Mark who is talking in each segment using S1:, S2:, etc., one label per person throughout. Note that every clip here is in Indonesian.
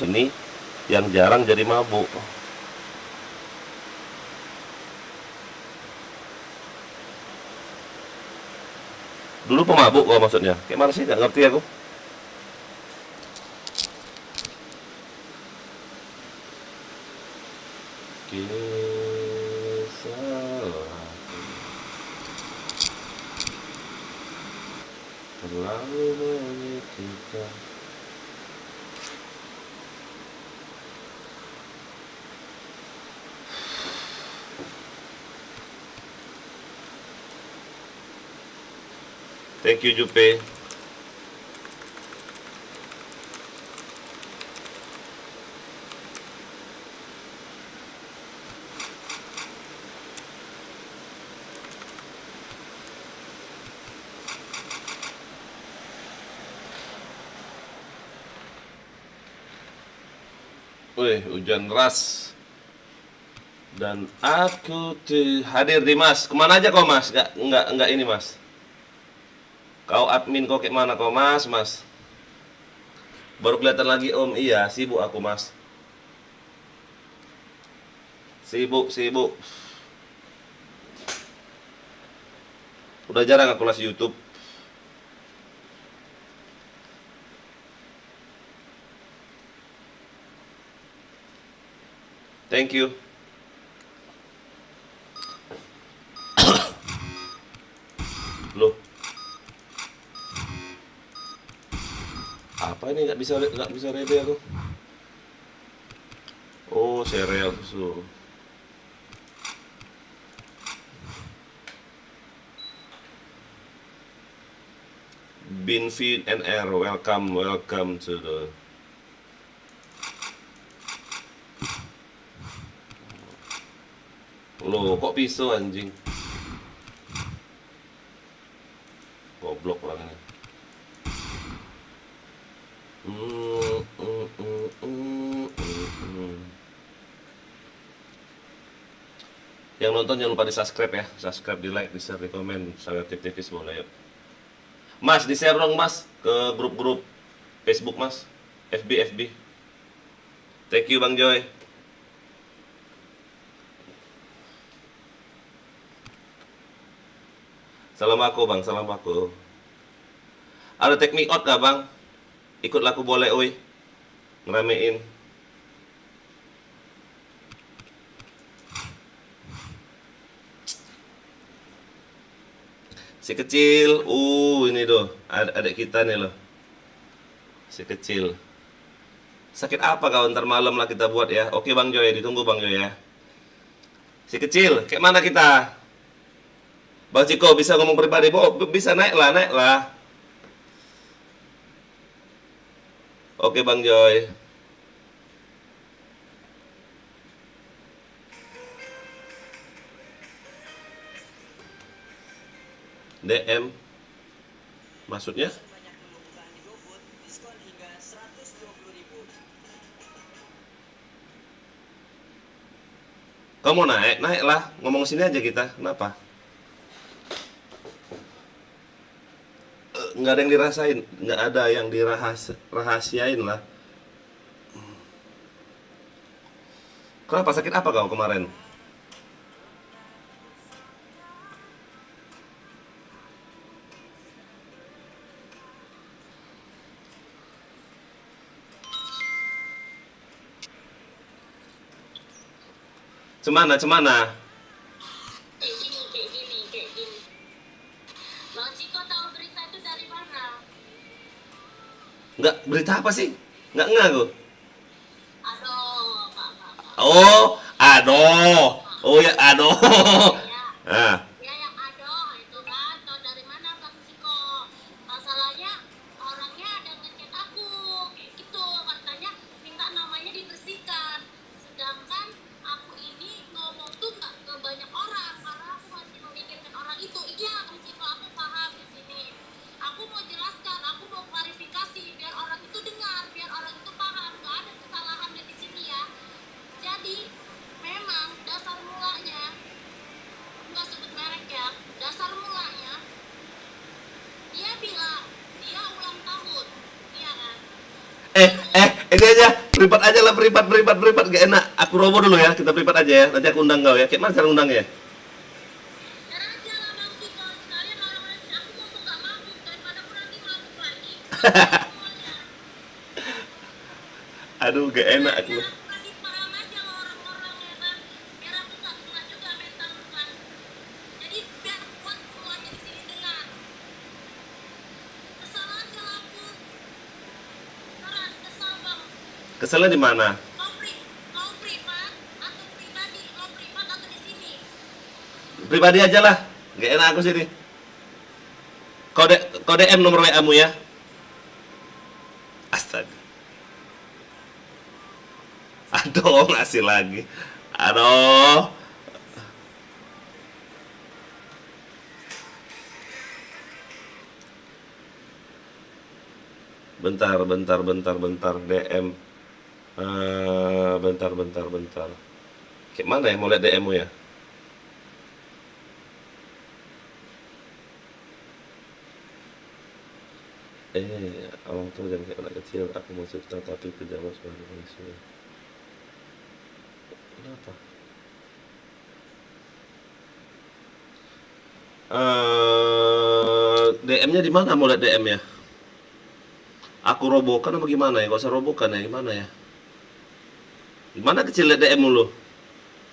S1: ini yang jarang jadi mabuk. Dulu pemabuk kok maksudnya. Kayak mana sih? Nggak ngerti aku. Kisah terlalu menyedihkan. Thank you Jupe. Wih, hujan deras. Dan aku hadir di Mas. Kemana aja kau Mas? Nggak ini Mas. Kau admin kau kayak mana kau Mas? Mas. Baru kelihatan lagi Om. Iya, sibuk aku Mas. Sibuk. Udah jarang aku ngasih YouTube. Thank you. Loh. Apa ini nggak bisa ready aku? Oh, sereal susu. Bean feed and air. Welcome to the. Loh, kok pisau anjing? Goblok orang ini. Yang nonton jangan lupa di subscribe ya. Subscribe, di like, di share, di komen. Sangat tipis boleh yuk. Mas, di share dong Mas ke grup-grup Facebook Mas, FB. Thank you Bang Joy. Salam aku Bang, salam aku. Ada take me out gak Bang? Ikut laku boleh oi. Ngeramein. Si kecil, ini tuh adik kita nih loh. Si kecil. Sakit apa kau? Ntar malam lah kita buat ya. Oke Bang Joy, ditunggu Bang Joy ya. Si kecil, kayak mana kita? Bang Ciko bisa ngomong pribadi? Bisa naik lah. Oke Bang Joy. DM. Maksudnya? Kamu naik lah. Ngomong sini aja kita. Kenapa? Nggak ada yang dirasain, nggak ada yang dirahasiain lah. Kenapa? Sakit apa kau kemarin? Cemana?
S2: Kayak gini. Bang Ciko tahu berita itu dari mana?
S1: Nggak, berita apa sih? Nggak ngaku.
S2: Aduh, Pak.
S1: Oh ya, aduh.
S2: Ya,
S1: Ah,
S2: ya yang aduh itu kan tahu dari mana Bang Ciko? Masalahnya orangnya ada ngechat aku, kayak gitu katanya minta namanya dibersihkan. Sedangkan aku ini ngomong tuh nggak ke banyak orang karena aku masih memikirkan orang itu. Iya, Bang Ciko, aku paham di sini. Aku mau jelaskan, aku mau klarifikasi biar orang itu dengar, biar orang itu paham. Nggak ada kesalahan di sini ya. Jadi memang dasar mulanya nggak sebut
S1: Privat aja lah, privat, gak enak. Aku robo dulu ya, kita privat aja ya. Nanti aku undang kau ya. Kayak mana cara undangnya?
S2: Cara aja lah Bang Siko, sekalian orang-orang sini aku mau gak mabuk daripada aku nanti mabuk lagi. Semuanya.
S1: Aduh, gak enak
S2: Biar
S1: aku.
S2: aku kasih paham aja sama orang-orang ya kan. Biar aku gak kena juga mental kan. Jadi biar buat semuanya di sini dengar. Kesal aja lah aku. Keras, kesal Bang.
S1: Keselnya di mana?
S2: Mau privat atau pribadi? Mau privat atau di sini?
S1: Pribadi aja lah. Gak enak aku sini. Kau DM nomor WA-mu ya. Astaga. Aduh, ngasih lagi. Aduh. Bentar, DM. Bentar. Kayak mana ya, mau lihat DM-mu ya? Orang tua jangan kayak anak kecil. Aku mau cerita tapi kejawab sebagai manusia. Kenapa? DM-nya di mana? Mau lihat DM-nya? Aku robokan apa gimana ya? Gak usah robokan ya, gimana ya? Gimana kecil lihat DM mulu?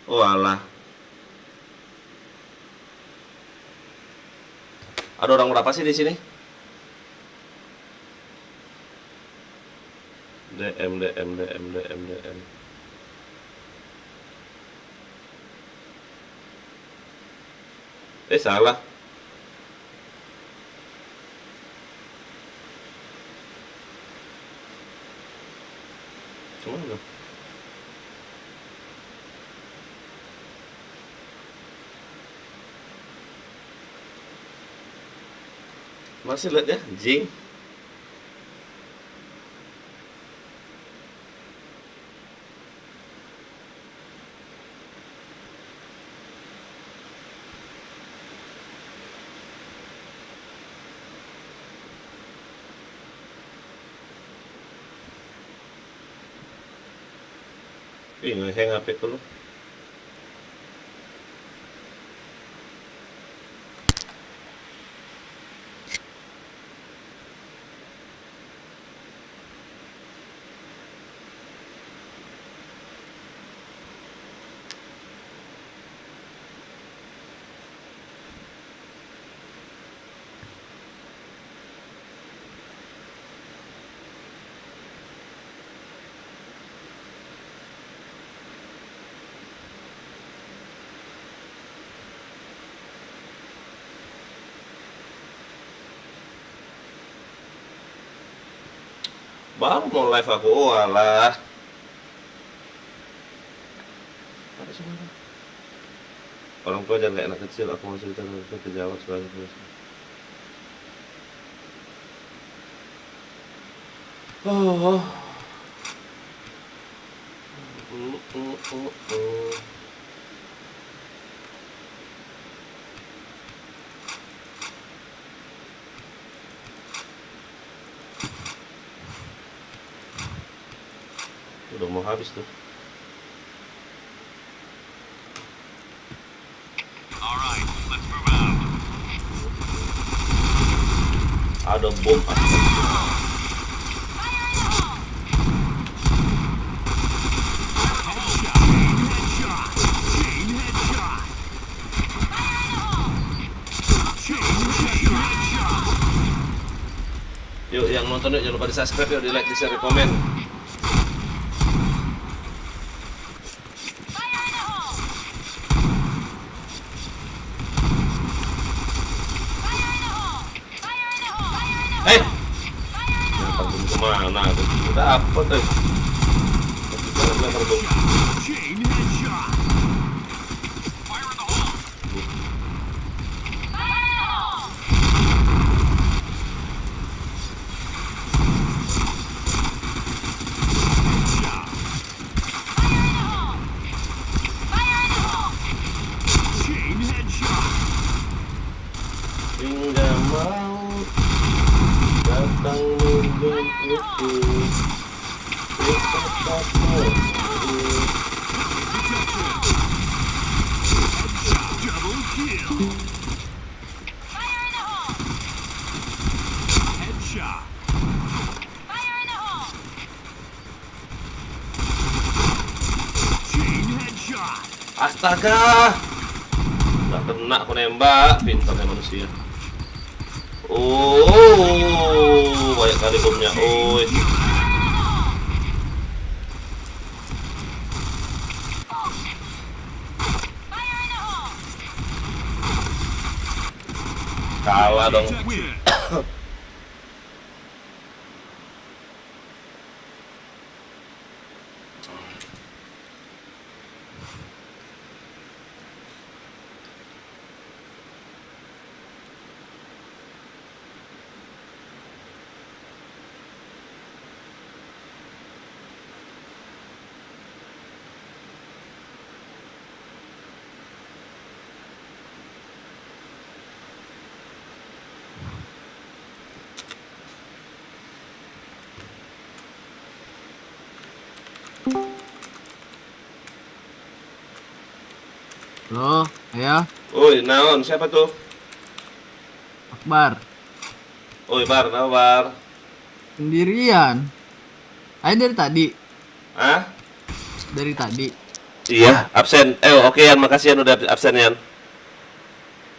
S1: Oh alah. Ada orang berapa sih di sini? DM. Salah. Kemana? Masih lihat ya, Jing. Ngeheng HP ku lu. Baru mau live aku, oh alah. Ada suara. Orang tua jangan kayak anak kecil, aku mau cerita itu kejawab sebagai manusia. Oh. Udah mau habis tuh.
S3: Alright, let's move out.
S1: Ada bom. Yuk yang nonton yuk, jangan lupa di subscribe yuk, di like, di share, di komen. Kemana tuh? Udah apa tuh?
S3: Chain headshot. Fire in the hole. Chain headshot.
S1: Hingga maut datang menjemputku, ku tetap
S3: Double kill.
S2: Fire in the hole!
S3: Headshot.
S2: Fire in the hole!
S3: Chain headshot.
S1: Astaga. Nggak kena aku nembak. Pintarnya manusia. Oh, banyak kali bomnya. Oh,
S2: Fire in the hole!
S1: kalah dong.
S3: Win.
S4: Halo, ya,
S1: Oi, naon? Siapa tuh?
S4: Akbar.
S1: Oi, Bar, naon, Bar?
S4: Sendirian. Ayo dari tadi.
S1: Hah?
S4: Dari tadi.
S1: Iya, absen. Oke, Yan, makasih Yan udah absen, Yan.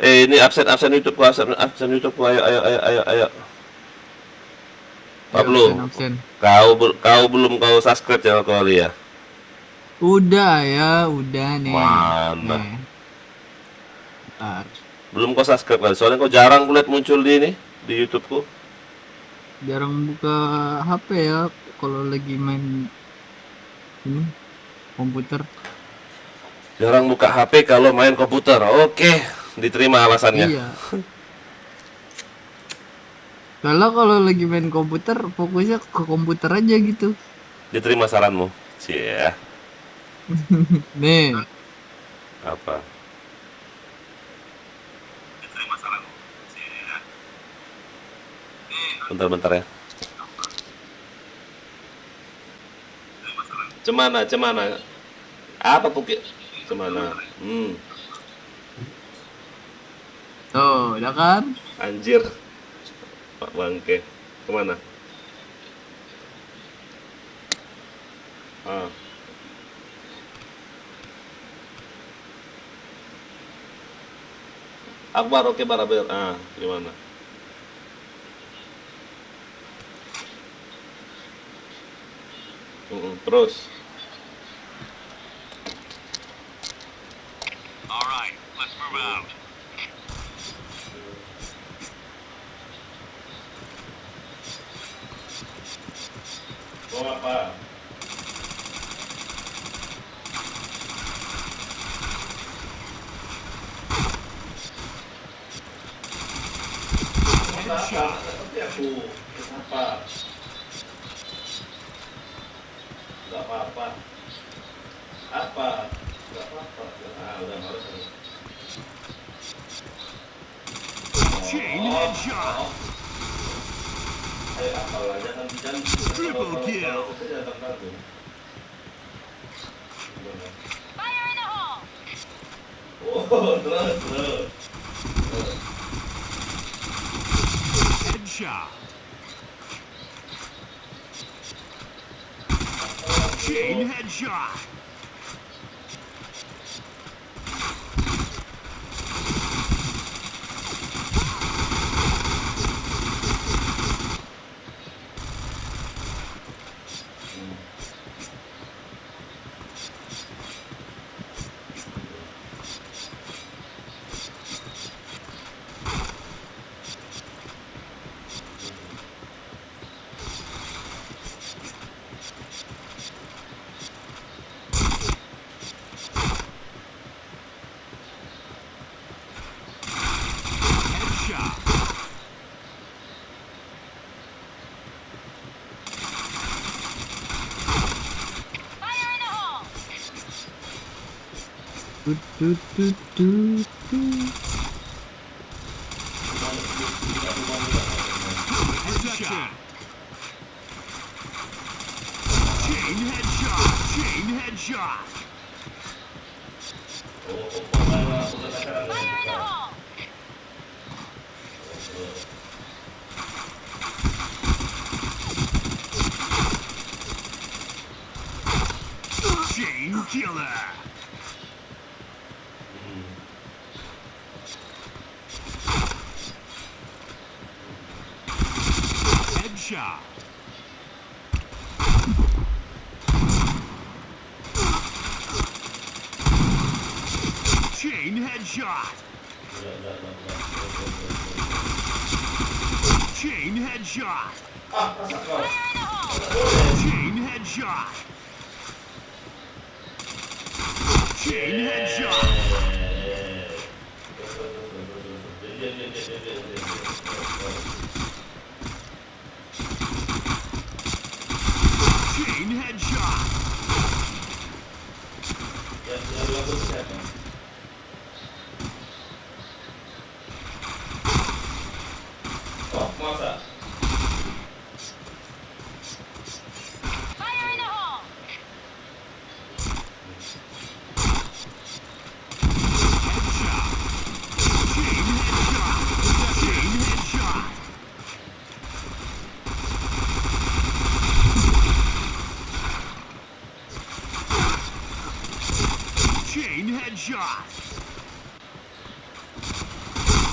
S1: Ini absen YouTube gua, absen YouTube gua. Ayo. Pablo,
S4: Absen.
S1: kau belum kau subscribe channel kau ya?
S4: Udah ya, udah nih.
S1: Mana?
S4: Nih. Bentar.
S1: Belum kau subscribe kali, soalnya kau jarang kulihat muncul di ini di YouTubeku.
S4: Jarang buka HP ya kalau lagi main ini komputer.
S1: Jarang buka HP kalau main komputer. Oke, diterima alasannya.
S4: Iya. Kalau lagi main komputer fokusnya ke komputer aja gitu.
S1: Diterima saranmu. Cie,
S4: Nih,
S1: apa? Bentar ya. Cemana? Apa Puki? Cemana?
S4: tuh, udah kan?
S1: Anjir. Pak Bangke. Kemana? Ah. Akbar, oke, Bar. Gimana? Terus.
S3: All right, let's move out.
S1: Mau apa?
S3: Headshot.
S1: Tapi aku kenapa? Gak apa-apa. Apa? Gak apa-apa. Udah harus.
S3: Chain headshot.
S1: Apalah, jangan
S3: Triple kill.
S1: Jangan tanggung.
S2: Fire in the hole!
S1: Oh, terus.
S3: Headshot. Chain headshot. Headshot.
S2: Fire in the hole!
S4: Tut, tut, tut, tut, tut.
S3: Headshot. Chain headshot. headshot.
S2: Fire in the hole!
S3: Chain killer. Headshot. Chain headshot. Chain headshot.
S2: Fire in the hole!
S3: Chain headshot. Chain headshot. Chain headshot.
S1: Oh, masa?
S2: Fire in the hole!
S3: Headshot. Chain headshot. Chain headshot.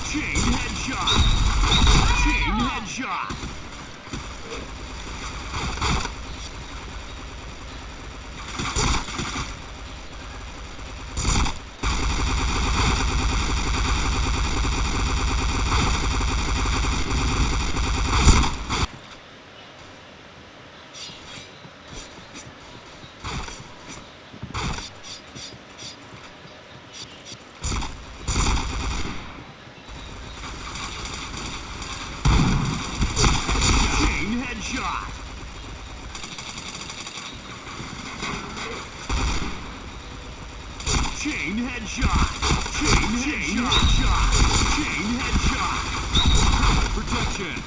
S3: Chain headshot. Chain headshot. Chain headshot. Chain headshot. Chain headshot. Chain headshot. Chain headshot. Protection.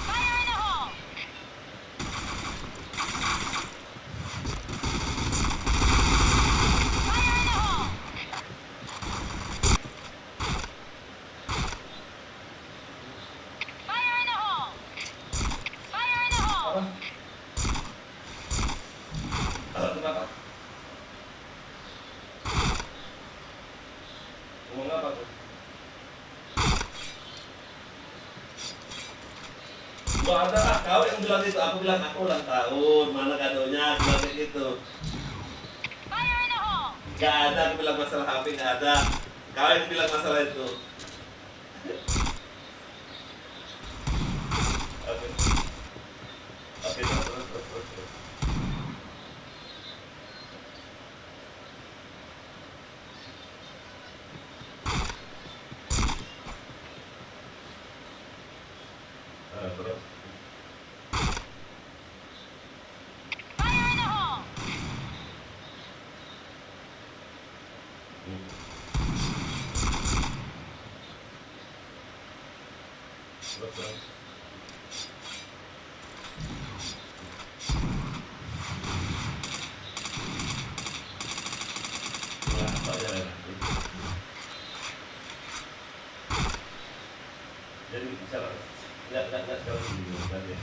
S2: Fire in the hole! Fire in the hole! Fire in the hole! Fire in the hole! Fire in the hole!
S1: Kenapa? Ngomong apa tuh? Gak ada lah, kau yang bilang itu. Aku bilang aku ulang tahun, mana kadonya, aku bilang kayak gitu.
S2: Fire in the hole!
S1: Gak ada, aku bilang masalah HP, gak ada. Kau yang bilang masalah itu. Oke. Oke, terus. Terus.
S2: Fire in the hole!
S1: Terus. Nah, apa aja lah. Jadi bisa lah. Nggak jauh dulu kan ya.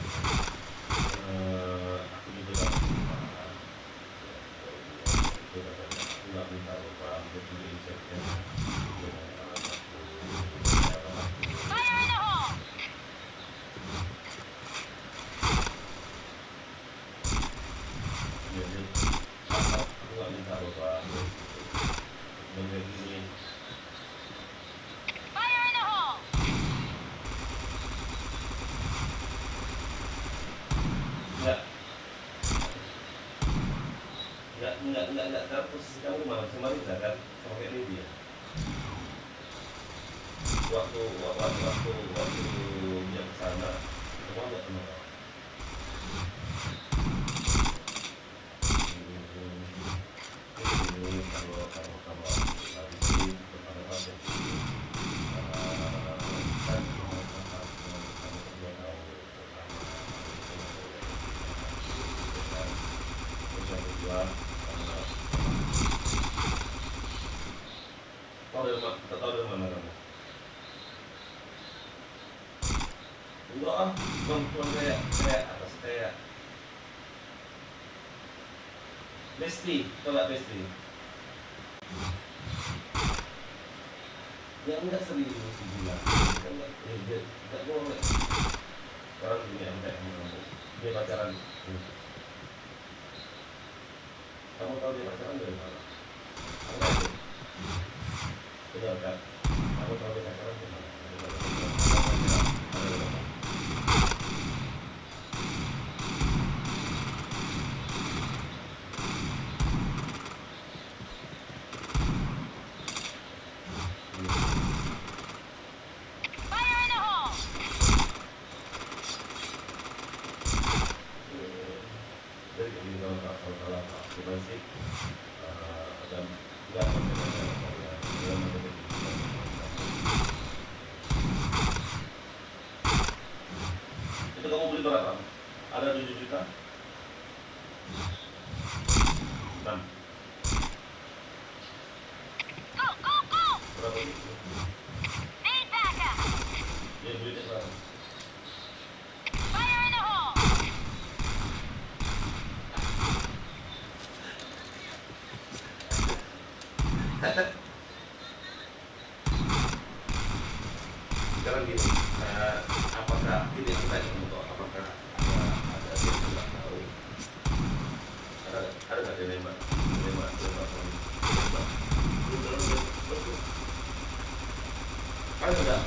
S1: Aku juga aku nggak minta apa untuk di-inseknya.
S2: Fire in the hole!
S1: Jadi aku nggak minta apa begini.
S2: Fire in the hole!
S1: Enggak terus kamu malah sama Rita kan, sama kayak Lydia. waktu dia ke sana semua nggak kenal. Kalau habis pertama kali tahu dari mana kamu? Enggak ah, cuma kayak atas kayak Besti, tau gak Besti? Ya enggak serius dibilang, enggak boleh. Orang punya MTM kamu, dia pacaran. Kamu tahu dia pacaran dari mana? Enggak itu. Benar kan? Kamu tahu dia pacaran dari mana? Dari kebimbingan kalau aku sih dan nggak itu kamu beli berapa? Ada 7 juta? 6. Berapa itu? Dia duitnya berapa? Sekarang gini, apakah ini yang saya untuk apakah ada yang tidak tahu? Ada nggak dia nembak? Ada nggak?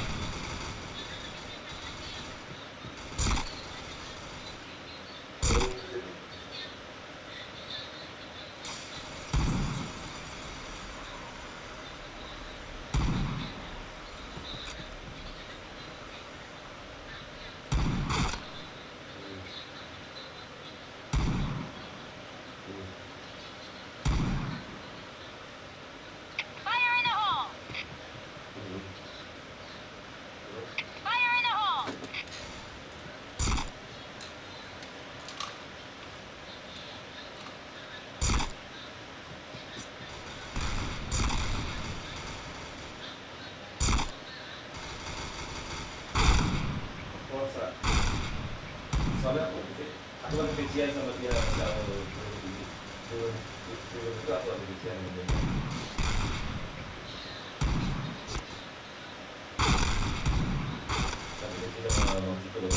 S1: Soalnya aku kan kebencian sama dia itu aku kebencian sama dia. Tapi dia tidak mau itu loh.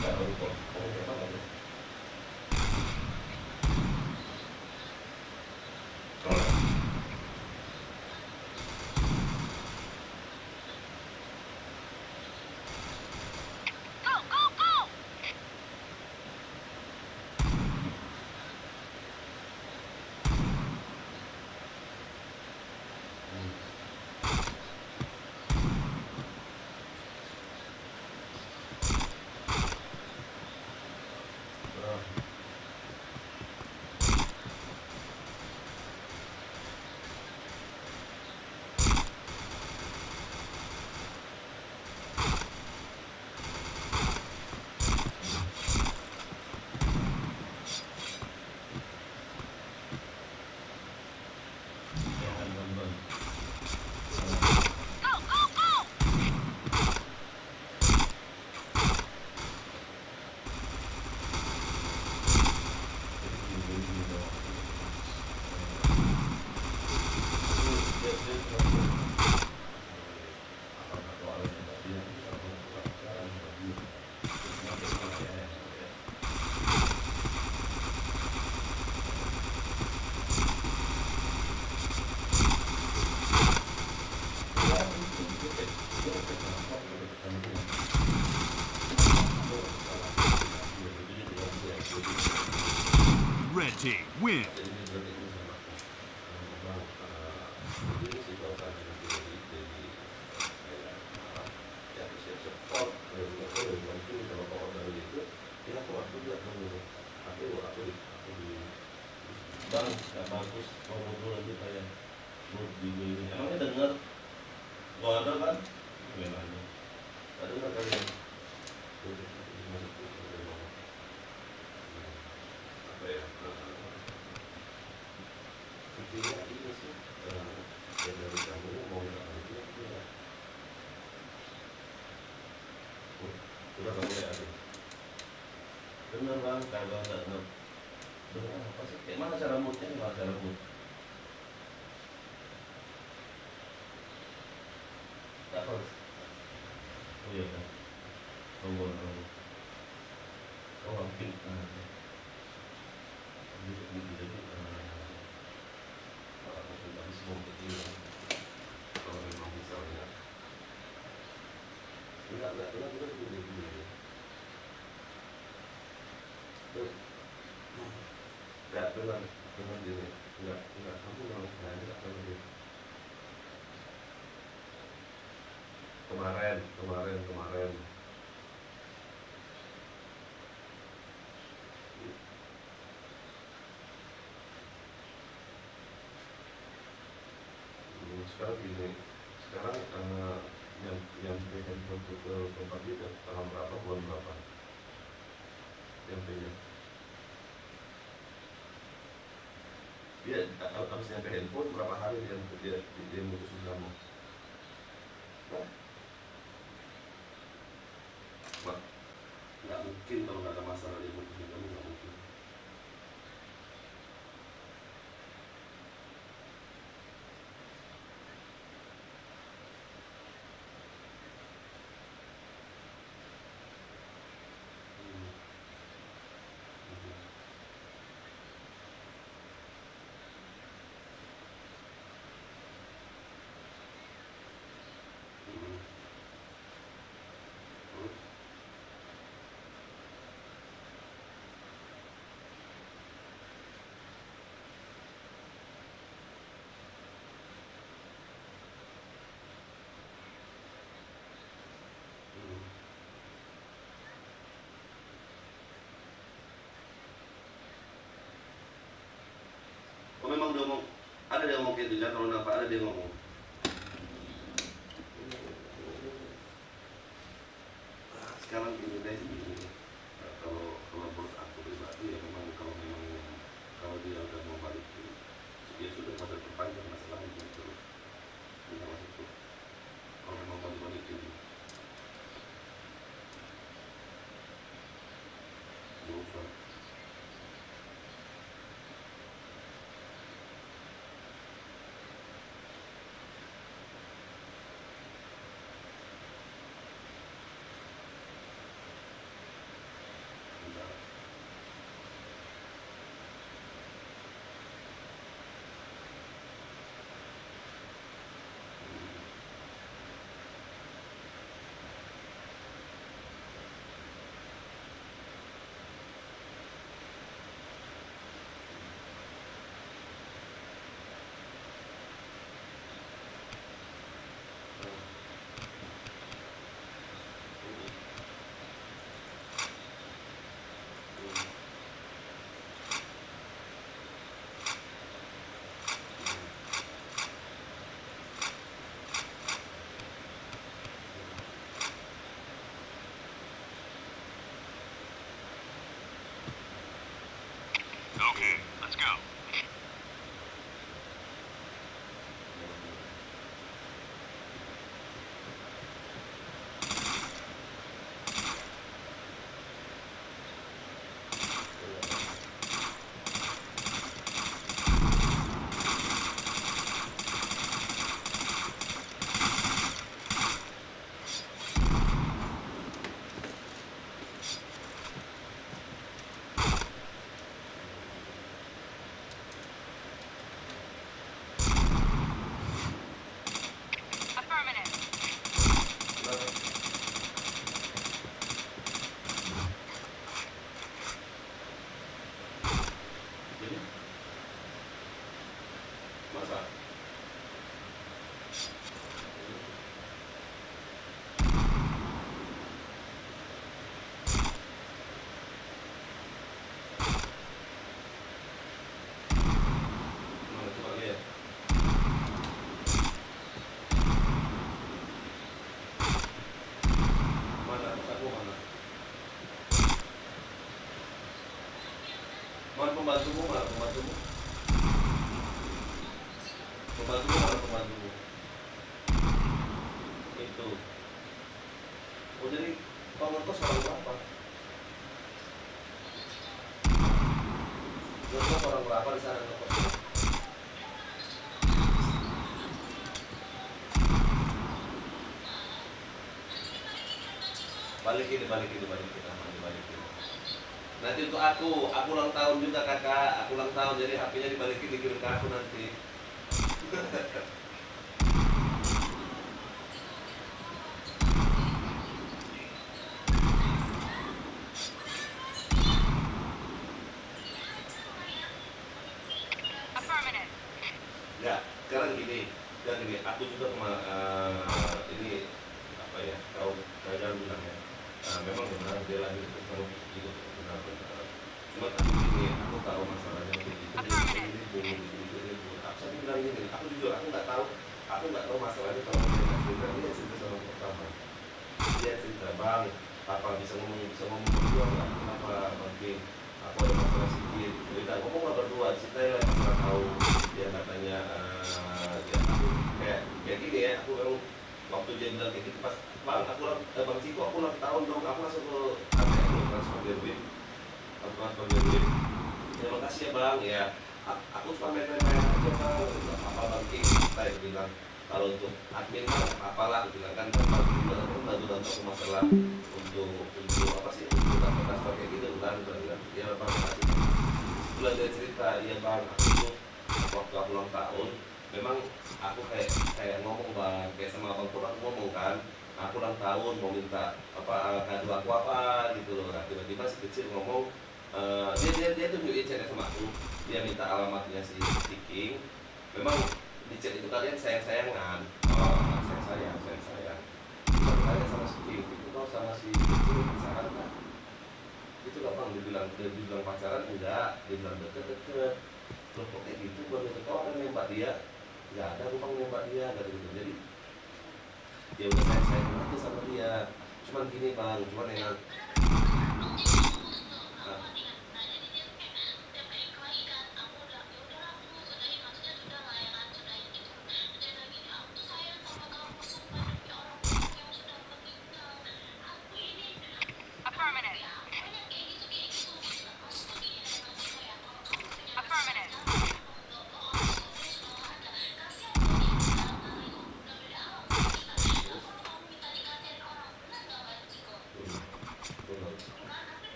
S1: Nggak tahu kok. Kamu siapa nggak ya?
S3: Red team win.
S1: Jadi ini berarti ini sama. Di emangnya denger? Gak ada kan? Gimana? Gak denger kan ya? Apa ya? Intinya itu sih, ya dari kamu mau nggak itu ya. Udah kamu ya ada. Bener bang, kagak nggak bener apa sih? Kayak mana cara moodnya? Gimana cara mood? Tak harus. Oh iya kan. Tombol. Oh hampir. Jadi aku sudah semua kecil. Kalau memang misalnya enggak gini. Enggak benar gini. Enggak kamu memang enggak tahu dia. Kemarin. Sekarang gini, yang berikan untuk ke tempat itu tanggal berapa, bulan berapa? Yang punya. Dia harus nyampe handphone berapa hari dia mutusin kamu? Wah, nggak mungkin kalau nggak ada masalah dia mutusin kamu, nggak mungkin. Oh memang dia ngomong, ada dia ngomong kayak gitu, kalau nampak ada dia ngomong. Sekarang ini guys ini, kalau menurut aku pribadi ya memang kalau dia udah mau balik dia sudah pada perpanjang masalah itu terus. Tidak masuk tuh. Kalau memang mau balikin, lupa. pembantumu mana pembantumu? Pembantumu mana pembantumu? Itu. Oh jadi kau ngekos orang berapa? Ngekos orang berapa di sana ngekos? Balikin. Nanti untuk aku ulang tahun juga kakak, aku ulang tahun jadi HP-nya dibalikin dikirim ke aku nanti. Ya, sekarang gini, aku juga ini apa ya, kau jangan bilang ya, memang benar dia lahir itu kalau hidup benar-benar. Cuma aku gini, aku tahu masalahnya begitu, dia ribut. Aku sering bilang gini, aku jujur, aku nggak tahu masalahnya kalau dia nggak cerita, dia cerita sama yang pertama. Dia cerita bang, apa bisa ngomong berdua nggak? Kenapa mungkin aku ada masalah sedikit? Kita ngomong berdua, ceritain lah masalah kau. Dia katanya ya aku kayak gini ya, aku memang waktu dia bilang kayak gitu pas bang bang Ciko aku ulang tahun dong, aku langsung ke ATM transfer duit, terima kasih ya bang ya, aku cuma main aja bang, apa banking saya bilang kalau untuk admin mah apalah bilang kan bantu aku masalah untuk apa sih untuk transfer kayak gitu kan ya bang makasih. Setelah dia cerita iya bang waktu aku ulang tahun memang aku kayak ngomong bang, kayak sama abang tuh aku ngomong kan, aku ulang tahun mau minta kado aku apa gitu loh. Nah, tiba-tiba si kecil ngomong dia tunjukin chatnya sama aku, dia minta alamatnya si King. Memang di chat itu kalian sayang-sayangan, sayang kita bertanya sama si King itu kau sama si kecil pacaran kan? Itu lah bang, dibilang pacaran enggak, dibilang deket-deket. Loh kok kayak gitu, baru kau akan nembak dia? Nggak ada, aku bang nembak dia, nggak ada gitu. Jadi ya udah saya aja sama dia. Cuman gini bang, yang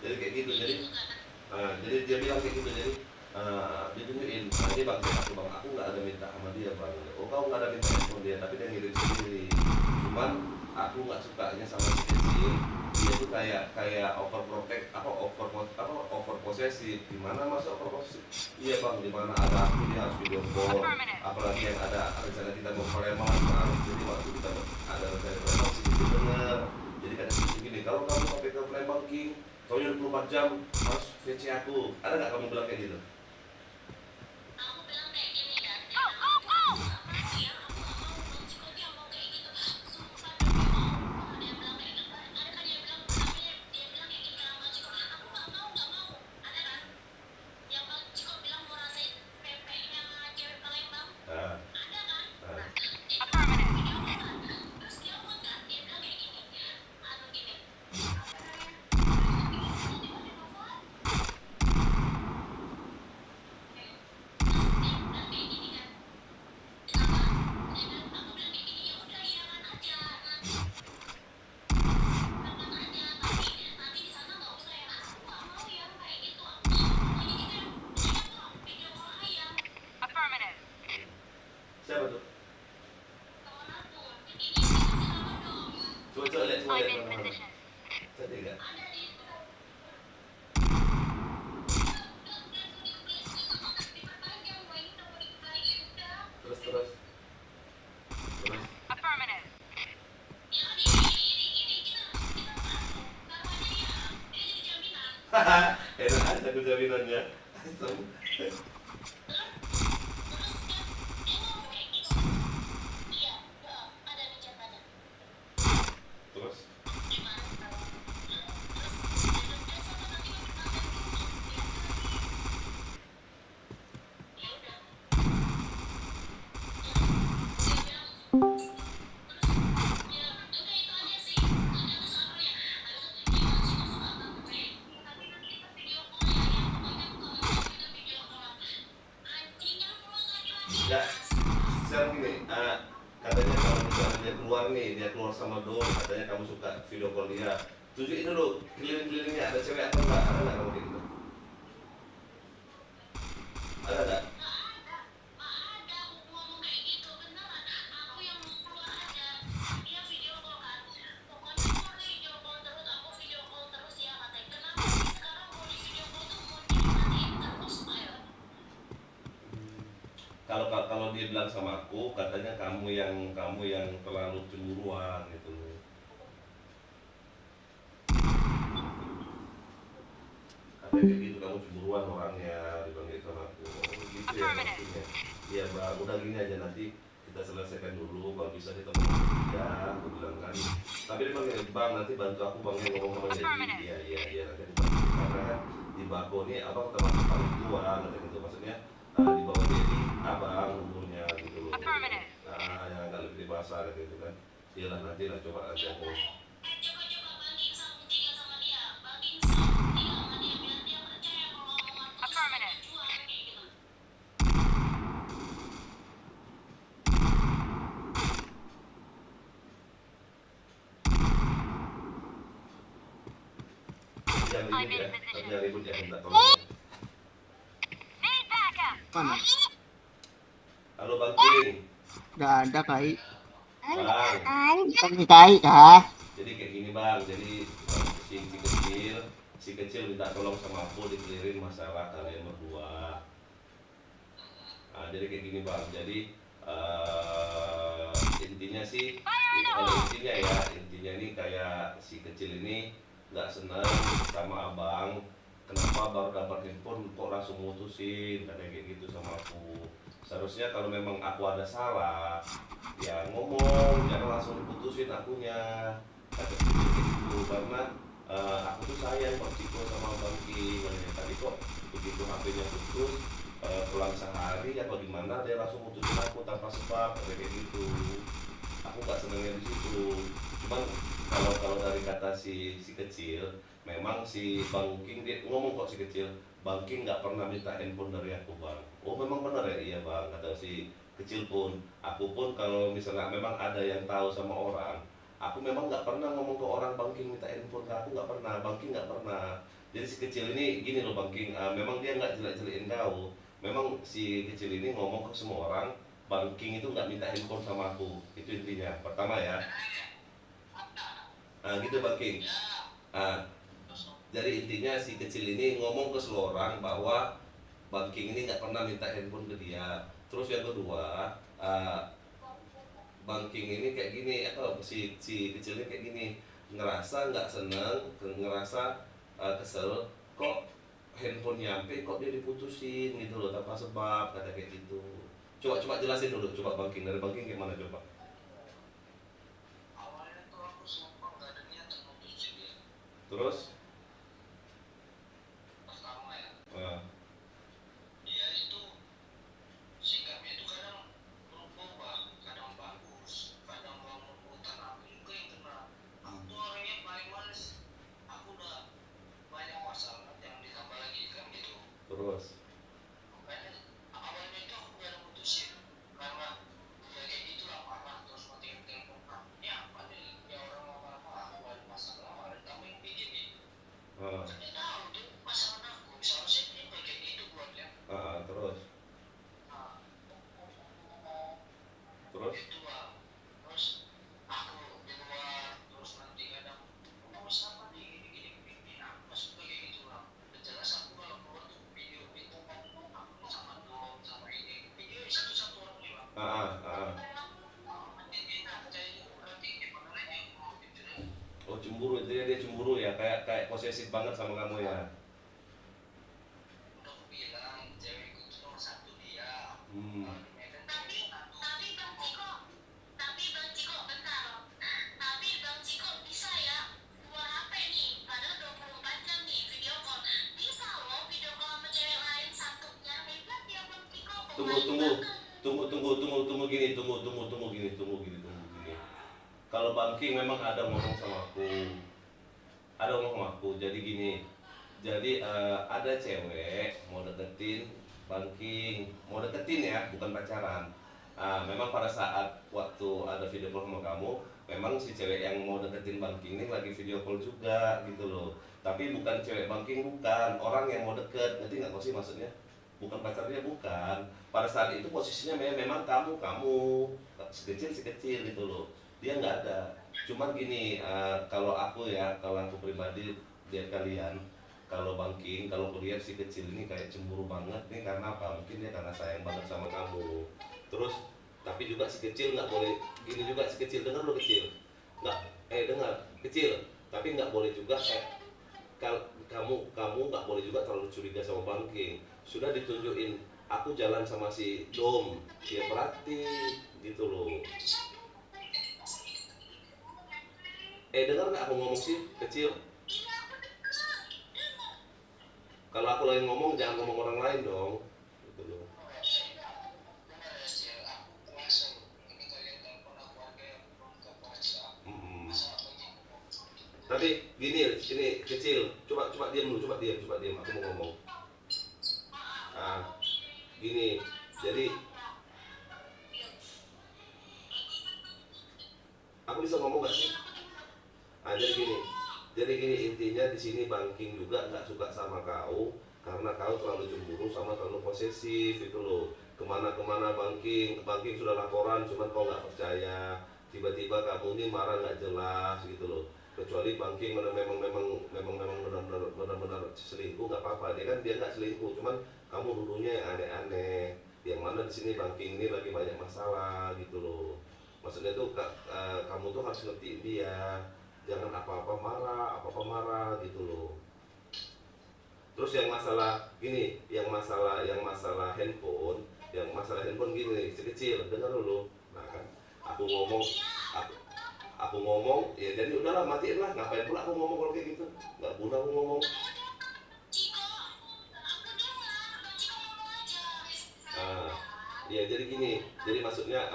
S1: jadi kayak gitu, jadi dia bilang kayak gitu, jadi dia tunjukin, dia bang aku nggak ada minta sama dia bang, oh kau nggak ada minta sama dia, tapi dia ngirim sendiri. Cuman aku nggak sukanya sama si kecil, dia tuh kayak overprotect, over posesif. Dimana masuk over posesif? Iya bang, dimana ada aku dia harus video call, apalagi yang ada rencana kita mau Palembang bang, jadi waktu kita ada rencana Palembang si kecil dengar, jadi kan gini, kalau kamu sampai ke Palembang King, kau 24 jam harus VC aku. Ada nggak kamu bilang kayak gitu?
S2: Aku bilang kayak gini kan, dia bilang aku nggak mau bang Ciko dia mau kayak gitu, sumpah demi Allah dia bilang kayak gitu. Ada kan dia bilang kayak gini sama bang Ciko, aku nggak mau. Ada kan yang bang Ciko bilang mau rasain PP-nya cewek Palembang, ada kan? Dia bilang video kan, terus dia ngomong kan, dia bilang kayak gini, gini
S1: Siapa tuh? Coba lihat mana. Cantik nggak? Terus. Enak aja aku jaminannya. Terus Ya, sekarang gini, katanya kalau misalnya dia keluar sama Dom, katanya kamu suka video call dia. Tunjukin dulu keliling-kelilingnya ada cewek apa enggak? Ada enggak kamu kayak gitu? Ada enggak?
S2: Nggak ada, aku ngomong kayak gitu beneran. Aku yang mau keluar aja. Dia video call kan. Pokoknya aku video call terus, aku video call terus ya katanya. Kenapa sih sekarang mau di video call tuh mau dimatiin terus? Ayo.
S1: Kalau dia bilang sama aku, katanya kamu yang terlalu cemburuan gitu. Katanya kayak gitu, kamu cemburuan orangnya, dibilang gitu sama aku. Oh, gitu ya maksudnya. Iya bang, udah gini aja nanti kita selesaikan dulu, kalau bisa kita ngomong ya, aku bilang kan. Tapi dia bilang, bang nanti bantu aku bang yang ngomong sama Jadi. Iya nanti aku bantu. Karena kan di Bako ini abang termasuk paling tua, kata gitu maksudnya. Di bawah Jadi abang umurnya gitu loh. Yang agak lebih dewasa gitu kan. Iyalah nanti lah coba aja aku.
S2: Coba banding sambung tiga sama dia. Banding sambung tiga sama dia biar dia percaya kalau omongan aku tuh ada tujuan kayak gitu.
S1: Jangan ribut ya, minta tolong.
S4: Mana?
S1: Halo Bang King.
S4: Nggak ada kai.
S1: Bang,
S4: Tapi kai kah?
S1: jadi kayak gini Bang, jadi si kecil minta tolong sama aku dikelirin masalah kalian berdua. Jadi kayak gini Bang, jadi intinya sih, intinya ini kayak si kecil ini nggak seneng sama abang. Kenapa baru dapat handphone kok langsung mutusin, katanya kayak gitu sama aku. Seharusnya kalau memang aku ada salah, ya ngomong, jangan langsung diputusin akunya. Kata gitu, karena aku tuh sayang Bang Ciko sama Bang King. Tadi kok begitu HP-nya putus, pulang sehari atau gimana dia langsung mutusin aku tanpa sebab, kayak gitu. Aku nggak senengnya di situ. Cuman kalau dari kata si kecil, memang si Bang King dia ngomong kok si kecil, Bang King nggak pernah minta handphone dari aku Bang. Oh memang benar ya, iya Bang, kata si kecil pun. Aku pun kalau misalnya memang ada yang tahu sama orang, aku memang nggak pernah ngomong ke orang Bang King minta handphone ke aku, nggak pernah, Bang King nggak pernah. Jadi si kecil ini gini loh Bang King, memang dia nggak jelek-jelekin kau. Memang si kecil ini ngomong ke semua orang, Bang King itu nggak minta handphone sama aku. Itu intinya. Pertama ya. Gitu Bang King. Jadi intinya si kecil ini ngomong ke semua orang bahwa Bang King ini nggak pernah minta handphone ke dia. Terus yang kedua, Bang King ini kayak gini, si kecilnya kayak gini, ngerasa nggak seneng, ngerasa kesel, kok handphone nyampe, kok dia diputusin gitu loh, tanpa sebab, kata kayak gitu. Coba jelasin dulu, coba Bang King, dari Bang King gimana coba?
S5: Awalnya tuh aku sumpah gak ada niatan mutusin dia.
S1: Terus?
S5: Pertama ya,
S1: Uh,
S5: dia itu sikapnya itu kadang berubah, kadang bagus, kadang bangun hutan. Aku juga yang kena. Aku tuh orangnya paling males. Aku udah banyak masalah yang ditambah lagi kan gitu.
S1: terus?
S5: Makanya awalnya itu aku gak ada mutusin karena ya kayak gitulah, marah terus matiin telepon. Ini apa nih? Ya orang apa-apa aku ada masalah, ada kamu yang bikin nih.
S1: Uh,
S5: Saya tahu tuh masalah aku, seharusnya dia kayak gitu buatnya.
S1: terus?
S5: Nah,
S1: Terus?
S5: itu Bang. Terus aku di luar, terus nanti kadang mau siapa nih gini. Nah, maksud gue kayak gitu Bang. Udah jelas aku kalau keluar tuh video itu aku sama Dom sama ini video satu-satu orang nih Bang. Dia enak kayak berarti gimana lagi mau gitu deh.
S1: Oh cemburu, dia cemburu ya, kayak posesif banget sama kamu ya.
S5: Udah aku bilang cewekku itu nomor satu dia.
S1: Hmm.
S2: Tapi Bang Ciko bentar. Tapi Bang Ciko bisa ya dua HP nih, padahal 24 jam nih video call. Bisa loh video call sama cewek lain satunya. Hebat ya Bang Ciko.
S1: Tunggu gini. Kalau Bang King memang ada ngomong sama aku, jadi gini. Jadi ada cewek mau deketin banking, mau deketin ya, bukan pacaran. Memang pada saat waktu ada video call sama kamu, memang si cewek yang mau deketin banking ini lagi video call juga gitu loh. Tapi bukan cewek banking, bukan orang yang mau deket, ngerti nggak kau sih maksudnya? Bukan pacarnya, bukan. Pada saat itu posisinya memang kamu sekecil gitu loh. Dia nggak ada. Cuman gini, kalau aku pribadi lihat kalian, kalau banking, kalau kuliah si kecil ini kayak cemburu banget nih, karena apa? Mungkin dia karena sayang banget sama kamu. Terus tapi juga si kecil nggak boleh gini juga, si kecil dengar lo kecil, nggak dengar kecil, tapi nggak boleh juga kayak kamu nggak boleh juga terlalu curiga sama banking. Sudah ditunjukin aku jalan sama si Dom, dia berarti gitu loh. Dengar nggak aku ngomong sih kecil? Kalau aku lagi ngomong jangan ngomong orang lain dong, gitu loh. Mm-mm. Tapi gini, ini kecil, coba diam dulu, coba diam, aku mau ngomong. Gini, jadi aku bisa ngomong nggak sih? Jadi gini intinya di sini banking juga nggak suka sama kau karena kau terlalu cemburu sama terlalu posesif itu loh. Kemana-kemana banking sudah laporan, cuman kau nggak percaya. Tiba-tiba kamu ini marah nggak jelas gitu loh. Kecuali banking memang benar-benar selingkuh nggak apa-apa, dia nggak selingkuh, cuman kamu dulunya yang aneh-aneh. Yang mana di sini banking ini lagi banyak masalah gitu loh. Maksudnya tuh kamu tuh harus ngertiin dia, jangan apa-apa marah gitu loh. Terus yang masalah gini, yang masalah handphone gini, si kecil dengar dulu. Nah kan aku ngomong ya, jadi udahlah matiin lah, ngapain pula aku ngomong kalau kayak gitu, nggak guna aku ngomong. Ya jadi gini, jadi maksudnya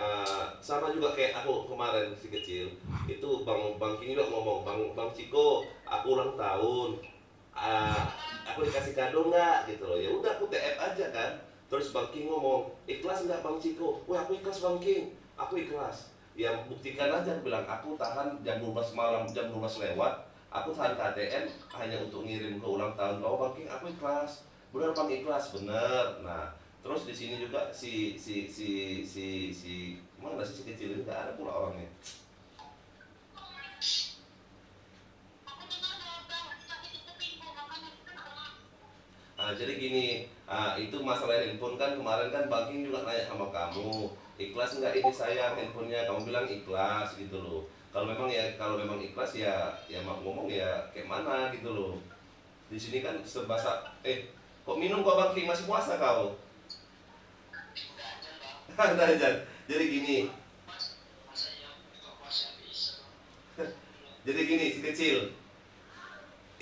S1: sama juga kayak aku kemarin si kecil itu bang King juga ngomong, bang Ciko aku ulang tahun, aku dikasih kado nggak gitu loh. Ya udah aku TF aja kan. Terus bang King ngomong, ikhlas nggak bang Ciko? Wah aku ikhlas bang King, aku ikhlas. Ya buktikan aja, aku bilang aku tahan jam 12 malam, jam 12 lewat, aku tahan KTM hanya untuk ngirim ke ulang tahun. Oh bang King aku ikhlas, bener bang ikhlas bener. Nah terus di sini juga si mana sih si kecil ini nggak ada pula orangnya. Jadi gini, itu masalah handphone kan kemarin kan banking juga nanya sama kamu, ikhlas nggak ini sayang handphonenya? Kamu bilang ikhlas gitu loh. Kalau memang ikhlas ya mau ngomong ya kayak mana gitu loh. Di sini kan sebasa kok minum kok banking, masih puasa kau? Udah aja. Jadi gini. Jadi gini si kecil.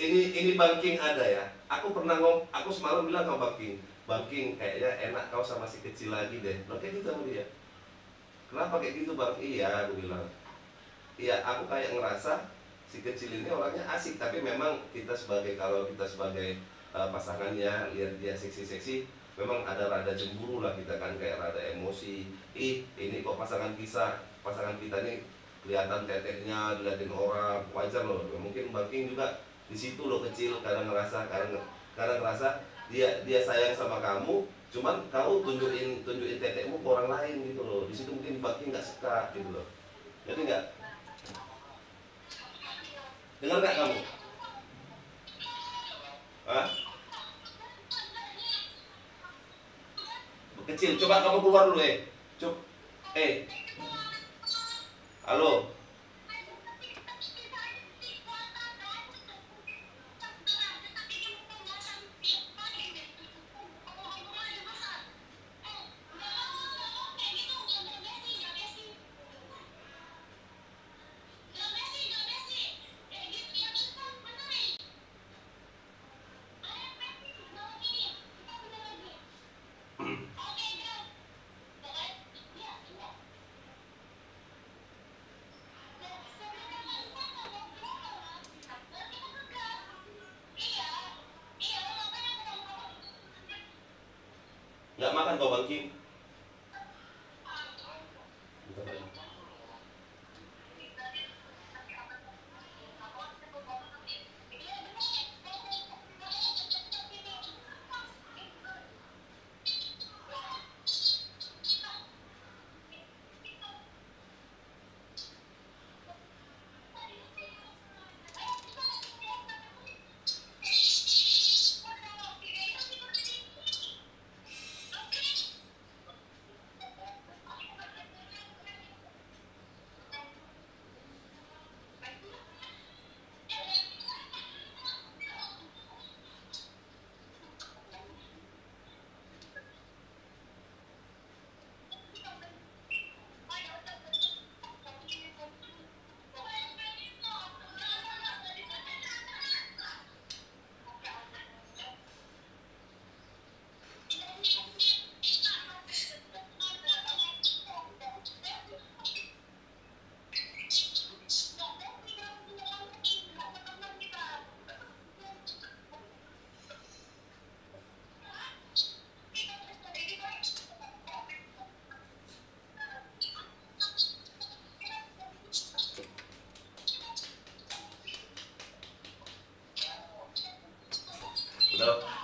S1: Ini banking ada ya. Aku semalam bilang sama banking kayaknya enak kau sama si kecil lagi deh. Lo kayak gitu sama dia. Kenapa kayak gitu bang? Iya, aku bilang. Iya, aku kayak ngerasa si kecil ini orangnya asik, tapi memang kalau kita sebagai pasangannya lihat dia seksi-seksi, memang ada rada cemburu lah kita kan, kayak rada emosi. Ini kok pasangan kita nih kelihatan teteknya dilihatin orang, wajar loh. Mungkin banking juga di situ loh kecil, kadang ngerasa dia sayang sama kamu, cuman kamu tunjukin tetekmu ke orang lain gitu loh. Di situ mungkin banking nggak suka gitu loh. Jadi nggak dengar nggak kamu? Kecil, coba kamu keluar dulu halo. Nggak makan kau Bang Kim?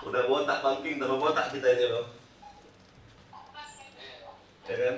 S1: Udah botak Bang Kim, tambah botak kita ini loh. Ya kan?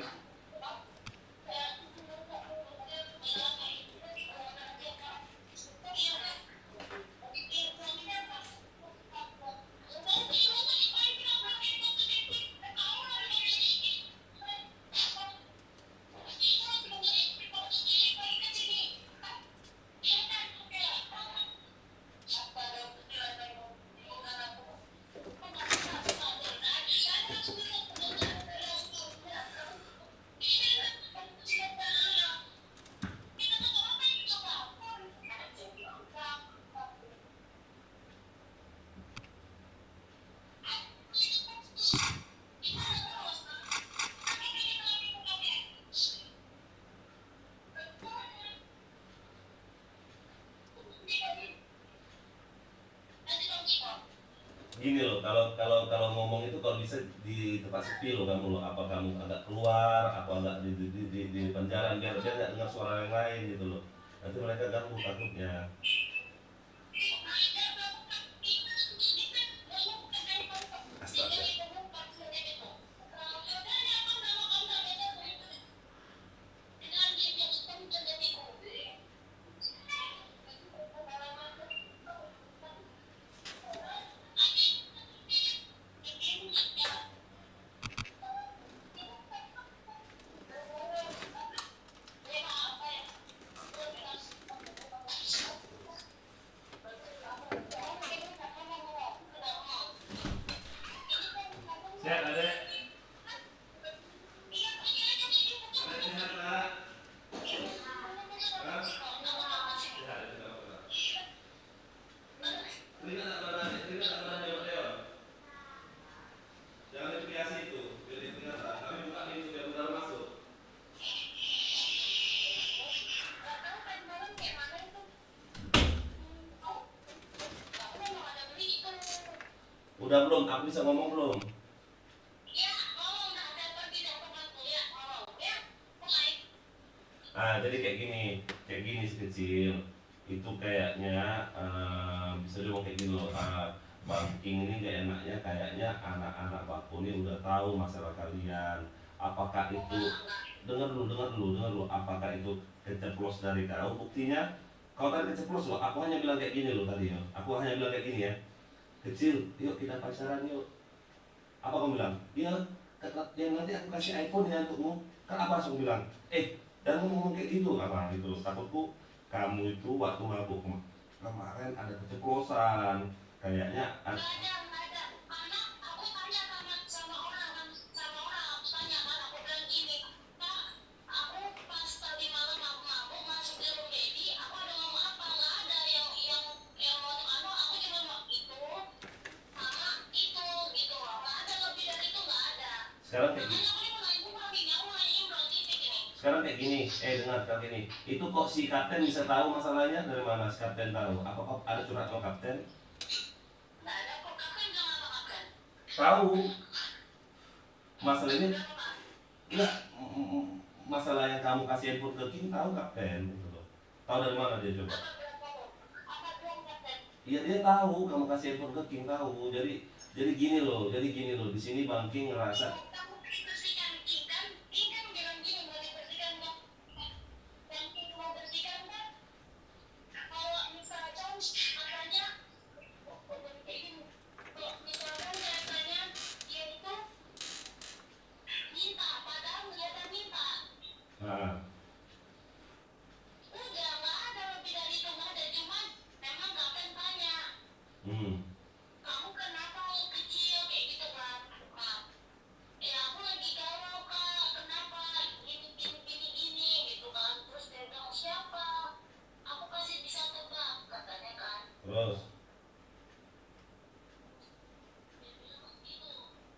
S1: Gini loh, kalau ngomong itu kalau bisa di tempat sepi loh kamu loh, apa kamu agak keluar, apa agak di depan jalan biar nggak dengar suara yang lain gitu loh. Nanti mereka ganggu takutnya. Astaga. Sehat adek. Adek sehat nak. Hah? Sehat adek. Terima tak pada adek, terima tak pada dewa. Jangan dipiasi itu, biar didengar tak. Kami buka pintu biar udara masuk. Udah belum? Aku bisa ngomong belum? Ah, jadi kayak gini si kecil. Itu kayaknya bisa dibilang kayak gini loh. Bang King ini gak enaknya kayaknya anak-anak Baku ini udah tahu masalah kalian. Apakah itu dengar dulu. Apakah itu keceplos dari kau? Buktinya kau tadi keceplos loh. Aku hanya bilang kayak gini loh tadi ya. Aku hanya bilang kayak gini ya. Kecil, yuk kita pacaran yuk. Apa kamu bilang? Iya, yang nanti aku kasih iPhone ya untukmu. Kan apa langsung bilang? Dan ngomong kayak gitu, apa gitu. Takutku kamu itu waktu mabuk kemarin ada keceplosan. Kayaknya sekarang kayak gini, dengar kali ini. Itu kok si kapten bisa tahu masalahnya dari mana? Si kapten tahu? Apa ada curhat sama kapten? Tahu. Masalah ini enggak, masalah yang kamu kasih handphone ke King tahu nggak Pen gitu loh. Tahu dari mana dia coba? Iya dia tahu kamu kasih handphone ke King tahu. Jadi gini loh. Di sini Bang King ngerasa nah, hmm,
S2: Kamu kenapa kecil kayak gitu kan? Nah, ya aku lagi galau kak, kenapa gini gitu kan? Terus dia bilang siapa? Aku kasih bisa tebak katanya kan?
S1: terus
S2: Dia bilang gitu,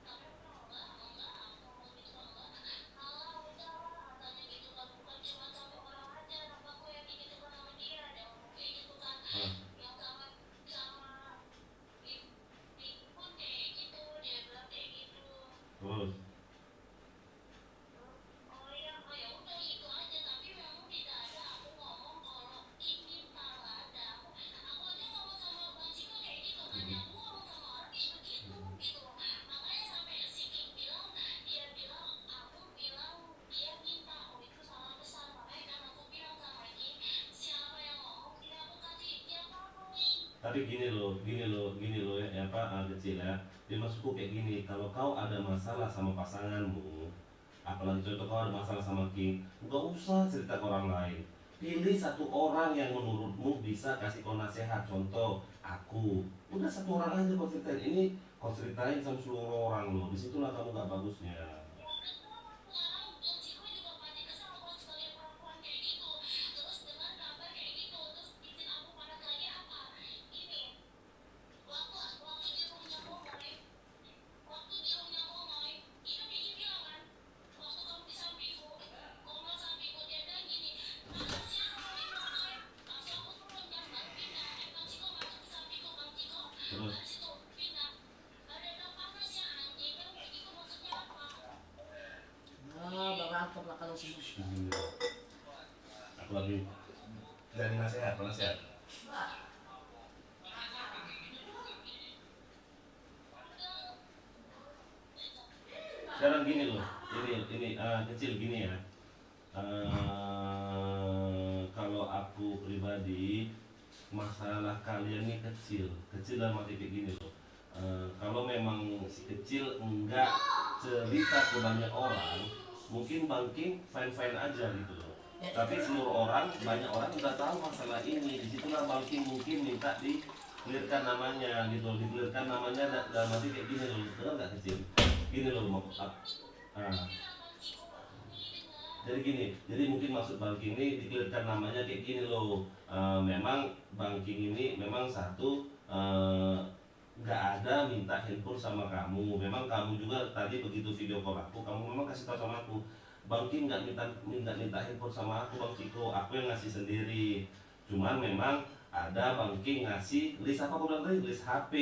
S2: tapi aku bilang enggak, aku mau gitu enggak. Kalau udah katanya gitu kan bukan cuma sama orang aja, apa aku yang gitu kan sama dia, dia ngomong kayak gitu kan?
S1: ah,
S2: Yang sama sama ibu pun kayak gitu, dia bilang kayak gitu.
S1: terus
S2: Oh iya, oh ya udah itu aja. Tapi memang tidak ada. Aku ngomong kalau ini tahu ada. Aku aja ngomong sama Bang Ciko kayak gitu kan. Ya, aku ngomong sama orang kayak begitu gitu. Makanya sampai si King bilang, dia bilang, aku bilang dia minta. Oh itu salah besar. Makanya kan aku bilang sama King, siapa yang ngomong dia aku kasih dia ngomong.
S1: tapi gini loh ya apa kecil ya. Dia maksudku kayak gini, kalau kau ada masalah sama pasanganmu, apalagi contoh kau ada masalah sama King, nggak usah cerita ke orang lain. Pilih satu orang yang menurutmu bisa kasih kau nasihat. Contoh aku, udah satu orang aja kau ceritain. Ini kau ceritain sama seluruh orang loh. Disitulah kamu nggak bagusnya.
S2: Sekarang Bang Ciko juga pasti kesal kalau sebagai perempuan kayak gitu. Terus dengan kabar kayak gitu, terus bikin aku panas lagi apa? Ini waktu di rumahnya Bomoy, itu Miki bilang kan, waktu kamu di sampingku, Komal sampingku dia bilang gini, mana siapa yang Bomoy? Langsung aku turun kan, baru pindah. Bang Ciko masuk di sampingku, Bang Ciko,
S1: Terus
S2: dari situ pindah. Baru dia bilang panas ya anjing, kan kayak gitu maksudnya apa?
S6: Berantem lah kalau semua.
S1: aku lagi dari nasihat, nasihat. Sekarang gini loh, ini kecil gini ya. Kalau aku pribadi, masalah kalian ini kecil dalam arti kayak gini loh. Kalau memang si kecil enggak cerita ke banyak orang, mungkin Bangking fine aja gitu loh. Tapi seluruh orang, banyak orang udah tahu masalah ini. Disitulah Bangking mungkin minta di clearkan namanya gitu, di-clearkan namanya dalam arti kayak gini loh. Benar nggak kecil? Gini loh mau jadi mungkin maksud Bangking ini di-clearkan namanya kayak gini loh. Memang Bangking ini memang satu nggak ada minta handphone sama kamu. Memang kamu juga tadi begitu video call aku, kamu memang kasih tahu sama aku, Bang Kim nggak minta handphone sama aku Bang Ciko, aku yang ngasih sendiri. Cuman memang ada Bang Kim ngasih list apa aku bilang tadi, list HP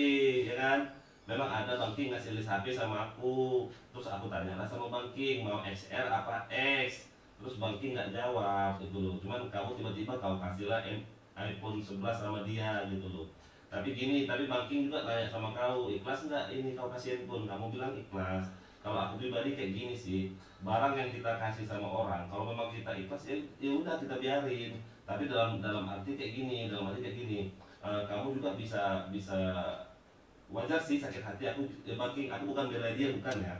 S1: ya kan. Memang ada Bang Kim ngasih list HP sama aku. Terus aku tanyalah sama Bang Kim mau XR apa X. Terus Bang Kim nggak jawab gitu loh. Cuman kamu tiba-tiba kau kasihlah iPhone 11 sama dia gitu loh. Tapi Bang King juga tanya sama kau, ikhlas nggak ini kau kasih handphone? Kamu bilang ikhlas. Kalau aku pribadi kayak gini sih, barang yang kita kasih sama orang, kalau memang kita ikhlas ya udah kita biarin. Tapi dalam arti kayak gini, kamu juga bisa wajar sih sakit hati. Bang King, aku bukan bela dia bukan ya.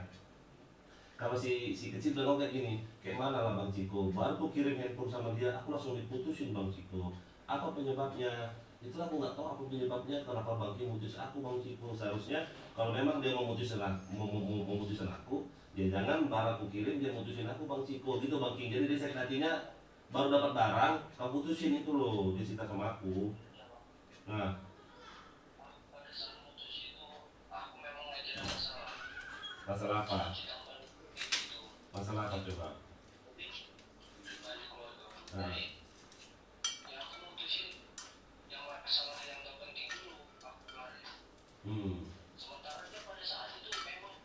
S1: Kalau si kecil bilang kayak gini, kayak mana lah Bang Ciko, baru aku kirim handphone sama dia, aku langsung diputusin Bang Ciko. Apa penyebabnya? Itulah aku nggak tahu apa penyebabnya kenapa Bang Kim mutus aku Bang Ciko. Seharusnya kalau memang dia mau mutusin aku, ya jangan barang aku kirim dia mutusin aku Bang Ciko gitu Bang Kim. Jadi dia sakit hatinya baru dapat barang, kau putusin itu loh, dia cerita sama aku. Nah,
S5: pada saat putus itu aku memang nggak ada masalah.
S1: masalah apa?
S5: Kita balik gitu.
S1: Masalah apa coba?
S5: Pribadi keluarga.
S1: Nah.
S5: Jadi yang aku mutusin yang masalah yang gak penting dulu aku kemarin. Sementara dia pada saat itu memang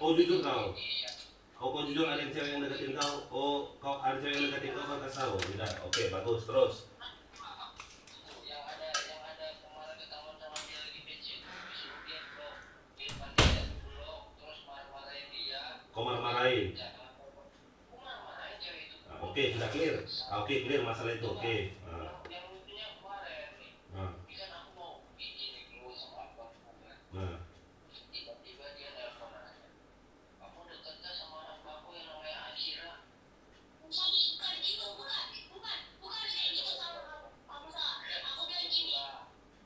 S1: Oh jujur kau. Oh kau jujur ada yang cewek yang deketin kau. Oh kau ada cewek yang deketin kau kasih tahu. Tidak. Oke bagus terus.
S5: yang ada kemarin ketahuan sama dia lagi kecil disuruh dia blok di depan dia blok terus marah-marahin dia.
S1: Kau marah-marahin.
S5: Jangan marah-marahin cewek itu.
S1: Oke sudah clear. Oke clear masalah itu. Oke.
S5: Yang lucunya kemarin nih, ini kan aku mau izin nih keluar sama abang kan. Tiba-tiba dia nelfon aja. Aku dekat gak sama anak aku yang namanya Ashira?
S2: Bukan gitu, bukan kayak gitu sama kamu salah. Aku bilang gini.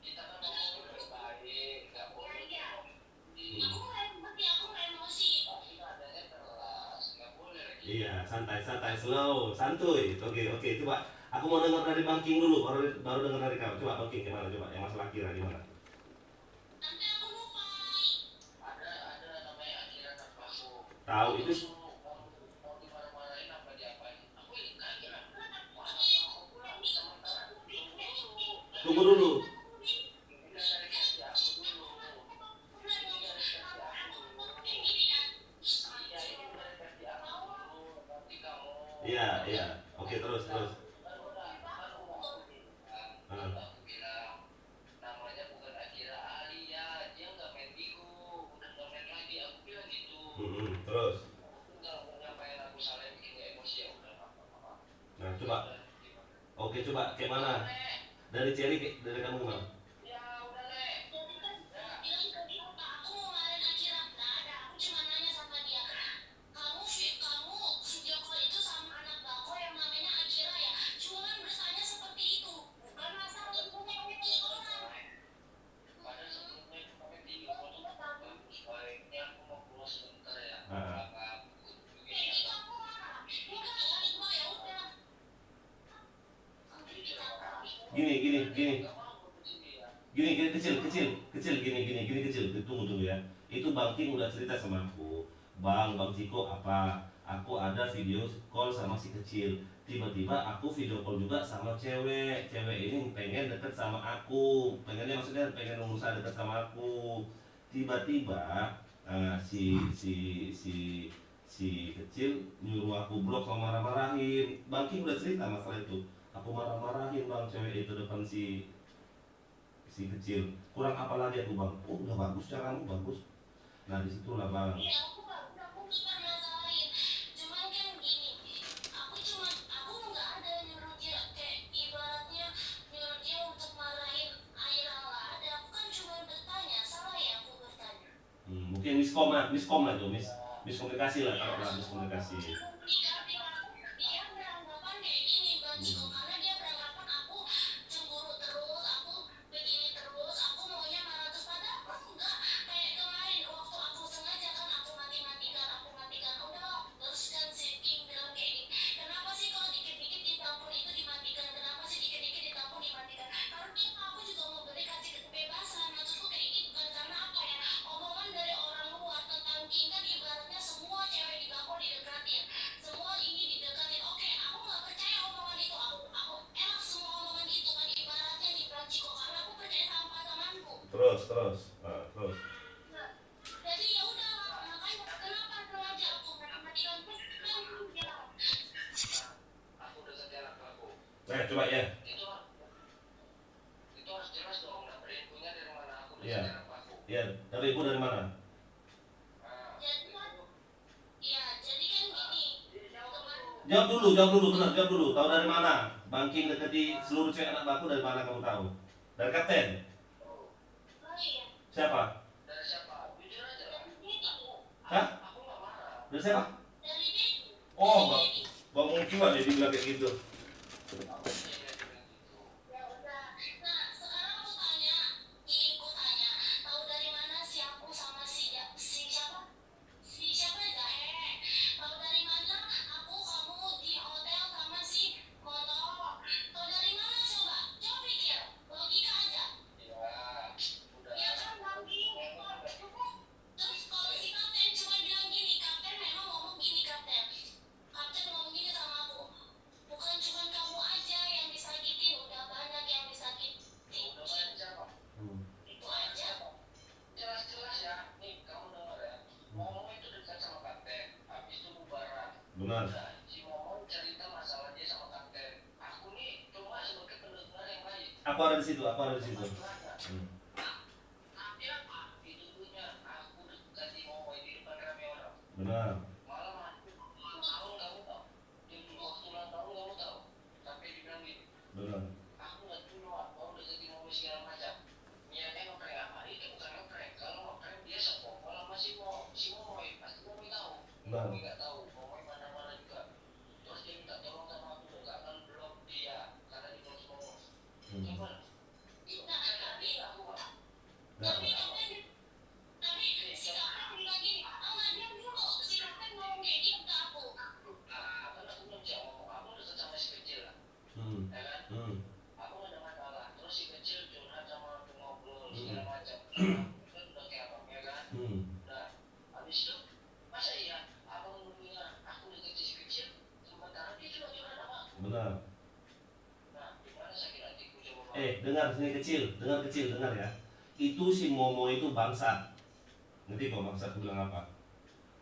S5: Kita kan ngomong baik-baik, gak boleh
S2: Aku nggak emosi.
S5: tapi nadanya keras, gak boleh gitu.
S1: Iya santai slow santuy. Oke coba. Aku mau dengar dari Bang King dulu baru dengar dari kau. Coba Bang King gimana coba yang masalah Kira gimana?
S2: Nanti aku lupa.
S5: Ada namanya Ashira anak aku.
S1: Tahu itu
S5: Mau dimarah-marahin apa diapain? Aku ini kaget lah. Aku pulang sementara
S1: tunggu dulu.
S5: Ini dari kasih aku dulu. Ini dari kasih aku dulu. Iya ini dari kasih aku dulu. Nanti kamu.
S1: Iya. Oke terus.
S5: Aku bilang namanya bukan Akira Alia, dia nggak main Bigo, udah nggak main lagi. Aku bilang gitu.
S1: Terus.
S5: Nggak mau nyampain aku salah bikin dia emosi ya udah nggak apa-apa.
S1: Nah coba. Oke coba kayak mana? Dari Cherry dari kamu gimana?
S5: Ya udah deh.
S2: Jadi kan bilang ke dia, Pak, aku mau marahin Akira. Nggak ada, aku cuma nanya sama dia. Kamu video call itu sama anak bako yang namanya Akira ya? Cuman bertanya seperti itu. Bukan masalah punya orang.
S5: Padahal sebelumnya itu pakai video foto bagus baiknya aku mau keluar sebentar ya.
S1: Ah.
S2: Kayak gitu aku marah. Enggak, hari gua ya udah.
S1: Gini kecil tunggu ya. Itu Bang King udah cerita sama aku. Bang Ciko apa? Aku ada video call sama si kecil. Tiba-tiba aku video call juga sama cewek. Cewek ini pengen deket sama aku. Maksudnya pengen berusaha deket sama aku. Tiba-tiba si kecil nyuruh aku blok sama marah-marahin. Bang King udah cerita masalah itu. Aku marah-marahin bang cewek itu depan si kecil. Kurang apa lagi aku bang? Oh udah bagus caramu bagus. Nah disitulah bang.
S2: Iya, aku bukan masalahin. Cuman kan gini, aku nggak ada nyuruh dia kayak ibaratnya nyuruh dia untuk marahin Aira lah. Ada, aku kan cuma bertanya, salah ya aku bertanya.
S1: Mungkin miskom lah tuh, miskomunikasi lah kalau lah miskomunikasi.
S2: Dia beranggapan kayak gini Bang Ciko, karena dia beranggapan aku cemburu terus, aku begini terus, aku maunya marah terus. Padahal aku enggak. Kayak kemarin waktu aku sengaja kan aku matikan udah. Terus kan si King bilang kayak gini, kenapa sih kalau dikit-dikit ditampung itu dimatikan, kenapa sih dikit-dikit ditampung dimatikan? Karena aku juga mau kasih kebebasan, maksudku kayak gitu kan. Karena apa ya, omongan dari orang luar tentang King kan ibaratnya semua cewek di Bako didekatin, semua ini didekatin. Oke, aku nggak percaya omongan itu. Aku enak semua omongan itu kan ibaratnya di Ciko, karena aku percaya sama pasanganku.
S1: Terus.
S2: Nah, jadi ya udah, makanya kenapa sengaja aku matikan terus kan bilang.
S5: Aku udah sejarah aku.
S1: Nah coba ya.
S5: Itu harus jelas dong. Dapet infonya dari mana aku udah
S1: Iya.
S5: sejarah aku.
S1: Ya dari ibu dari mana?
S2: Jadi kan, ya jadi kan gini. Kemarin
S1: Jawab dulu. Tahu dari mana? Bang King deketi seluruh cewek anak baku dari mana kamu tahu? Dari kapten?
S2: oh iya,
S1: Siapa?
S5: Dari siapa? Jujur aja lah.
S1: Hah?
S5: Aku nggak marah.
S1: Dari siapa?
S2: dari dia.
S1: Oh bang mungkin lah dia bilang kayak gitu.
S5: Aku dia bilang gitu.
S2: Ya udah. Nah, sekarang aku tanya, tahu dari mana si aku sama si siapa? Si siapa ya? Tahu dari mana kamu di hotel sama si Moto? Tahu dari mana coba? Coba pikir, logika aja.
S5: Ya, udah.
S2: Ya kan lagi. Terus kalau si kapten cuma bilang gini, kapten memang ngomong gini kapten. Kapten ngomong gini sama aku. Bukan
S1: Benar.
S5: Nah, si Momon cerita masalah dia sama kapten. Aku nih cuma sebagai pendengar yang baik.
S1: Aku ada di situ. Hmm.
S5: Tapi apa? Hidupnya aku dekati Momon di depan ramai orang.
S1: Benar.
S5: Malam ulang tahun kamu tahu. Di waktu ulang tahun kamu tahu. Sampai dibilang gini.
S1: Benar.
S5: Aku nggak dulu mau deketin Momon segala macam. Niatnya ngeprank apa? Itu bukan ngeprank. Kalau ngeprank biasa kok. Kalau masih mau si Momon pasti Momon tahu.
S1: Benar.
S5: Momon nggak tahu. Momon mana-mana juga. Terus dia minta tolong sama aku nggak akan blok dia karena di blok Momon.
S1: Hmm.
S5: Coba.
S2: Nah, tapi
S5: Aku Pak.
S1: Nah,
S2: tapi si kakak bilang gini, oh nggak dia bilang kok si kakak ngomong kayak gitu ke aku.
S5: Kan aku belum bisa ngomong. Aku udah sama si kecil lah.
S1: hmm.
S5: Ya kan?
S1: Hmm.
S5: Aku nggak ada masalah. Terus si kecil curhat sama aku ngobrol segala macam. Kan udah kayak apa ya kan?
S1: Hmm.
S5: Nah, habis itu masa iya abang mengira aku deketin si kecil sementara dia cuma curhat sama aku.
S1: Benar.
S5: Nah, gimana sakit hatiku coba Bang?
S1: Dengar sini kecil, dengar ya. Itu si Momo itu bangsat. Nanti kok bangsat bilang apa?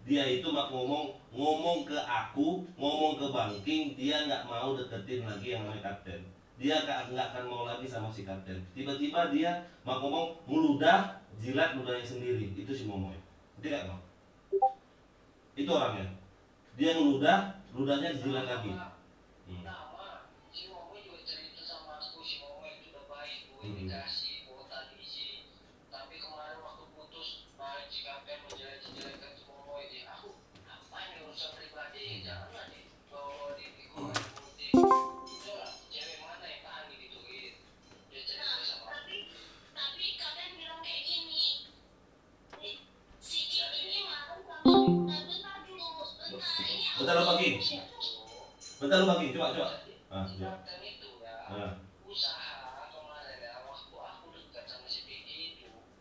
S1: Dia itu mak ngomong ke aku, ngomong ke Bangking, dia nggak mau deketin lagi yang namanya kapten. Dia nggak akan mau lagi sama si kapten. Tiba-tiba dia mak ngomong meludah, jilat ludahnya sendiri. Itu si Momo. Nanti nggak mau? Itu orangnya. Dia ngeludah, ludahnya jilat lagi. Hmm.
S5: Nama si Momo juga cerita sama aku, si Momo itu udah baik, gue
S1: Hmm.
S5: dikasih kuota diisi. Tapi kemarin waktu putus, nah si kapten menjelek-jelekan si Momo ini. Aku apa ini urusan pribadi, janganlah nih bawa di putih. Itulah cewek mana yang tahan digituin. Dia cerita
S2: Nah,
S5: sama aku.
S2: tapi kalian bilang kayak gini. Si ini marah sama bentar dulu, bentar ini aku
S1: Bentar, Bang. Bentar lu Bangking, coba.
S5: Si
S1: Ya.
S5: kapten itu ya.
S1: Nah.
S5: Usaha kemarin ya waktu aku dekat sama si Piki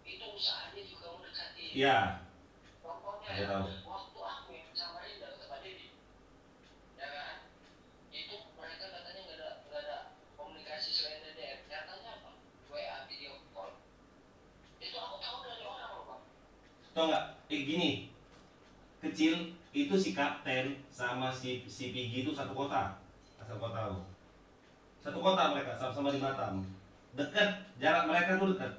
S5: itu usahanya juga mau deketin.
S1: Iya.
S5: Pokoknya
S1: Aku tahu.
S5: waktu aku yang sama dia ke Pak Dedi, ya kan? Itu mereka katanya nggak ada komunikasi selain DDR. Nyatanya apa? WA video call. Itu aku tahu dari orang loh Bang.
S1: Tau nggak? Gini, kecil itu si kapten sama si Pigi itu satu kota, asal kau tahu. Satu kota mereka, sama-sama di Batam. Dekat, jarak mereka tuh dekat.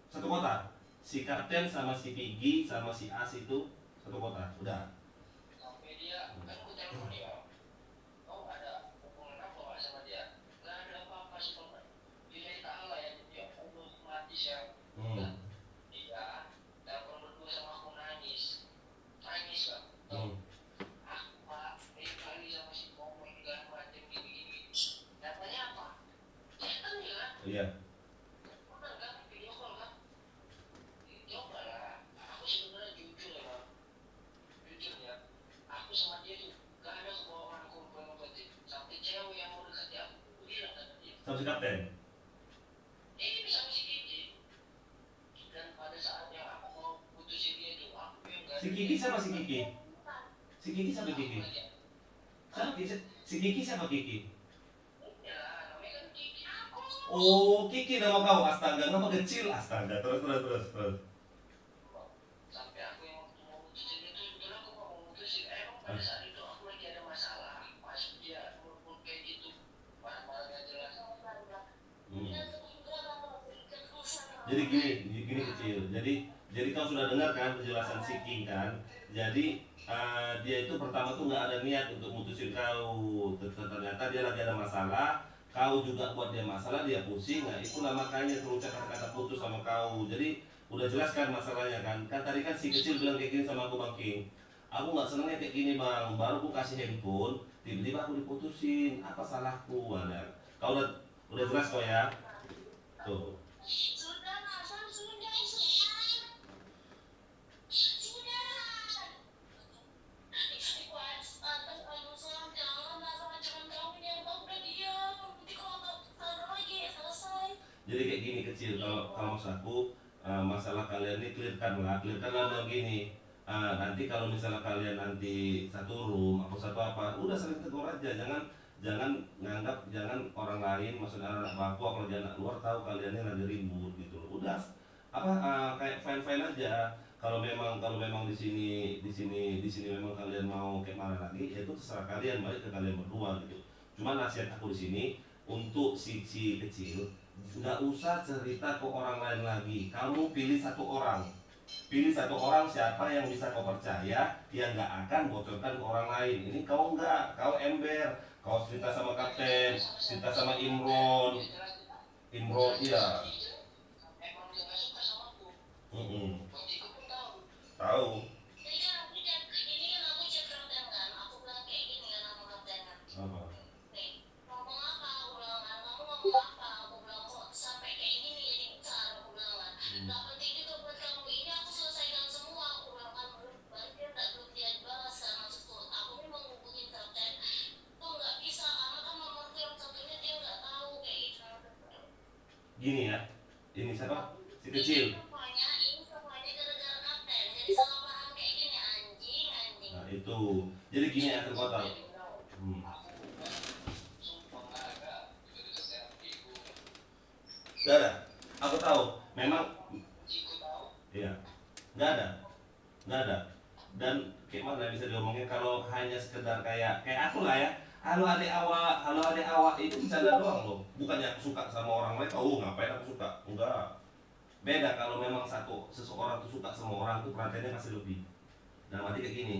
S1: Satu kota. Si kapten sama si Pigi sama si As itu satu kota. Udah.
S5: Sampai dia kan aku telepon dia. Kau ada hubungan apa nggak sama dia? Nggak ada apa-apa sih Bang. Dia Allah ya dia Allah mati siapa?
S1: Hmm.
S5: Iya, telepon berdua sama aku nangis lah.
S1: Hmm.
S5: Aku Pak, kali sama si Momo segala macam gini-gini. Nyatanya apa? Setan ya kan?
S1: Iya.
S5: Bener kan? Video call kan? Coba lah. Aku sebenarnya jujur ya Bang. Jujur ya. Aku sama dia tuh gak ada kebohongan kumpul-kumpul. Sampai cewek yang mau dekati aku bilang sama dia.
S1: Sama si kapten.
S5: Ini sama si Kiki. Dan pada saat yang aku mau putusin dia itu, aku yang gak
S1: Si Kiki sama si Kiki. Si Kiki sama Kiki. Si Kiki sama Kiki.
S5: Ya, namanya kan Kiki.
S1: Oh, Kiki nama kau. Astaga, nama kecil. Astaga, terus.
S5: Sampai aku yang waktu mau putusin itu, sebetulnya aku mau putusin. Emang pada saat itu aku lagi ada masalah. Pas dia ngomong kayak gitu, marah-marah gak jelas.
S1: Hmm.
S2: dan juga memberikan usaha.
S1: Jadi gini kecil. Jadi kau sudah dengar kan penjelasan si King kan? Jadi dia itu pertama tuh nggak ada niat untuk mutusin kau. Ternyata dia lagi ada masalah. Kau juga buat dia masalah, dia pusing. Nah itulah makanya terucap kata-kata putus sama kau. Jadi udah jelas kan masalahnya kan? Kan tadi kan si kecil bilang kayak gini sama aku Bang King. Aku nggak senangnya kayak gini bang. Baru aku kasih handphone, tiba-tiba aku diputusin. Apa salahku? Nah, kau udah jelas kok ya? Tuh.
S2: Sudah. Ikhlas, atas alusan jangan sama jangan kamu yang tahu udah diam. Nanti kalau tahu lagi selesai.
S1: Jadi kayak gini kecil, kalau maksud aku masalah kalian ini clearkanlah bilang gini. Nanti kalau misalnya kalian nanti satu room atau satu apa, udah saling tegur aja, jangan nganggap orang lain, maksudnya anak baku kalau dia anak luar tahu kalian ini lagi ribut gitu loh. Udah kayak fine aja. kalau memang di sini memang kalian mau kayak mana lagi, ya itu terserah kalian, balik ke kalian berdua gitu. Cuma nasihat aku di sini untuk si kecil, nggak usah cerita ke orang lain lagi. Kamu pilih satu orang siapa yang bisa kau percaya, yang nggak akan bocorkan ke orang lain. Ini kau nggak, kau ember, kau cerita sama kapten, cerita sama Imron, iya.
S5: Emang dia nggak suka sama aku.
S1: Mm-mm.
S5: Bang Ciko pun tahu.
S1: Tahu.
S2: Jadi kan aku chat, ini kan aku chat kapten kan, aku bilang kayak gini kan sama kapten kan.
S1: Apa?
S2: Nih, ngomong apa? Aku bilang kan, kamu ngomong apa? Aku bilang kok sampai kayak gini jadi besar, aku bilang kan. Gak penting juga buat kamu, ini aku selesaikan semua, aku bilang kan. Baru dia belum dia balas kan, maksudku. Aku memang hubungin kapten, tuh nggak bisa karena kan nomorku yang satunya dia nggak tahu kayak gitu.
S1: Gini ya, ini siapa? Si kecil.
S2: Ini semuanya gara-gara kapten, jadi salah paham kayak gini, anjing.
S1: Nah itu, jadi gini ya kau tahu.
S5: Sumpah nggak ada. Itu kesehatan Ciko.
S1: Gak ada. Aku tahu. Memang,
S5: Ciko tahu.
S1: iya. Gak ada. Dan kayak mana bisa diomongin kalau hanya sekedar kayak aku lah ya. Halo adik awak itu bercanda doang loh. Bukannya aku suka sama orang lain. Oh ngapain aku suka? Enggak. Beda kalau memang seseorang tuh suka sama orang tuh perhatiannya pasti lebih. Dan arti kayak gini,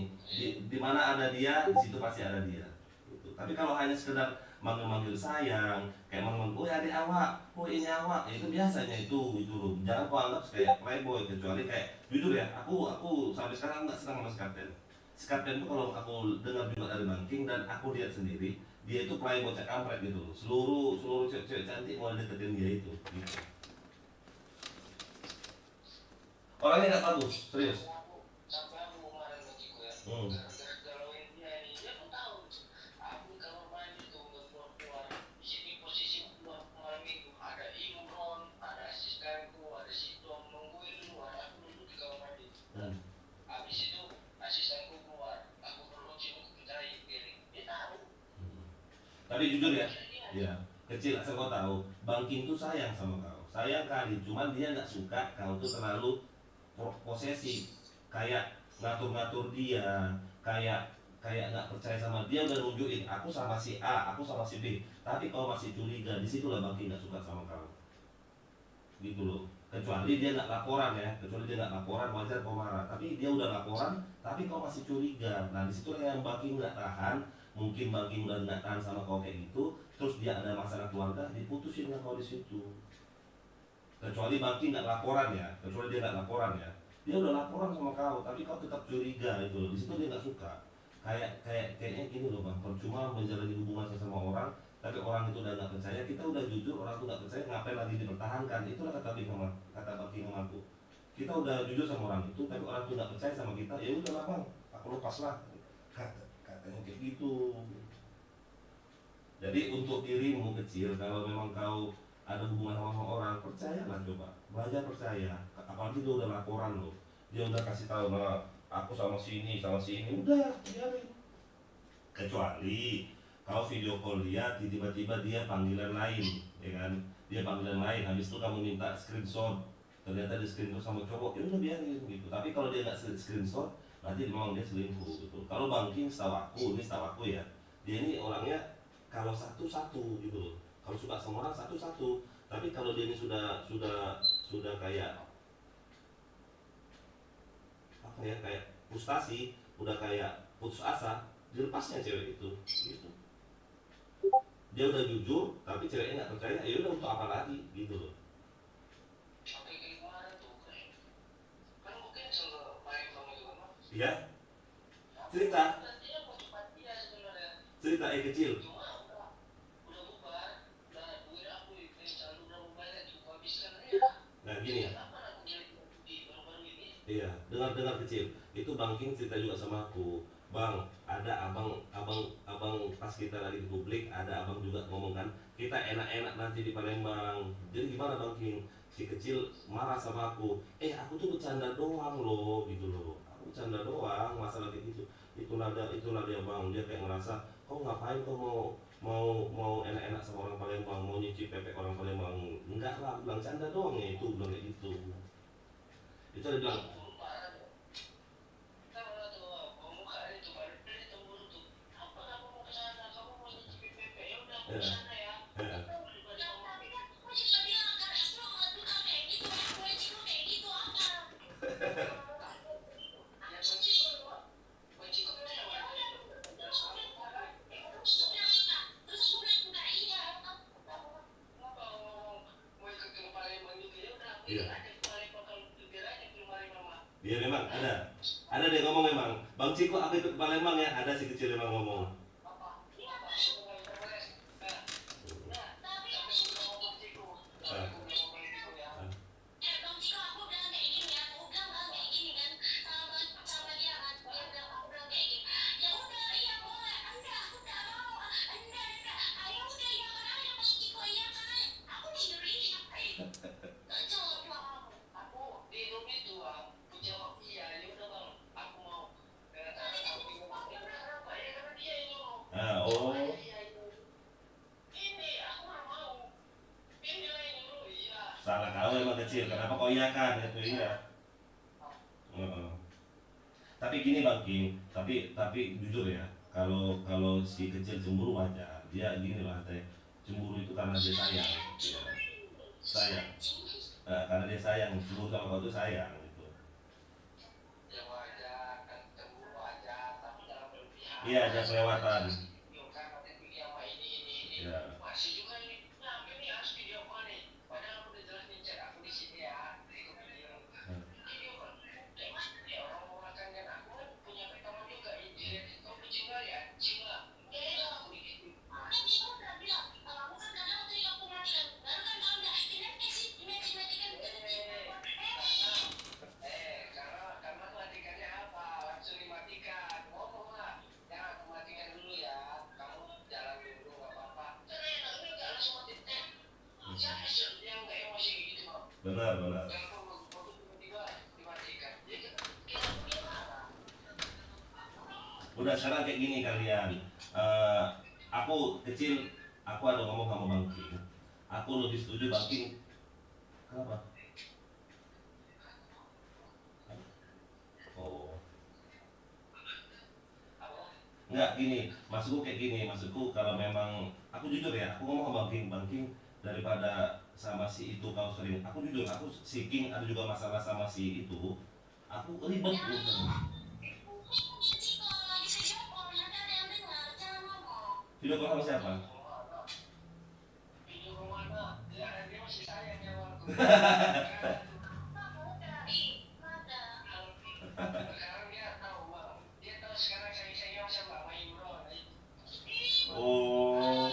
S1: di mana ada dia, di situ pasti ada dia. Gitu. Tapi kalau hanya sekedar manggil-manggil sayang, kayak manggil, oh adik awak, oh ini awak, ya itu biasanya itu loh. Jangan kau anggap kayak playboy, kecuali kayak jujur ya, aku sampai sekarang nggak senang sama Skarten. Skarten tuh kalau aku dengar juga dari Bangking dan aku lihat sendiri, dia itu playboy cek kampret gitu loh. Seluruh cewek-cewek cantik mau deketin dia itu. Gitu. Orangnya nggak bagus, serius.
S5: Sampai aku kemarin ke Ciko ya.
S1: Hmm.
S5: Gara-gara galauin dia ini, dia pun tahu. Aku di kamar mandi tuh nggak keluar. Di sini posisi gua malam minggu ada Imron, ada asistenku, ada si Tom nungguin luar. Aku duduk di kamar mandi. Habis itu asistenku keluar. Aku berlocin aku pecahin piring. Dia tahu.
S1: Tapi jujur ya, iya, kecil asal kau tahu, Bangking tuh sayang sama kau, sayang kali, cuman dia nggak suka kau tuh terlalu posesif, kayak ngatur-ngatur dia, kayak nggak percaya sama dia, udah nunjukin aku sama si A, aku sama si B, tapi kau masih curiga, disitulah Bangking nggak suka sama kau, gitu loh. Kecuali dia nggak laporan ya, wajar kau marah, tapi dia udah laporan, tapi kau masih curiga, nah disitulah yang Bangking nggak tahan. Mungkin Bangking udah nggak tahan sama kau kayak gitu, terus dia ada masalah keluarga, diputusin sama kau di situ. Kecuali Bangking nggak laporan ya, dia udah laporan sama kau, tapi kau tetap curiga itu loh. Di situ dia nggak suka. Kayaknya gini loh bang, percuma menjalani hubungan sama orang, tapi orang itu udah nggak percaya, kita udah jujur, orang itu nggak percaya, ngapain lagi dipertahankan? Itulah kata Bangking sama aku. Kita udah jujur sama orang itu, tapi orang itu nggak percaya sama kita, ya udah lah bang, aku lepas lah. Katanya kayak gitu. Jadi untuk dirimu kecil, kalau memang kau ada hubungan sama orang, percayalah, coba belajar percaya. Apalagi dia udah laporan loh, dia udah kasih tahu, nah aku sama si ini, udah biarin. Kecuali kau video call dia, tiba-tiba dia panggilan lain, ya kan? Dia panggilan lain, habis itu kamu minta screenshot, ternyata di screenshot sama cowok, ya udah biarin gitu. Tapi kalau dia nggak screenshot, berarti memang dia selingkuh gitu. Kalau Bangking setahu aku ya, dia ini orangnya kalau satu-satu gitu loh. Kalau suka sama orang satu-satu, tapi kalau dia ini sudah kayak apa ya, kayak frustasi, udah kayak putus asa, dilepasnya cewek itu gitu. Dia udah jujur, tapi ceweknya nggak percaya, ya udah untuk apa lagi gitu loh.
S5: Sampai kayak kemarin tuh kan mungkin sama main sama juga mah.
S1: Iya. Cerita
S5: Dia mau cepat dia sebenarnya.
S1: kecil.
S5: Cuma udah bubar, udah duit aku yang selalu udah bubar kan cukup habiskan ya.
S1: Nah gini ya.
S5: Kapan aku jadi di baru-baru ini?
S1: Iya, dengar kecil. Itu Bangking cerita juga sama aku. Bang, ada abang pas kita lagi di publik, ada abang juga ngomong kan, kita enak-enak nanti di Palembang. Jadi gimana Bangking? Si kecil marah sama aku. Aku tuh bercanda doang loh, gitu loh. Aku bercanda doang, masalah kayak gitu. Itulah dia bang. Dia kayak ngerasa, kau ngapain kau mau enak-enak sama orang Palembang, mau nyicip pepek orang Palembang? Enggak lah, bilang canda doang ya itu, bilang kayak gitu. Itu dia bilang, Iya.
S5: ada kemarin bakal belajarnya ke Palembang.
S1: Iya memang ada dia ngomong memang, Bang Ciko aku ikut Palembang ya, ada si kecil memang ngomong.
S2: Tapi
S1: Ah,
S2: Bang Ciko aku bilang kayak gini ya, aku bilang kayak gini kan sama dia kan, dia bilang aku bilang kayak gini. Ya udah, iya boleh, enggak, aku enggak mau, enggak, ayo udah iya kan aja Bang Ciko iya kan, aku sendiri. Gak coba.
S5: Aku di hidup itu aku jawab iya, ya udah bang, aku mau. Aku ngomong kenapa ya karena dia yang nyuruh.
S1: oh,
S5: Iya, ini aku nggak mau. Ini lah yang nyuruh, iya.
S1: salah kau emang kecil, kenapa kau iya kan? Itu iya. Heeh. Tapi gini Bang King, tapi jujur ya, kalau si kecil cemburu wajar. Dia gini lah teh, cemburu itu karena dia sayang, ya. Sayang. Karena dia sayang, cemburu sama kau itu sayang gitu.
S5: Ya wajar, kan cemburu wajar, tapi jangan berlebihan.
S1: Iya, jangan kelewatan.
S5: Yuk kan nanti pergi sama ini.
S1: Iya.
S5: Masih juga ini. Nah, ini harus video call nih. Padahal aku udah jelasin chat aku di sini ya. Video call. Ya orang mau makan kan aku kan punya rekaman juga. Ini kau kucing lah ya, kucing lah. Aku dikit.
S2: Kan dia udah bilang, aku kan kadang waktu aku matikan, baru kan kau udah dimatikan
S5: Karena matikannya apa? Langsung dimatikan. Ngomong lah. Jangan aku matikan dulu ya. Kamu jalan dulu nggak apa-apa. Karena ini nggak langsung matikan. Siapa sih yang nggak emosi gitu bang?
S1: Benar.
S5: Kalau tiba-tiba dimatikan, ya kita punya marah.
S1: Udah sekarang kayak gini kalian. Aku kecil, aku ada ngomong sama Bang King. Aku lebih setuju Bang King. Kenapa? Oh. Enggak gini, maksudku kayak gini, maksudku kalau memang aku jujur ya, aku ngomong sama Bang King daripada sama si itu kau sering. Aku jujur, aku si King ada juga masalah sama si itu. Aku ribet gitu. Video call sama siapa?
S5: Video kemana? Ya, dia masih sayang ya bang. Sekarang dia tahu bang. Dia tahu sekarang saya sama Mbak Imron.
S1: Oh.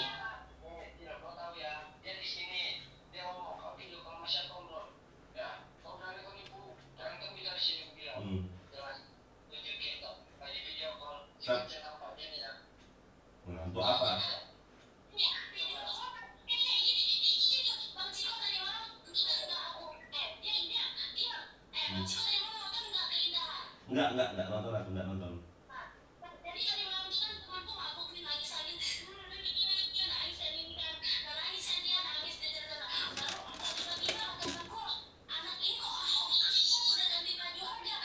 S5: Tidak kau tahu ya. Dia di sini. Dia ngomong kau video call sama siapa Imron? Ya, kau berani kau nipu. Jangan kau bicara sini aku bilang. Jelas. Tunjuk kita. Lagi video call. Saya nampak ini ya.
S1: Nah, untuk apa? Enggak nonton aku, enggak nonton.
S2: Jadi tadi malam itu kan temanku mabuk nih nangis lagi. Dia nangis dan ini kan nangis dan dia nangis dan cerita. Baru tiba-tiba temanku anak ini kok udah ganti baju aja.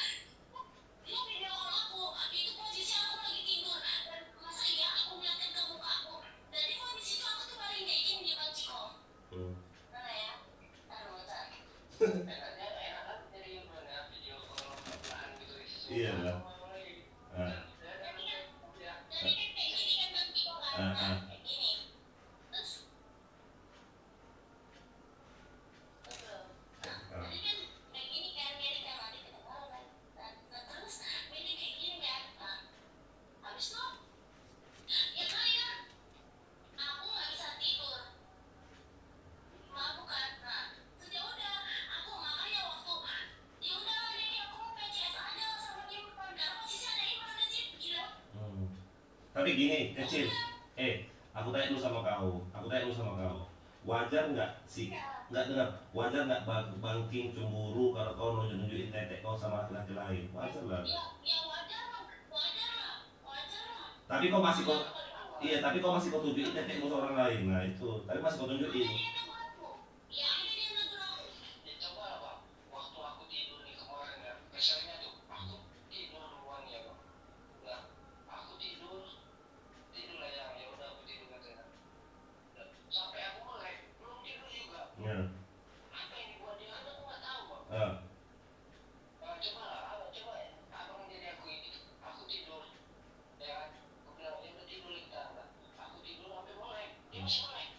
S2: Dia video call aku, itu posisi aku lagi tidur dan masa iya aku ngeliatin ke muka aku. Dari kondisi itu aku tuh paling kayak gini di Bang Ciko. Mana ya? Aduh, bentar.
S5: Enak jadi video call pelan gitu.
S1: Iya lah.
S2: Jadi kan kayak gini kan Bang Ciko kan. Kayak gini. Terus jadi kan kayak gini kan Mary kan mati kita tahu kan. Terus Mary kayak gini kan. Habis itu ya kali kan aku nggak bisa tidur. Mabuk kan. Nah, terus ya udah aku makanya waktu ya udah ini aku mau PCS aja sama Imron. Karena posisi ada Imron di situ gila.
S1: Tapi gini, kecil. Aku tanya dulu sama kau. Wajar nggak sih? Nggak dengar. Wajar nggak Bang King cemburu kalau kau nunjukin tetek kau sama laki-laki lain? Wajar lah.
S2: Ya wajar lah.
S1: Tapi kau masih kau tunjukin tetekmu sama orang lain. Nah itu. Tapi masih kau tunjukin.
S2: Ya ini dia negur aku.
S5: Ya coba lah bang, waktu aku tidur nih kemarin ya, keselnya tuh aku tidur duluan ya bang. Nah, aku tidur lah ya udah aku tidur katanya. Sampai aku melek, belum tidur juga.
S1: Ya.
S5: Apa yang dibuat dia kan aku nggak tahu bang. Coba lah, coba ya, abang jadi aku ini, aku tidur, ya kan? Aku bilang ya udah tidur kita, aku tidur sampai melek, dia masih melek,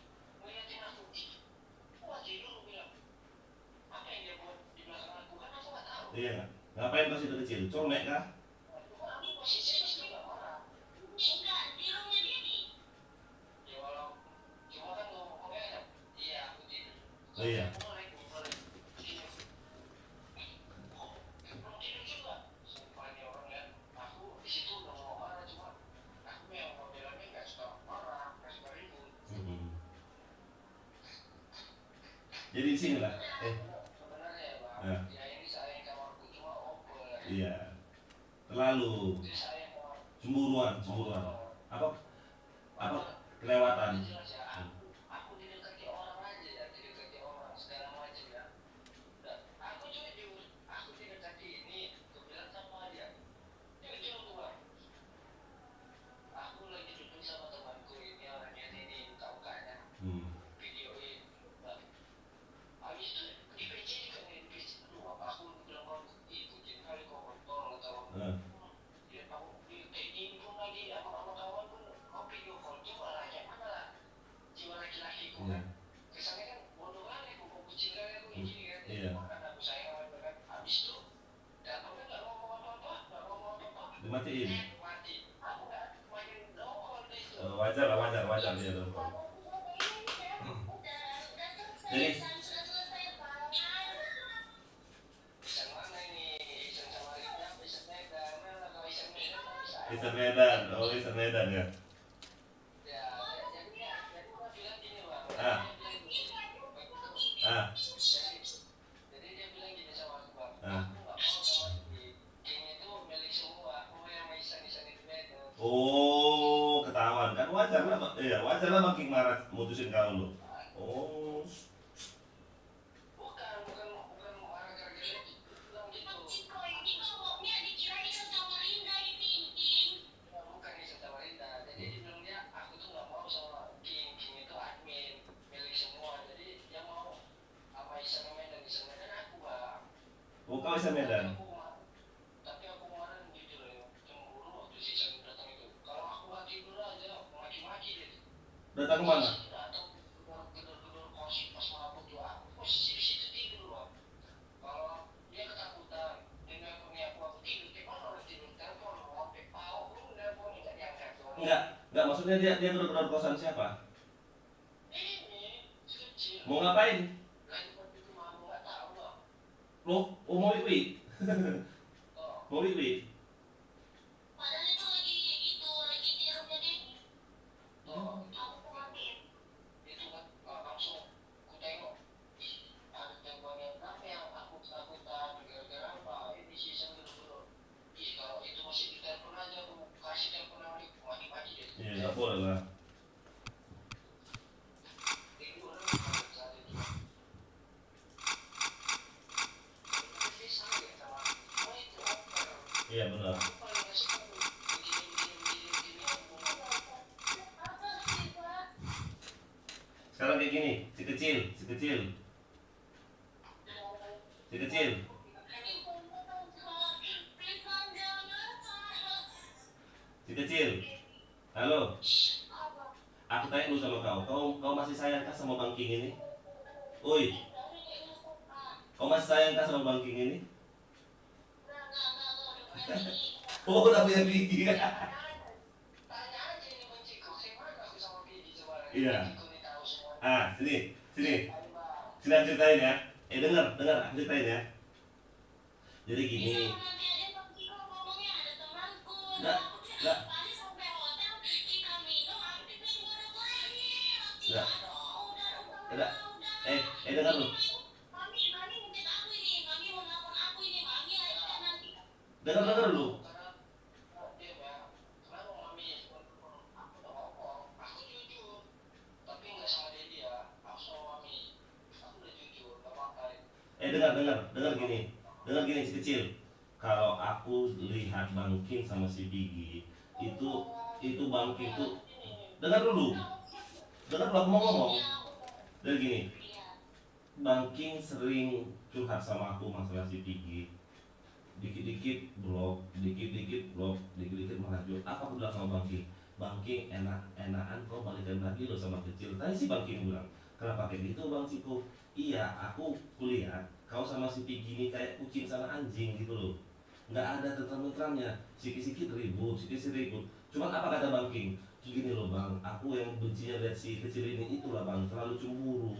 S5: ngeliatin aku.
S1: Iya nggak? Ngapain pas itu kecil? Colmek kah?
S5: Sisi juga marah.
S2: Enggak, di rumahnya dia nih.
S5: Ya walau cuma kan ngomongnya ada. Iya aku tidur.
S1: Oh iya.
S5: Boleh. Tidur. Belum tidur juga. Sumpah ini orang ya. Aku di situ udah mau marah cuma aku yang modelannya nggak suka marah, nggak suka ribut.
S1: Jadi di sini lah.
S5: Sebenarnya ya bang,
S1: Ya.
S5: ya ini saya yang kamarku cuma over.
S1: Iya. Terlalu
S5: Jadi saya mau
S1: cemburuan. Apa? Kelewatan.
S5: jelas ya. Aku didekati orang aja ya, didekati orang segala macam ya. Dan aku jujur, aku didekati ini, aku bilang sama dia. Jujur tuh bang. Aku lagi duduk sama temanku ini orangnya ini, buka-bukanya. Videoin. Nah, habis itu di PC juga nih, di PC dulu aku bilang kalau ikutin kali kau kontol atau dia tahu di ini pun lagi sama kawan pun kau video call coba lah kayak mana lah jiwa laki-laki ku kan kesannya kan bodoh kali aku kucing kali aku ini kan
S1: Iya.
S5: makan aku sayang kan habis itu datang kan nggak ngomong apa-apa
S1: Dimatiin.
S5: mati aku nggak makin nongol deh itu
S1: Wajar dia tuh. Jadi
S2: Sudah selesai, Bang.
S5: Isan mana ini Isan sama Rina Isan Medan mana kalau Isan Medan tak bisa
S1: Isan Medan. Oh, Isan Medan ya.
S5: ya jadi gua bilang gini bang
S1: Ah.
S5: dia bilang gini, jadi dia bilang gini sama aku bang aku nggak mau sama geng itu milik semua aku yang sama Isan itu Medan
S1: Oh, ketahuan kan wajar lah. Iya, wajar lah Bang King marah mutusin kamu lu. Oh.
S5: bukan marah gara-gara itu bilang gitu
S2: Ciko ini ngomongnya dikira Isan sama Rinda ini, King.
S5: ya, bukan Isan sama Rina jadi dia bilang dia aku tuh nggak mau sama King itu admin milik semua jadi dia mau sama Isan Medan aku bang
S1: Oh, kau Isan Medan.
S5: Tapi aku kemarin jujur ya, cemburu waktu si San datang itu. Kalau aku nggak tidur aja, maki-maki dia.
S1: Datang ke mana?
S5: Datang tidur kos pas mabuk tuh aku posisi di situ tidur bang. Kalau dia ketakutan, dia nelfonnya aku tidur, kayak mana orang tidur telepon, sampai pau, lu nelfon nggak diangkat.
S1: Enggak, maksudnya dia benar-benar kosan siapa?
S5: Ini kecil.
S1: Mau ngapain?
S5: Lagi waktu itu mabuk nggak tahu bang.
S1: Loh, mau Wiwi.
S5: Oh,
S1: Mau Wiwi.
S2: Padahal itu lagi di rumahnya dia.
S5: oh.
S2: Aku matiin.
S5: Itu kan langsung ku tengok ada tembakan apa yang aku tahan gara-gara apa ini season dulu kalau itu masih di telepon aja aku kasih telepon lagi mati-mati deh
S1: Iya, nggak boleh lah.
S5: itu orang saat itu tapi sayang sama semua itu over
S1: Iya benar.
S5: aku paling nggak suka tuh begini
S2: Apa sih, Pak?
S1: Sekarang kayak gini, si kecil. Si kecil. Halo, aku tanya dulu sama kau masih sayang kah sama Bang King ini? Oi, kau masih sayang kah sama Bang King ini? Oh, udah punya bini.
S5: tanya aja ini benci kok gimana aku sama Pidi coba
S1: Iya.
S5: Benci nih tahu semua
S1: Sini.
S5: Ayo, Bang.
S1: Sini aku ceritain ya. Dengar, aku ceritain ya. Jadi gini. Nggak. Nggak. Nggak. Dengar lu. Dengar lu.
S5: Karena dia ya, kenapa mami aku udah ngomong, aku jujur, tapi nggak sama dia, aku sama mami, aku udah jujur, nggak apa-apa.
S1: Dengar gini si kecil. Kalau aku lihat Bang King sama si Bigi itu Bang King tuh dengar dulu aku mau ngomong. Dari gini, Bang King sering curhat sama aku masalah si Bigi. Dikit-dikit blok, dikit-dikit malah jual. Apa aku bilang sama Bang King? Bang King enakan kau balikan lagi lo sama kecil. Tadi si Bang King bilang, Kenapa kayak gitu Bang Ciko? Iya, aku kuliah, kau sama si Pigi ini kayak kucing sama anjing gitu loh. Nggak ada tentram-tentramnya, sikit-sikit ribut, sikit-sikit ribut. Cuman apa kata Bang King? Gini loh Bang, aku yang bencinya lihat si kecil ini itulah Bang, terlalu cemburu,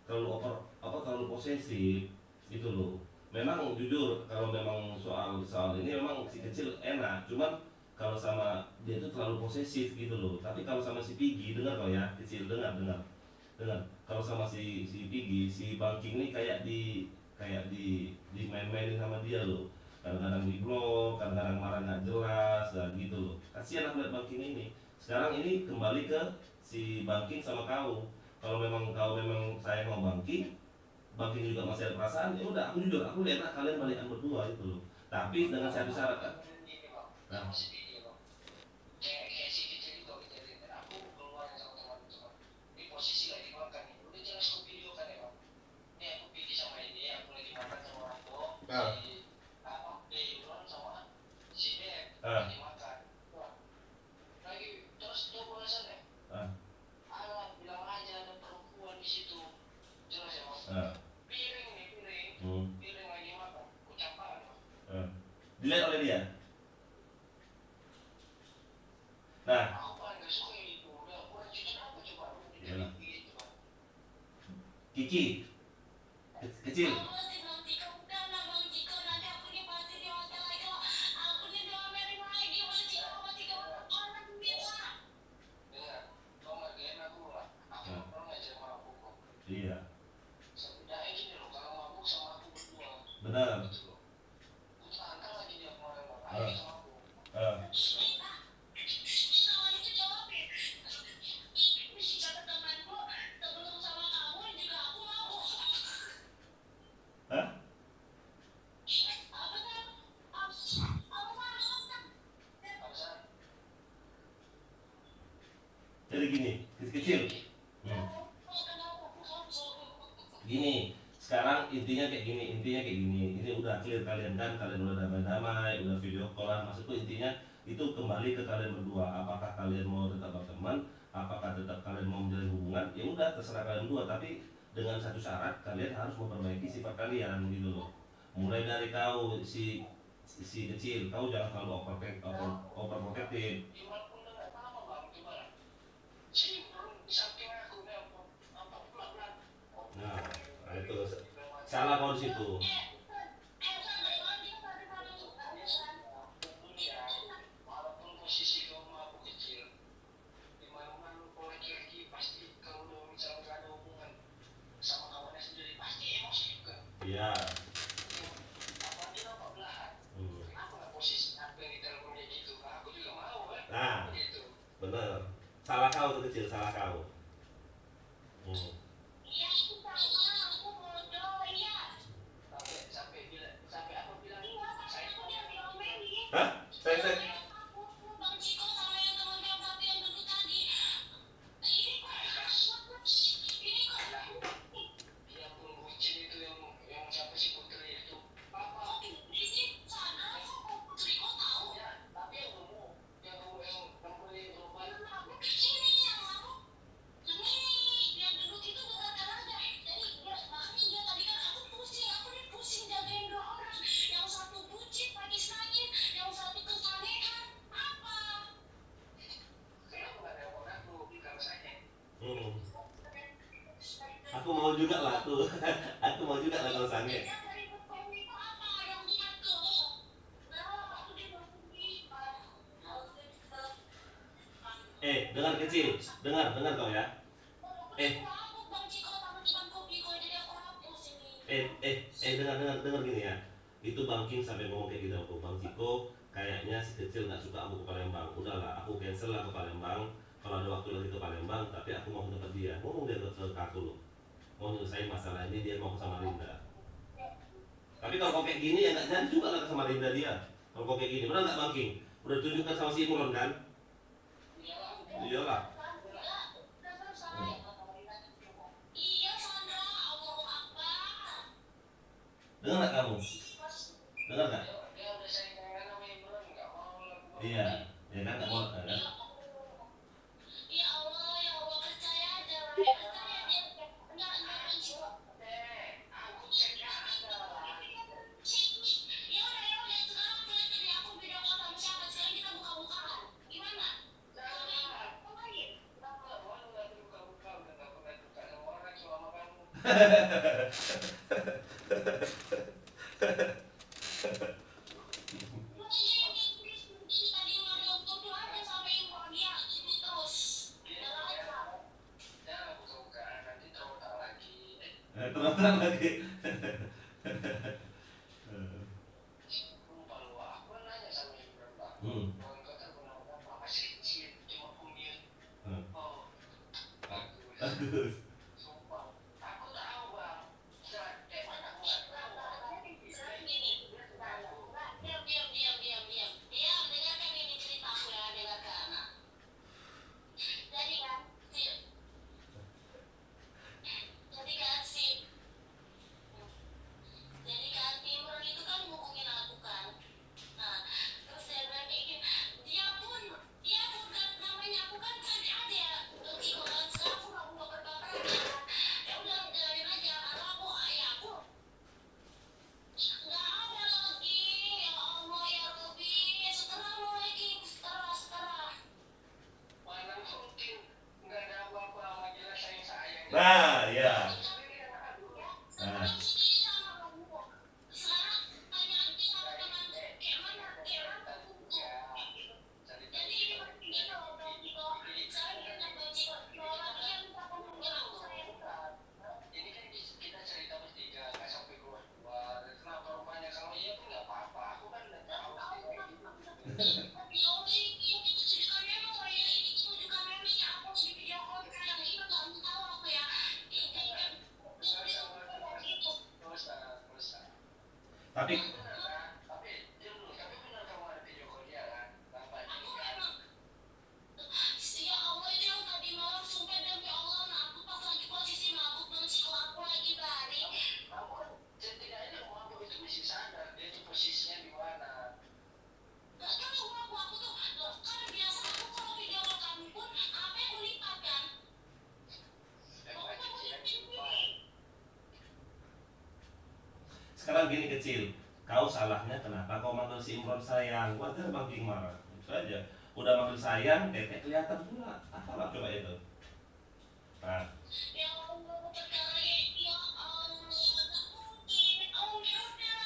S1: terlalu terlalu posesif gitu loh. Memang jujur kalau memang soal soal ini memang si kecil enak, cuman kalau sama dia itu terlalu posesif gitu loh. Tapi kalau sama si Pigi, dengar kau ya, kecil dengar dengar dengar. Kalau sama si Pigi, si Bangking ini kayak di main-mainin sama dia loh. Kadang-kadang di blok, kadang-kadang marah nggak jelas dan gitu loh. Kasihan aku lihat Bangking ini. Sekarang ini kembali ke si Bangking sama kau. Kalau memang kau memang sayang sama Bangking juga masih ada perasaan, ya udah aku jujur, aku enak kalian balikan berdua itu loh. Tapi dengan satu syarat kan.
S5: Ini bang,
S1: Nah,
S5: masih video bang. Kayak si kecil itu kejadian aku keluar sama teman-teman. Ini posisi lagi makan nih. Udah jelas aku video kan ya bang. Ini aku pilih sama ini, aku lagi makan sama orang tua.
S1: Ah.
S5: Si Imran sama si Beb
S1: Ah.
S5: lagi makan. Wah, lagi terus dia balasan ya.
S1: ah,
S5: Alah, bilang aja ada perempuan di situ. Jelas ya bang.
S1: ah,
S5: Piring nih piring.
S1: hmm,
S5: Piring lagi makan. Ucapan bang.
S1: ah. Dilihat oleh dia. Nah,
S5: Aku paling gak suka yang itu. Udah, kurang jujur apa coba.
S1: Iyalah.
S5: Gitu bang.
S1: Kiki kecil.
S2: Aku sih Bang Ciko, udah lah Bang Ciko, nanti aku nih pasti diomelin lagi loh. Aku nih diomelin lagi Bang Ciko sama 3 orang bisa.
S5: Dengar, kau nggak gak aku lah. Aku nggak pernah ngajar sama aku kok.
S1: Iya,
S5: Setidaknya gini loh, kalau mabuk sama aku berdua.
S1: benar.
S5: Gitu loh. Aku terangkan lagi dia kemarin bang. Ayo
S1: Ah.
S5: sama aku.
S1: Ah,
S2: Sama itu jawabin. Ini si kata temanku, sebelum sama kamu juga aku mabuk.
S1: Hah?
S2: Apa kan? Apa?
S5: Alasan,
S1: Jadi gini, kecil. Hmm. Gini, sekarang intinya kayak gini. Ini udah clear kalian kan, kalian udah damai-damai, udah video callan. Maksudku intinya itu kembali ke kalian berdua. Apakah kalian mau tetap berteman? Apakah tetap kalian mau menjalin hubungan? Ya udah terserah kalian berdua. Tapi dengan satu syarat, kalian harus memperbaiki sifat kalian gitu loh. Mulai dari kau si kecil, kau jangan terlalu overprotective.
S5: Imran pun udah nggak apa-apa bang. Gimana? Si Imran di samping aku nih apa pelan-pelan.
S1: Nah, itu salah kau di situ.
S5: Walaupun posisi kamu mabuk kecil, dimana-mana kalau laki-laki pasti kalau udah misalnya gak ada hubungan sama kawannya sendiri pasti emosi juga.
S1: Iya.
S5: Apa dia apa belahan?
S1: Hmm.
S5: Kenapa nggak posisi apa yang di teleponnya gitu? Aku juga mau kan?
S1: Nah,
S5: Gitu.
S1: bener. Salah kau tuh kecil, salah kau. Hmm.
S2: Iya, aku sama, aku bodoh, iya.
S5: Sampai apa bilang?
S2: Iya, tapi aku dia diomelin.
S1: Hah? Saya
S2: Aku, Bang Ciko sama yang teman yang satu yang dulu tadi. Ini kok
S5: Dia pun bucin itu yang siapa sih putri itu? Apa?
S2: di sini sana kok putri kok tahu?
S5: Ya, tapi yang kamu yang beli obat.
S2: Ini yang aku ini yang duduk itu dengarkan aja. Jadi makanya dia tadi kan aku nih pusing jagain 2 orang. Yang satu bucin nangis, yang satu kesanehan. Apa?
S5: Kenapa nggak telepon aku? Kalau saya
S1: Hmm. Aku mau juga lah tuh. Aku mau juga lah kalau sange.
S2: Yang dari beton itu apa yang buat tuh? Nah, aku dibantuin.
S1: Dengar kecil, dengar kau ya. Dengar gini ya. Itu Bang King sampai ngomong kayak gitu aku. Bang Ciko, kayaknya si kecil nggak suka aku ke Palembang. Udahlah, aku cancel lah ke Palembang. Kalau ada waktu lagi ke Palembang, tapi aku mau ke tempat dia. Ngomong dia ke aku loh. Mau nyelesain masalah ini, dia mau ke Samarinda. Tapi kalau kau kayak gini ya nggak jadi juga lah ke Samarinda dia. Kalau kau kayak gini, benar nggak Bang King? Udah tunjukkan sama si Imron kan? Iyalah.
S2: Iya, Sandra, Allahu Akbar.
S1: Dengar nggak kamu? Dengar nggak?
S5: dia udah sayang sama Imran nggak mau lah.
S1: Iya, ya kan nggak mau kan?
S2: Ya Allah, percaya aja lah. Percaya dia. Tadi mau foto aja sampai impor dia ini terus. Udah aja.
S5: Jangan buka-buka, nanti terutak lagi.
S1: Terus lagi.
S5: Lupa lu, aku nanya sama Imran, Pak.
S1: Hmm.
S5: Bang Kota gunakan apa masih kecil, cuma kunyit.
S1: Hmm.
S5: Oh, bagus.
S1: Bagus.
S5: Sumpah, aku tahu bang. Kayak mana aku nggak tahu.
S2: Sekarang gini, diam, dengarkan ini ceritaku ya, dengarkan. Jadi kan, Imron itu kan hubungin aku kan. Nah, terus saya bilang kayak gini, dia pun kan namanya aku kan ada ya, Ciko kan sekarang aku nggak mau berbaperan ya kan. Ya udah jalanin aja, karena aku nggak ada lagi, ya Allah ya Robi, setelah lo lagi, setelah.
S5: Mana mungkin nggak ada apa-apa sama jelas sayang.
S1: Nah, ya.
S5: Ini kan kita cerita bertiga, nggak sampai keluar. Kenapa rupanya kalau iya pun nggak apa-apa. Aku kan udah tahu. Terus.
S1: Tapi
S5: Tapi benar kamu ada video call dia kan? Tanpa ini kan?
S2: Ya Allah itu yang tadi malam sumpah demi Allah, nah aku pas lagi posisi mabuk dan Ciko aku lagi lari.
S5: Kamu kan setidaknya mabuk itu mesti sadar dia itu posisinya di mana.
S2: Gak tahu aku tuh loh, karena biasa aku kalau video call kamu pun apa yang kulipat kan. Pokoknya
S5: Kecil
S2: kulipat.
S1: sekarang gini kecil, kau salahnya kenapa kau manggil si Imron sayang? Wajar Bang King marah. Itu aja. Udah manggil sayang, kayak kelihatan pula. Apalah coba itu. Nah,
S2: Ya Allah perkara ya Allah gak mungkin. Oh ya udah.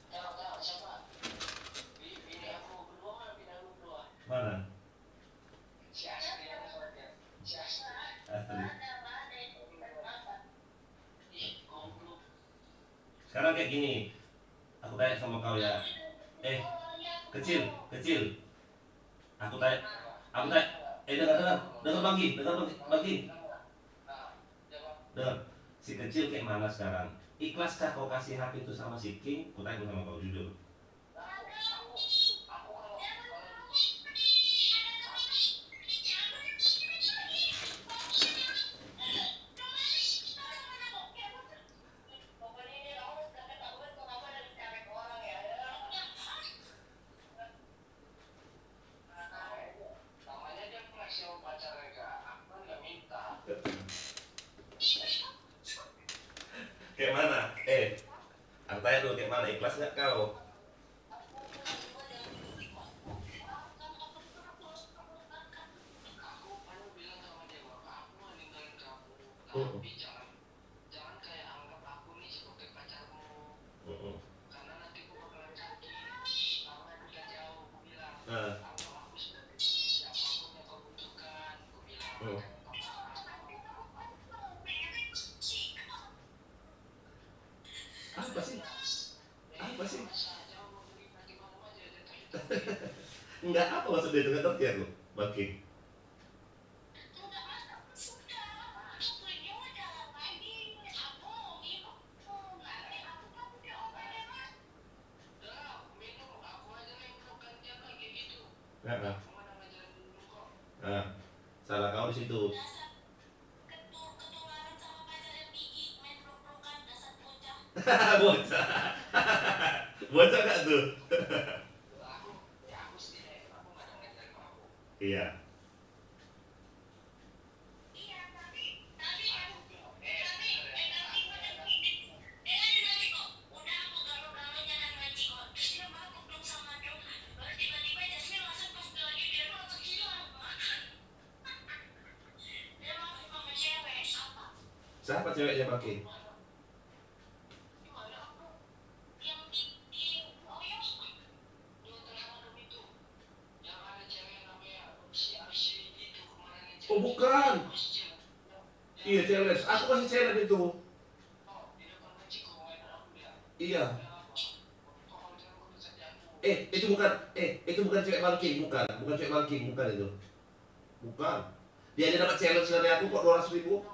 S5: Tahu siapa? Bini aku berdua mana bini aku berdua?
S1: mana?
S5: Si Astri yang soalnya. Si Astri.
S1: Astri.
S5: Ih, goblok.
S1: Sekarang kayak gini, aku tanya sama kau ya. Kecil. Aku tanya, dengar Bangki.
S5: Nah, jawab.
S1: Dengar, si kecil kayak mana sekarang? Ikhlaskah kau kasih HP itu sama si King? Aku tanya sama kau jujur.
S5: Aku kalau namanya dia pernah sewa pacarnya kak. Aku kan nggak minta.
S1: Kayak mana? Aku tanya dulu kayak mana? Ikhlas nggak kau?
S5: Aku pernah bilang sama dia bahwa aku mau ninggalin kamu, tapi jangan kayak anggap aku nih sebagai pacarmu, karena nanti aku bakalan sakit. Karena kita jauh, aku bilang. Anggap aku sebagai siapapun yang kau butuhkan, aku bilang.
S1: Apa sih?
S5: Saja mau beli nanti malam aja dia tadi.
S1: Enggak, apa maksudnya itu? Nggak ngerti aku, Bang King.
S5: Udah, minum. Aku aja yang bukan dia kayak gitu.
S1: Nah,
S5: Aku mana ngajarin dulu kok.
S1: salah kau di situ.
S2: Ketularan sama pacar yang tinggi, main peluk-pelukan, dasar bocah.
S1: Bocah. Bocah nggak tuh?
S5: Aku sih, aku nggak ada ngajarin kamu.
S1: Iya.
S2: Iya, tapi udah aku galau-galau jangan main Ciko. Terus dia mabuk dong sama cowok. Berarti
S1: Siapa ceweknya Bangking?
S2: Yang di Oyos.
S5: Yang terhadap itu, yang ada cewek namanya si Arsi itu kemarin yang
S1: Oh bukan.
S5: kecil.
S1: Iya Celes. Aku masih Celes itu.
S5: Oh, di depan kecil main aku dia.
S1: Iya.
S5: Pokoknya aku bisa jago.
S1: Itu bukan cewek Bangking, bukan cewek Bangking, bukan itu. Bukan. Dia aja dapat challenge dari aku kok 200.000.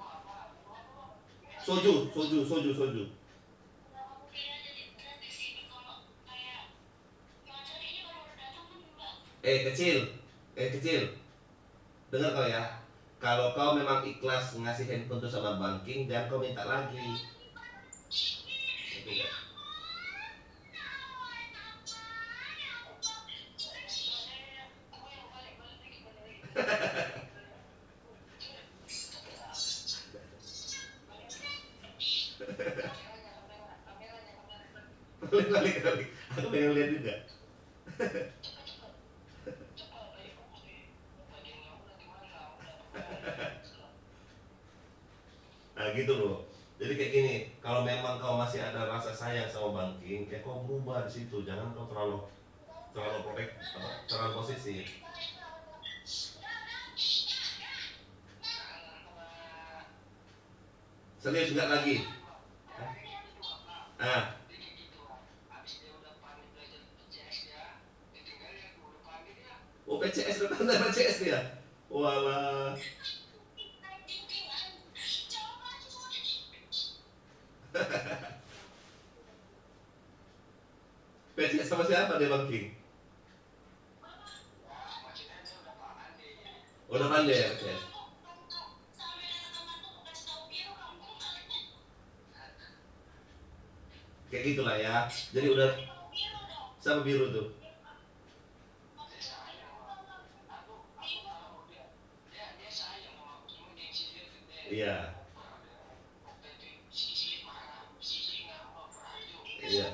S1: Soju.
S2: Aku kira jadi di sini kalau kayak macam ini baru datang kan Mbak.
S1: Kecil. Dengar kau ya. Kalau kau memang ikhlas ngasih handphone itu sama Bangking, jangan kau minta lagi. Ngerti nggak? Balik. Aku pengen lihat juga. Nah gitu loh. Jadi kayak gini, kalau memang kau masih ada rasa sayang sama Bangking, ya kau berubah di situ. Jangan kau terlalu terlalu posisi. Serius nggak lagi? Ah, oh PCS datang dari PCS dia. Walah. PCS sama siapa dia Bangking? Udah pandai ya PCS. Kayak gitulah ya. Jadi udah sama biru tuh. Iya. Iya.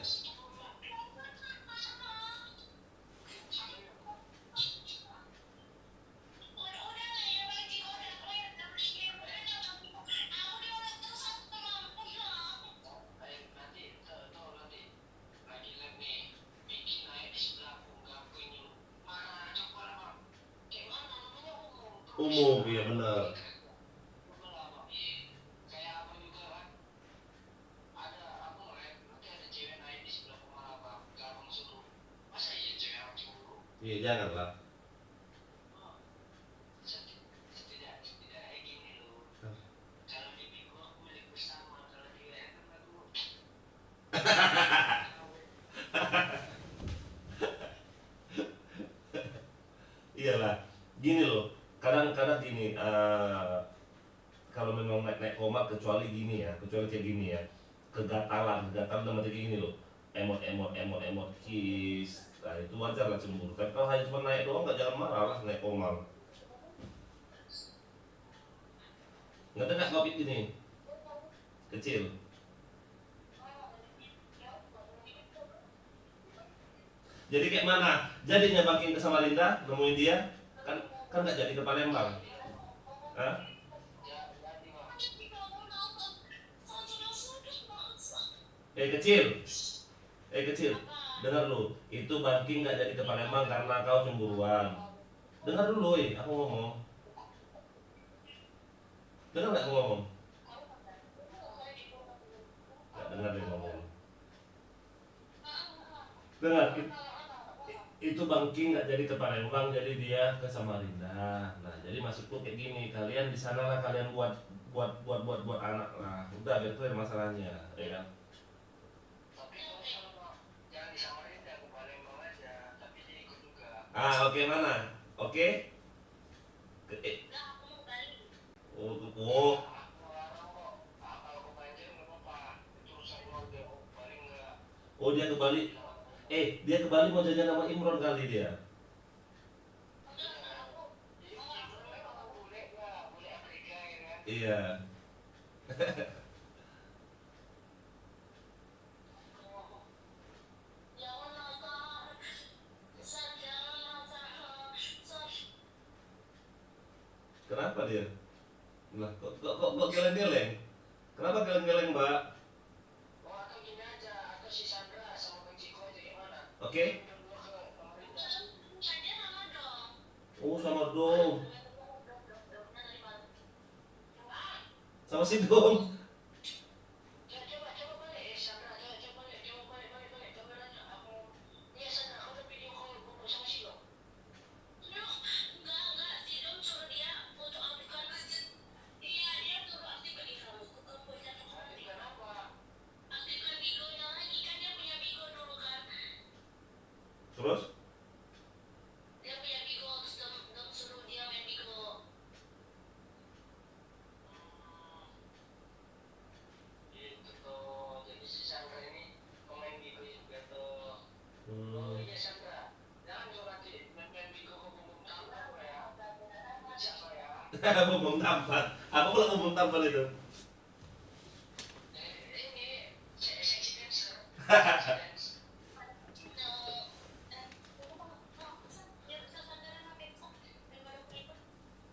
S1: Umum, iya benar.
S5: Kayak apa juga kan, ada aku ngeliat nanti ada cewek naik di sebelah rumah abang, abang suruh, masa iya cewek harus cemburu?
S1: Iya janganlah.
S5: Setidaknya kayak gini loh, kalau di minggu aku milik bersama, kalau di WA kan aku
S1: Iyalah. Gini loh. Kadang-kadang gini. Kalau memang naik komat kecuali kayak gini ya. Kegatalan dalam arti kayak gini loh. Emot kiss. Nah itu wajar lah cemburu. Tapi kalau hanya cuma naik doang nggak, jangan marah lah naik komat. Nggak nggak kopi gini kecil. Jadi kayak mana? Jadinya Bangking ke Samarinda nemuin dia kan nggak jadi ke Palembang. Hah? Kecil, dengar lu, itu Bangking nggak jadi ke Palembang karena kau cemburuan. Dengar dulu, aku ngomong. Dengar nggak aku ngomong? Nggak dengar dia ngomong. Dengar, itu Bangking nggak jadi ke Palembang, jadi dia ke Samarinda. Nah, jadi maksudku kayak gini, kalian di sana lah kalian buat anak lah. Udah biar clear masalahnya, ya kan?
S5: tapi kalau jangan disamarin ya, ke Palembang aja, tapi dia ikut juga.
S1: Oke mana? Oke? Oh,
S5: Aku larang kok, kalau ke Banjar nggak apa-apa, itu urusan keluarga, paling nggak.
S1: oh dia ke Bali. Dia ke Bali mau jajan sama Imron kali dia.
S5: Boleh Afrika ya kan.
S1: Iya. Kenapa dia? Lah, kok geleng-geleng? Kenapa geleng-geleng, Mbak?
S5: Oh, atau gini aja, atau si Sandra sama Bang Ciko aja gimana?
S1: Oke.
S5: Berdua ke pemerintah.
S2: Aja sama dong.
S1: Oh, sama dong. Sama si dong.
S5: Ya, coba balik, Sandra, coba balik, kameranya. Aku, iya Sandra, aku udah video call ngobrol sama si Lo.
S2: Enggak, si Dom suruh dia untuk aktifkan aja. Iya, dia suruh aktifkan di kamu.
S5: Aktifkan apa?
S2: Aktifkan Bigonya lagi, kan dia punya Bigo dulu kan.
S1: Terus?
S2: Dia punya Bigo, terus Dom suruh dia main Bigo.
S5: Gitu tuh, jadi si Sandra ini pemain Bigo juga tuh. Oh
S1: Hmm.
S5: iya Sandra, jangan juga nanti main Bigo ke bumbu tampar ya. Bijak lo ya.
S1: Bumbung tampan. Apa pula bumbung tampan itu?
S5: Ini sexy dancer.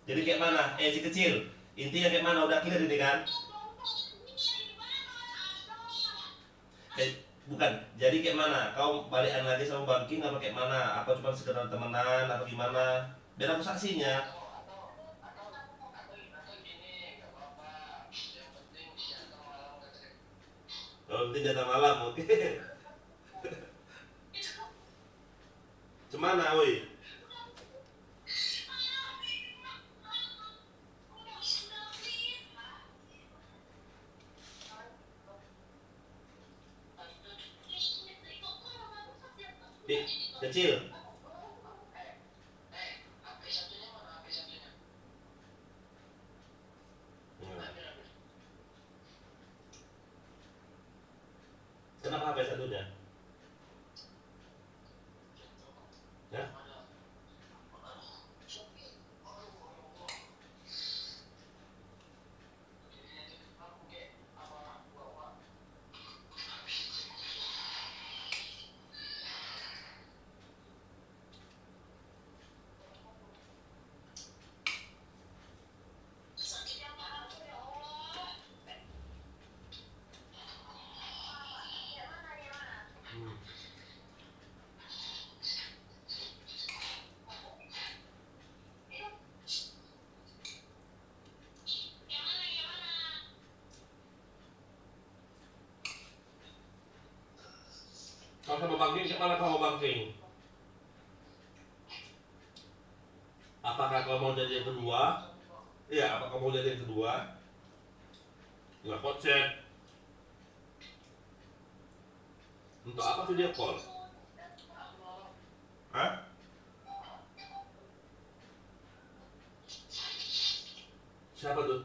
S1: Jadi kayak mana? Si kecil. Intinya kayak mana? Udah clear ini kan? Bukan. Jadi kayak mana? Kau balikan lagi sama Bang King apa kayak mana? Apa cuma sekedar temenan atau gimana? Biar aku saksinya.
S5: Atau gini, gak apa-apa. Yang penting jatah malam katanya.
S1: Kalau nanti jatah malam, oke. Cemana, woi? Di kecil.
S5: HP satunya mana? HP satunya? Ambil.
S1: Kenapa HP satunya? Ya? Kalau sama Bang King, kemana kamu Bang King? Apakah kau mau jadi yang kedua? Iya, apa kau mau jadi yang kedua? Nggak kocek. Untuk apa video call? Hah? Siapa tuh?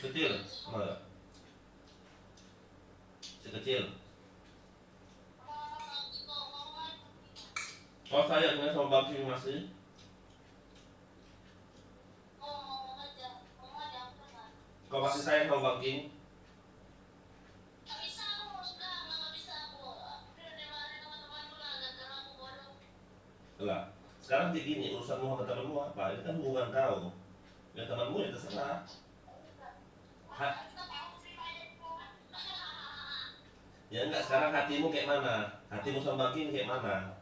S1: Si kecil? Mana? Si kecil? Oh sayangnya sama Bang King masih? Kau masih sayang sama Bang King? Lah, sekarang jadi gini, urusanmu sama temanmu apa? Ini kan hubungan kau. Ya temanmu ya terserah. Ya enggak, sekarang hatimu kayak mana? Hatimu sama Bang King kayak mana?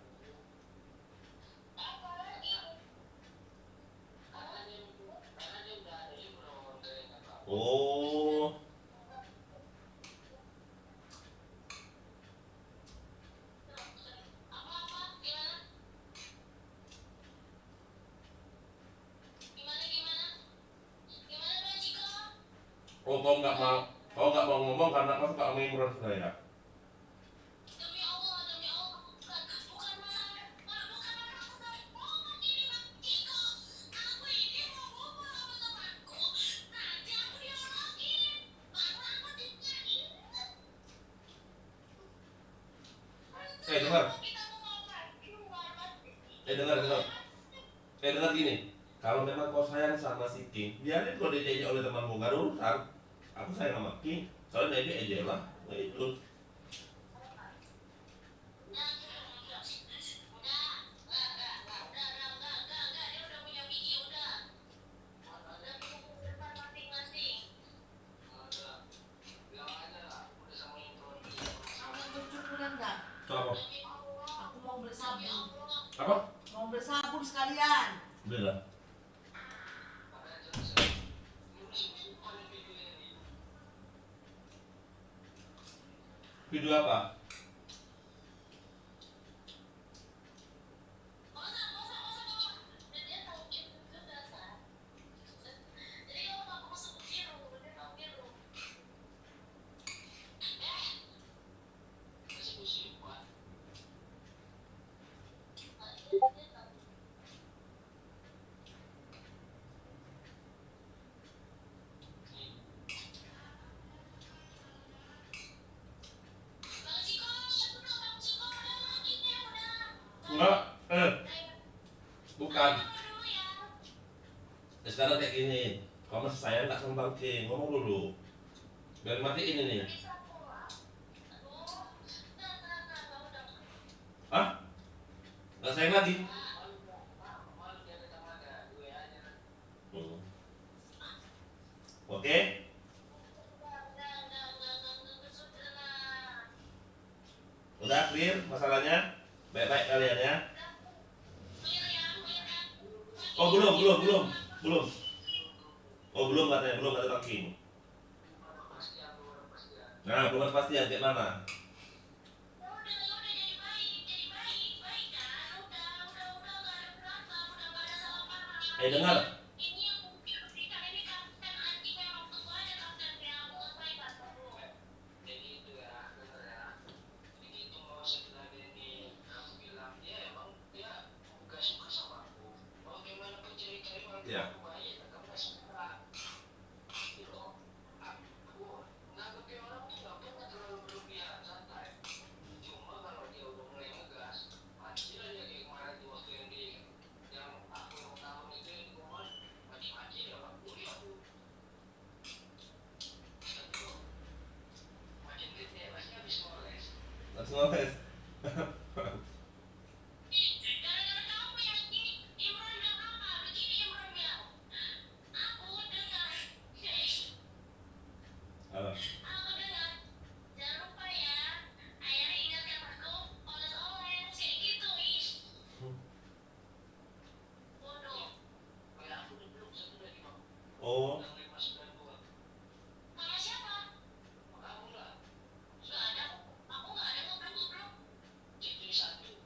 S5: Karena dia udah ada juga orang kayak nggak tahu.
S1: Oh, oh kau nggak mau ngomong karena kau suka sama Imron saya.
S2: Demi Allah, bukan masalah, bukan masalah ini Bang Ciko. Aku ini mau ngomong sama temanku, nanti aku diomongin, baru aku dicari.
S1: dengar.
S2: Kita mau ngapain? Keluar pasti.
S1: Dengar. Dengar gini. Kalau memang kau sayang sama si King, biarin kalau diejek oleh temanmu, gak ada urusan. Aku sayang sama King, soalnya dia ejek lah. Nah, itu.
S2: Dia udah punya bini, udah punya depan masing-masing.
S5: Bilang aja lah, udah sama intro.
S6: Kamu bersyukuran dah.
S1: Apa?
S6: Aku mau bersabun.
S1: Apa?
S6: Mau bersabun sekalian.
S1: Udah lah.
S5: Makanya terus saya, ini masih bukan video ini.
S1: Video apa?
S2: Dan dia tahu itu juga kan. Jadi kalau kamu masuk biru, dia tahu biru.
S5: Masih musiman.
S2: Dia tahu. Bang Ciko, Bang Ciko, udah ini udah.
S1: Enggak. Bukan.
S2: Dulu ya.
S1: Sekarang kayak gini. Kamu masih sayang nggak sama Bang King? Ngomong dulu. Biar matiin ini.
S2: Bisa pulang. Aduh, enggak, udah.
S1: Hah? Nggak sayang lagi?
S5: Malu dia kata mana, gue aja.
S1: Hmm. Oke? Udah clear masalahnya? Baik-baik kalian ya? Oh belum. Oh belum kata Bang King. Nah belum ada kepastian kayak mana? Dengar.
S2: Ini yang mungkin berikan ini kapten anjing memang tunggu aja kaptennya aku selesai kan dulu.
S5: Jadi itu ya, bener ya. Jadi itu mau setelah ini kamu bilang dia emang dia gak suka sama aku. Bagaimana pencerita emang
S1: Iya.
S5: aku baik, kamu gak suka. Gitu. Aku nanggapi orang tuh gak pernah terlalu berlebihan, santai. Cuma kalau dia udah mulai ngegas, pasti lah dia kayak kemarin tuh waktu yang aku yang tahun itu yang kemarin mati-mati dia bang. Jadi aku makin gede, pasti habis ngoles.
S1: Langsung ngeles.
S2: Gara-gara kamu yang ini Imron bilang apa? Begini Imron bilang. Aku dengar.
S1: Apa?
S2: Aku dengar. Jangan lupa ya. Ayah ingatkan aku oles-oles kayak gitu ih. Bodoh.
S5: Kayak aku udah belum satu lagi bang.
S1: Oh.
S5: Yang 592.
S2: Sama siapa?
S5: Kamu lah.
S2: Gak ada. Aku gak ada ngobrol-ngobrol.
S5: Jadi satu.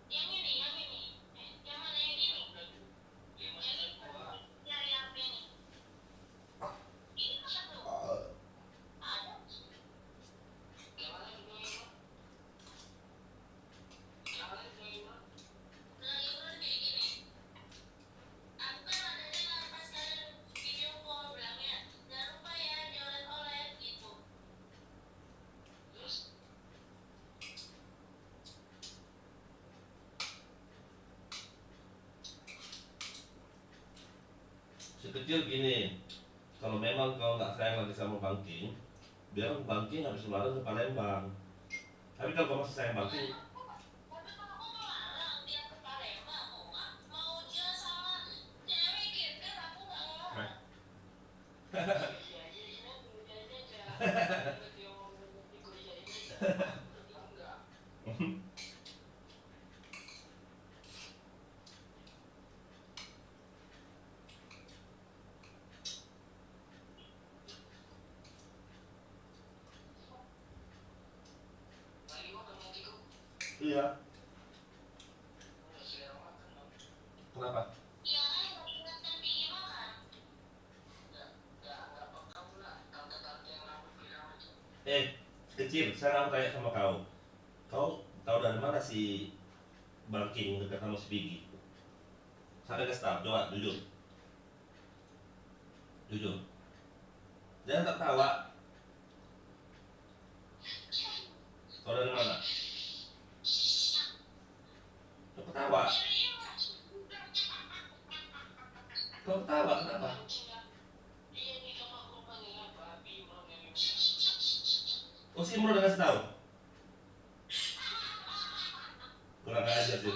S2: Yang ini. Yang mana yang ini? Yang ini
S5: 592.
S2: dari apa ini? Ini satu. Ada.
S5: Yang mana yang 25? Yang mana yang 25?
S2: Lagi kayak gini. Aku kan ada dengar pas kalian video call bilangnya jangan lupa ya dioles-oles gitu.
S5: Terus
S1: Sekecil gini. Kalau memang kau nggak sayang lagi sama Bang King, biar Bang King habis lebaran ke Palembang. Tapi kalau kau masih sayang Bang King,
S2: Tapi kalau aku melarang dia ke Palembang, mau dia sama cewek gitu kan aku nggak ngelarang.
S5: iya aja di sini aku udah aja. Dia mau ikut dia ini. Enggak. Lagi makan nantiku.
S1: iya.
S5: Selera makan bang.
S1: Kenapa?
S2: Iya kan udah ingatkan Bigi makan.
S5: Enggak apa kamu lah. Tante-tante yang rambut pirang itu.
S1: Kecil. Sekarang aku tanya sama kau. Kau tahu dari mana si Bang King dekat sama si Bigi? Sampai ke staff, coba jujur. Jujur. Jangan tak tawa. Kau dari mana? Kau ketawa? Kau ketawa kenapa? Oh, si Imron udah kasih tahu? Kurang ajar sih.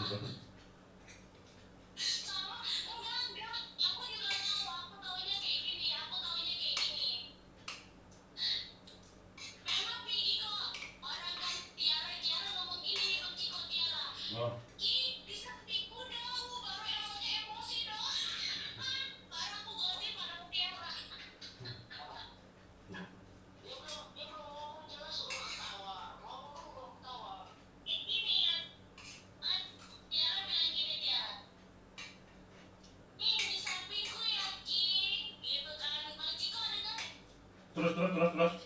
S1: Oh.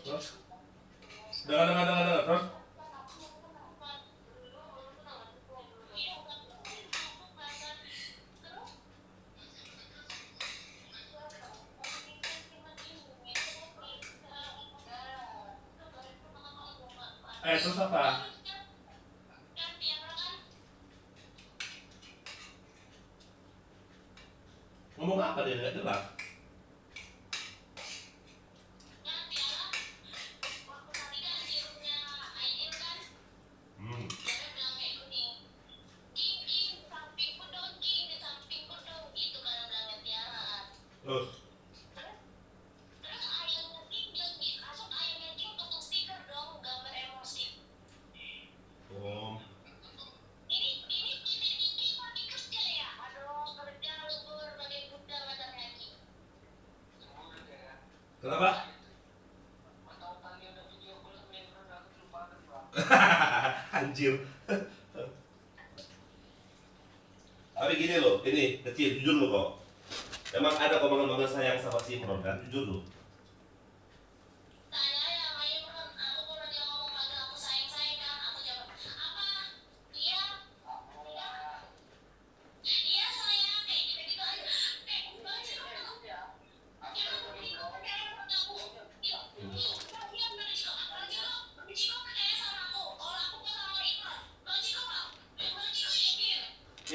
S1: Terus. Dengar, terus. Terus apa? Ngomong apa dia? Nggak jelas. Hmm. Terus. Oh. Kenapa? Anjir. Tapi gini loh, ini kecil, jujur lo kok. Emang ada kok manggil sayang sama si Imron kan? Jujur lo.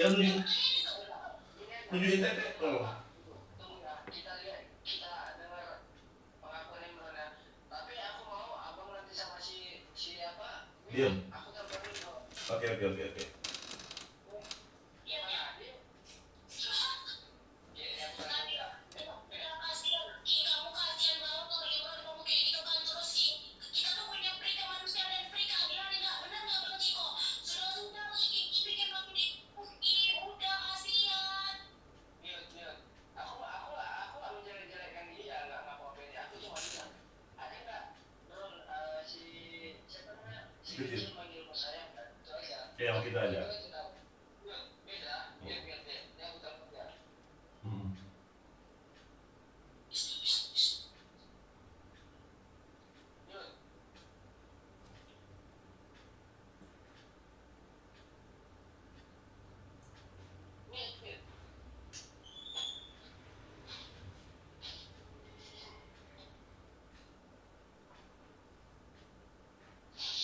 S1: Ya tunjukin tete. Oh.
S5: Kita lihat, kita dengar pengakuan Imron ya. Tapi aku mau abang nanti sama si apa?
S1: Diam.
S5: Aku telepon dulu.
S1: Oke.
S5: Aku nggak menjelek-jelekkan dia, nggak apa-apa. Aku cuma bilang, ada nggak Ron, siapa namanya? Si kecil manggilmu sayang kan? Itu aja.
S1: Ya, gitu aja.
S5: Beda, dia aku telepon dia.
S1: Hmm.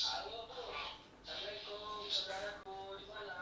S5: Halo bro, assalamualaikum saudaraku di mana?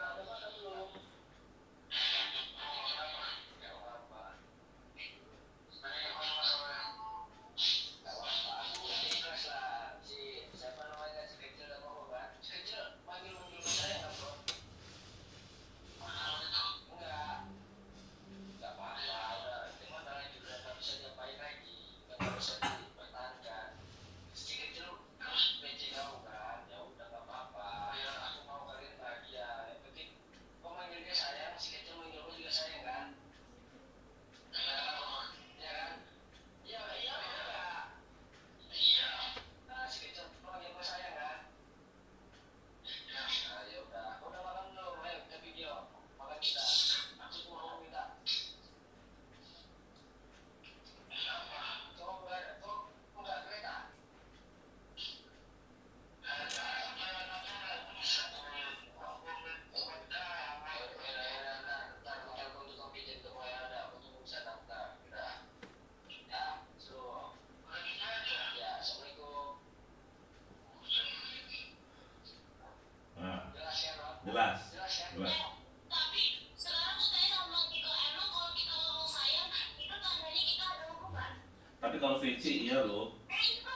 S1: Tapi kalau VC iya loh.
S5: Aku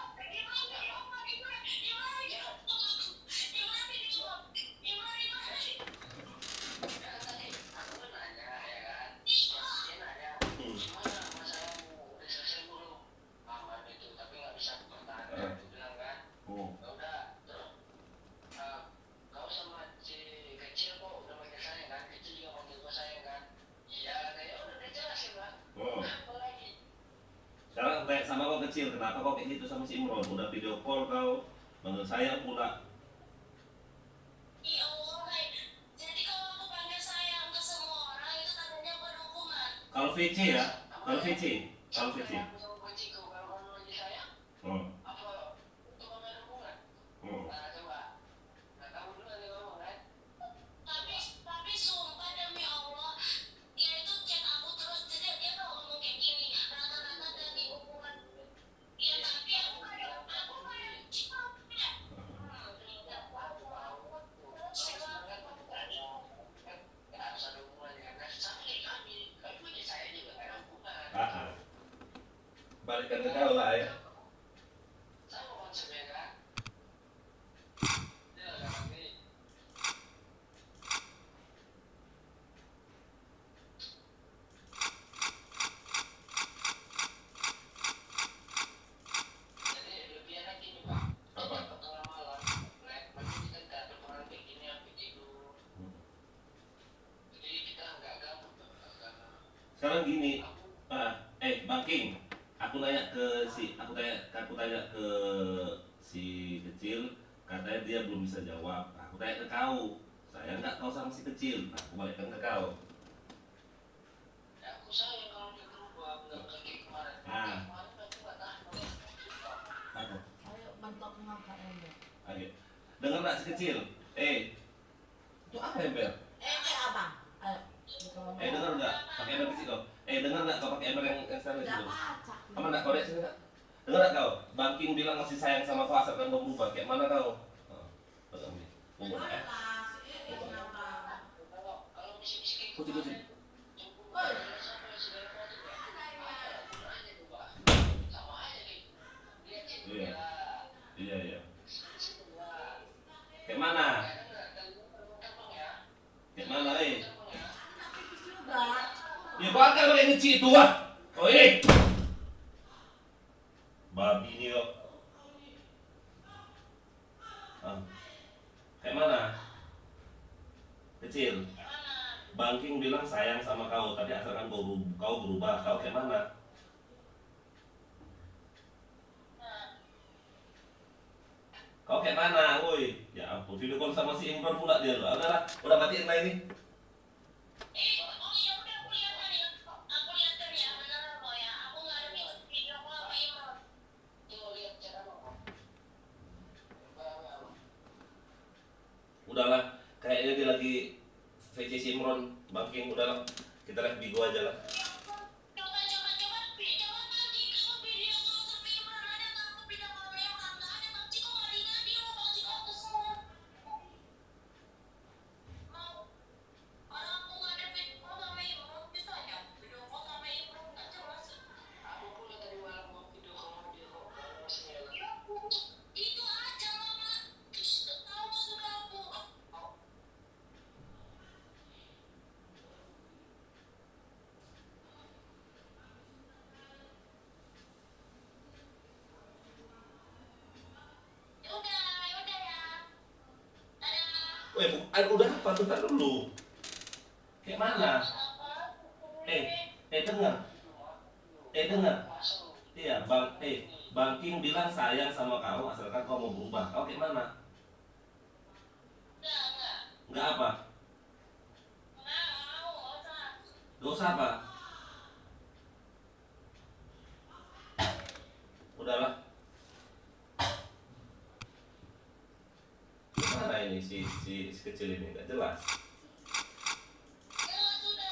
S5: nanya ya kan, dia nanya gimana masalahmu udah selesai belum aman itu, tapi nggak bisa pertahankan. Aku bilang kan, ya udah terus kau sama si kecil kok udah manggil sayang kan, kecil juga manggil gua sayang kan. Iya katanya, udah dijelasin lah. Apa lagi?
S1: Sekarang tanya sama kau kecil, kenapa kau kayak gitu sama si Imron? Udah video call kau, manggil saya pula.
S2: Ya Allah, jadi kalau aku panggil sayang ke semua orang itu tandanya berhubungan.
S1: Kalau VC ya, kalau VC.
S5: Aku sama kecil kau kalau kamu lagi sayang, apa itu kamu ada hubungan? Nah coba, nah kamu dulu yang ngomong kan?
S2: Tapi sumpah demi Allah, dia itu chat aku terus, jadi dia tuh ngomong kayak gini, rata-rata dari hubungan dia, tapi aku kayak
S5: Harus ada hubungannya kan? Sama kayak kami punya saya juga ada hubungan.
S1: Balikan ke kau lah ya.
S5: Sama konsepnya kan? Ya kan nanti. Jadi lebih enak gini Pak.
S1: Apa?
S5: Tengah malam, nanti kita nggak ada orang kayak gini sampai tidur. Jadi kita nggak ganggu Pak. Nggak ganggu.
S1: Sekarang gini, Bang King, aku tanya ke si kecil, katanya dia belum bisa jawab. Aku tanya ke kau, saya nggak tahu sama si kecil. Aku balikkan ke kau.
S5: Ya aku sayang kalau dia berubah, nggak kayak kemarin.
S1: Ah.
S5: Kemarin aku nggak tahan.
S1: Apa?
S6: Ayo mentok ngangkat ember.
S1: Ayo, dengar nggak si kecil? Itu apa ember?
S6: Abang. Ayo. Buka ngomong.
S1: Dengar nggak? Pakai ember kecil kau. Dengar nggak kau pakai ember yang sana
S6: Nggak
S1: situ?
S6: baca.
S1: Kamu nggak kau lihat sini nggak? Dengar nggak kau? Bang King bilang masih sayang sama kau asalkan kau berubah. Kayak mana kau? Pegang ini. Umur ya.
S5: Kalau misi-misi
S1: Kunci.
S5: sama aja nih. Dia
S1: Iya. Iya. Kayak mana? Kayak mana,
S6: Juga.
S1: Ya kau akan pakai ngeci itu ah. Babi ini kok. Kayak mana? Kecil. Bang King bilang sayang sama kau, tapi asalkan kau berubah. Kau kayak mana? Kau kayak mana, woi? Ya ampun, video call sama si Imron pula dia loh. Udah matiin lah ini.
S2: oh ya udah aku lihatkan ya, beneran kok ya, aku nggak ada video call sama Imron.
S5: Tuh lihat cara apa?
S1: Udahlah, kayaknya dia lagi VC si Imron, Bang King. Udahlah, kita live Bigo aja lah.
S2: Coba tadi kalau video call sama Imron ada nggak? Aku video call sama Imron nggak ada, Bang Ciko nggak di loh, Bang Ciko kesel. Mau orang aku nggak ada video call sama Imron, bisa ya video call sama Imron nggak jelas.
S5: Aku pula tadi malam mau video call dia kok masih nyala.
S2: Ya itu aja mama, tahu sudah aku. Ya udah ya. Dadah.
S1: Udah apa? Bentar dulu. Kayak mana? Dengar. Iya, Bang King bilang sayang sama kau asalkan kau mau berubah. Kau kayak mana?
S2: Enggak.
S1: Enggak apa?
S2: Mau,
S1: Gak usah apa? Udahlah. Mana ini si kecil ini? Gak jelas.
S2: Ya, sudah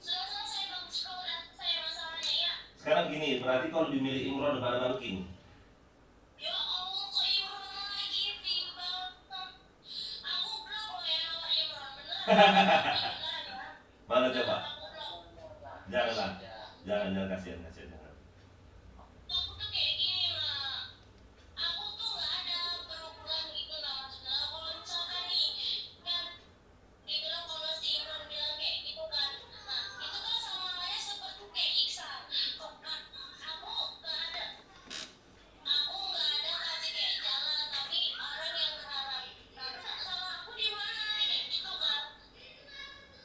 S2: selesai Bang Ciko, udah selesai masalahnya ya.
S1: Sekarang gini, berarti kau lebih milih Imron daripada Bang King.
S2: Ya Allah, kok Imron lagi timbang. Aku blok ya nama Imron, beneran ya.
S1: Mana coba?
S2: Aku blok.
S1: Janganlah. Jangan kasihan jangan.
S2: Aku tuh kayak gini lah. Aku tuh nggak ada perhubungan gitu lah. Maksudnya kalau misalkan nih kan dibilang kalau si Imran bilang kayak gitu kan, nah itu kan sama halnya seperti kayak Iksan. Kok kan aku nggak ada kasih kayak jalan, tapi orang yang berharap. Nah sama aku di mana kayak gitu kan.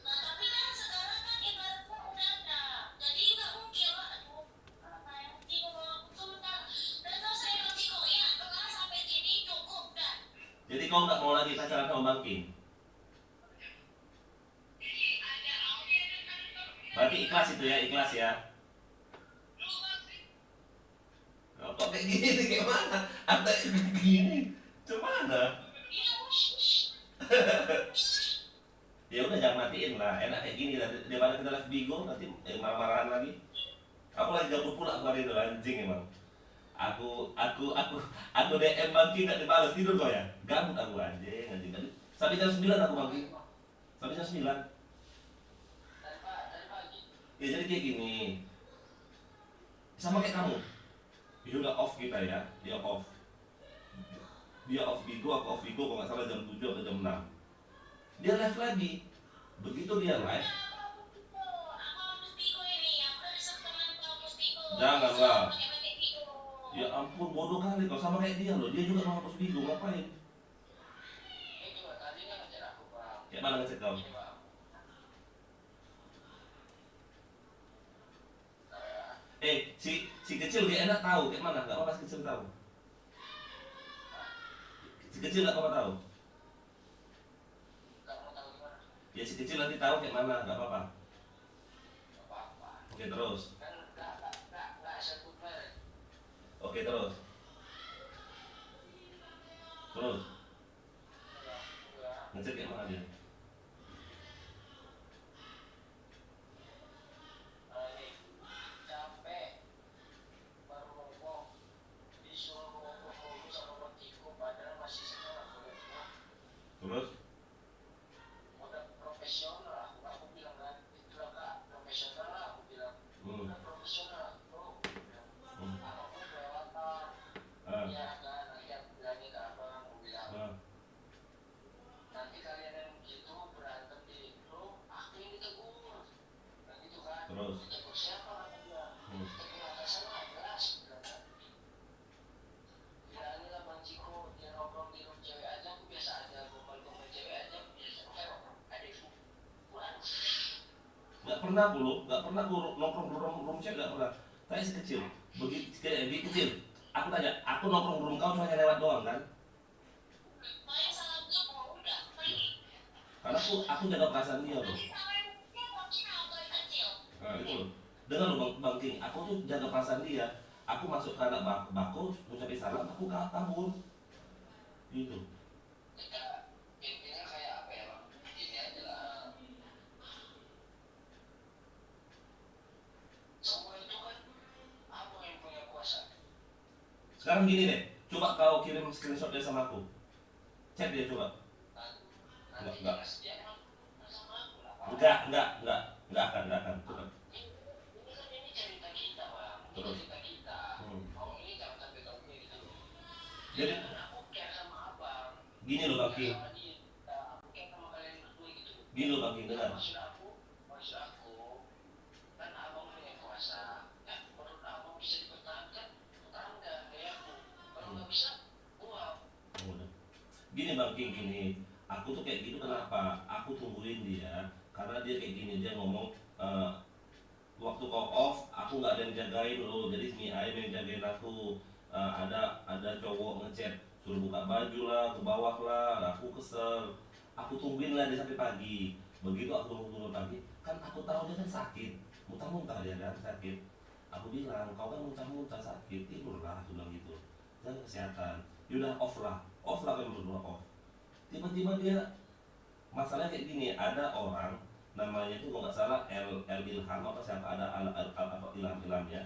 S2: Nah tapi kan sekarang kan ibaratnya udah ada, jadi nggak mungkin lah. Aduh, apa ya? Bingung aku tuh udah selesai nanti kok ya. Kalau sampai sini cukup dah.
S1: Jadi kau nggak mau lagi pacaran sama Bang King? Berarti ikhlas itu ya, ikhlas ya. Oh, kok kayak gini, kayak mana? Ada gini, gimana? Ya udah jangan matiin lah, enak kayak gini lah. Daripada kita live Bigo nanti marah-marahan lagi. Aku lagi gabut pula aku hari itu, anjing emang. Aku DM Bang King nggak dibalas, tidur kau ya? Gabut aku anjing. Sampai jam 9 aku Bang King. Sampai jam 9.
S5: Dari pagi.
S1: Ya jadi kayak gini. Sama kayak kamu. Dia udah off kita ya, dia off. Dia off Bigo, aku off Bigo kalau nggak salah jam 7 atau jam 6. Dia live lagi. Begitu dia live, janganlah. Ya ampun, bodoh kali kau, sama kayak dia loh. Dia juga mau hapus Bigo, ngapain?
S5: Ini juga tadi kan ngejar aku bang.
S1: Kayak mana ngecek kau?
S5: Ini bang.
S1: Si kecil dia enak tahu kayak mana? Gak apa-apa si kecil tahu. Si kecil gak apa-apa tahu.
S5: Gak mau tahu gimana?
S1: Ya si kecil nanti tahu kayak mana, gak apa-apa.
S5: Gak apa-apa.
S1: Oke terus.
S5: Kan nggak sebut merek.
S1: Oke terus. Terus. Ngecek kayak mana dia?
S5: Ini capek baru ngomong disuruh ngomong dulu sama bertiku padahal masih setengah ngomong.
S1: Terus.
S5: Udah profesional aku bilang kan itulah kak profesional lah aku bilang udah profesional bro apapun kelewatan ya kan nanti aku bilangin ke abang aku bilang nanti kalian yang begitu berantem di bro aku yang ditegur dan gitu kan
S1: Terus.
S5: ditegur siapa aku bilang ditegur atasan lah jelas bilang kan bilangin lah bang Ciko dia nongkrong di room cewek aja aku biasa aja gombal-gombal cewek aja biasa kayak ada ibu
S1: Gak pernah aku nongkrong di room cewek, gak pernah. Tapi si kecil, begitu kayak lebih kecil. Aku tanya, aku nongkrong di room kau cuma lewat doang kan? Karena aku jaga perasaan dia loh. Nah itu loh. Dengar loh Bang King, aku tuh jaga perasaan dia. Aku masuk ke anak baku, ngucapin salam, aku kabur. Gitu.
S5: intinya kayak apa ya bang ini aja lah semua itu kan abang yang punya kuasa
S1: Sekarang gini deh, coba kau kirim screenshot dia sama aku. Chat dia coba.
S5: nanti
S1: Enggak.
S5: jelas dia kan sama aku lah Pak.
S1: Enggak akan. Coba.
S5: Ini kan ini cerita kita bang ini
S1: Terus.
S5: cerita kita mau ini jangan sampai kau gitu
S1: Jadi
S5: kan aku care sama abang
S1: gini loh Bang King,
S5: sama dia aku care sama kalian berdua gitu
S1: gini loh Bang King, dengar.
S5: maksud aku kan abang punya kuasa ya menurut abang bisa dipertahankan pertahankan kayak aku kalau nggak bisa buang
S1: Udah. Gini Bang King, gini. Aku tuh kayak gitu kenapa? Aku tungguin dia karena dia kayak gini, dia ngomong waktu kau off, aku nggak ada yang jagain lo, jadi si Ayam yang jagain aku. Ada cowok ngechat suruh buka baju lah, ke bawah lah, aku kesel. Aku tungguin lah dia sampai pagi. Begitu aku tunggu pagi, kan aku tahu dia kan sakit, muntah-muntah dia kan sakit. Aku bilang, kau kan muntah-muntah sakit, tidurlah, aku bilang gitu. Jaga kesehatan. Yaudah off lah kan berdua off. Tiba-tiba dia masalahnya kayak gini, ada orang namanya itu kalau nggak salah El Ilham apa siapa ada apa Ilham ya.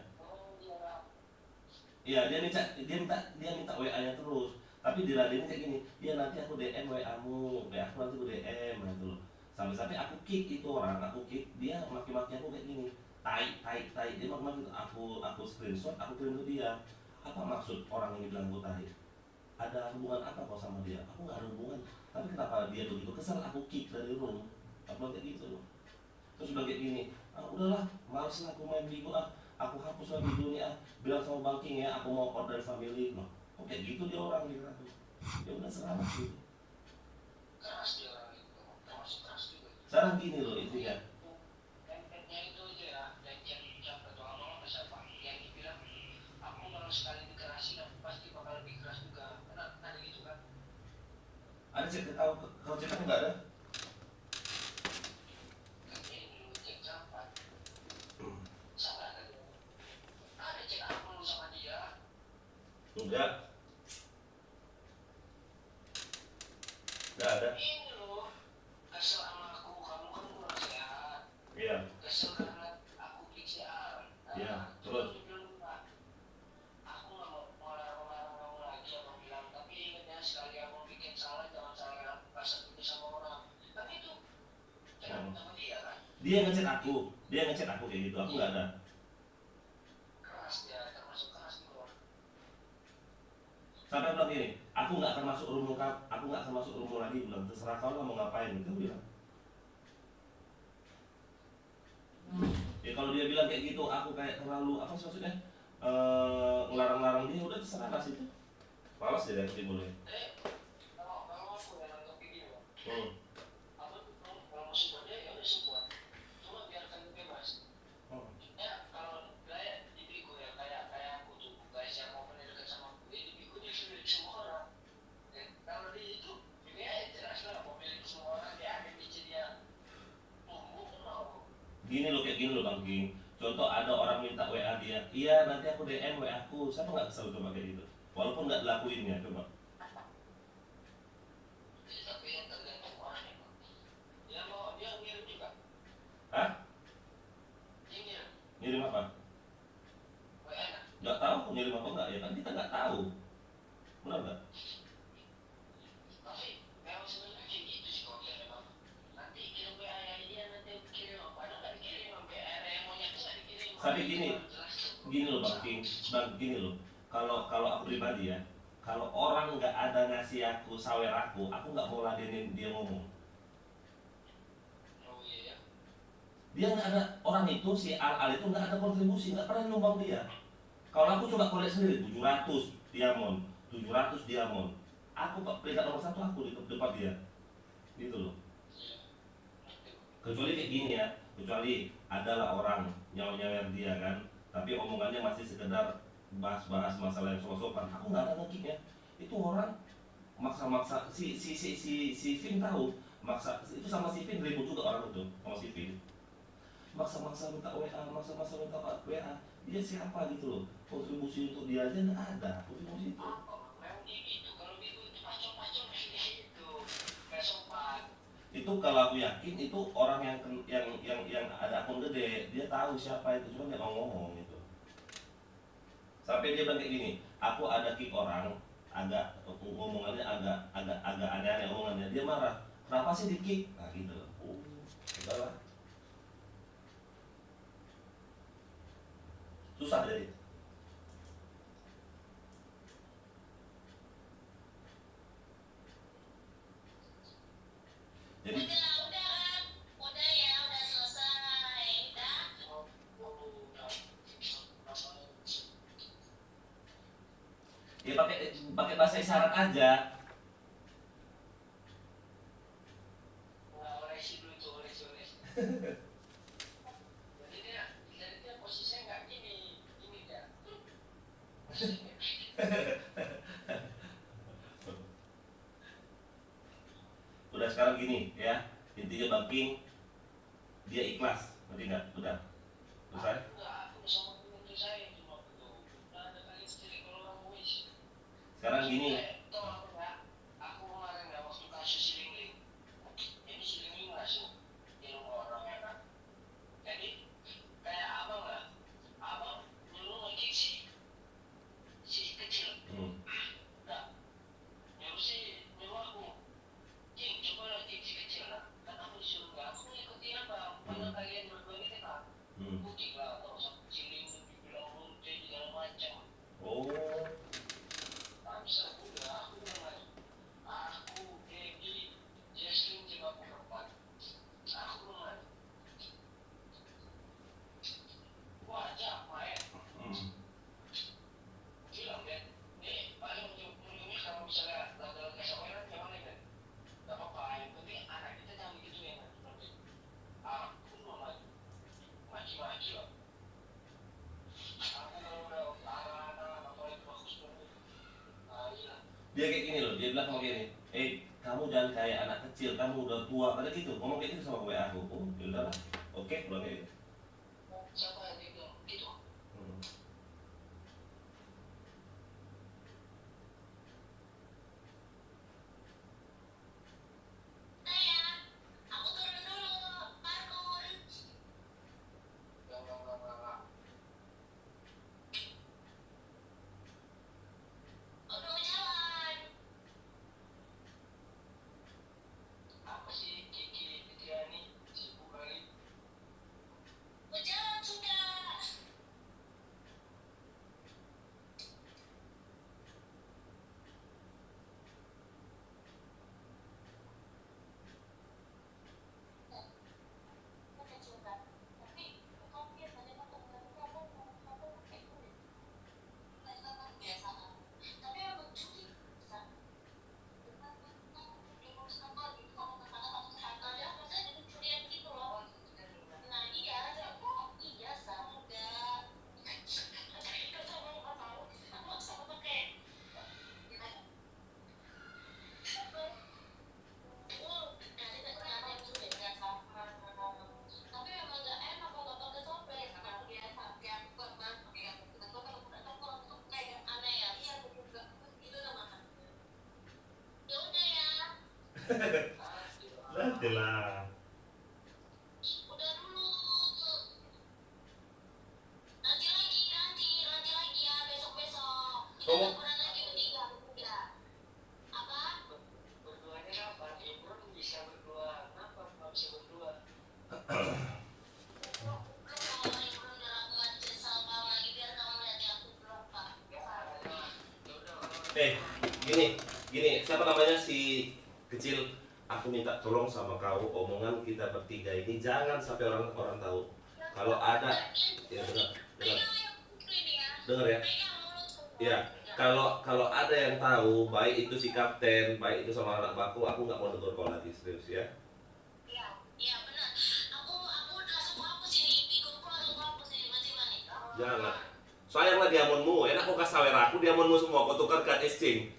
S1: Iya dia minta WA-nya terus. Tapi diladenin kayak gini, ya nanti aku DM WA-mu, ya aku nanti aku DM gitu loh. Sampai-sampai aku kick itu orang, aku kick dia maki-maki aku kayak gini. tai dia mah kemarin aku screenshot, aku kirim ke dia. Apa maksud orang ini bilang gue tai? Ada hubungan apa kau sama dia? Aku nggak ada hubungan, tapi kenapa dia begitu kesal, aku kick dari room. Aku bilang kayak gitu. Terus bilang kayak gini, udahlah, males lah aku main Bigo, aku hapus lah Bigonya, bilang sama banking ya, aku mau order family. Loh, kok kayak gitu dia orang gitu aku. Ya udah serah gitu.
S5: Keras dia orang itu, termasuk keras juga.
S1: Sekarang gini loh intinya.
S5: Yang itu aja ya, yang siapa tuh orang siapa yang dibilang aku kalau sekali dikerasin aku pasti bakal lebih keras juga. Karena ada gitu kan.
S1: Ada cek tahu kalau cek aku nggak ada.
S5: Ini dulu cek siapa? Salah kan? Ada cek aku sama dia.
S1: Enggak. Nggak ada.
S5: Ini loh, kesel sama aku, kamu kan kurang sehat.
S1: Iya.
S5: Kesel karena aku PCR.
S1: Iya, terus?
S5: Dia bilang, "Pak, aku nggak mau melarang-larang kamu lagi," aku bilang. Tapi ingat ya, sekali aku bikin salah, jangan salah pasang itu sama orang. Tapi itu jangan sama dia kan.
S1: Dia ngechat aku kayak gitu. Aku nggak ada.
S5: Keras dia, termasuk keras gitu.
S1: Sampai bilang gini, aku nggak akan masuk rumah kamu, aku nggak akan masuk rumah lagi. Bilang terserah kau lah mau ngapain. Itu bilang. Ya kalau dia bilang kayak gitu, aku kayak terlalu apa sih maksudnya ngelarang-larang dia, udah terserah lah situ. Malas dia dari mulai.
S5: Kalau aku yang anggap begini loh,
S1: Hmm.
S5: apa tuh kalau mau support dia ya udah support. Cuma biarkan dia bebas.
S1: Oh.
S5: Ya kalau kayak di Bigo ya kayak aku tuh guys yang mau pernah dekat sama aku di Bigo dia sudah semua orang. Dan kalau di itu ya jelas lah mau milik semua orang dia ada di dia tumbuh mau.
S1: Gini loh kayak gini loh Bang King. Contoh ada orang minta WA dia, iya nanti aku DM WA aku. Siapa nggak kesel coba kayak gitu? Walaupun nggak dilakuinnya coba.
S5: Tapi yang tergantung orangnya Bang. Dia mau dia ngirim juga.
S1: Hah?
S5: Dia ngirim
S1: Ngirim apa?
S5: WA nya.
S1: Nggak tahu aku ngirim apa nggak ya kan kita nggak tahu. Benar nggak?
S5: Tapi memang sebenarnya kayak gitu sih kalau dia memang. Nanti kirim WA nya dia nanti kirim apa? Ada nggak dikirim WA yang maunya tuh nggak dikirim.
S1: Tapi gini loh Bang King, gini loh. Kalau aku pribadi ya, kalau orang nggak ada ngasih aku sawer aku nggak mau ladenin dia ngomong.
S5: Oh iya ya.
S1: Dia nggak ada orang itu si Al itu nggak ada kontribusi, nggak pernah nyumbang dia. Kalau aku coba kolek sendiri 700 diamond, 700 diamond. Aku peringkat nomor 1 aku di depan dia, gitu loh. Kecuali kayak gini ya, kecuali adalah orang nyawer dia kan, tapi omongannya masih sekedar bahas-bahas masalah yang sosokan. Aku nggak ada ngekik ya. Itu orang maksa-maksa si Vin tahu, maksa itu sama si Vin ribut juga orang itu sama si Vin. Maksa-maksa minta WA, maksa-maksa minta WA. Dia siapa gitu loh? Kontribusi untuk dia aja nggak ada kontribusi itu.
S5: Memang itu kalau Bigo itu macam-macam itu nggak sopan.
S1: Itu kalau aku yakin itu orang yang ada akun gede, dia tahu siapa itu, cuma dia mau ngomong gitu. Sampai dia bilang kayak gini, aku ada kick orang, agak ngomongannya agak aneh-aneh omongannya, dia marah. Kenapa sih di kick? Nah gitu. Udahlah. Susah jadi. Jadi
S2: Udah kan? Udah ya, udah selesai. Dah.
S1: ya pakai bahasa isyarat aja.
S5: Oresi dulu itu oresi. Jadi dia posisinya nggak gini dia.
S1: Udah sekarang gini ya, intinya banking dia ikhlas, ngerti nggak? Udah selesai.
S5: Enggak, aku sama temen saya cuma itu. Udah ada kali sendiri kalau orang wis.
S1: Sekarang gini,
S5: Tahu apa nggak? Aku kemarin nggak waktu kasus Silingling. Ini Silingling masuk di rumah orang ya kan. Jadi kayak abang lah, abang dulu lagi si kecil. Nah, nyuruh aku, Cing, coba lagi si kecil lah. Kan aku disuruh nggak, aku ngikutin abang. Mana kalian berdua ini kan? Bukti atau sampai Ciliwung dibilang lonte segala macam.
S1: Oh,
S5: Bisa udah aku bilang aku Egi Jesslyn juga aku berempat. Aku bilang wajah main bilang deh, nih paling ujung-ujungnya kalau misalnya gagal kesabaran gimana kan? Gak apa-apa, yang penting anak kita jangan gitu ya. Aku bilang maki-maki lah. Aku kalau udah anak apalagi bagus banget. Iya.
S1: dia kayak gini loh, dia bilang sama gini, kamu jangan kayak anak kecil, kamu udah tua, ada gitu, ngomong kayak gitu sama WA aku. Oh, ya udahlah, oke, bilang kayak gitu.
S5: Siapa yang dia bilang gitu?
S1: Hmm.
S2: Saya, aku turun dulu, parkur.
S5: Enggak.
S2: Udah mau jalan.
S5: Apa sih Kiki Fitriani sibuk kali?
S2: Mau jalan sudah. Oke, sudah. Tapi kamu biasanya kalau kamu pakai kulit. Mereka kan biasa. Tapi emang cuci bisa. Nah iya, iya sama enggak. Kita sama nggak tahu. Aku sama pakai. Dari kerjaan yang sudah nggak sama. Tapi emang nggak enak kalau nggak pakai topeng. Kalau biasa, kayak aku kan pakai yang kita topeng, aku kayak aneh ya. Iya, aku juga. Itu nama. Ya udah ya.
S1: Nanti lah.
S2: Udah dulu. Nanti lagi ya besok. Kita
S1: Oh.
S2: liburan lagi bertiga. Apa?
S5: Berduanya kapan? Imron bisa berdua. Kenapa nggak bisa berdua?
S2: Kalau liburan udah aku ngajarin sama kamu lagi biar kamu lihat ya aku berapa.
S5: Ya udah.
S1: Gini, siapa namanya si kecil? Aku minta tolong sama kau, omongan kita bertiga ini jangan sampai orang tahu. Kalau ada, ya dengar ya. Ya, kalau ada yang tahu, baik itu si kapten, baik itu sama anak baku, aku nggak mau negur kau lagi, serius ya.
S2: Iya benar. Aku udah langsung hapus ini. Ikutku langsung hapus ini tiba-tiba nih.
S1: Jangan. Sayanglah diamonmu, enak kau kasih sawer aku, diamonmu semua, kau tukar card exchange.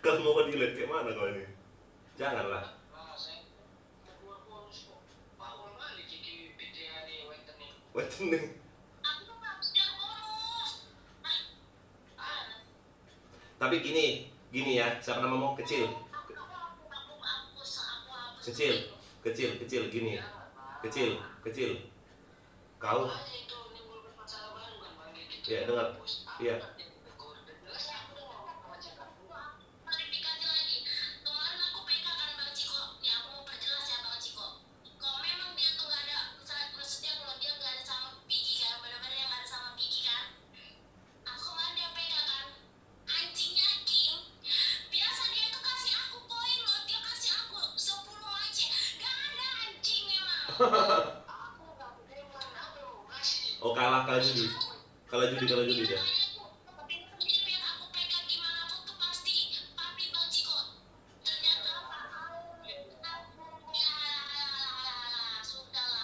S1: Kalau mau delete kayak mana kau ini? Janganlah.
S5: Nah, saya berdua bonus kok. Power kali Kiki Fitriani Whitening.
S1: Wetening.
S2: Aku tuh nggak bisa bonus.
S1: Tapi gini ya, siapa namamu? Kecil,
S2: Aku hapus.
S1: kecil, gini, kecil. Kau,
S5: Aja itu menimbulkan masalah baru kan Bang gitu.
S1: ya dengar, iya.
S2: Klarifikasi lagi. Kemarin aku PK kan Bang Ciko. Nih aku mau perjelas ya Bang Ciko. Kalau memang dia tuh nggak ada, maksudnya kalau dia nggak ada sama Piki kan, benar-benar yang nggak ada sama Piki kan. Aku kemarin dia PK kan. Anjingnya King. Biasa dia tuh kasih aku koin loh. Dia kasih aku 10 aja. Gak ada anjing memang.
S5: Aku nggak terima aku ngasih.
S1: Oh kalah judi dia.
S2: Tapi dia biar aku pegang gimana pun tuh pasti papi Bang Ciko. Ternyata ya sudah.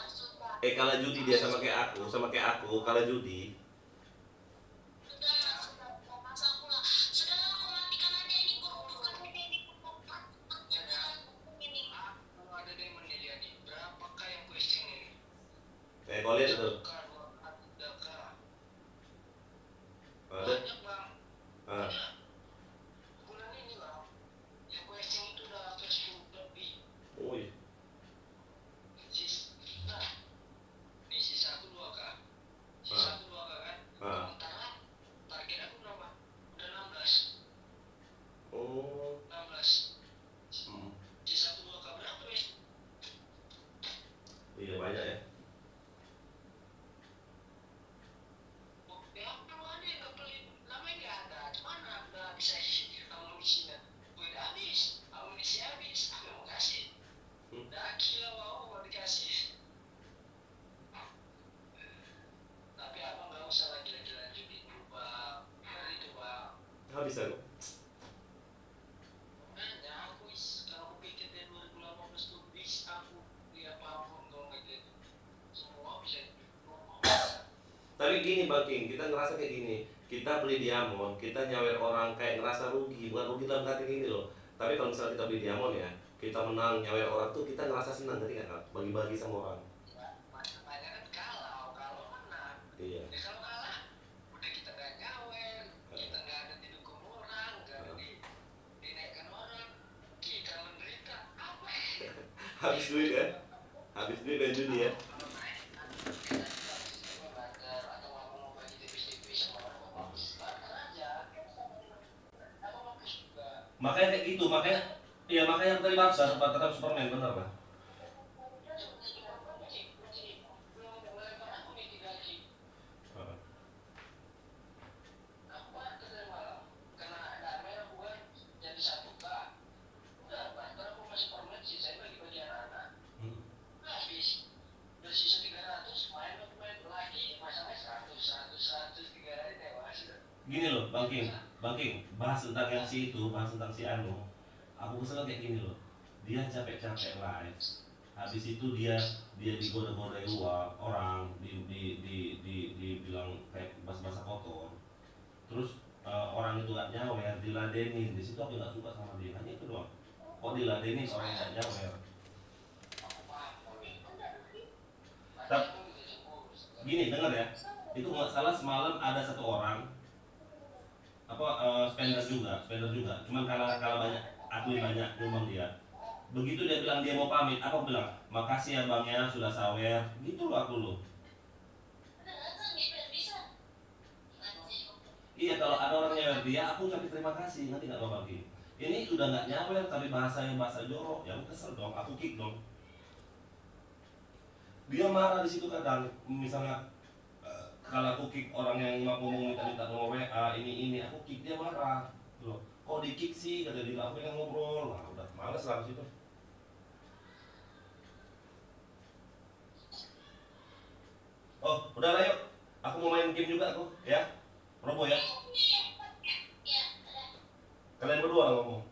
S1: Kalah judi dia sama kayak aku, kalah judi.
S2: Sudah masa aku lah. Sudahlah aku matikan aja ini bukan ini ini.
S5: Aku ada diamond nih dia nih. Berapakah yang question ini?
S1: Kau lihat tuh.
S5: 1K, 2K, 3K.
S1: Ada.
S5: Banyak Bang.
S1: Ah.
S5: Banyak. Bulan ini Bang. Yang question itu udah hampir 10 lebih.
S1: Wih.
S5: Nah, nih sisa aku 2K. Sisa aku 2K
S1: bisa kok.
S5: Makanya aku kalau aku pikir dari 2018 tuh bisa aku lihat apapun kalau kayak gitu. Semua bisa ngomong.
S1: Tapi gini Bang King, kita ngerasa kayak gini. Kita beli diamond, kita nyawer orang kayak ngerasa rugi, bukan rugi dalam arti gini loh. Tapi kalau misalnya kita beli diamond ya, kita menang nyawer orang tuh kita ngerasa senang ketika kan bagi-bagi sama orang.
S5: Makanya kan kalau menang.
S1: Iya.
S5: Ya kalau kalah, udah kita nggak nyawer, kita nggak ada didukung orang, nggak ada dinaikkan orang, kita menderita apa?
S1: Habis duit ya, habis duit dan judi ya.
S5: Kalau naik, kita juga barter atau mau bagi tipis-tipis sama orang bagus, barter aja. Apa bagus juga.
S1: Makanya kayak gitu, makanya makanya tadi barter Superman bener Pak. Gini loh, Bang King, bahas tentang yang si itu, bahas tentang si Anu. Aku kesel kayak gini loh. Dia capek-capek live. Habis itu dia digoda-godai orang, dibilang kayak bahasa kotor. Terus orang itu gak nyawer, diladenin. Di situ aku gak suka sama dia. Hanya itu doang. Kok diladenin orang yang gak nyawer? Tapi gini, denger ya. Itu nggak salah semalam ada satu orang spender juga cuman kalah banyak aku banyak nyumbang dia. Begitu dia bilang dia mau pamit, aku bilang makasih ya bang ya sudah sawer gitu loh aku loh. Iya, kalau ada orang nyawer dia aku ucapin terima kasih, nanti nggak apa lagi. Ini udah nggak nyawer tapi bahasanya bahasa jorok, ya aku kesel dong, aku kick dong. Dia marah di situ kadang, misalnya kalau aku kick orang yang ngomong minta nomor WA ini aku kick dia marah loh. Kok di kick sih kata dia, aku yang ngobrol. Nah, udah males lah situ. Oh udah lah yuk, aku mau main game juga aku ya, Robo ya. Kalian berdua lah ngomong.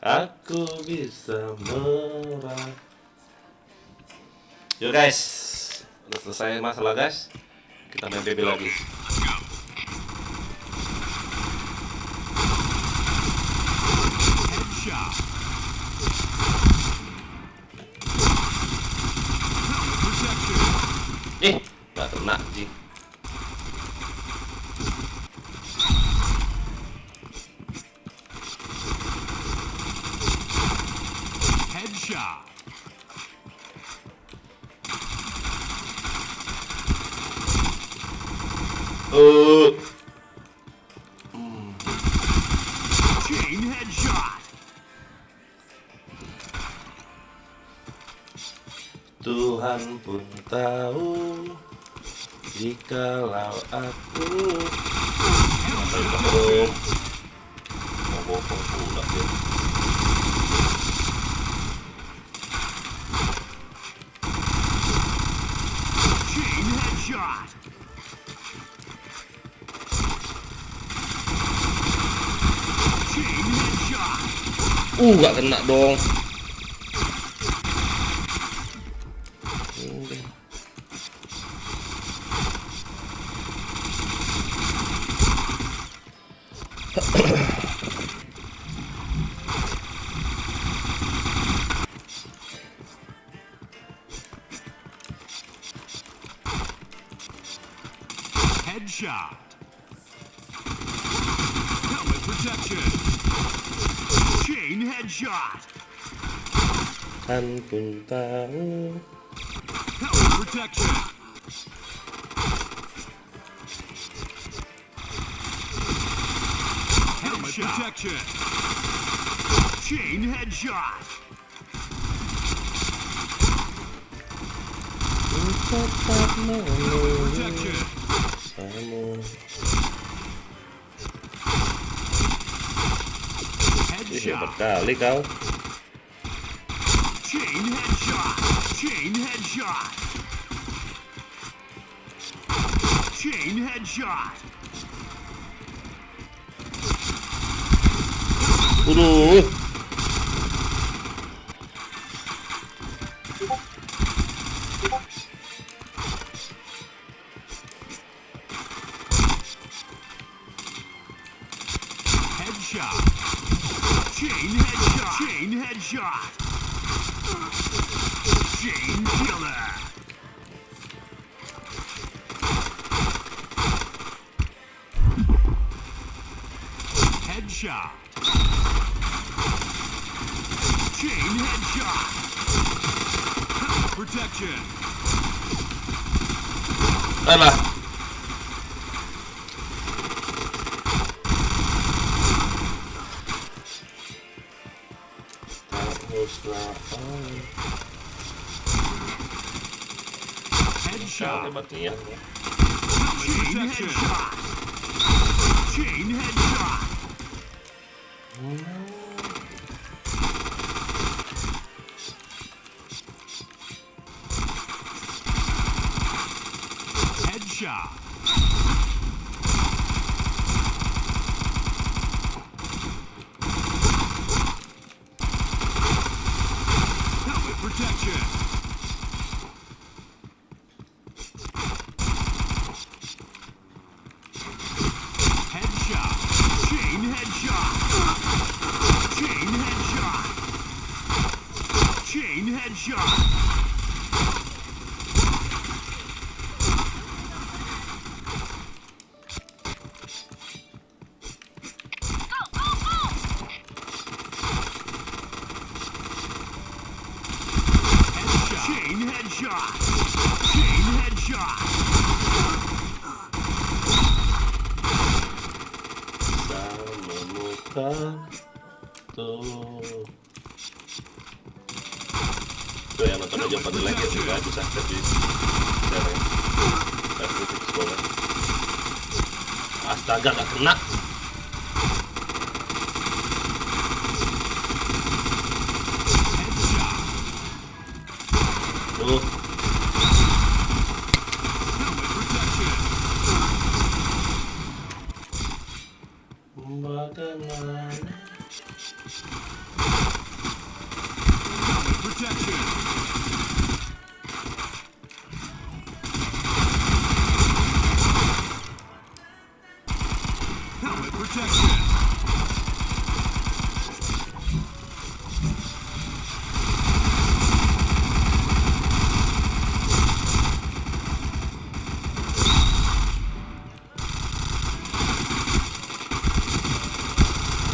S1: Aku bisa merah. Yuk guys, udah selesai masalah guys. Kita main PB lagi.
S3: Headshot. Helmet protection.
S1: Gak kena sih.
S3: Headshot. Chain headshot.
S1: Tuhan pun tahu jikalau aku mau bokong pula ya.
S3: Chain headshot. Chain headshot.
S1: Gak kena dong.
S3: Headshot. Helmet protection. Chain headshot.
S1: Tuhan pun tahu.
S3: Helmet protection. Helmet protection. Chain headshot. Helmet protection.
S1: Kamu
S3: Headshot.
S1: berkali kau.
S3: Chain headshot. Chain headshot. Chain headshot. Headshot. Chain headshot. Chain headshot. Chain killer. Headshot. Chain headshot. Helmet protection.
S1: Alah.
S3: Headshot.
S1: Hebatnya.
S3: Chain headshot. Chain headshot. Headshot. Helmet protection. Headshot. Chain headshot. Chain headshot. Chain headshot. Headshot. Chain headshot. Chain headshot.
S1: Menemukan tuh yang nonton aja 4 like ya juga bisa subscribe di channel ya. Astaga gak kena.
S3: Headshot.
S1: Tuh
S3: Helmet protection.
S1: bagaimana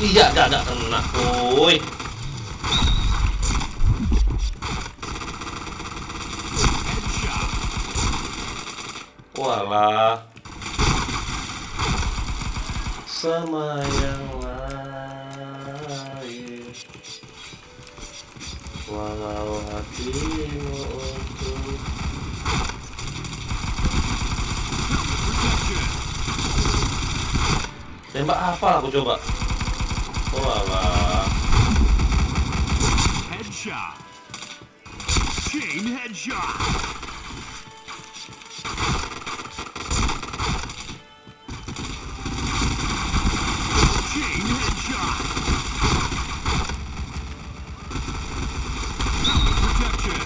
S1: Iya, gak kena, kuy.
S3: Headshot.
S1: Walah. Sama yang lain, walau hatimu untuk
S3: Protection.
S1: tembak apa aku coba. Walah.
S3: Headshot. Chain headshot. Chain headshot. Protection.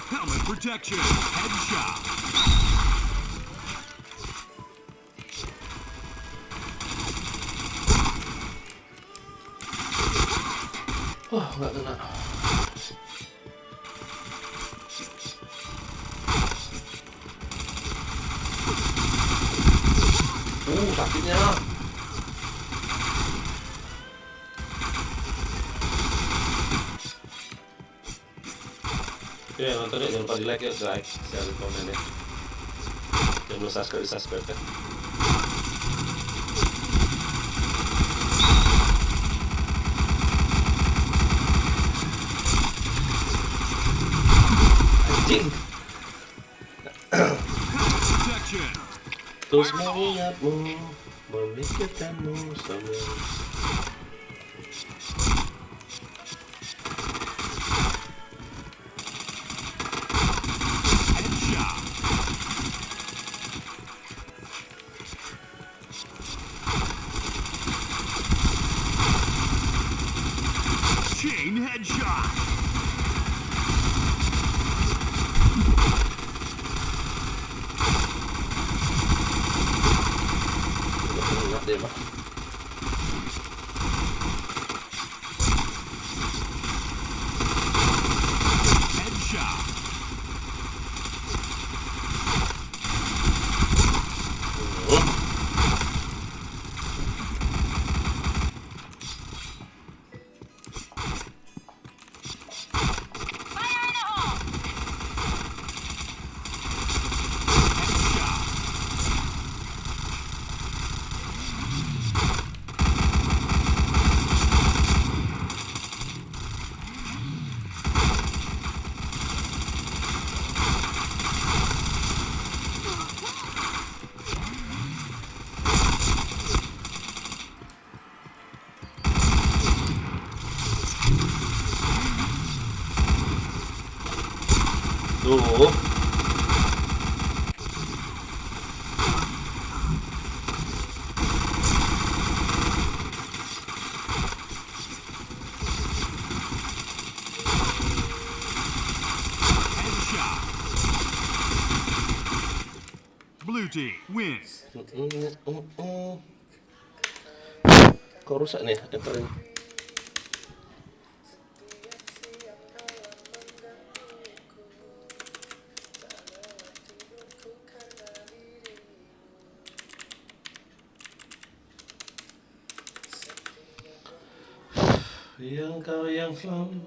S3: Helmet protection. Headshot.
S1: Wah, nggak kena. Sakitnya. Oke, nonton ya, jangan lupa di like ya, like, share, komen ya. Jangan lupa subscribe ya. Anjing.
S3: Protection.
S1: Terus mengingatmu, memikirkanmu semua.
S3: Headshot. Chain headshot.
S1: Nggak kena deh, Pak.
S3: Headshot. Headshot.
S1: Tuh.
S3: Headshot. Blue team wins.
S1: Kok rusak nih? Apa ini? Yang kau yang selalu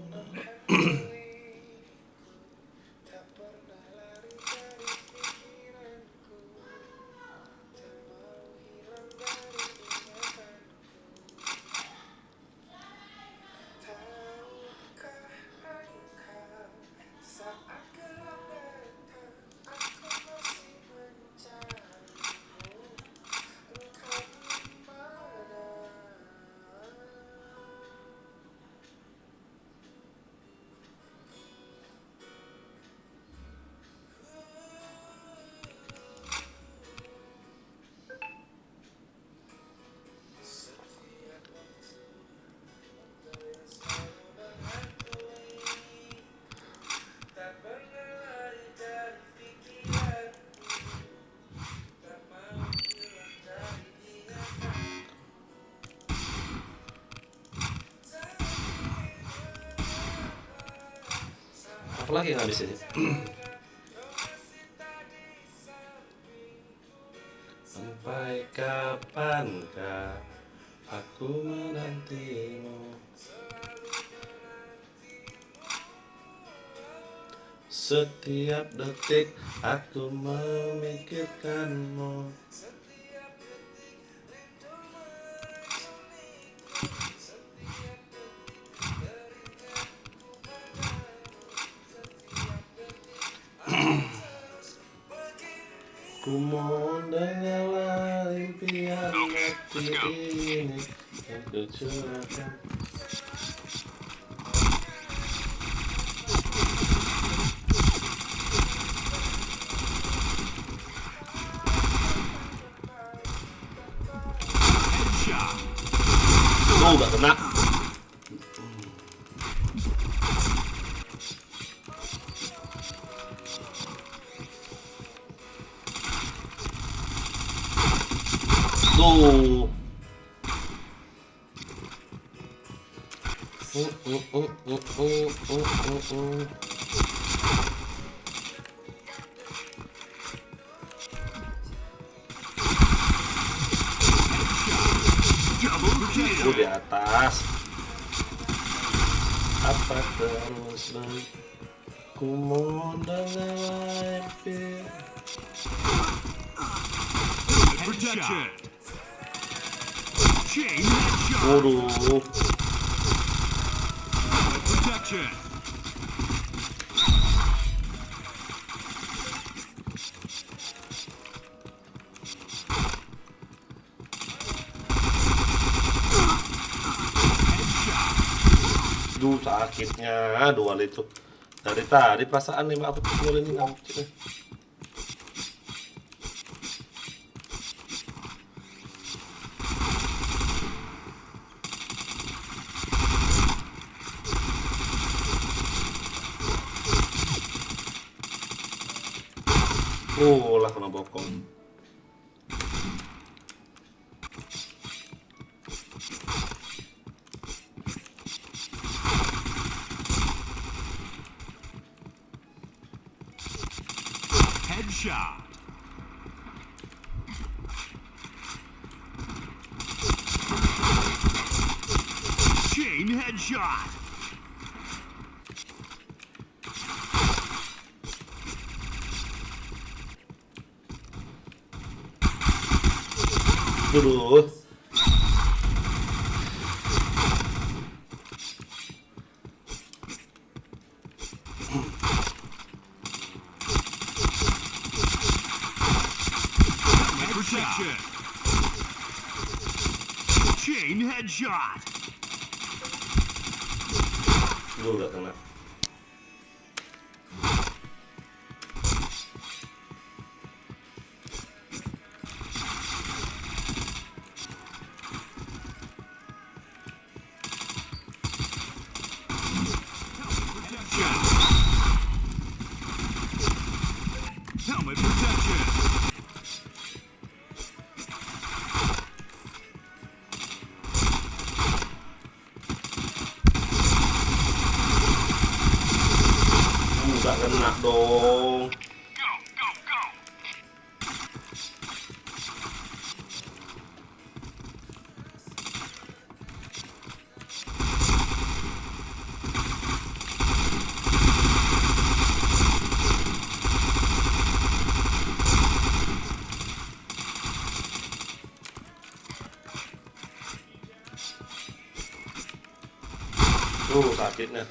S1: apa lagi yang habis ini? ketika aku menantimu. Setiap detik aku memikirkanmu. Ku mohon dengarlah impian hati ini yang kucurahkan.
S3: Headshot.
S1: Oh, gak kena. Tuh.
S3: Double kill.
S1: Di atas. Apa terus baik? Ku mohon dengarlah impian.
S3: Protection. Chain headshot.
S1: Waduh.
S3: Protection.
S1: Duh, sakitnya dual itu. Dari tadi perasaan nih aku pukulin ini nanti. Oh, lah kena bokong.
S3: Headshot. Chain headshot.
S1: Aduh.
S3: Protection. Chain headshot.
S1: Duh, udah kena.
S3: Helmet protection.
S1: Udah kena dong.
S3: Go, go, go.
S1: Sakitnya.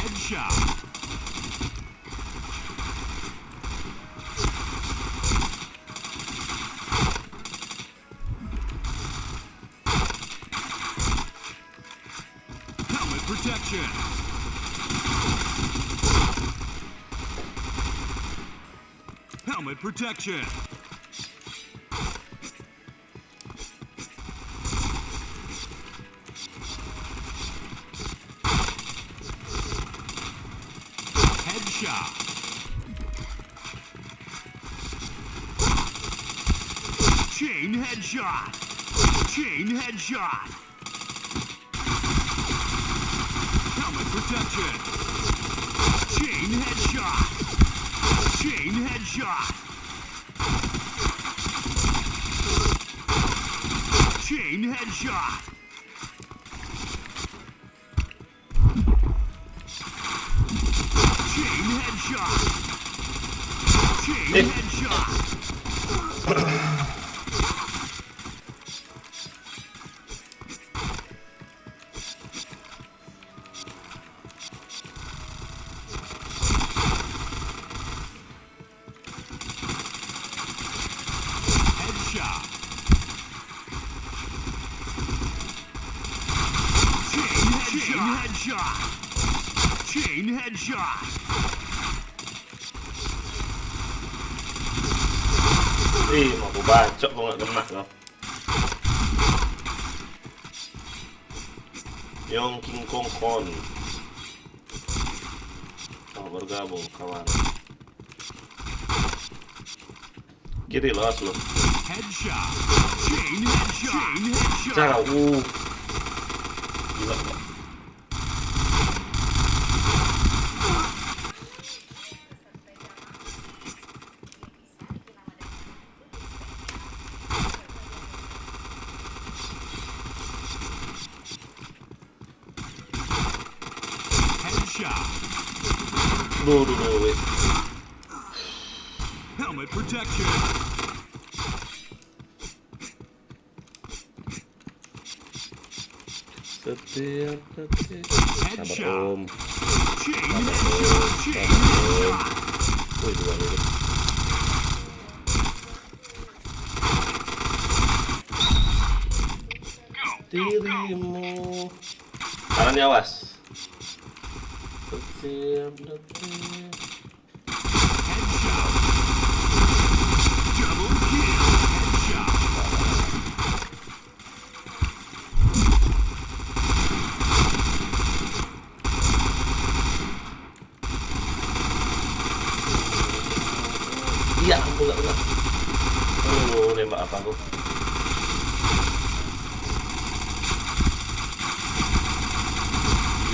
S3: Headshot. Helmet protection. Helmet protection. Headshot. Chain headshot. Chain headshot. Helmet protection. Chain headshot. Chain headshot. Chain headshot. Chain headshot. Chain headshot. Headshot. Chain headshot. Chain headshot.
S1: Ih, mau aku bacok kok nggak kena loh. Yong King Kong Kon. Oh, bergabung kawan. Kiri lo aslo.
S3: Headshot. Chain headshot. Chain headshot.
S1: Cara gila Pak.
S3: Headshot.
S1: Duh, wait.
S3: Helmet protection.
S1: Setiap detik. Sabar
S3: Headshot.
S1: om.
S3: Chain headshot. Chain headshot.
S1: Wih, dua menit. Dirimu. Tangannya awas. Setiap detik.
S3: Headshot. Double kill. Headshot.
S1: Iya, ampun gak kena. Nembak apa aku?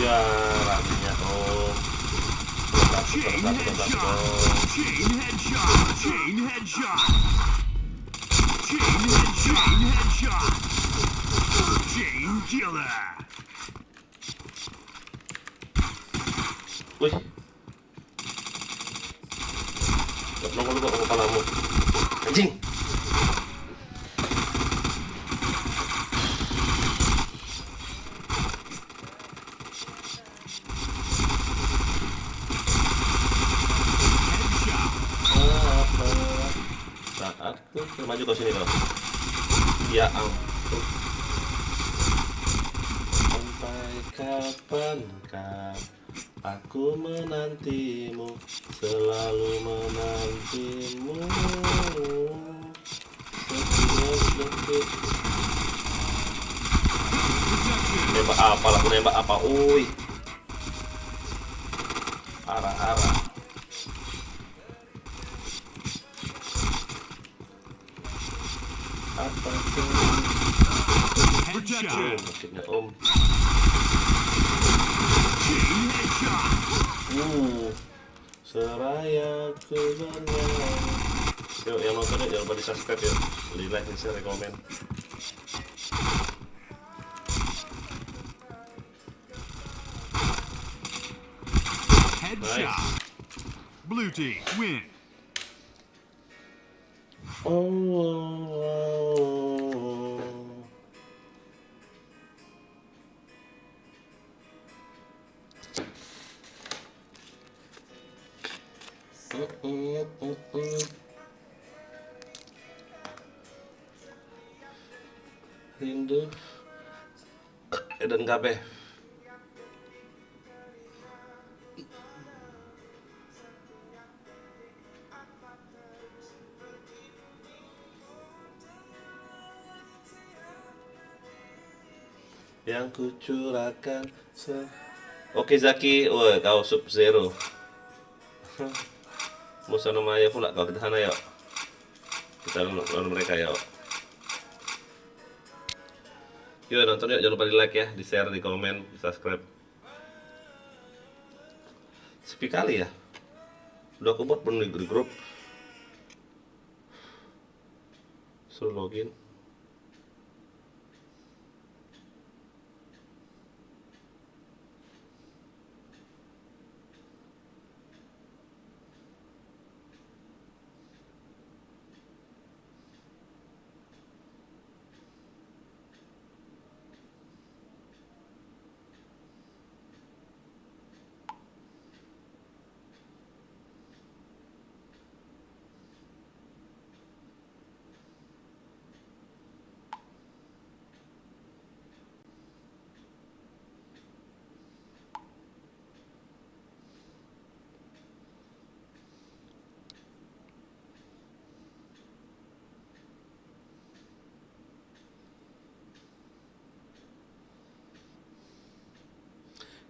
S1: Ya, raminya om.
S3: Chain headshot. Chain headshot. Chain headshot. Chain headshot. Chain killer.
S1: Wih. Gak nongol lu kok ke kepalamu. Anjing.
S3: Headshot.
S1: Saatku maju ke sini kau. Ya ampun. Sampai kapankah aku menantimu, selalu menantimu. Setiap detik.
S3: Protection.
S1: Nembak apa lah, aku nembak apa? Ui. Arah. Apa tuh?
S3: Protection.
S1: Maksudnya om.
S3: Chain headshot.
S1: Seraya kebenaran. Yuk, yang nonton jangan lupa di subscribe ya. Di like, di share, komen.
S3: Headshot. Blue team win.
S1: Oh. Rindu dan kabeh. Yang kucurahkan Oke Zaki, wah kau sub zero. Musuh namanya pula kalau kita sana yuk. Kita lawan mereka yuk. Yuk nonton yuk, jangan lupa di like ya, di share, di komen, di subscribe. Sepi kali ya. Udah aku buat pun di grup. Suruh login.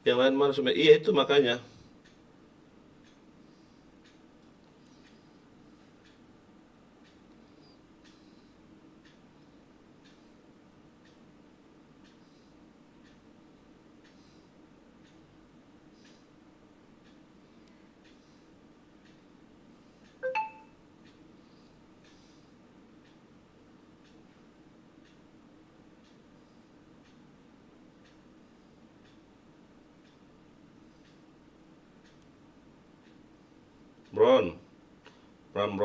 S1: Yang lain mana semua? Iya itu makanya. Bron. Ram.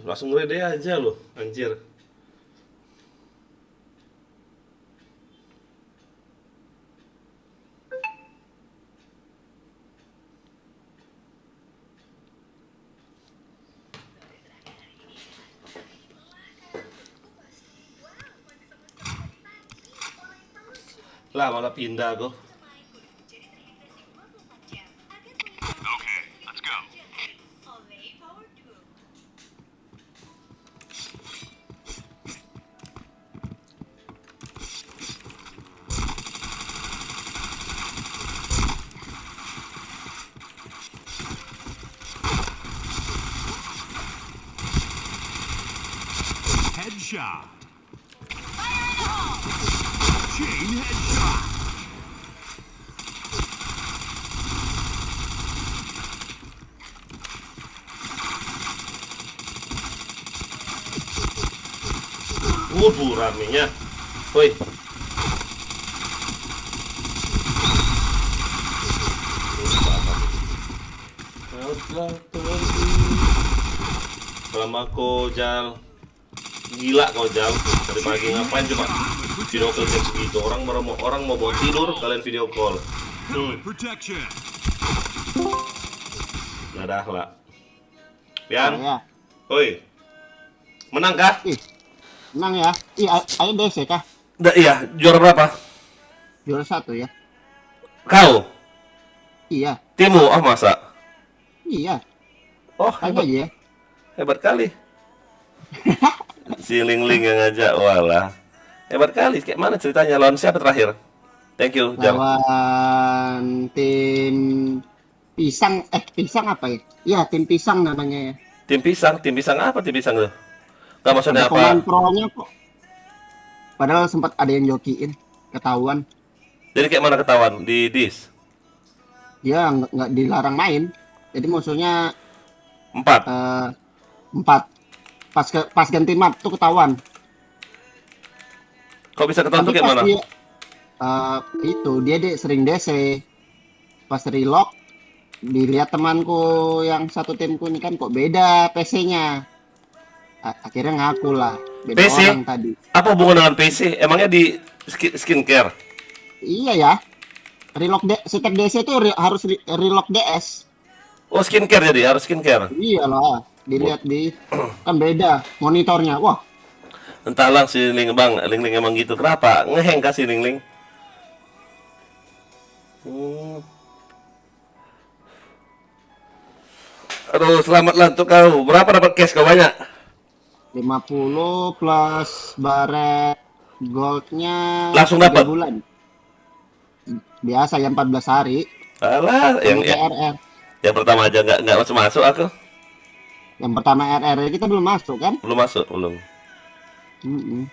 S1: Langsung ready aja loh, anjir. Lah malah pindah kok.
S3: Okay, let's go. Headshot. Chain headshot.
S1: Waduh ramenya. Woi. Selama kau Jal, gila kau Jal. Dari pagi ngapain coba video call jam segitu? Orang mau bawa tidur, kalian video call.
S3: Helmet protection.
S1: Nggak ada akhlak. Pian,
S7: Ya,
S1: woi. Menang kah?
S7: menang ya. Ayo DC kah?
S1: Iya, juara berapa?
S7: Juara 1 ya.
S1: Kau?
S7: Iya,
S1: Timu? Oh masa?
S7: iya.
S1: Oh
S7: Ayo
S1: hebat,
S7: aja ya.
S1: hebat kali. Si Ling yang ngajak, walah. Hebat kali. Kayak mana ceritanya? Lawan siapa terakhir? Thank you, Jal.
S7: Lawan tim pisang apa ya? Iya, tim pisang namanya ya.
S1: Tim pisang apa tim pisang tuh? Gak maksudnya
S7: Ada pemain
S1: apa?
S7: pro-nya kok. Padahal sempat ada yang jokiin, ketahuan.
S1: Jadi kayak mana ketahuan di dis?
S7: Dia nggak dilarang main. Jadi musuhnya
S1: 4.
S7: 4. Pas ganti map tuh ketahuan.
S1: Kok bisa ketahuan tuh
S7: Nanti
S1: kayak
S7: pas
S1: mana?
S7: dia itu dia sering DC pas relock dilihat temanku yang satu timku ini kan kok beda PC-nya. Akhirnya ngaku lah beda
S1: PC?
S7: orang tadi.
S1: Apa hubungan dengan PC? Emangnya di skincare?
S7: Iya ya, setiap DC itu harus relock DS.
S1: Oh, skincare jadi harus skincare.
S7: Iyalah, dilihat di kan beda monitornya. Wah,
S1: Entahlah si Ling bang, Ling Ling emang gitu. Kenapa? Ngeheng kasih Ling Ling. Hmm. Aduh, selamatlah untuk kau. Berapa dapat cash kau banyak?
S7: 50 plus baret goldnya
S1: Langsung
S7: 3
S1: dapat.
S7: bulan. Biasa ya 14 hari
S1: Alah,
S7: sama kayak RR.
S1: yang pertama aja nggak masuk masuk aku.
S7: Yang pertama RR kita belum masuk kan?
S1: Belum masuk, belum.
S7: Mm-mm.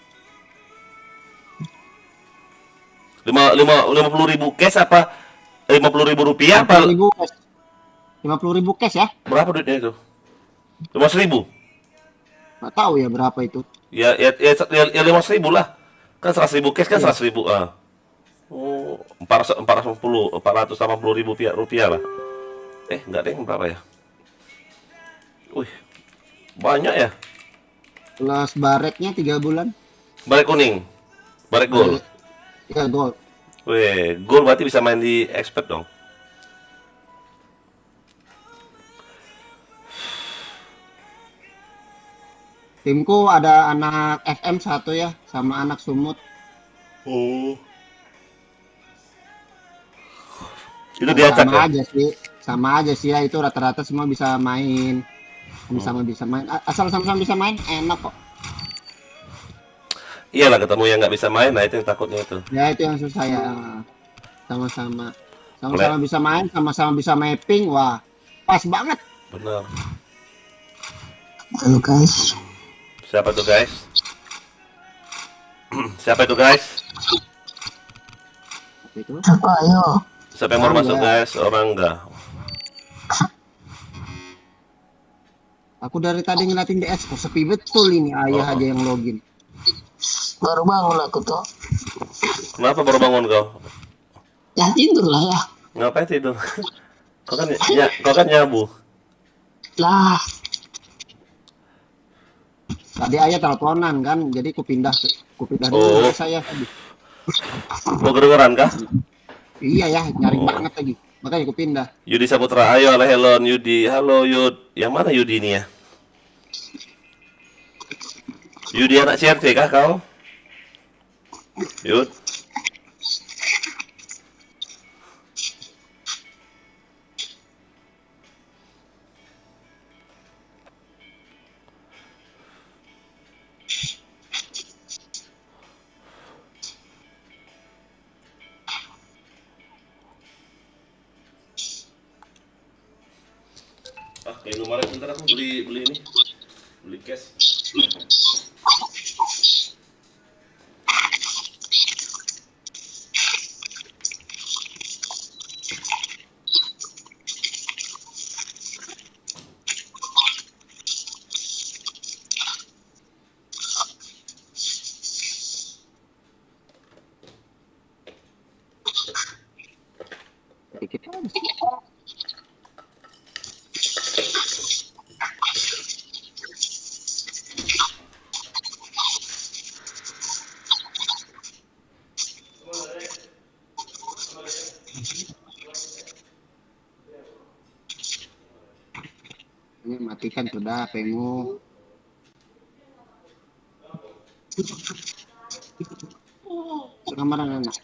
S1: 50.000 cash apa? 50.000 rupiah apa?
S7: 50.000 cash. 50.000 cash ya?
S1: Berapa duitnya itu? 15.000.
S7: Nggak tahu ya berapa itu.
S1: Ya 15.000 lah. Kan 100.000 cash kan
S7: Iya.
S1: 100.000. Ah. Oh, 480.000 rupiah lah. Enggak deh, berapa ya? Wih, banyak ya.
S7: Plus baretnya 3 bulan.
S1: Baret kuning, baret gold.
S7: Ya gold.
S1: Wih, gold berarti bisa main di expert dong.
S7: Timku ada anak FM 1 ya, sama anak Sumut.
S1: Oh. Itu diacak
S7: Sama
S1: ya?
S7: aja sih. Sama aja sih ya, itu rata-rata semua bisa main. Sama-sama bisa main. Asal sama-sama bisa main, enak kok.
S1: Iyalah ketemu yang nggak bisa main, nah itu yang takutnya itu.
S7: Ya itu yang susah ya. Sama-sama. Sama-sama
S1: Boleh.
S7: bisa main, sama-sama bisa mapping. Wah, pas banget.
S1: Benar.
S7: Halo guys.
S1: Siapa tuh guys? Siapa itu guys?
S7: Itu.
S6: Apa ayo?
S1: Siapa yang mau
S7: Orang
S1: masuk
S7: enggak.
S1: guys? Orang enggak.
S7: Aku dari tadi ngeliatin DS, kok sepi betul ini. Ayah aja yang login.
S6: Baru bangun aku tuh.
S1: Kenapa baru bangun kau?
S6: Ya tidur lah ya.
S1: Ngapain tidur? Kau kan nyabu.
S6: Lah,
S7: Tadi ayah teleponan kan, jadi ku pindah
S1: Oh.
S7: dulu saya tadi.
S1: Mau kedengeran kah?
S7: Iya ya, nyaring banget lagi. Makanya ku pindah.
S1: Yudi Saputra, ayo lah hello Yudi. Halo Yud. Yang mana Yudi ini ya? Yudi anak CRT kah kau? Yud. Kayak Indomaret bentar aku beli ini. Beli cash.
S7: Dikit aja. Ini matikan sudah HPmu. Sekarang anak.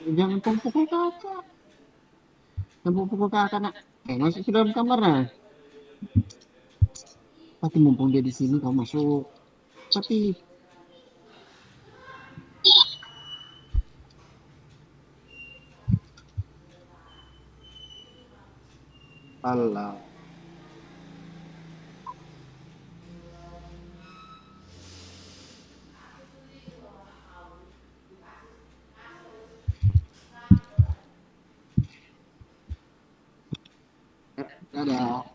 S7: Jangan pukul kaca. Jangan pukul kaca nak. Masuk ke dalam kamar nah. Tapi mumpung dia di sini kau masuk. Tapi alah. Dadah.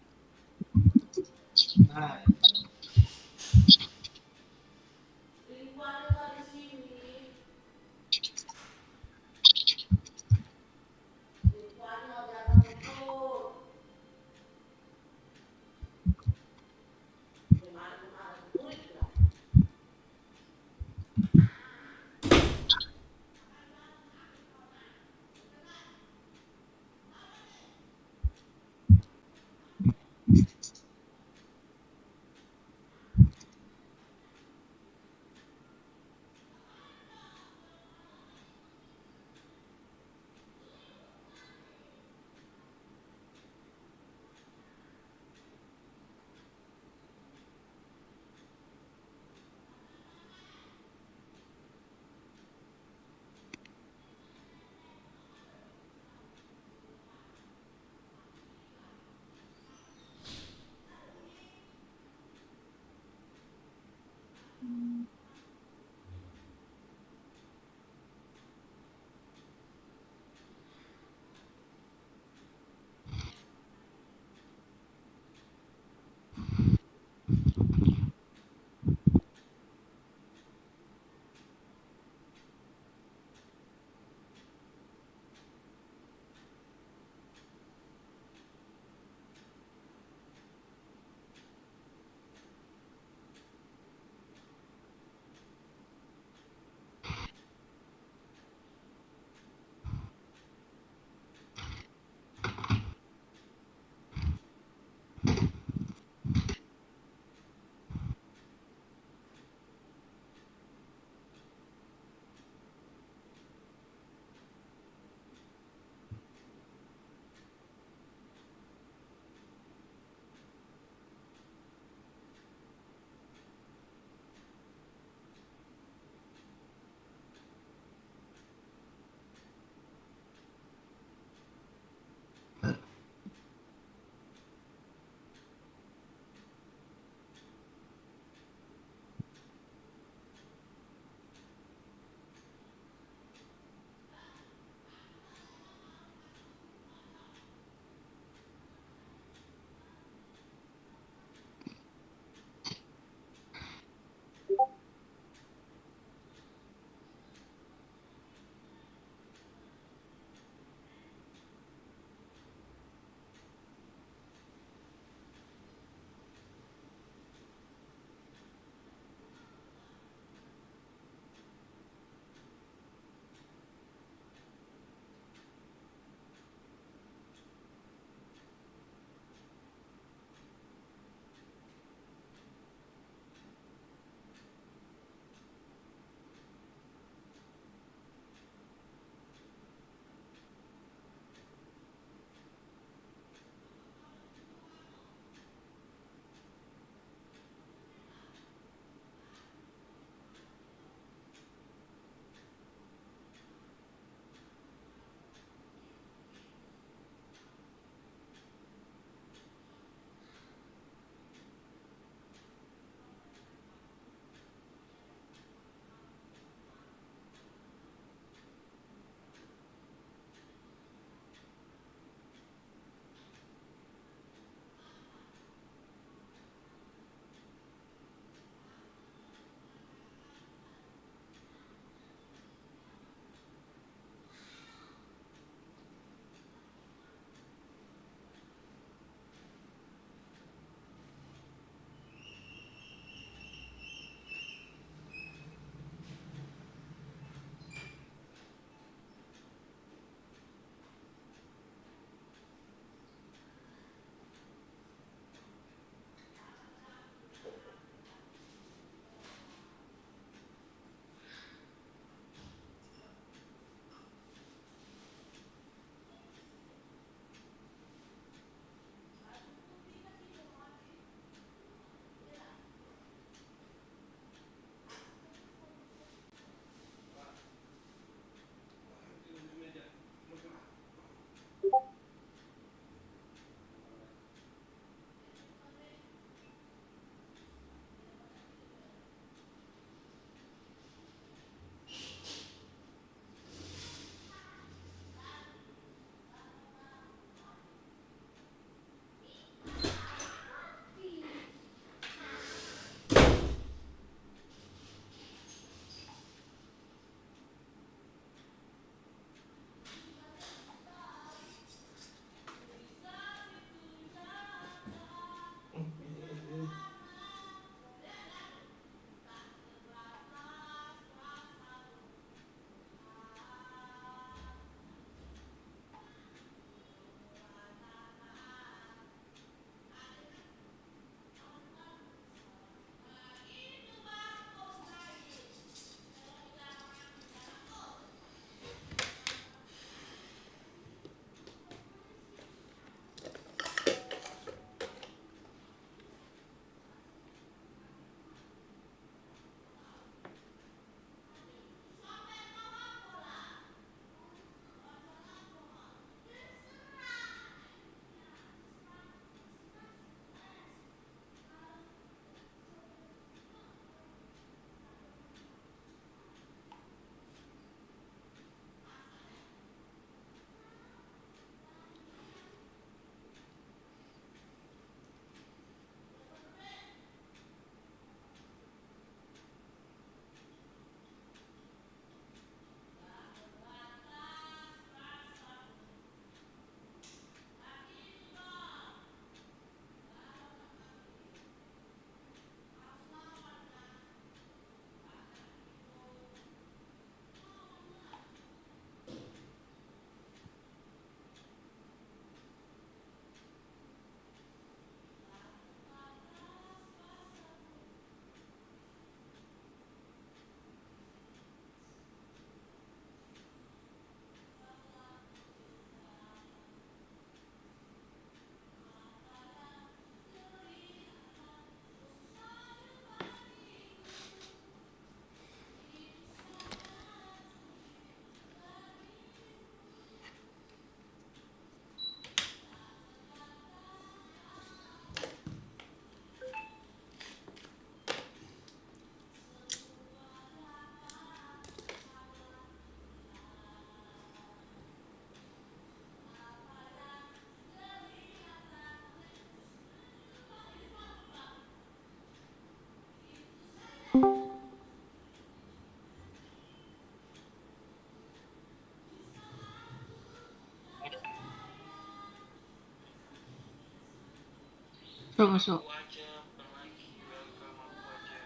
S4: Masuk.
S5: Aku aja, bukan lagi. Welcome aku aja.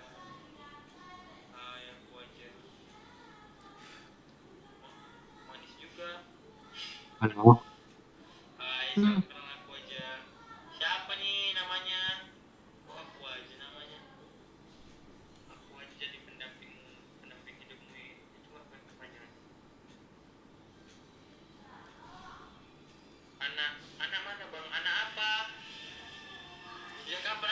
S5: Hai, aku aja. Manis juga.
S8: Halo.
S5: Hai, sekarang aku aja. Siapa nih namanya? Oh, aku aja namanya. Aku aja jadi pendamping hidupmu. Itu apa yang pertanyaan? Anak mana bang? Anak apa? Sejak kapan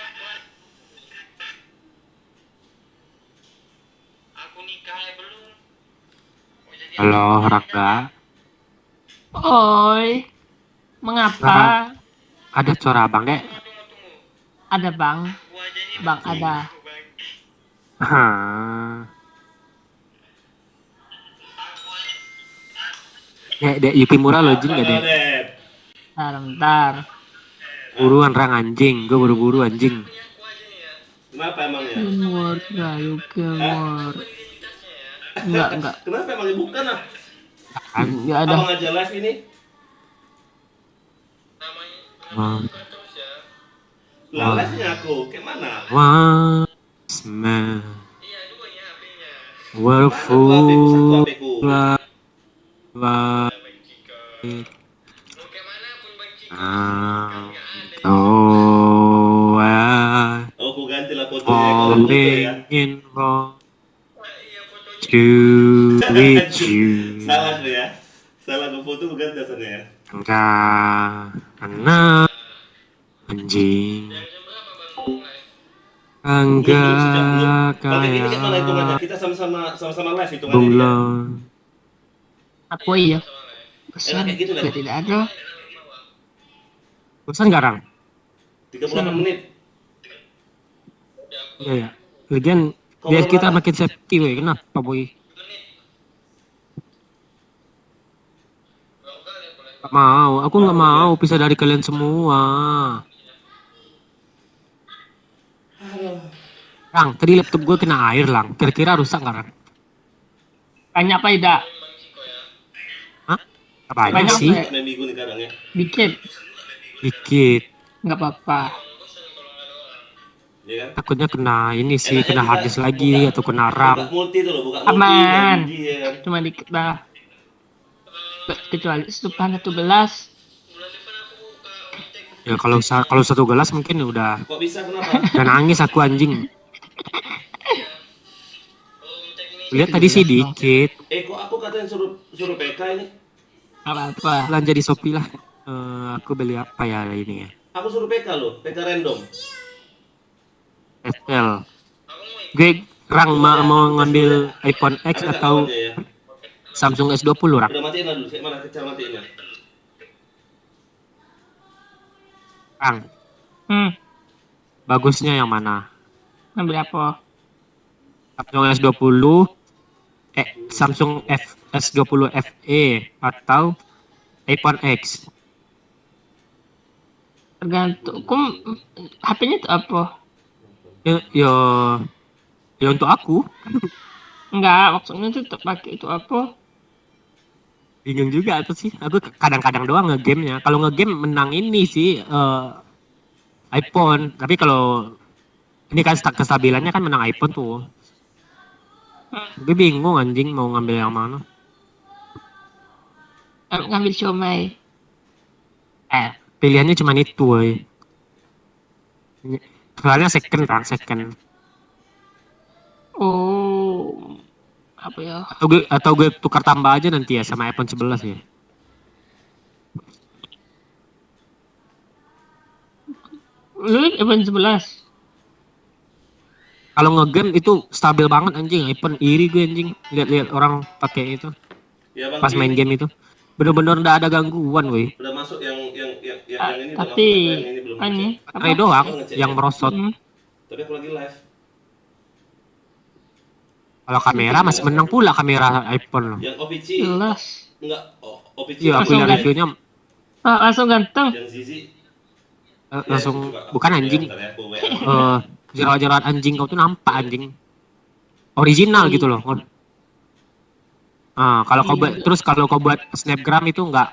S5: aku nikah ya belum? Oh, jadi
S8: Halo,
S5: anak
S8: Rangga.
S4: Oi, mengapa?
S8: Ada suara abang, Dek?
S5: Tunggu.
S4: Ada bang,
S5: Aku aja nih.
S4: bang ada.
S5: Bang.
S8: Hah.
S5: Aku aja.
S8: Dek, Yukimura lo jin
S1: Apa
S8: gak, Dek?
S1: kau, Dep?
S4: Bentar.
S8: Buruan, Rang, anjing. Gue buru-buru, anjing.
S5: Aku aja nih ya.
S1: Kenapa emangnya?
S4: Humor, humor. Enggak.
S1: Kenapa emangnya bukan ah?
S8: Kan?
S4: Enggak ada.
S1: Abang aja live ini.
S5: Namanya
S8: Wah.
S5: terus ya.
S1: Lah live-nya aku, kayak mana?
S8: Once man
S5: Iya, dua ya HP-nya.
S8: were
S1: Mana tuh HP-ku? Satu HP-ku.
S8: full of
S5: Bang Cika. Mau kayak mana pun Bang Cika.
S8: oh,
S1: Oh, aku ganti lah fotonya. Kalau foto ya.
S8: falling in love
S5: Iya, fotonya.
S8: to with you.
S1: Salah tuh ya. Salah aku foto, aku ganti asalnya ya.
S8: Enggak, anak anjing.
S5: Jam berapa Bang mulai?
S8: Enggak
S1: Berarti ini kayak mana hitungannya?
S8: kayak
S1: Kita sama-sama live hitungannya ini ya.
S8: bunglon.
S4: Aku iya.
S1: Enak
S4: Pesan
S1: kayak gitu
S4: juga
S1: lah.
S4: tidak ada.
S8: Bosan gak, Rang?
S1: 38 menit.
S8: Iya ya. Lagian biar kita makin safety, weh. Kenapa, boy? Gak mau, aku nggak mau pisah dari kalian semua. Lang, tadi laptop gue kena air, Lang. Kira-kira rusak nggak, Lang?
S4: Banyak apa tidak?
S8: Hah? Apa aja
S4: Banyak,
S8: sih?
S4: Pak.
S1: Main minggu nih kadang ya.
S4: Dikit.
S8: Dikit.
S4: Enggak apa-apa.
S1: Iya kan?
S8: Takutnya kena ini sih, kena harddisk lagi atau kena
S1: Buka
S8: RAM.
S1: multi tuh loh, buka multi.
S4: Aman.
S1: Iya kan?
S4: Cuma dikit lah. Kecuali Subhan 11.
S5: Bulan depan aku buka ojek.
S8: Ya kalau satu gelas mungkin udah
S1: Kok bisa kenapa?
S8: nangis aku, anjing.
S5: Ojek ini.
S8: Lihat tadi sih dikit.
S1: Kok aku katanya suruh PK ini?
S4: Apa-apa.
S8: Belanja di Shopee lah. Aku beli apa ya ini ya?
S1: Aku suruh PK loh, PK random.
S8: SL. Gue mau ngambil iPhone X
S1: Ada nggak
S8: atau
S1: kawannya ya?
S8: Samsung S20, Rang.
S1: Udah matiin lah dulu, saya mana cara matiinnya?
S8: Rang, bagusnya yang mana?
S4: Ambil apa?
S8: Samsung S20, Samsung S20 FE atau iPhone X?
S4: Tergantung. HP-nya itu apa?
S8: Ya untuk aku.
S4: Enggak, maksudnya itu pakai itu apa?
S8: Bingung juga tuh sih. Aku kadang-kadang doang nge-game-nya. Kalau nge-game menang ini sih iPhone. Tapi kalau ini kan kestabilannya kan menang iPhone tuh. Gue bingung anjing mau ngambil yang mana.
S4: Ngambil Xiaomi.
S8: Pilihannya cuma itu, woy. Soalnya second.
S4: Oh, apa ya?
S8: Atau gue tukar tambah aja nanti ya sama iPhone 11 ya.
S4: Lu iPhone 11.
S8: Kalau nge-game itu stabil banget anjing. iPhone iri gue anjing. Lihat-lihat orang pakai itu
S1: Ya bang,
S8: pas main game itu. Bener-bener udah ada gangguan, woi.
S1: udah masuk yang ini udah
S4: Tapi
S1: masuk, yang ini belum masuk.
S4: ini
S8: Baterai doang yang merosot.
S1: Tapi aku lagi live.
S8: Kalau kamera masih menang pula kamera iPhone.
S1: Yang OPC
S4: jelas.
S1: enggak OPC.
S8: Iya, aku lihat
S4: Langsung
S8: reviewnya
S4: Langsung ganteng.
S1: Yang Zizi
S8: langsung bukan anjing.
S1: Bentar ya, aku WA.
S8: Jerawat-jerawat anjing kau tuh nampak anjing. Original gitu loh. Kalau kau buat snapgram itu nggak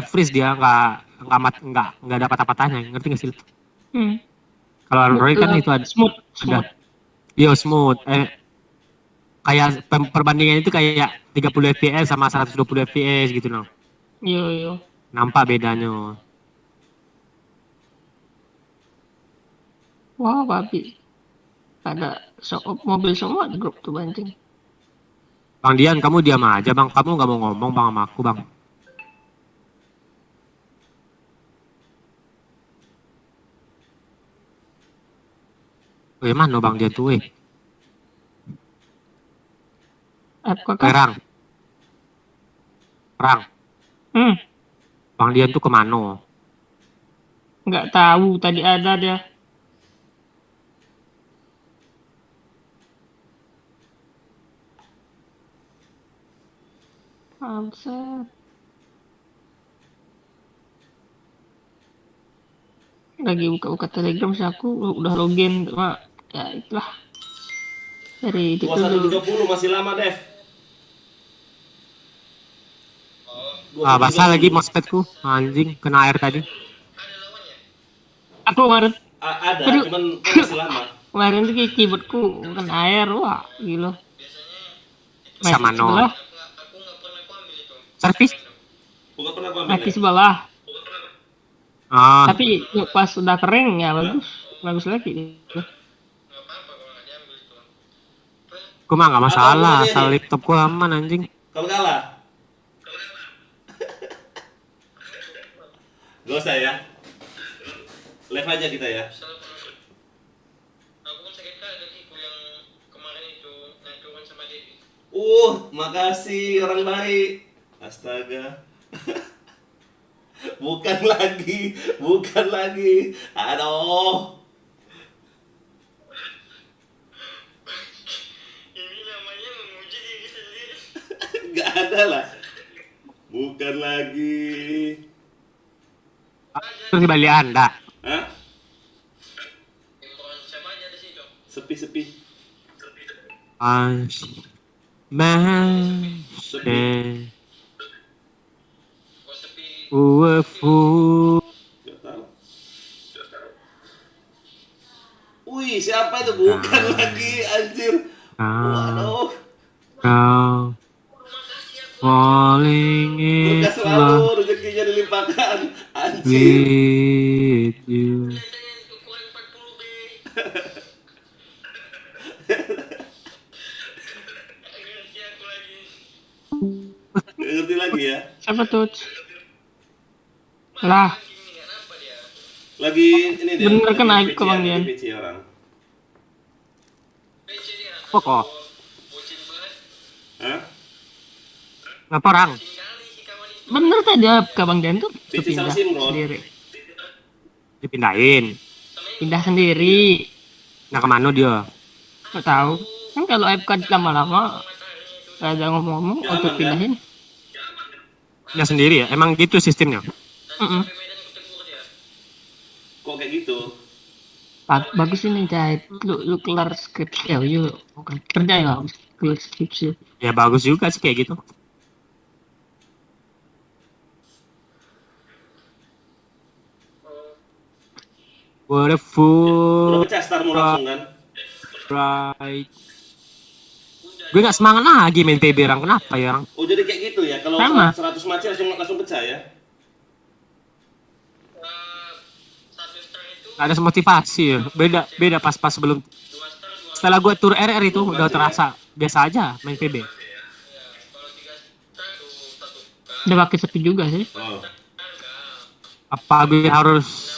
S8: freeze dia, nggak dapat apa-apanya, ngerti nggak sih? Kalau Android kan itu ada.
S9: Smooth.
S8: Yo smooth. Kayak perbandingan itu kayak 30 fps sama 120 fps gitu loh.
S9: Yo.
S8: Nampak bedanya.
S9: Wah, babi. Ada mobil semua di grup tuh banting.
S8: Bang Dian, kamu diam aja bang. Kamu nggak mau ngomong bang sama aku bang. Mana bang Dian tuh? Rang. Bang Dian tuh kemana?
S9: Nggak tahu, tadi ada dia. Hamzat. Lagi buka-buka Telegram sih aku udah login, cuma ya itulah. Dari itu dulu.
S1: 21.30 masih lama, Dev.
S8: Basah lagi mousepadku. Anjing, kena air tadi.
S9: Aku kemarin
S1: Ada,
S9: Aduh.
S1: cuman masih lama.
S9: kemarin tuh keyboardku bukan air, wah gila.
S8: Sama no.
S9: Sebelah,
S8: Servis?
S1: Bukan pernah gua
S9: mati
S1: ambil.
S9: sebelah.
S8: Ah,
S9: Tapi pas udah kering ya bagus lagi.
S8: aku mah nggak masalah. Asal laptopku aman anjing.
S1: Kalau kalah. Gak usah ya. Live aja kita ya.
S5: Aku kan sakit kakiku yang kemarin itu ngancurin sama Dewi.
S1: Makasih orang baik. Astaga. Bukan lagi. Aduh.
S5: Ini namanya memuji diri sendiri.
S1: Gak ada lah. Bukan lagi.
S8: Terus balik Anda.
S1: Hah?
S5: Orang siapa aja di situ?
S1: Sepi.
S8: Man.
S5: Kok sepi?
S1: Gak tahu. Wih, siapa itu? Bukan lagi, anjir. Waduh.
S8: Kau falling in
S1: Udah selalu
S8: love
S1: rezekinya dilimpahkan. Anjir.
S8: with you.
S5: Tanya ukuran 40 B. Ngerti aku lagi.
S1: Gak ngerti lagi ya.
S9: Siapa tuh? Lah,
S5: Ini nggak nampak dia.
S1: Lagi ini dia.
S9: Bener kan
S1: lagi
S9: naik ke Bang Dian?
S1: PC orang.
S5: PC dia.
S8: Pokok.
S5: Bocin banget.
S1: Hah?
S8: Ngapa orang?
S5: Tinggali si kawan itu.
S9: bener tadi ke Bang Dian tuh
S1: PC sama
S9: pindah
S1: SIM, bro.
S9: sendiri.
S8: Dipindahin.
S9: Pindah sendiri.
S8: Nah kemana dia?
S9: Nggak tahu. Kan kalau FK lama-lama nggak ada ngomong-ngomong
S1: Ya,
S9: untuk
S1: aman,
S9: pindahin.
S8: Pindah sendiri ya? Emang gitu sistemnya?
S9: Mm-mm.
S5: Medan aku tegur dia.
S1: Kok kayak gitu?
S9: Bagus ini Jahit. Lu kelar skripsi ya, yuk kerja ya kelar skripsi.
S8: Ya bagus juga sih kayak gitu. What a
S1: Udah
S8: fool,
S1: pecah startmu langsung kan?
S8: right? Gue gak semangat lagi main PB orang. Kenapa ya orang?
S1: Oh jadi kayak gitu ya? Kalau
S9: Sama.
S1: 100 match langsung pecah ya?
S5: Satu star itu
S8: Gak ada motivasi ya. Beda pas sebelum. Setelah gue tur RR itu udah terasa biasa aja main PB.
S5: kalau 3 star itu satu K.
S9: Udah pakai sepi juga sih.
S1: Oh.
S8: Apa gue harus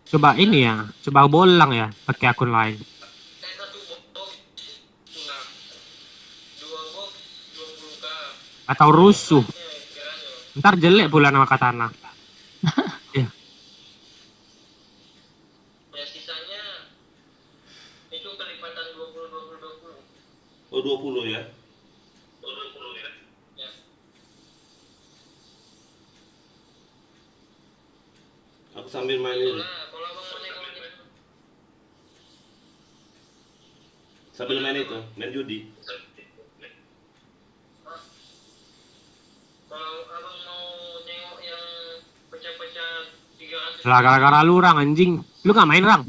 S8: coba ini ya? Coba bolang ya pakai akun lain.
S5: Satu box enggak. 2 box 20 K.
S8: Atau rusuh.
S5: Kiranya.
S8: Ntar jelek pula nama Katana. Ya.
S5: Ya sisanya itu kelipatan 20
S1: Oh 20 ya?
S5: ya.
S1: Aku sambil main ini.
S5: Nah, kalau abang mau nengok itu
S1: Sambil main itu, main judi.
S5: kalau abang mau nengok yang pecah-pecah 300
S8: Lah gara-gara lu orang anjing. Lu gak main orang?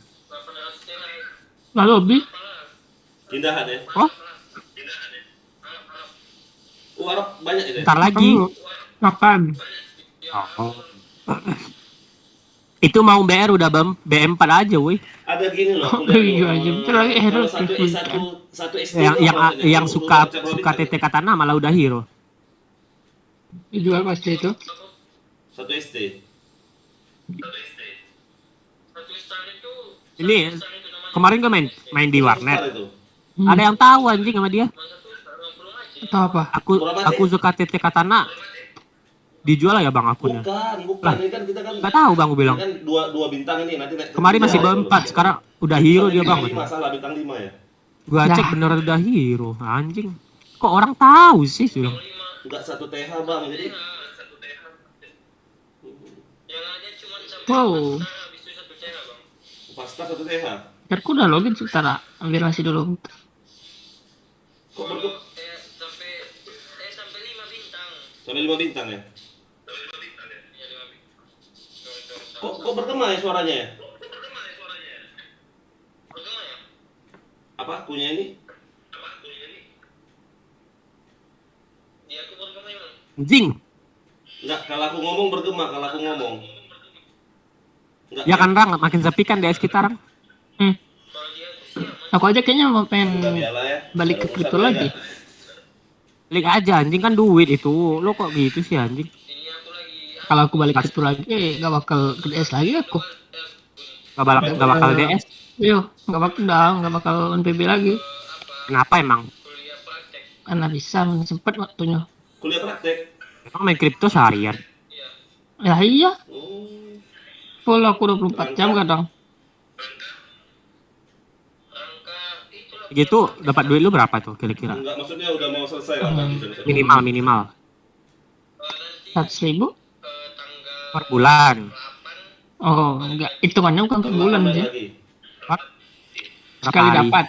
S9: Lalu Abi,
S1: Pindahan ya.
S8: Oh,
S1: Arab banyak itu ya?
S8: ntar lagi.
S9: makan.
S8: Oh. Itu mau BR udah BM4 aja, woi.
S1: Ada gini loh, aku
S9: Oh,
S1: lihat
S9: iya,
S1: loh,
S9: aja. Bentar lagi hero
S1: kalau satu
S9: terus
S1: satu SD
S8: Yang
S1: tuh apa namanya?
S8: yang
S1: Kalau
S8: suka
S1: baca Robin
S8: suka
S1: kan ya?
S8: TT Katana malah udah hero.
S9: Dijual pasti itu.
S1: Satu SD.
S8: Ini kemarin gue main di warnet.
S1: Star itu.
S8: Ada yang tahu anjing sama dia.
S9: Atau apa?
S8: Aku suka TT Katana. Dijual ya bang akunnya.
S1: Bukan. Ini kan kita kan
S8: Nggak tahu bang, gue bilang.
S1: ini kan dua bintang ini nanti naik ke
S8: Kemarin masih
S1: tiga.
S8: BM4, sekarang udah hero dia bang.
S1: Bintang 5 salah bintang 5 ya.
S8: Gua cek
S9: Nah.
S8: beneran udah hero, anjing. Kok orang tahu sih, bilang.
S1: Enggak 1 TH, Bang. Jadi
S9: Wow.
S1: pasta 1 TH.
S9: Aku udah login sebentar. Ambil nasi dulu.
S1: Kok sampai 5 bintang ya? Kok bergema ya suaranya ya? Apa punya ini?
S8: Anjing.
S1: Enggak, kalau aku ngomong bergema, kalau aku ngomong. Enggak.
S8: Ya kan Rang, makin sepi kan DS kita Rang.
S9: Aku aja kayaknya mau pengen
S1: Udah biarlah ya.
S9: balik ke
S1: Ada
S9: kripto
S1: urusan
S9: lagi.
S1: ya.
S8: Klik aja anjing kan duit itu. Lo kok gitu sih anjing?
S9: Kalau aku balik ke kripto lagi, gak bakal ke DS lagi aku.
S8: Gak bakal DS.
S9: Yo, gak bakal NPB lagi.
S8: Kenapa emang?
S9: Karena bisa sempet waktunya.
S1: Kuliah praktek.
S8: Emang main kripto seharian.
S9: Ya iya,
S1: Oh.
S9: full aku 24 jam kadang.
S8: Gitu dapat duit lu berapa tuh kira-kira?
S1: Enggak, maksudnya udah mau selesai lah gitu.
S8: Minimal
S9: 100.000?
S8: per bulan.
S9: Oh, enggak. Hitungannya bukan per bulan
S1: Tambah
S9: sih.
S1: lagi.
S8: Berapa
S9: Sekali
S8: hari?
S9: dapat.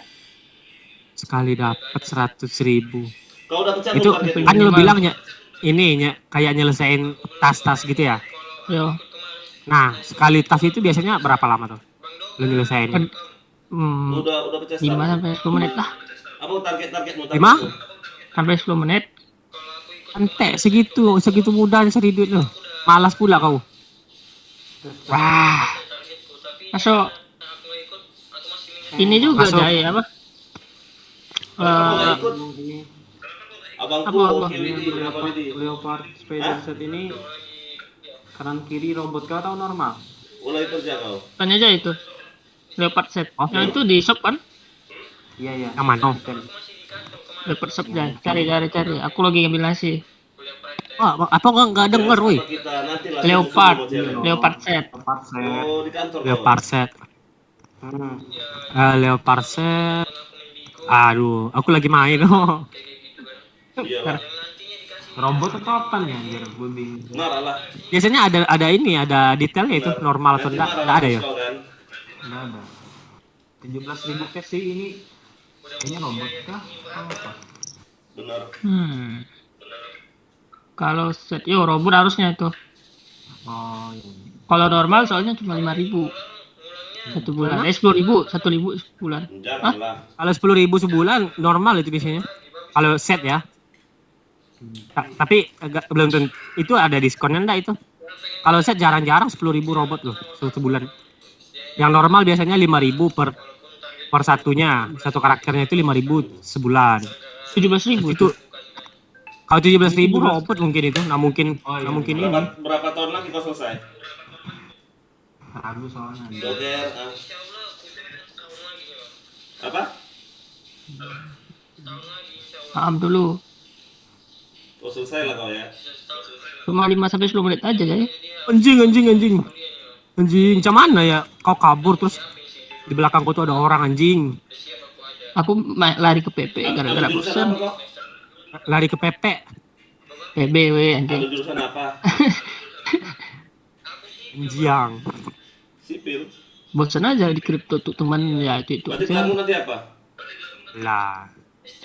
S8: Sekali dapat 100.000.
S1: Kau udah pecah
S8: Itu
S1: belum targetnya?
S8: kan lu
S9: Minimal.
S8: bilangnya ini kayak nyelesain tas-tas gitu ya.
S9: Yo.
S8: Nah, sekali tas itu biasanya berapa lama tuh? Lu nyelesain?
S1: Udah pecah
S9: 5
S1: start.
S9: sampai 10 menit lah.
S1: Apa targetmu?
S8: 5?
S9: Sampai 10 menit.
S8: Ente segitu mudah cari duit lu. Malas pula kau.
S9: Wah. Masuk. Ini juga
S8: Masuk.
S9: Jai apa?
S1: Kamu nggak ikut? Abangku,
S9: Apa?
S1: Widi, kenapa Widi?
S10: Leopard Spider
S1: Hah?
S10: set ini kanan kiri robot kah atau normal?
S1: Mulai kerja kau.
S9: Tanya aja itu. Leopard set.
S8: Oh.
S9: Yang itu di shop kan?
S10: Iya.
S8: Yang mana?
S9: Leopard shop Jai. Cari. Aku lagi ngambil nasi.
S8: Wah, apa nggak denger, woi?
S1: Sama kita nanti lah.
S9: Leopard.
S1: semua cewek.
S9: Leopard set.
S10: Leopard set.
S1: Oh, di kantor. kau.
S8: Leopard set.
S10: Hmm.
S8: Leopard set. Aduh, aku lagi main loh.
S1: Iya lah.
S10: Robot atau apa nih anjir? Gue bingung.
S1: Marah lah.
S8: Biasanya ada detailnya itu normal atau
S1: Nanti
S8: enggak?
S1: marah
S8: Enggak ada
S1: lah
S8: ya?
S1: kau kan.
S10: Nggak ada. 17.000 cash sih ini. Kayaknya robot kah? Apa?
S1: Benar.
S9: Kalau set yo robot harusnya itu.
S10: Oh iya.
S9: Kalau normal soalnya cuma 5.000 satu bulan. 10.000 sebulan.
S1: Jangan lah.
S8: Kalau 10.000 sebulan normal itu biasanya. Kalau set ya. Tapi belum tentu itu ada diskonnya enggak itu. Kalau set jarang-jarang 10.000 robot loh sebulan. Yang normal biasanya 5.000 per satunya. Satu karakternya itu 5.000 sebulan.
S9: 17.000
S8: Itu kalau 17.000 robot mungkin itu, nggak mungkin ini.
S1: Berapa tahun lagi kau selesai?
S10: Ragu soalnya.
S1: Doger. Apa?
S9: Paham dulu.
S1: Oh, selesai lah kau ya.
S9: Cuma 5 sampai 10 menit aja ya.
S8: Anjing. Macam mana ya? Kau kabur terus di belakang kau tuh ada orang anjing.
S9: Aku lari ke PP gara-gara
S1: Ambil jurusan
S9: bosan.
S1: apa kau?
S8: Lari ke PP.
S9: PBW anjing.
S1: Ambil jurusan apa?
S8: Anjing.
S1: Sipil.
S9: Bosan aja di kripto tuh teman ya itu
S1: Berarti
S9: aja.
S1: kamu nanti apa?
S8: Lah.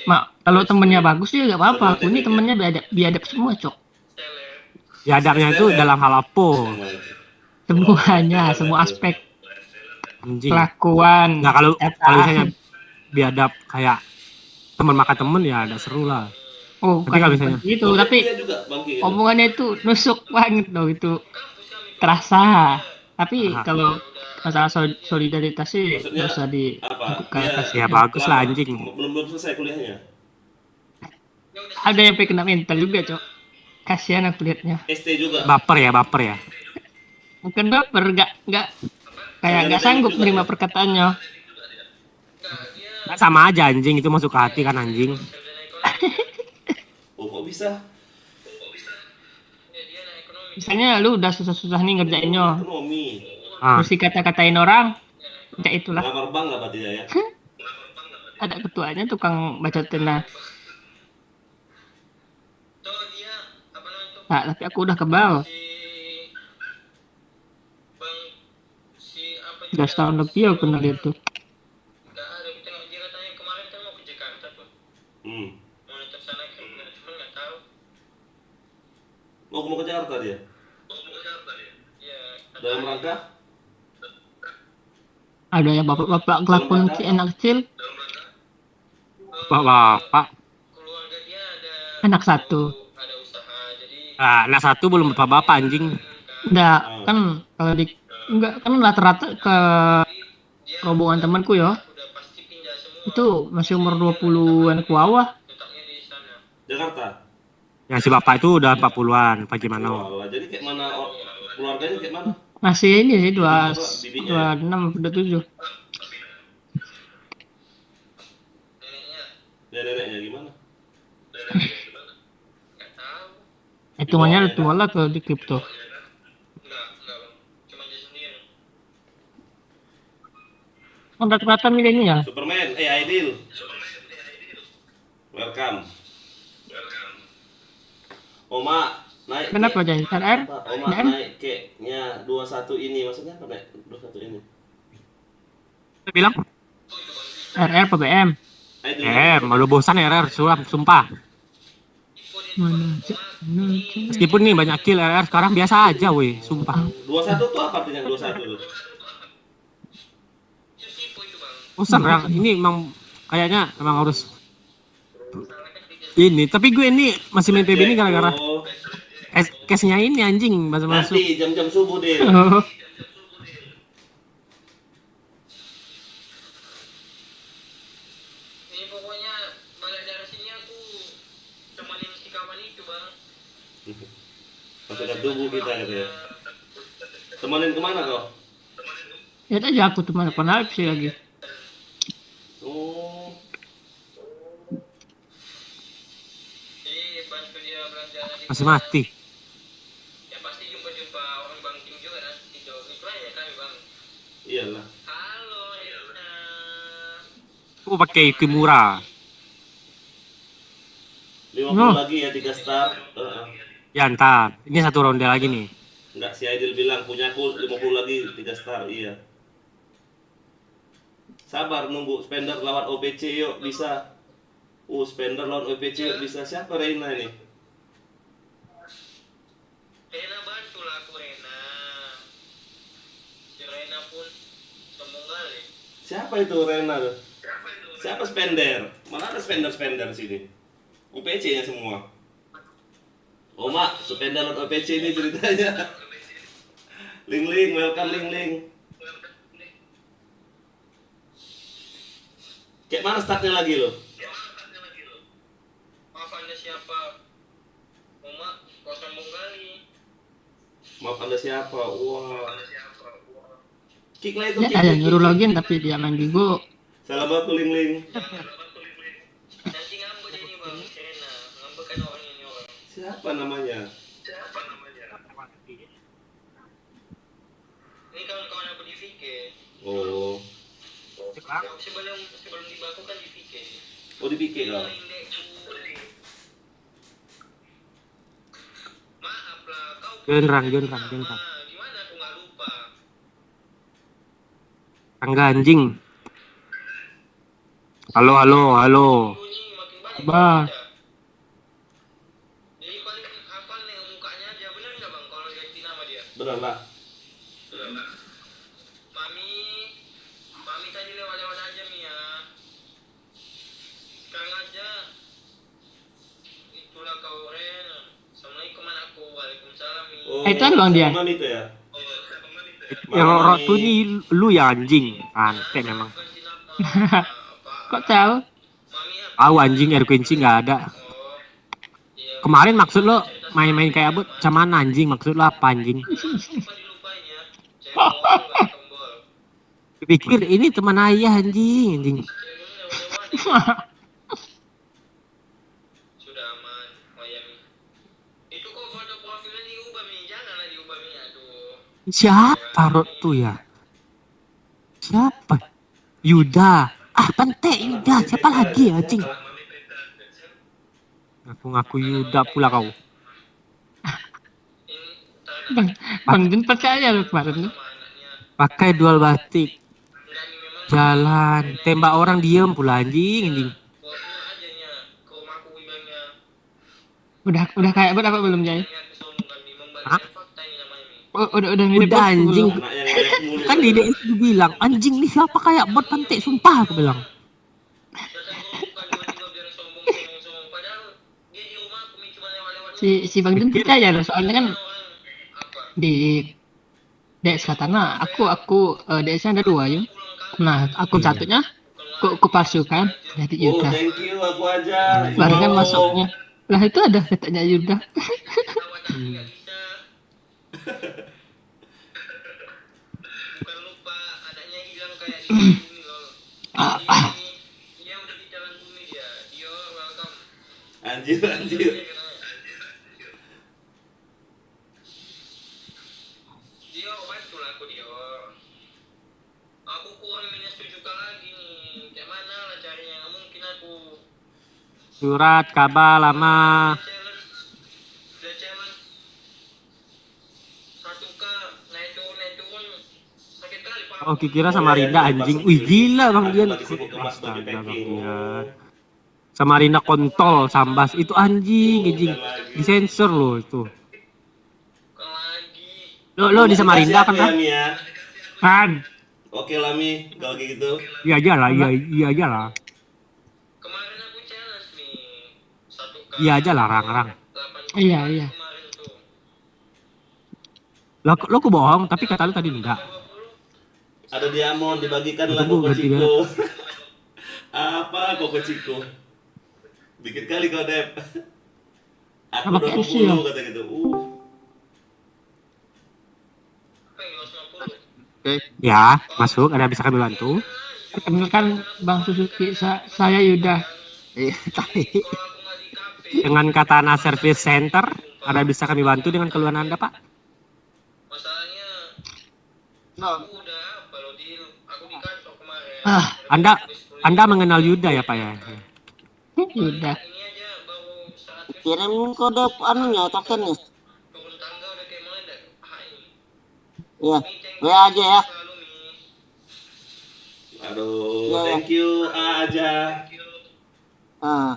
S9: Mak, kalau temennya bagus ya gak apa-apa. Aku ini temennya biadab semua, Cok.
S8: Ya adabnya itu dalam hal apa?
S9: Semuanya, semua aspek.
S8: Anjing.
S9: kelakuan.
S8: Nggak, kalau
S9: Kata-
S8: misalnya biadab kayak teman makan temen ya ada seru lah.
S9: Oh,
S8: Tapi kalau
S9: bukan
S8: misalnya-
S9: gitu,
S1: Oh,
S9: tapi
S1: dia juga bangki gitu.
S9: omongannya itu nusuk banget loh itu. Terasa. Tapi
S8: Aha.
S9: kalau masalah solidaritas sih
S1: Maksudnya
S9: nggak usah di
S1: apa?
S8: Ya bagus lah anjing.
S1: Belum selesai kuliahnya.
S9: ada yang pengen kena mental juga, Cok. Kasihan aku liatnya.
S1: ST juga.
S8: Baper ya.
S9: Mungkin baper nggak kayak nggak sanggup menerima perkataannya.
S8: Nah, sama aja anjing, itu masuk ke hati kan anjing.
S1: Oh, kok bisa?
S9: Misalnya lu udah susah-susah nih ngerjainnya,
S1: Ekonomi.
S8: Ah,
S9: terus dikata-katain orang, ya itulah.
S1: Lamar bank lah berarti ya.
S9: Ada ketuanya tukang bacotin lah.
S5: Tuh dia apa namanya tuh
S9: Nah, tapi aku udah kebal.
S5: bang si apa
S9: Udah setahun lebih aku kenal itu.
S5: nggak ada kita nggak dia katanya kemarin kan mau ke Jakarta tuh mau nitip sana kan cuma nggak tahu
S1: Mau ke Jakarta dia?
S5: ya
S1: Dalam rangka?
S9: Ada yang bapak-bapak kelakuan si anak kecil,
S8: bapak.
S5: keluarga dia ada
S9: anak satu.
S5: ada usaha jadi
S8: Anak satu belum bapak anjing.
S9: Enggak, kan kalau di enggak kan rata-rata ke rombongan temanku ya.
S5: udah pasti pindah semua
S9: Itu masih umur 20-an ke bawah.
S5: letaknya di sana
S1: Jakarta?
S8: Yang si bapak itu udah 40-an, Pak gimana?
S1: Walah, jadi kayak mana keluarganya kayak mana?
S9: Masih ini sih
S1: Bibinya.
S9: 26, 27.
S1: Neneknya gimana?
S5: nggak tahu
S9: Hitungannya udah tua lah kalau di kripto.
S5: nggak bang cuma dia sendiri
S9: Kan rata-rata milenial.
S1: Superman, Aidil. Welcome. Oma, naik.
S9: Kenapa
S1: ke-
S9: jadi RR?
S1: Oma
S9: Dan
S1: naik keknya 21 ini, maksudnya apa naik 21 ini?
S8: Bilang,
S9: RR PBM.
S1: Aidil.
S8: udah bosan RR, sumpah.
S9: Mana?
S8: Meskipun nih banyak kill RR, sekarang biasa aja weh, sumpah.
S1: 21 tuh apa artinya 21 tuh?
S8: Bosan Rang, ini emang kayaknya emang harus ini. Tapi gue ini masih main PB ini gara-gara
S1: Oh,
S8: case-nya ini anjing masuk.
S1: nanti jam-jam subuh deh.
S9: Oh,
S5: ini pokoknya balik dari sini aku temenin si kawan itu bang
S1: Masukkan tubuh kita gitu ya. Temenin kemana kau?
S9: ya aja aku teman apa sih lagi.
S1: Oh,
S5: jadi bantu dia belanja di
S8: Masih mati.
S5: ya pasti jumpa orang banking juga kan di jauh itu aja kami bang
S1: iyalah.
S5: halo Yuna
S8: Aku pakai Kimura.
S1: 50
S9: Oh.
S1: lagi ya 3 star.
S8: Ya ntar, ini satu ronde lagi nih.
S1: Enggak, si Aidil bilang punya aku 50 lagi 3 star, iya. Sabar nunggu spender lawan OPC yuk bisa. Spender lawan OPC yuk bisa. Siapa Reina ini?
S5: Rena bantulah aku Rena si Rena pun sombong kali
S1: Siapa itu Reina tuh? Siapa spender? Mana ada spender sini? OPC nya semua. Oh mak, spender lawan OPC ini ceritanya. Ling, welcome Ling. Kayak mana startnya lagi lo?
S5: maaf anda siapa Mama kau sombong kali
S1: Maaf anda siapa? Wah. Kick lah itu
S9: Ya
S1: kick.
S9: ada
S1: kick,
S9: nyuruh
S1: kick.
S9: login tapi dia main Bigo.
S1: Salam aku Ling.
S5: nanti ngambek dia ini bang si Rena ngambek kan orang ini orang
S1: Siapa namanya?
S5: ini kawan-kawan aku di VK
S1: Oh,
S5: sebelum dibaku kan di VK
S1: oh dipikir kau.
S5: maaf lah kau
S8: Genrang.
S5: gimana aku nggak lupa
S8: Tangga anjing. Halo.
S5: bunyi makin banyak
S9: Bah.
S5: jadi paling hafal nih mukanya aja bener nggak bang kalau ganti nama dia
S1: Benar lah.
S5: Mami
S9: Itu ada Bang Dian.
S1: Mami itu ya.
S8: Yang rot tuh nih lu ya anjing. Antek memang.
S9: Kok tahu?
S8: Tahu anjing air quenching nggak ada. Kemarin maksud lo main-main kayak abut cuman anjing, maksud lo apa anjing? Pikir ini teman ayah anjing.
S5: Sudah aman, Miami. Itu kok foto profilnya diubah Mi, janganlah diubah Mi, aduh.
S8: Siapa rot tuh ya? Siapa? Yuda. Ah, Pante Yuda. Siapa lagi ya anjing? Ngaku-ngaku Yuda pula kau.
S9: Bang Jun percaya lu kemarin tuh.
S8: Pakai dual batik. Jalan, tembak orang diem pula anjing.
S9: Udah kayak buat apa belum Jay?
S8: Hah?
S9: Oh, udah mirip
S8: Udah
S9: bot
S8: anjing.
S9: belum?
S1: Anak yang ngeliat mulu.
S8: Kan di DS itu bilang anjing nih siapa kayak bot Pante, sumpah aku bilang.
S9: Si Bang Jun percaya loh, soalnya kan di DS Katana aku DS-nya ada 2 ya. Nah, akun
S8: Iya.
S9: satunya ku palsukan jadi
S1: Oh,
S9: Yuda.
S1: thank you aku aja.
S9: Baru kan
S1: Oh.
S9: masuknya. Lah itu ada katanya Yuda.
S5: Bukan lupa adanya hilang kayak di bumi loh. Dia udah di jalan bumi dia. Dio, welcome.
S1: Anjir.
S5: Dio, bantu lah aku Dio. Aku kurang minus 7k lagi nih. Kayak mana lah carinya? Nggak mungkin aku.
S8: Surat kabar lama.
S5: Udah challenge. 1k naik turun. Sakit kali Pak.
S8: Oh, kira sama Rinda anjing. Wih, gila Bang Dian.
S1: Lagi sibuk kemas baju
S8: Astaga, Bang
S1: packing.
S8: Dian. Sama Rinda kontol sambas itu anjing. Disensor loh itu.
S5: Bukan lagi.
S8: Lo di sama Rinda
S1: Kasih
S8: kan?
S1: aku ya, Mi ya.
S8: Kan.
S1: Oke lah Mi, kalau kayak gitu.
S8: Iya aja lah, iya aja lah.
S5: Kemarin aku challenge nih. 1k.
S8: Iya aja lah, rang.
S5: 8
S9: Iya.
S5: kemarin tuh.
S8: Lo kok bohong, tapi kata lu tadi enggak.
S1: Ada diamond dibagikan lah
S8: Tunggu,
S1: Koko
S8: ganti
S1: Ciko. Apa Koko Ciko? Dikit kali kau Dep. Aku
S9: Apa kursi
S1: 20 kata gitu.
S5: Apa yang 250?
S7: Oke.
S8: Ya, masuk, ada bisa kami bantu.
S9: Perkenalkan Bang Suzuki, saya Yuda.
S7: Iya, tapi
S5: Kalau aku nggak di kafe,
S8: Dengan Katana Service Center, ada bisa kami bantu dengan keluhan Anda, Pak?
S5: masalahnya
S7: no.
S5: aku udah apa lo deal. Aku di kantor kemarin.
S8: Anda mengenal Yuda ya, Pak ya?
S9: Yuda.
S5: Ini aja baru 100
S6: Kirim kode anunya, tokennya.
S5: turun tangga udah kayak meledak. Hai.
S6: Iya,
S5: Mi, thank
S6: WA aja ya.
S5: selalu Mi.
S1: Aduh,
S6: Ya.
S1: thank you aja.
S6: Ah,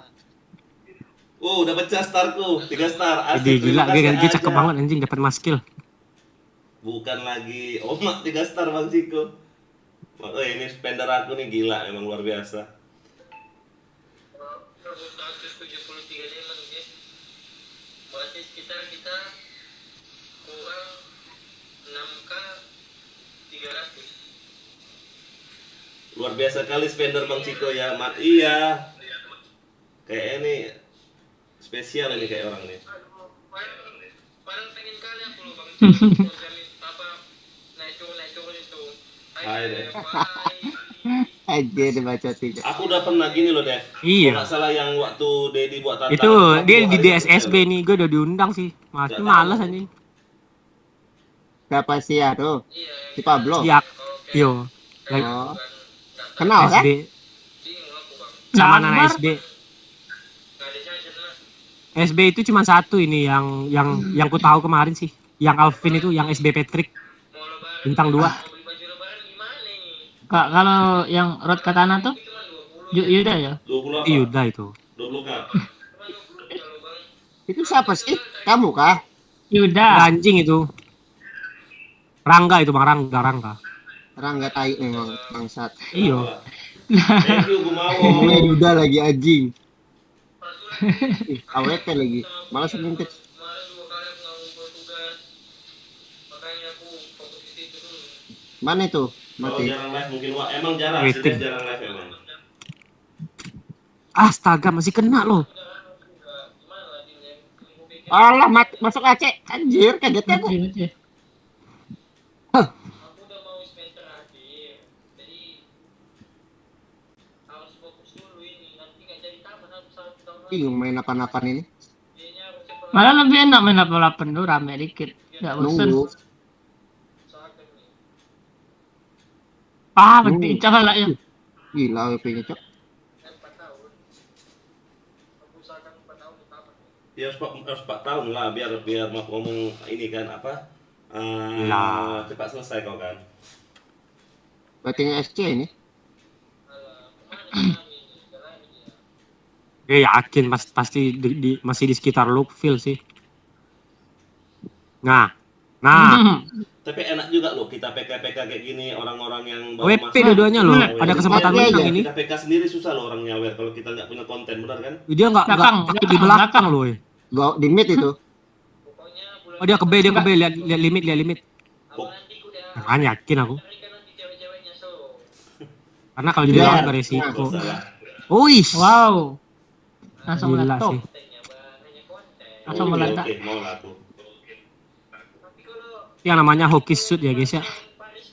S1: Udah pecah starku, 3 star.
S8: Jadi
S1: Asik,
S8: gila,
S1: terima kasih,
S8: dia cakep
S1: Aja.
S8: banget anjing, dapat mas skill.
S1: Bukan lagi Omak 3 star Bang Ciko. Oh ini spender aku nih gila, emang luar biasa.
S5: 173 diamond guys. Berarti sekitar kita kurang 6k 300.
S1: Luar biasa kali spender Bang Ciko ya. Iya. Kayak ini spesial ini kayak orang nih.
S5: Padahal pengen kali aku loh Bang. Jamin apa naik turun itu.
S1: Hai, Def.
S7: aja dibacotin.
S1: Aku udah pernah gini loh, Dev.
S8: Iya.
S1: Kalau nggak salah yang waktu Dedi buat tantangan.
S8: Itu dia di
S1: 40 hari
S8: DSSB
S1: spesial.
S8: nih, gue udah diundang sih. Mati malas anjing.
S7: Siapa sih ya tuh? Si Pablo.
S8: Siap. Yo. Lagi
S7: Oh. Kenal kan?
S8: SD sama anak
S9: Sabar.
S8: SB. SB itu cuma satu ini yang ku tahu kemarin sih. Yang Alvin itu, yang SB Patrick. Bintang 2.
S9: Kak, kalau yang Rod Katana tuh Yuda ya?
S1: 20 apa?
S8: Iya udah itu.
S1: 20 kan?
S7: Itu siapa sih? Kamu kah?
S9: Yuda.
S8: Anjing itu. Rangga itu Bang Rangga.
S7: Rangga tai memang bangsat.
S8: Iya.
S1: Thank you Gumawo.
S7: Dia udah lagi anjing. AWP lagi. Malas ngintip. Mana itu?
S1: Kalau
S7: Mati.
S1: jarang live mungkin emang jarang sih,
S8: Rating.
S1: jarang live emang.
S8: Astaga, masih kena loh.
S7: Alah, masuk Aceh. Anjir, kagetnya aku.
S9: Mati.
S5: Aku udah mau semester akhir, jadi harus fokus dulu ini. Nanti nggak jadi tamat harus 1 tahun lagi.
S7: Bingung main apa-apaan ini.
S5: Kayaknya harusnya
S9: Malah lebih enak main 88 dulu rame dikit. Gak bosen.
S7: Nunggu.
S5: usahakan nih.
S9: Penting cara lah ya.
S7: Gila WP-nya, Cok.
S5: 4 tahun. Aku usahakan 4 tahun tamat.
S1: Ya harus 4 tahun lah biar mau ngomong ini kan apa?
S8: Lah.
S1: Cepat selesai kau kan.
S7: WP-nya SC ini.
S8: Yakin pasti masih di sekitar Loopville sih. Nah.
S1: Tapi enak juga loh kita PK kayak gini orang-orang yang
S8: WP dua-duanya loh. Ada kesempatan
S7: Iya,
S8: menang
S7: iya.
S8: ini.
S1: Kita PK sendiri susah loh orang nyawer kalau kita nggak punya konten, benar kan?
S8: Dia nggak takut di belakang loh.
S7: Gua di mid itu.
S8: Oh dia ke B, lihat limit. Kan yakin aku.
S5: Cewek-ceweknya slow.
S8: Karena kalau di
S7: Iya.
S8: belakang gak resiko.
S1: Salah.
S8: Wih.
S9: Wow. Langsung
S8: Gila
S9: meletup.
S8: sih.
S9: Langsung
S1: Oke,
S9: meledak.
S1: oke, mau lah aku.
S5: Tapi kalau
S8: Yang namanya hockey shoot ya guys ya.
S5: Paris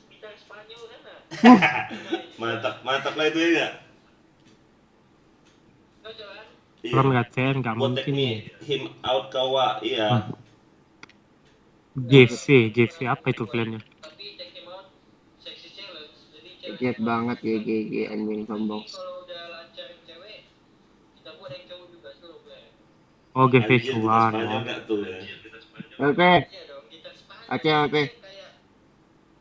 S5: bicara Spanyol kan?
S1: Mantap lah itu ya nggak?
S5: Cocok kan?
S1: Iya.
S8: Orang ngatain nggak
S1: Mau
S8: mungkin.
S1: teknik him out kawa, iya.
S8: JV apa itu kaliannya?
S5: Tapi take him out sexy challenge. Jadi
S7: Kaget banget GG anjing sombong.
S5: kalau udah lancarin cewek, kita buat yang cowok juga slow play.
S8: Oh game
S1: Anjir, kita
S8: visual.
S1: Spanyol nggak tuh ya?
S7: WP.
S5: Iya dong, kita Spanyol.
S7: Aceh WP.
S5: Kayak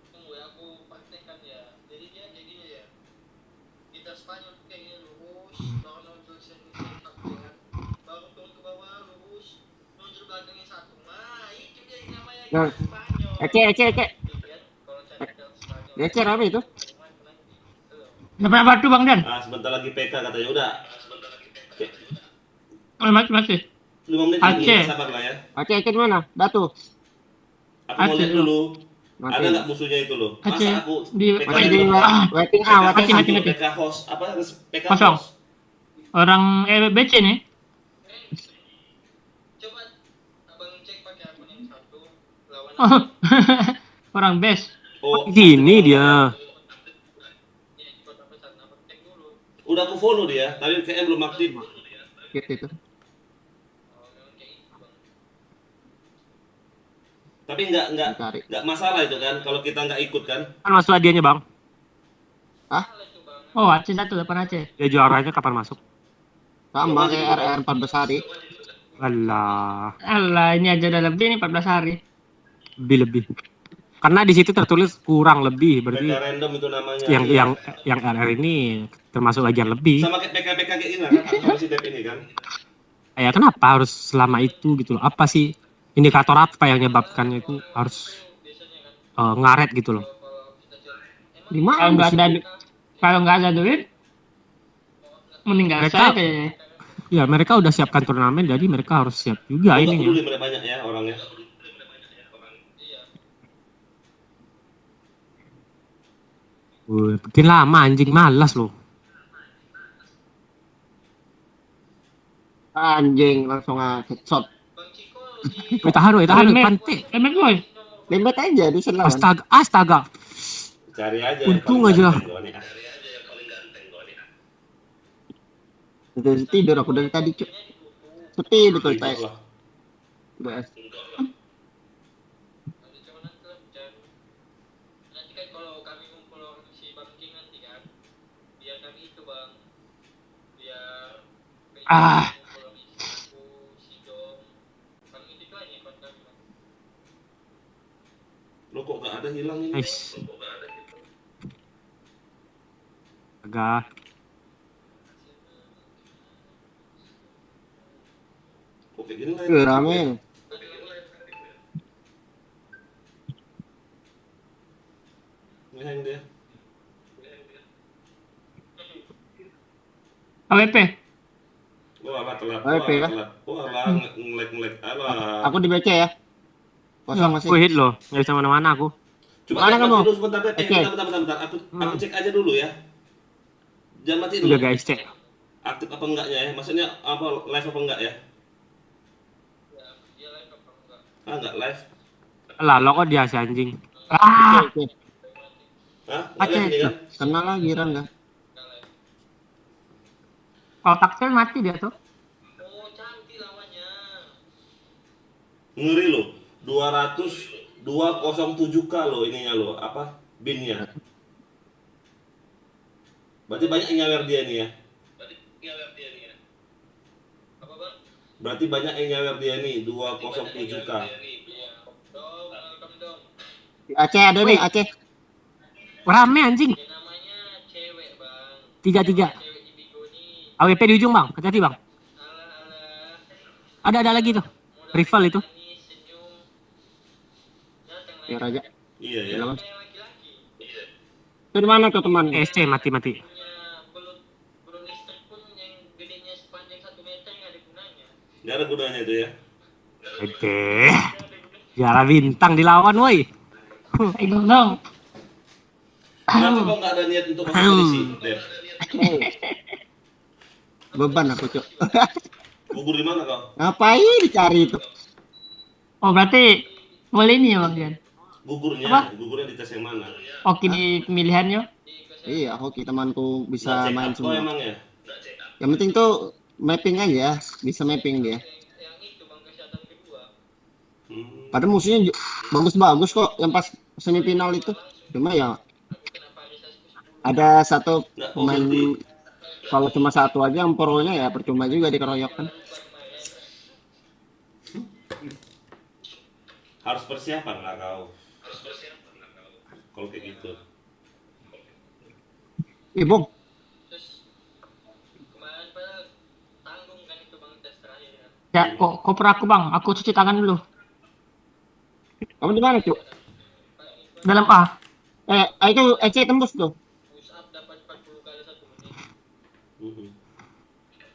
S5: tunggu ya, aku praktekkan ya. Jadi dia kayak gini ya. Kita Spanyol tuh kayak gini lurus, baru nonjol sini kan. Baru turun ke bawah lurus, nonjol belakangnya satu. Nah, itu dia yang namanya
S7: Nah,
S5: kita Spanyol.
S7: Aceh.
S5: Gitu kan? Kalau cari jalan Spanyol.
S7: Di Aceh rame itu.
S9: Dapat batu Bang Dan.
S1: Sebentar lagi PK katanya udah.
S9: Masih.
S1: 5 menit
S9: Aceh.
S1: lagi, sabar lah ya.
S7: Aceh mana? Batu.
S1: Aku mau lihat
S9: Aceh.
S1: dulu.
S7: Mati.
S1: Ada nggak musuhnya itu loh? Masa
S9: Aceh.
S1: aku
S9: Di-
S1: PK
S7: Masih di
S1: dulu?
S7: waiting A,
S1: PK
S7: waiting A.
S1: dulu, PK host apa PK
S9: Kosong.
S1: host.
S9: Orang BC nih.
S5: Coba abang cek pakai akun yang satu lawan
S9: Oh. Orang best.
S1: Oh,
S8: Gini dia.
S5: ini di kota besar. Abang cek dulu.
S1: udah aku follow dia, tapi kayaknya belum aktif.
S7: Gitu itu.
S5: Oh, memang kayak itu bang.
S1: Tapi
S7: Cari.
S1: nggak masalah itu kan kalau kita nggak ikut kan.
S8: Kan masuk hadiahnya bang.
S9: Oh Aceh 1 Aceh.
S8: Ya juaranya kapan masuk?
S7: Sama kayak RR 14 hari.
S8: Alah,
S9: Alah ini aja udah lebih nih 14 hari.
S8: lebih. Karena di situ tertulis kurang lebih,
S1: PK
S8: berarti
S1: random itu namanya.
S8: yang RR ini termasuk bagian lebih.
S1: sama kayak PK kayak gini kan, aku masih dep ini kan.
S8: Ya kenapa harus selama itu gitu loh? Apa sih indikator apa yang menyebabkannya itu harus ngaret gitu loh?
S7: Di
S9: Kalau
S7: mana?
S9: nggak ada duit, meninggal
S8: Mereka-
S9: saya kayaknya.
S8: Ya mereka udah siapkan turnamen, jadi mereka harus siap juga
S1: Aku
S8: ininya.
S1: dulu mereka banyak ya orangnya.
S8: Bikin lama anjing, malas loh.
S7: Anjing langsung headshot.
S8: Tahan,
S9: Limit.
S8: pantai.
S9: Limit boy.
S7: Limit aja di sana.
S8: Astaga.
S1: Cari aja.
S8: Untung
S1: yang paling
S8: aja.
S1: ganteng gua nih.
S7: Udah tidur aku dari tadi, Cuk. Sepi betul,
S1: Gitu
S7: Pak.
S1: lah.
S7: Udah.
S5: Nanti kan kalau kami ngumpul si Bang King nanti kan, biar kami itu bang, biar ngumpul si aku, si Dom, kami itu aja kan kami bang.
S1: Lo kok gak ada hilang ini?
S8: Nice. Agak.
S1: Kok kayak gini lah.
S7: Rame.
S1: Ngehang dia.
S9: AWP.
S1: Wah, alah telat.
S7: AWP kan?
S1: Wah, alah ngelek. Alah.
S7: Aku di BC ya. Kosong masih.
S8: Aku hit loh, nggak bisa mana-mana aku.
S1: Coba
S7: Mana
S1: cek
S7: kamu?
S1: mati dulu sebentar deh.
S7: Oke.
S1: Bentar. Aku cek aja dulu ya. Jangan mati dulu.
S8: Udah guys, cek.
S1: Aktif apa enggaknya ya? Maksudnya apa live apa enggak ya? Ah, enggak live.
S8: Lah, lo kok dia si anjing.
S9: Ah,
S7: Oke.
S1: Hah? Enggak live ini kan?
S7: Kena lagi Rangga.
S9: kalau taksel mati dia tuh.
S5: Oh, cantik lawannya.
S1: Ngeri loh. 207k loh ininya loh. Apa? Binnya. Berarti banyak yang nyawer dia nih ya.
S5: Apa bang?
S1: Berarti banyak yang nyawer dia nih 207k.
S5: Dom, welcome dom.
S7: Aceh ada nih, Aceh.
S8: Rame anjing.
S5: Dia namanya cewek bang.
S8: 3-3.
S5: Cewek di Bigo nih.
S8: AWP di ujung bang, hati-hati bang.
S5: Alah.
S8: Ada lagi tuh. Rival itu.
S5: Manis, senyum. Datang
S7: Ya Raja.
S1: Iya ya.
S7: Silakan.
S5: yang laki-laki.
S7: Itu di mana tuh teman?
S8: SC mati.
S5: Punya belum listrik pun yang gedenya sepanjang 1 meter nggak ada gunanya.
S1: Nggak ada gunanya itu ya.
S8: Oke. Jara bintang dilawan woi.
S9: Ikut dong.
S1: Kenapa kok nggak ada niat untuk masuk polisi? Dep?
S7: Beban aku, Cuk.
S1: Gugur di mana kau?
S7: Ngapain dicari itu?
S9: Oh berarti boleh ini ya bang Jan.
S1: Gugurnya di tes yang mana?
S9: Oke di pemilihannya.
S7: Iya, hoki temanku bisa
S1: Nggak check
S7: main
S1: up kau
S7: semua.
S1: emang ya?
S7: Yang penting tuh mapping aja, bisa mapping dia.
S5: Yang itu bang kesehatan kedua.
S7: Padahal musuhnya bagus-bagus kok yang pas semifinal itu. Cuma ya ada satu pemain, kalau cuma satu aja yang pro-nya ya percuma juga dikeroyok kan.
S1: Harus persiapan lah kau. Kalau kayak gitu.
S7: Bung,
S5: Kemarin padahal tanggung kan itu bang tes terakhir kan.
S9: Ya koper aku bang. Aku cuci tangan dulu.
S7: kamu di mana, Cuk?
S9: Dalam A.
S7: Itu EC tembus tuh.
S5: Push up dapat 40 kali 1 menit.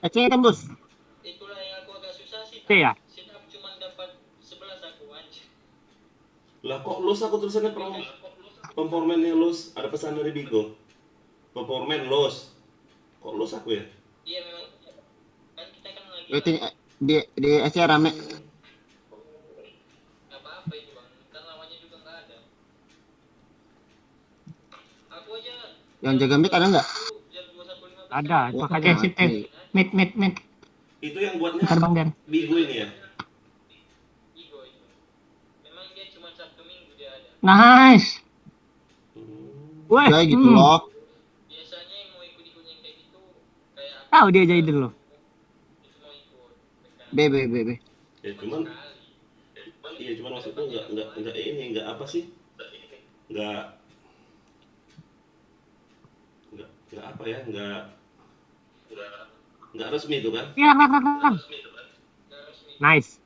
S7: EC tembus.
S5: Itulah yang aku agak susah sih.
S8: Oke ya.
S5: Sit up cuma dapat 11 aku anjir.
S1: Lah kok los aku tulisannya performan yang los, ada pesan dari Bigo. Performan los. Kok los aku ya?
S5: Iya memang. Kan kita kan lagi
S7: Berarti di EC rame.
S5: apa-apa itu bang. Kan lawannya juga nggak ada. Aku aja
S7: Yang jaga mid ada nggak?
S5: jam 21.15.
S8: Ada, makanya.
S9: Oke sip. Mid.
S1: Itu yang buatnya
S9: Bentar bang Jan.
S1: Bigo ini ya?
S5: Bigo itu. Memang dia cuma Sabtu Minggu dia ada.
S9: Nice.
S8: Woi,
S7: Ya gitu loh.
S5: Biasanya yang mau ikut-ikut yang kayak gitu kayak aku
S8: tahu dia jahidin lo.
S5: itu mau ikut.
S7: B.
S1: Ya cuman iya cuman maksudnya nggak ini nggak apa sih? Nggak apa ya? Nggak resmi itu kan?
S8: Iya, kan. Nice.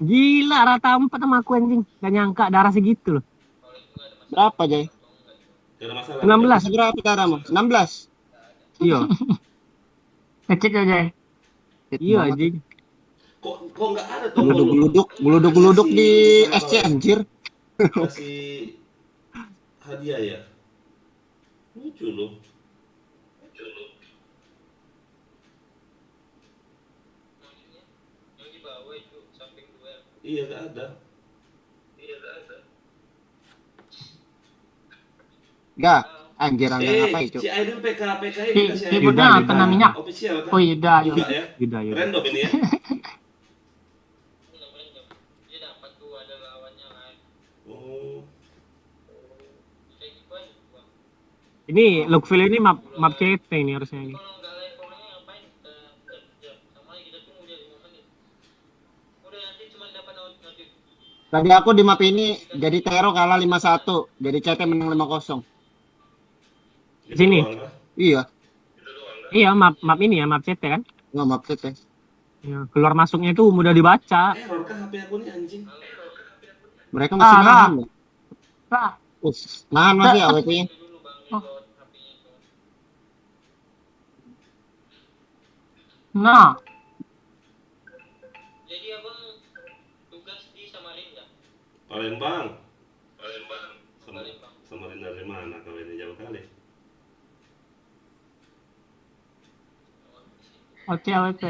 S8: Gila rata 4 sama aku anjing. Gak nyangka darah segitu loh.
S7: Berapa, Jay?
S1: Gak ada masalah.
S8: 16.
S7: Berapa darahmu? 16.
S8: Iya.
S9: Ngecek aja.
S8: Iya anjing.
S1: Kok nggak ada tombol
S7: Geluduk di SC anjir.
S1: kasih hadiah ya? Lucu loh.
S5: Maksudnya yang di bawah itu samping duel.
S1: Iya nggak ada.
S7: Enggak, anjir apa itu?
S1: Si Aidil PK ini kasih
S9: Keyboardnya kena minyak.
S1: official kan?
S9: Oh iya dah.
S1: Juga ya?
S8: Yuda.
S1: Random ini ya?
S5: Dia dapat tuh ada lawannya live.
S1: Oh.
S5: Kayak gitu aja bang.
S8: Ini Lookville ini map CT ini harusnya ini.
S5: Kalau nggak live orangnya ngapain kita kerja sama aja kita tunggu dia 5 menit. Udah nanti cuma dapat notif.
S7: Tadi aku di map ini jadi Tero kalah 5-1, jadi CT menang 5-0.
S1: Itu
S8: Sini.
S1: doang, kan?
S7: Iya,
S8: Iya map ini ya map CT kan.
S7: nggak map CT.
S8: Ya, keluar masuknya itu mudah dibaca.
S1: Error kah HP aku nih anjing?
S7: Mereka masih nahan. Ya?
S9: Nah,
S7: Nahan masih AWP-nya.
S5: Dulu bang reload HP-nya itu.
S9: nah.
S5: Jadi abang tugas di Samarinda.
S1: Palembang. Samarinda dari mana kau ini, jauh kali.
S9: Oke, AWP.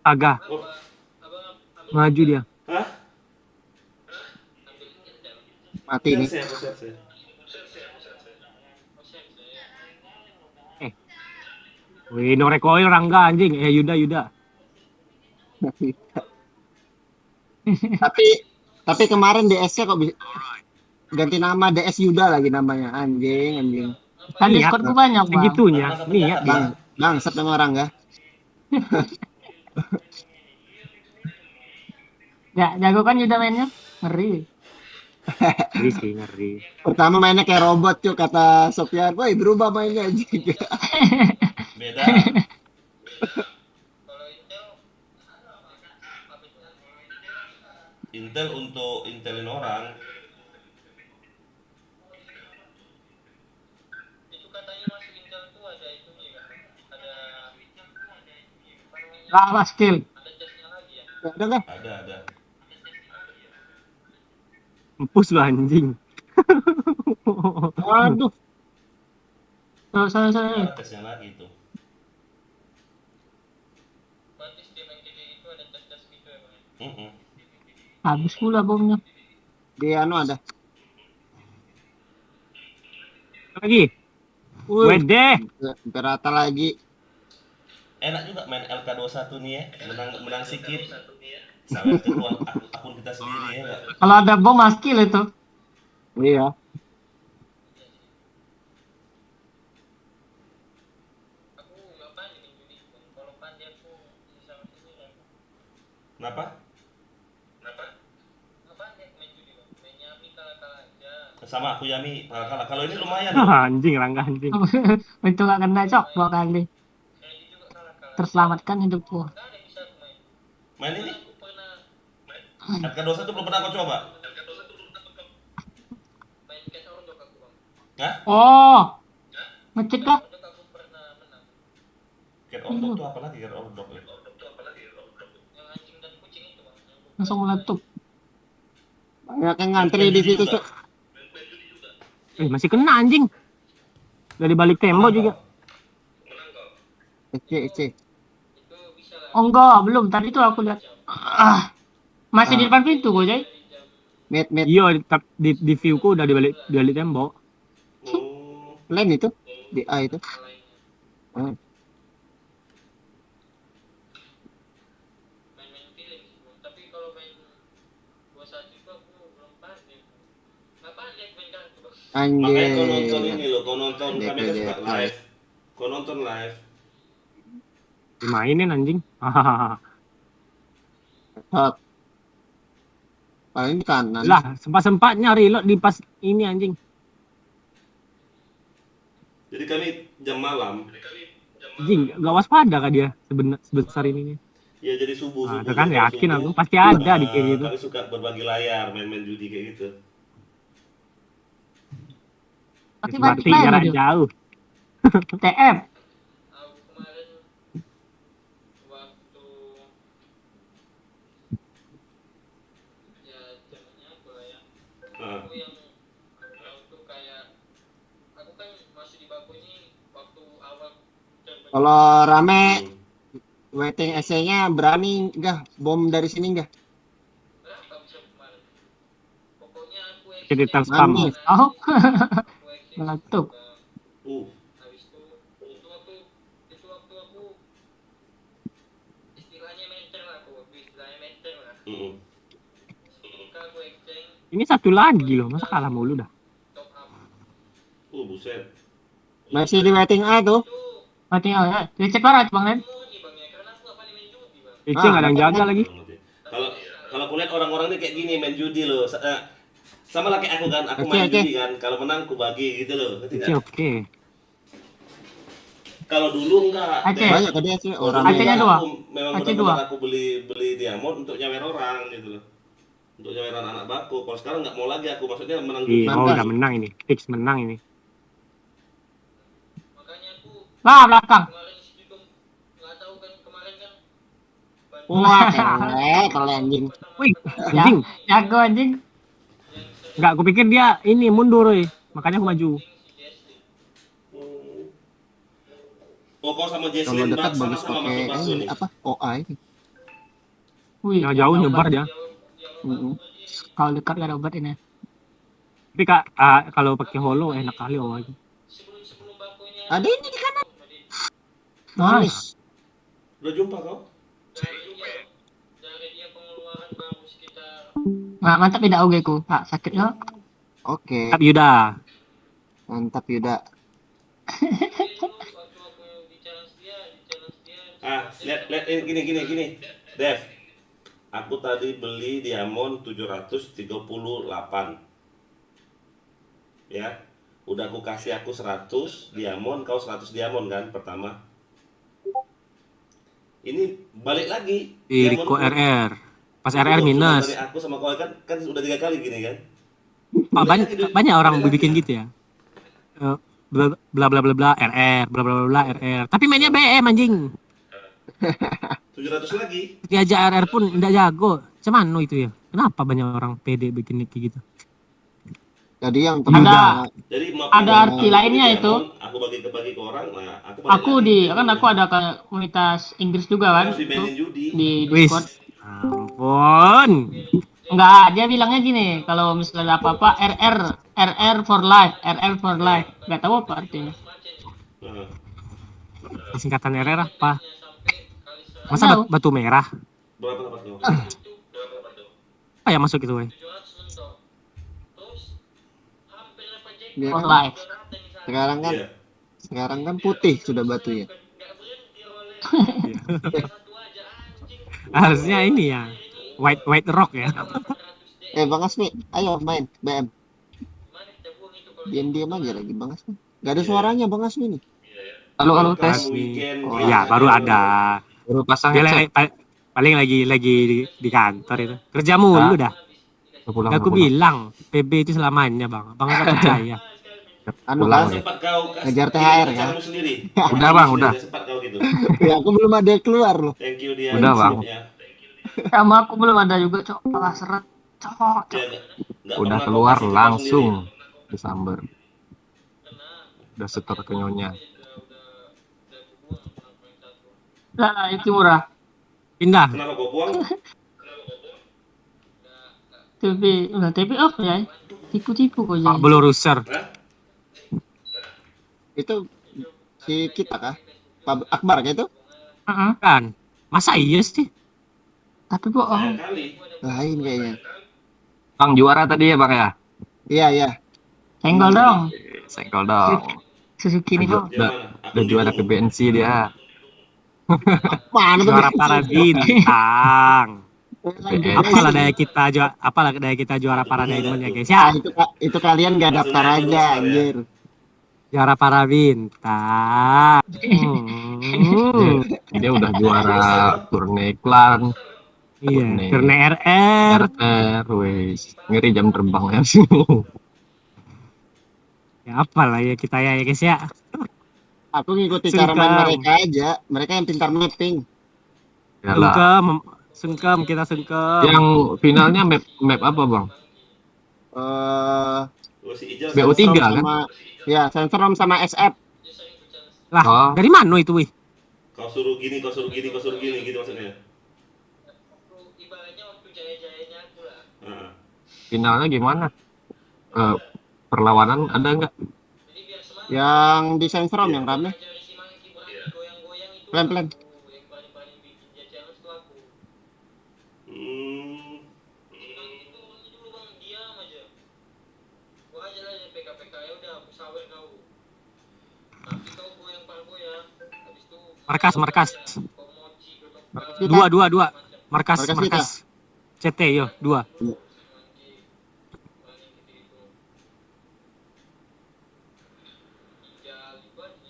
S8: Agak
S1: Oh,
S8: maju dia.
S1: hah?
S7: Mati nih.
S1: Saya.
S8: Wih, no recoil Rangga anjing. Yuda.
S7: Tapi kemarin DS-nya kok bisa ganti nama DS Yuda lagi namanya. Anjing.
S9: Kan Discord gue banyak, Bang.
S8: Segitunya. Niat dia.
S7: Bangsat sama orang ya.
S9: Ya, jago kan Yuda mainnya. Ngeri.
S8: Ngeri sih, ngeri.
S7: Pertama mainnya kayak robot cuy kata Sofyan. Woi, berubah mainnya anjing.
S1: Beda. Intel untuk intelin orang.
S5: Itu katanya masuk Intel tuh ada itunya kan?
S9: Kalah skill.
S5: Ada tesnya lagi ya?
S7: Ada enggak?
S1: Ada.
S8: Empus lu anjing.
S7: Waduh.
S9: Sana.
S1: Ada tesnya lagi tuh.
S5: Berarti setiap NTD itu ada tes gitu ya Bang?
S9: Habis pula bomnya.
S7: Di ada.
S8: Lagi. Wede.
S7: Berata lagi.
S1: Enak juga main LK21 nih ya, menang sedikit. Sampai itu akun kita sendiri ya nggak?
S9: Kalau ada bom skill itu.
S7: Iya.
S5: Aku nggak pandai main judi Bang. Kalau pandai aku sama sini lah.
S1: Kenapa?
S5: Nggak pandai main judi Bang. Main Yami kalah-kalah aja.
S1: Sama aku Yami kalah. Kalau ini lumayan.
S8: Anjing Rangga anjing.
S9: Untung gak kena cok 2 kali.
S5: Saya juga kalah-kalah.
S9: Terselamatkan hidupku.
S5: Nggak ada bisa aku main.
S1: Main ini
S5: Aku pernah
S1: LK21 belum pernah aku coba.
S5: main cash order aku Bang.
S1: Hah?
S9: Oh. Ngecek kah?
S5: Order aku pernah menang.
S1: Cat Ordok tuh apa lagi? Cat Ordok ya?
S5: Yang anjing dan kucing itu Bang.
S9: Langsung meletup.
S7: Banyak yang ngantri di situ tuh.
S8: Masih kena anjing. Dari balik tembok juga.
S7: Ece.
S5: Itu bisa lah.
S9: Oh enggak, belum. Tadi tuh aku lihat. Masih di depan pintu gue, Jay.
S7: Mid.
S8: Iya, di view ku udah di balik tembok.
S1: Oh,
S7: Lain itu. Di A itu. Hmm.
S5: Main feeling sih Bang. Tapi kalau main 21 itu aku belum pandai. Nggak pandai main kartu Bang.
S1: makanya kau
S7: Anjing.
S1: nonton ini loh, kau nonton
S7: DP,
S1: kami kan suka
S7: DP.
S1: live. Kau nonton live.
S8: Dimainin anjing.
S7: Hot. Paling di kanan.
S8: Lah, sempat-sempatnya reload di pas ini anjing.
S1: Jadi kami jam malam.
S8: Anjing, gak waspada kah dia sebesar ini nih.
S1: Ya jadi subuh.
S8: Nah, itu kan yakin aku pasti ada di kayak gitu.
S1: Kami suka berbagi layar, main-main judi kayak gitu.
S9: Tapi
S8: Berarti
S9: balik main
S8: jarak
S9: aja.
S8: jauh.
S9: TF.
S5: Aku kemarin waktu ya zamannya aku lah ya. Aku yang waktu kayak aku kan masih di baku ini waktu awal
S7: Kalau rame waiting essay-nya berani enggak bom dari sini enggak?
S5: berapa bisa kemarin. Pokoknya aku
S8: Editor spam.
S7: Manis.
S9: Oh.
S5: aku exchange
S9: Meletup.
S5: habis itu waktu aku istilahnya mentor lah ketika aku exchange
S8: Ini satu lagi loh, masa kalah mulu dah.
S5: top up
S1: Buset.
S7: Masih di waiting A tuh.
S9: Mati ya. Lecet parah Bang Len.
S5: judi Bang ya karena aku nggak pandai main judi Bang.
S8: Ece nggak ada yang jaga lagi.
S1: Kalau aku lihat orang-orang ini kayak gini main judi loh. Sama lah kayak aku kan, aku
S7: Oke,
S1: main
S7: oke.
S1: judi kan. Kalau menang aku bagi gitu loh. Ngerti
S8: Ece
S1: nggak?
S8: oke.
S1: Kalau dulu enggak.
S9: Aceh.
S7: Banyak tadi sih
S1: Kalau
S7: orang.
S1: dulu
S9: Acehnya
S1: kan
S9: dua.
S1: aku memang
S9: Aceh
S1: benar-benar
S9: dua.
S1: aku beli diamond untuk nyawer orang gitu loh. Untuk nyaweran anak baku. Kalau sekarang nggak mau lagi aku, maksudnya menang judi.
S8: Oh udah menang ini, fix menang ini.
S5: Makanya aku
S9: Lah belakang.
S5: kemarin juga nggak tahu kan kemarin kan
S7: Wah, tele anjing.
S8: Wih,
S9: Ya,
S8: anjing.
S9: jago anjing.
S8: Enggak, aku pikir dia ini mundur, makanya aku maju.
S1: Oh, kau sama
S7: Kalau
S1: Jesslyn
S7: dekat bagus
S1: sama-sama
S7: pakai
S1: masuk batu nih.
S7: apa? OA ini.
S9: Wih,
S8: Yang jauh
S9: ada
S8: nyebar
S9: obat.
S8: dia.
S9: Kalau dekat gak ada obat ini.
S8: Tapi kalau pakai holo enak kali awalnya.
S7: Ada ini di kanan.
S9: Nice.
S1: Udah jumpa kau?
S9: Nah, mantap tidak oge ku. Pak, sakit nggak?
S7: Oke,
S8: Tapi Yuda.
S7: mantap Yuda.
S1: Lihat gini. Dev. Aku tadi beli diamond 738. Ya. Udah aku kasih 100 diamond, kau 100 diamond kan pertama. Ini balik lagi.
S8: Di
S1: diamond
S8: Rico
S1: ku.
S8: RR. Pas
S1: Itu
S8: RR
S1: sudah
S8: minus.
S1: Dari aku sama kau kan sudah 3 kali gini kan.
S8: Pak, banyak orang bikin gitu ya. Bla bla bla bla bla RR, bla bla bla bla RR. Tapi mainnya BM anjing.
S1: 700 lagi.
S8: Diajak RR pun enggak jago. Cuman itu ya. Kenapa banyak orang pede bikin kayak gitu?
S7: Jadi yang
S9: Ada.
S1: Jadi
S9: Ada arti lainnya itu.
S1: Aku bagi ke orang. Nah,
S9: Aku ada komunitas Inggris juga kan.
S1: harus dimainin judi.
S9: Di
S8: Wis.
S9: Discord.
S8: Ampun.
S9: Enggak, dia bilangnya gini, kalau misalnya ada apa-apa RR for life, RR for life. Enggak tahu apa artinya.
S1: Nah,
S8: Singkatan RR apa? Masa
S9: Tahu.
S8: batu merah?
S1: berapa dapat kau?
S8: Apa yang masuk itu, weh?
S7: Dia
S9: For
S7: kan
S9: life.
S1: Iya.
S7: sekarang kan putih sudah batunya.
S8: Harusnya ini ya. White rock ya.
S7: Bang Asmi, ayo main BM. Diam aja lagi Bang Asmi. Gak ada suaranya Bang Asmi nih.
S10: Halo tes.
S1: Weekend.
S7: Oh,
S8: Ya, baru ada.
S10: Baru pasang
S8: Dia
S10: headset.
S8: paling lagi di kantor itu. Kerja mulu dah.
S10: Pulang,
S8: Aku
S10: pulang.
S8: bilang PB itu selamanya, Bang. Bang enggak percaya.
S7: Anu
S10: Pulang.
S7: kan?
S1: Sempat kau kasih
S7: Ngejar THR, kan?
S1: caramu sendiri.
S10: Udah, Bang, udah.
S1: Sempat kau gitu.
S7: Ya, aku belum ada keluar loh.
S1: Thank you dia.
S10: Udah, Bang.
S1: Ya.
S9: Sama aku belum ada juga, Cok. Pala seret. Cok.
S1: Ya, nggak
S10: Udah
S1: pernah kau
S10: keluar
S1: kasih ke kau
S10: langsung
S1: sendiri.
S10: disamber. Udah setor ke nyonya.
S9: Lah, itu murah.
S8: Pindah.
S1: Kenapa kau buang?
S9: TV off ya. Tipu-tipu kok
S8: Pak
S9: jadi.
S8: Belo Ruser.
S1: Hah?
S7: Itu si kita kah? Pak Akbar kah itu?
S9: Heeh.
S8: Kan. Masa iya sih?
S9: Tapi bohong.
S1: Kali.
S7: Lain kayaknya.
S10: Bang juara tadi ya Bang ya?
S7: Iya.
S9: Senggol dong.
S10: Senggol dong.
S9: Suzuki ini kok.
S10: Udah juara ke BNC dia.
S7: Mana tuh?
S8: Juara para bintang.
S7: Lagi
S8: Apalah daya kita juara para diamond ya guys
S7: Ah,
S8: ya.
S7: itu kalian gak daftar aja anjir.
S8: Juara para bintang.
S10: Dia udah juara turne klan.
S8: Iya,
S10: Turne.
S8: turne RR.
S10: RR, wes. Ngeri jam terbang ya sih.
S8: Ya apalah ya kita ya guys ya.
S7: Aku ngikuti cara main
S8: Sungkem.
S7: mereka aja. Mereka yang pintar mapping.
S10: Yalah.
S8: Sungkem kita sungkem.
S10: Yang finalnya map apa Bang?
S1: Si Ijal
S10: BO3 kan?
S7: Ya, Sensor sama SF.
S8: Lah,
S10: Oh.
S8: dari mana itu wih?
S1: kau suruh gini gitu maksudnya. Heeh.
S10: Finalnya gimana? Perlawanan ada nggak?
S7: Yang di Sensor yang rame. Pelan-pelan.
S1: Hmm.
S8: Markas.
S7: Kita.
S8: Dua.
S7: Markas kita.
S8: Markas. CT yo, 2.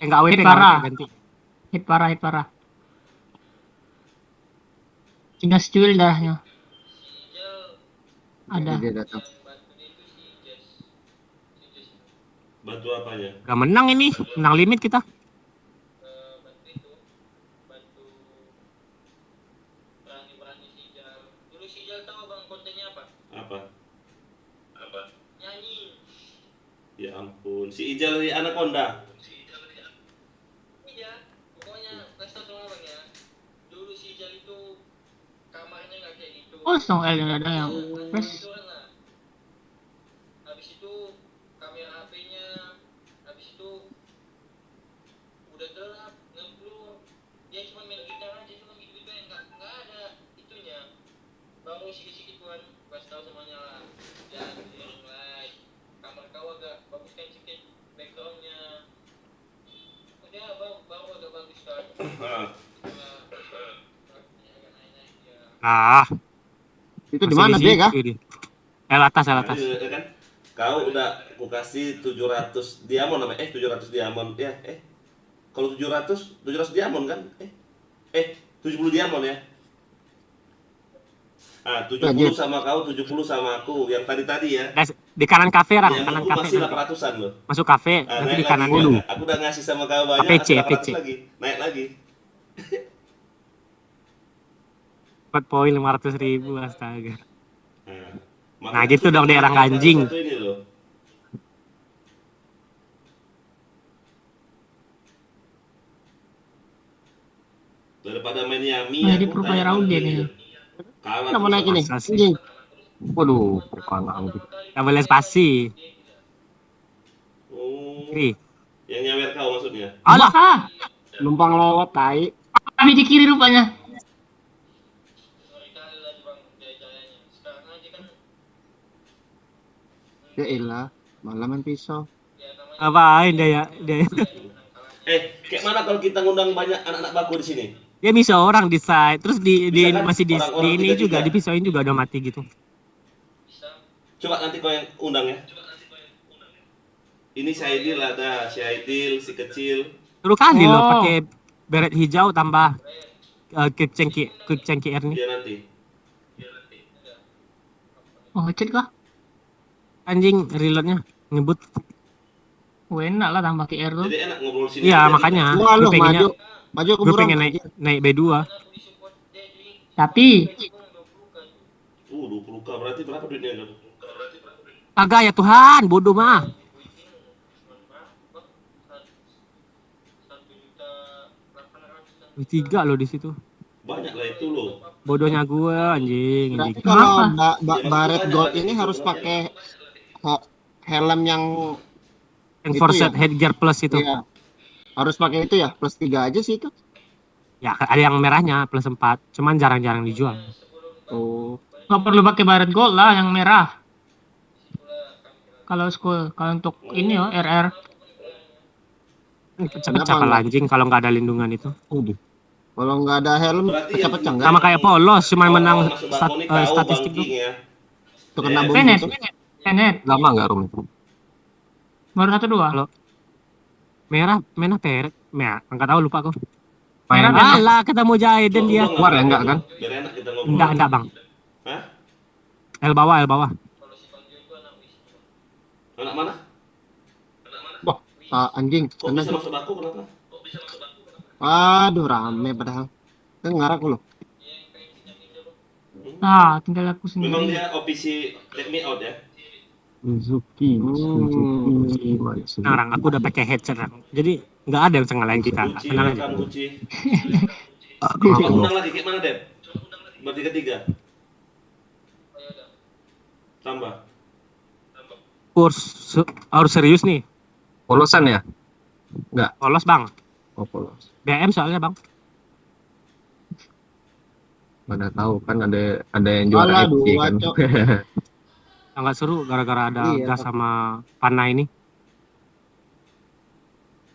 S8: Enggak WP
S9: Parah.
S8: ganti.
S9: Hit parah. Tinggal secuil darahnya. Ada.
S7: Dia datang.
S1: Bantu apanya?
S8: Udah menang ini, menang limit kita.
S1: Apa? Ya ampun, si Ijal di Anaconda.
S5: Iya, pokoknya kasih tau orang ya. Dulu si Ijal itu kamarnya nggak kayak gitu.
S9: Kosong L yang ada yang fresh.
S5: Habis itu kamera HP-nya, habis itu udah gelap, ngeblur. Dia cuma main gitar aja, cuma gitu yang nggak ada itunya. Baru sikit-sikit tuan, kasih tahu semuanya lah. Dan yang lain, kamar kau agak bagus kan sedikit backgroundnya. Udah baru agak bagus kan.
S8: Ah,
S7: Itu di
S8: masih
S7: mana
S8: situ
S7: dia kah?
S8: dia. L atas.
S1: Nah, ini kan kau udah aku kasih 700 diamond namanya 700 diamond ya kalau 700 diamond kan 70 diamond ya. Ah, 70
S7: Lanjut.
S1: sama kau, 70 sama aku yang tadi ya.
S8: Di kanan kafe Ran,
S1: Yang
S8: kanan
S1: aku
S8: kafe.
S1: masih 800-an loh.
S8: Masuk kafe,
S1: Ah,
S8: nanti
S1: naik
S8: di kanan
S1: lagi,
S8: dulu.
S1: Aku udah ngasih sama kau banyak,
S8: APC,
S1: aku 800
S8: APC.
S1: lagi. Naik lagi.
S8: 4 poin 500.000, astaga.
S1: Nah,
S8: Nah, gitu dong, daerah anjing.
S1: Satu ini loh. Daripada main Yami
S9: Nah, di
S1: aku
S9: Purbalaya
S1: tanya
S9: Raude
S1: mana
S9: nih.
S1: dia. Kalah
S7: Kenapa
S1: terus
S7: naik ini?
S8: masa sih?
S7: Anjing.
S8: Waduh, bukan Gak boleh spasi.
S1: Oh,
S8: Kiri.
S1: yang nyawer kau maksudnya.
S8: Alah,
S9: Ah,
S7: Numpang lewat tai.
S9: kami di kiri rupanya.
S5: Sorry kali lagi bang, jaya-jayanya. Sekarang aja kan
S7: Ya elah, malah main pisau.
S8: ngapain dia?
S1: Kayak mana kalau kita ngundang banyak anak-anak baku di sini?
S8: Dia bisa orang di side, terus
S1: Bisa kan?
S8: masih di
S1: Orang-orang
S8: ini
S1: tiga-tiga.
S8: juga dipisahin juga udah mati gitu.
S1: Coba nanti kau yang undang ya. Ini si Aidil ada, si Aidil, si kecil.
S8: Seru kali loh
S9: Oh.
S8: pakai beret hijau tambah quick cengki air nih.
S1: Dia nanti.
S9: Oh, ngecet kah?
S8: Anjing reloadnya ngebut.
S9: Enak lah tambah QR tuh.
S1: Jadi enak ngobrol sini.
S8: Iya
S1: aja,
S8: makanya.
S7: Wah lu
S8: Gue pengennya,
S7: maju ke
S8: gue
S7: burung.
S8: pengen naik B2.
S9: Tapi
S1: 20k berarti berapa duitnya dong?
S8: Agak ya Tuhan, bodoh mah. 3 loh di situ.
S1: Banyak lah itu loh.
S8: Bodohnya gue anjing.
S7: Berarti kalau
S9: Kenapa?
S7: baret gold ini harus pakai helm yang
S8: Enforced
S7: Itu ya?
S8: headgear plus itu.
S7: iya. Harus pakai itu ya, plus 3 aja sih itu.
S8: Ya ada yang merahnya plus 4, cuman jarang-jarang dijual.
S7: Oh,
S9: nggak perlu pakai baret gold lah yang merah. Kalau school, kalau untuk ini ya RR.
S8: Pecah-pecah
S7: Kenapa
S8: kalau
S7: enggak?
S8: anjing kalau nggak ada lindungan itu.
S7: kalau nggak ada helm
S1: Berarti yang
S7: pecah-pecah enggak?
S8: Sama kayak polos, cuman menang
S1: masuk balkon ini kau,
S8: statistik
S1: Bang
S8: tuh.
S1: King ya.
S7: Itu kena bom
S9: Penet,
S7: itu.
S9: penet.
S8: Lama nggak room itu?
S9: Baru 1-2.
S8: Halo. Merah peret. Merah, nggak tahu lupa aku.
S9: Merah dan
S8: Alah, ketemu Jaiden dia.
S1: Keluar ya enggak kan? Biar enak kita ngobrol.
S8: Enggak bang.
S1: Hah?
S8: L bawah.
S1: Anak mana?
S7: Anjing.
S1: Kok
S7: Kena
S1: bisa
S7: tuh.
S1: masuk baku kenapa?
S7: Aduh rame padahal. Dengar aku loh.
S9: Ah, tinggal aku
S1: Memang
S9: sendiri.
S1: dia OPC let me out ya.
S8: Suzuki. Nah, Rang, aku udah pakai headset, Rang. Jadi nggak ada yang bisa ngalahin kita.
S1: Kuci,
S8: Tenang aja.
S1: rekam kuci. Coba undang lagi kayak mana Dep? Berarti ketiga. Tambah.
S8: Harus serius nih.
S11: Polosan ya?
S8: Polos bang.
S11: Oh polos.
S8: BM soalnya bang.
S11: Mana tahu kan ada yang juara
S7: Alah,
S11: FC
S7: dua,
S11: kan.
S7: Cok.
S8: Nggak seru gara-gara ada
S7: Iya.
S8: gas sama panah ini.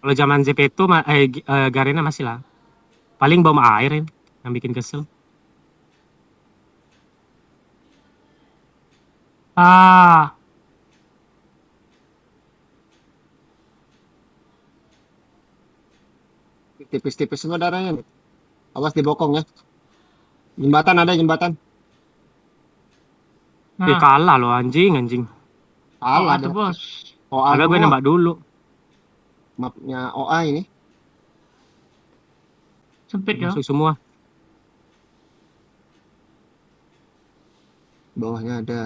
S8: Kalau zaman ZP itu Garena masih lah. Paling bom air yang bikin kesel.
S9: Ah,
S7: Tipis-tipis semua darahnya nih. Awas dibokong ya. Jembatan ada jembatan.
S8: Dia
S9: nah,
S8: kalah loh anjing.
S7: Salah
S9: tuh
S7: ada.
S9: bos.
S7: OA
S8: Agak gue
S7: semua.
S8: nembak dulu.
S7: Mapnya OA ini.
S9: Sempit ya.
S8: Masuk semua.
S7: Bawahnya ada.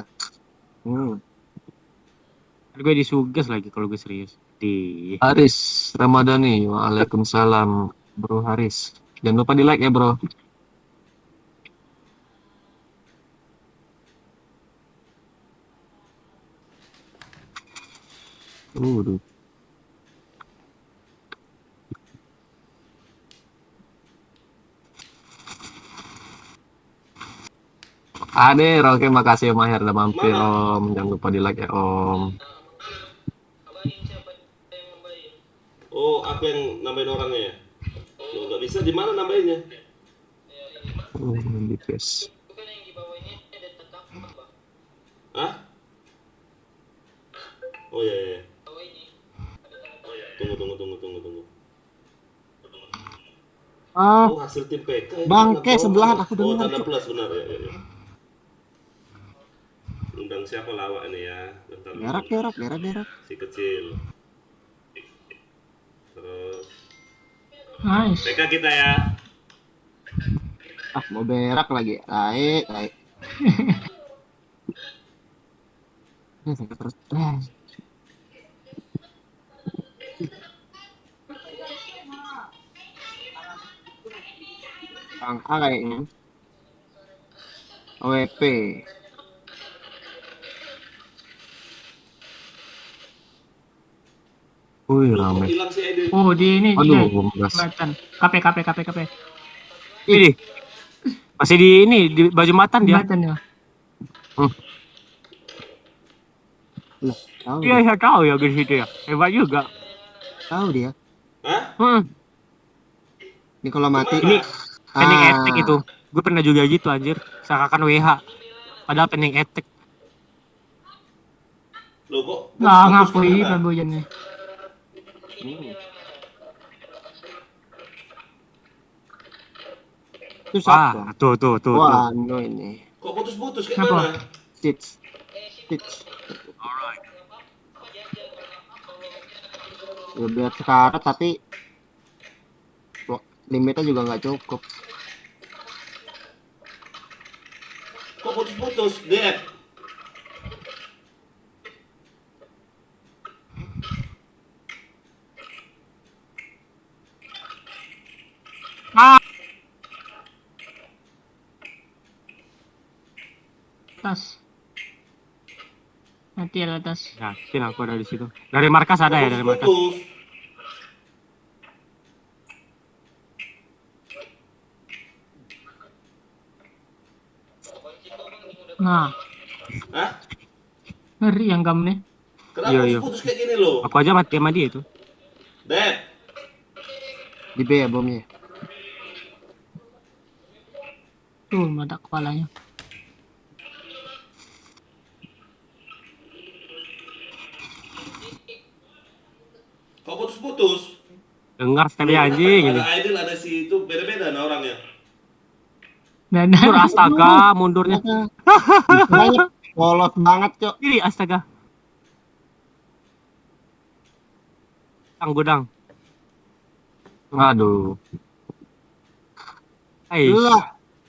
S8: Gue disugas lagi kalau gue serius. Di
S11: Haris Ramadhani, waalaikumsalam bro Haris. Jangan lupa di like ya bro. Duh. Ade, oke makasih Om Maher udah mampir Om. Jangan lupa di like ya Om.
S1: Oh, aku yang nambahin orangnya ya? Loh, nggak bisa, di mana nambahinnya?
S11: Di PS.
S1: Hah? Oh iya, iya. Tunggu.
S7: Ah,
S1: Oh, hasil tim PK.
S7: bangke sebelahan aku
S1: Oh,
S7: dengar.
S1: tanda plus benar ya. Undang siapa lawak ini ya? Bentar dulu.
S7: Berak.
S1: Si kecil. Terus
S9: Nice.
S1: PK kita ya.
S7: Ah, mau berak lagi. Baik. Ini sakit terus. Bang A kayaknya. OWP.
S11: Wih
S1: Loh, kok
S11: rame.
S1: hilang si Eden?
S9: Oh, di ini
S11: Aduh,
S9: juga.
S11: gas.
S9: Kelihatan. KP.
S8: ini masih di ini di baju matan dia.
S9: Kelihatan ya.
S7: Lah, tahu
S8: Iya,
S7: dia.
S8: saya tahu ya di situ ya. Hebat juga.
S7: Tahu dia.
S1: Hah?
S7: Ini kalau mati.
S8: Ini pending
S7: Ah.
S8: etek itu. Gue pernah juga gitu anjir. Seakan WH. Padahal pending etek.
S1: Loh kok?
S9: Nggak
S1: putus
S9: ngakui
S1: kemana?
S9: kan bojannya.
S7: Itu siapa?
S8: Wah, tuh.
S7: Wah, no ini.
S1: Kok putus-putus kayak
S9: Kenapa?
S1: mana?
S7: Stitch. Ya biar sekarat tapi limitnya juga nggak cukup.
S1: Kok putus-putus? Dep.
S9: Atas. Nanti ada atas.
S8: Yakin aku ada di situ. Dari markas ada ya, dari markas.
S1: Putus.
S9: Nah,
S1: Hah?
S9: ngeri yang gam nih.
S1: Kenapa
S8: Iya.
S1: putus kayak gini loh?
S8: Aku aja mati sama dia itu.
S1: Dep.
S7: Di B ya bomnya.
S9: Tuh, meledak kepalanya.
S1: Kok putus-putus?
S8: Dengar tadi anjing ini.
S1: Ada Aidil, ada si itu beda-beda nah orangnya.
S8: Mundur, astaga, mundurnya.
S7: Banyak polos banget, Cok.
S8: Ini astaga. Gudang.
S11: Aduh.
S8: Aish.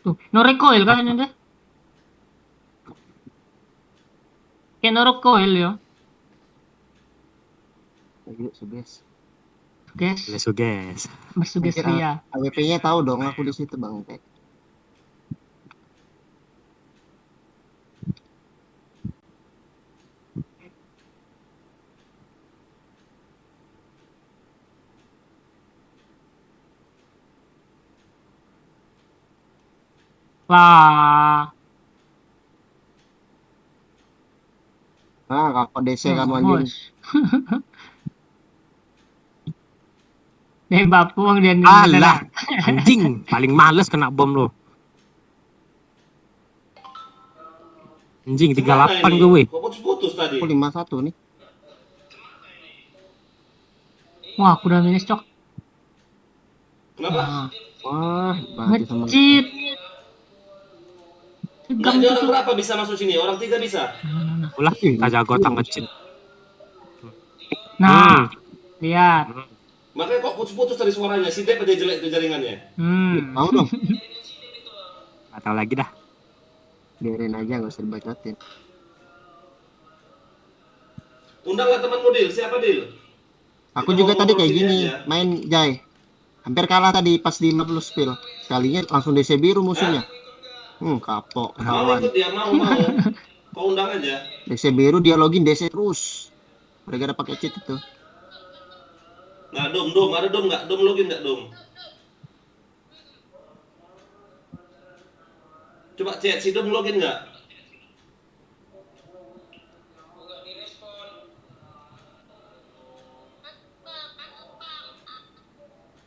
S9: Tuh, no recoil kan ini deh. Kayak no recoil ya.
S7: Ayo, suges.
S9: Guys,
S8: Suges.
S9: bersuges ria.
S7: AWP-nya tahu dong aku di situ, Bang.
S9: Wah,
S7: Ah, kalau DC kamu anjing.
S9: bos. Nembak puang dia nih.
S8: Alah, anjing, paling males kena bom lo. Anjing 38 gue.
S1: Kok putus-putus tadi?
S7: Aku 51 nih.
S9: Wah, aku udah minus cok.
S1: Kenapa?
S9: Nah,
S7: Wah, mati sama.
S9: ngecit.
S1: Nggak, dia orang berapa bisa masuk sini? Orang 3 bisa?
S8: Ulah, tak jago tak ngecit.
S9: Nah, lihat.
S1: Makanya kok putus-putus tadi suaranya? Si Dep aja jelek itu jaringannya.
S7: Mau dong.
S8: Gak tahu lagi dah.
S7: Biarin aja, nggak usah dibacotin.
S1: Undanglah temanmu Dil, siapa Dil?
S7: Aku
S1: Kita
S7: juga
S1: mau
S7: tadi
S1: ngobrol
S7: kayak
S1: sini
S7: gini,
S1: aja.
S7: main Jai. Hampir kalah tadi pas di 50 spill. Sekalinya langsung DC biru musuhnya. Kapok,
S1: Mau
S7: kawan.
S1: ikut dia, mau. Kau undang aja.
S7: DC biru dia login DC terus. Mereka ada pakai cheat itu.
S1: Nggak Dom, ada Dom nggak? Dom login nggak Dom? Coba cek si Dom login nggak?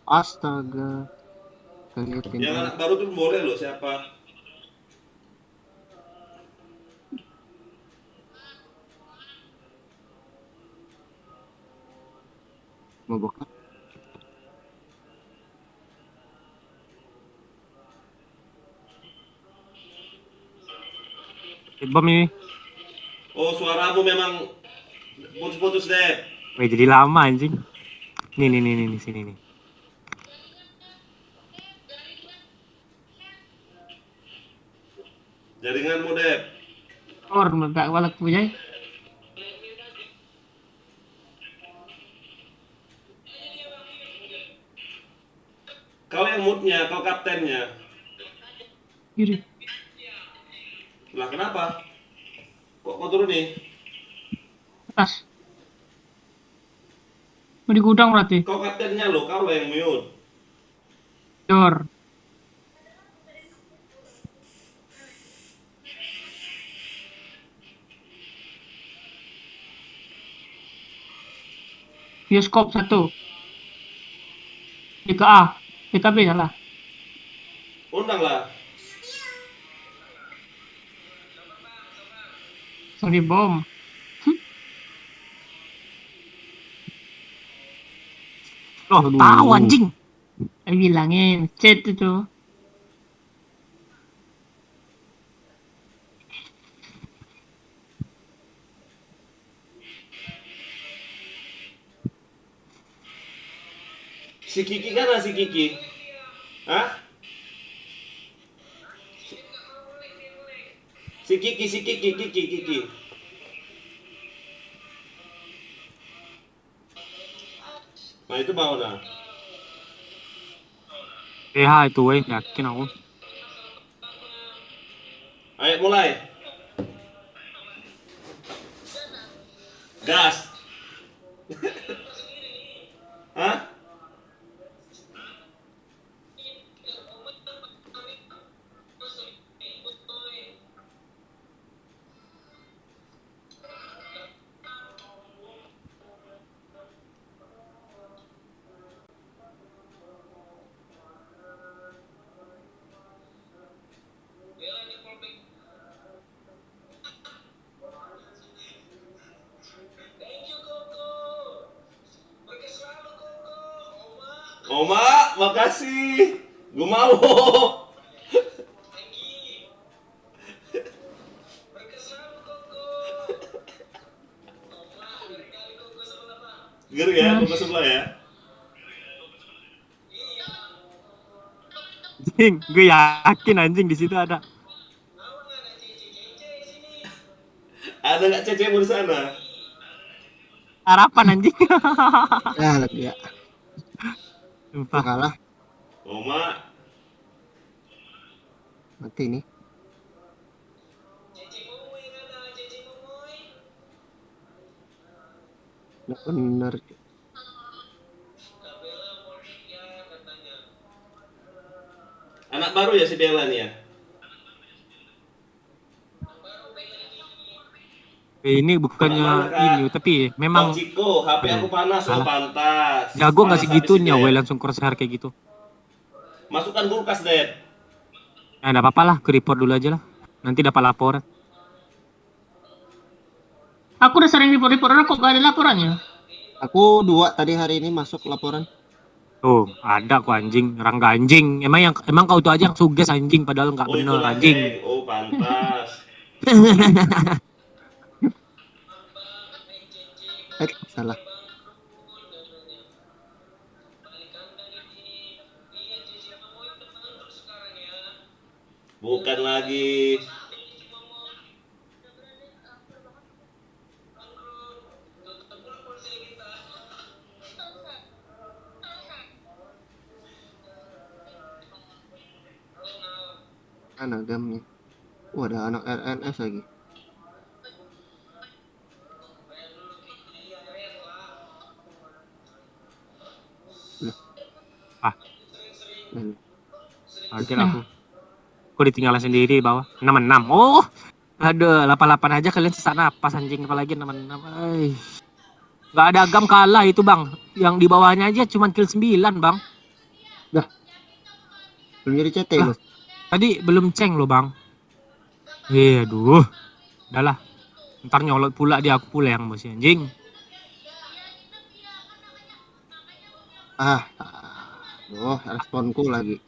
S7: Astaga. Kagetin.
S1: Yang anak baru tuh boleh loh siapa?
S7: Mau buka?
S8: Bom ini.
S1: Oh, suaramu memang putus-putus deh.
S8: Wih, jadi lama anjing. Nih, sini nih.
S1: Jaringanmu deh.
S9: Or meledak kepala aku Jai.
S1: Kau yang moodnya, kau kaptennya.
S9: Kiri.
S1: Lah kenapa? Kok kau turun nih?
S9: Atas. Mau di gudang berarti.
S1: Kau kaptennya loh, kau lah yang mute.
S9: Dor. Bioskop 1. DKA. DKB salah.
S1: Undang lah.
S9: Sorry bom.
S8: Oh, tahu anjing.
S9: Bilangin chat itu.
S1: Si Kiki kan si Kiki? Hah? Si Kiki. Nah itu mau nah.
S8: Itu weh, yakin aku.
S1: Ayo mulai. Gas. Hah? Oma, makasih. Gue mau. Ger ya, Koko sebelah ya.
S8: Anjing, gue yakin anjing di situ ada.
S1: Ada nggak cecemu di sana?
S8: Harapan anjing.
S7: Ya lagi ya.
S8: Sumpah.
S7: Kalah.
S1: Oma.
S7: Mati nih. Nggak bener.
S1: Anak baru ya si Bella nih ya?
S8: Ini bukannya ini, tapi memang
S1: Bang Ciko, HP aku panas, oh pantas.
S8: jago nggak
S1: Panas
S8: segitunya,
S1: habis,
S8: weh
S1: Dep.
S8: langsung crosshair kayak gitu.
S1: Masukkan kulkas, Dep.
S8: Nah, enggak apa-apa lah, ke report dulu aja lah. Nanti dapat laporan.
S9: Aku udah sering report kok gak ada laporannya.
S7: Aku 2 tadi hari ini masuk laporan.
S8: Tuh, ada kok anjing, Rangga anjing. Emang kau tuh aja yang suges anjing, padahal nggak
S1: Oh,
S8: bener
S1: itulah,
S8: anjing.
S1: Dep. Oh, pantas.
S7: Salah.
S1: Bukan lagi.
S7: Mana gamnya? Ada anak RNS lagi.
S8: Ah.
S7: Hmm.
S8: Parkir aku. Kok ditinggalin sendiri bawah? 66. Oh. Aduh, 88 aja kalian sesak napas anjing, apalagi 66. Nggak ada agam kalah itu, Bang. Yang di bawahnya aja cuma kill 9, Bang.
S7: Belum jadi CT
S8: Lah.
S7: loh.
S8: Tadi belum ceng loh, Bang. Aduh. Udahlah. Ntar nyolot pula dia, aku pula yang mesti anjing.
S7: Responku lagi.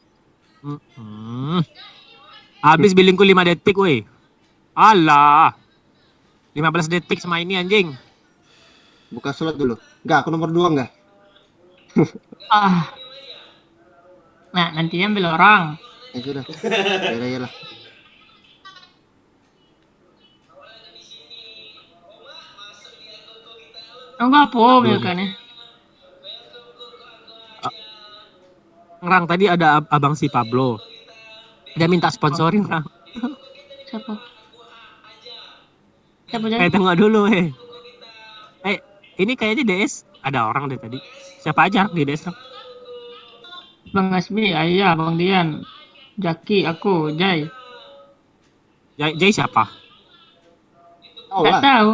S8: Habis billingku 5 detik, woi. Alah. 15 detik sama ini anjing.
S7: Buka slot dulu. Enggak, aku nomor 2 enggak.
S9: Nah, nantinya ambil orang.
S7: Ya sudah. Ya lah.
S9: Enggak apa biarkan ya.
S8: Ngerang tadi ada abang si Pablo. Dia minta sponsorin, Rang.
S9: Siapa? Siapa jadi?
S8: Tengok dulu, ini kayaknya DS ada orang deh tadi. Siapa aja di DS, Rang?
S9: Bang Asmi, Ayah, Bang Dian, Jaki, aku, Jai.
S8: Jai siapa?
S9: Nggak tahu.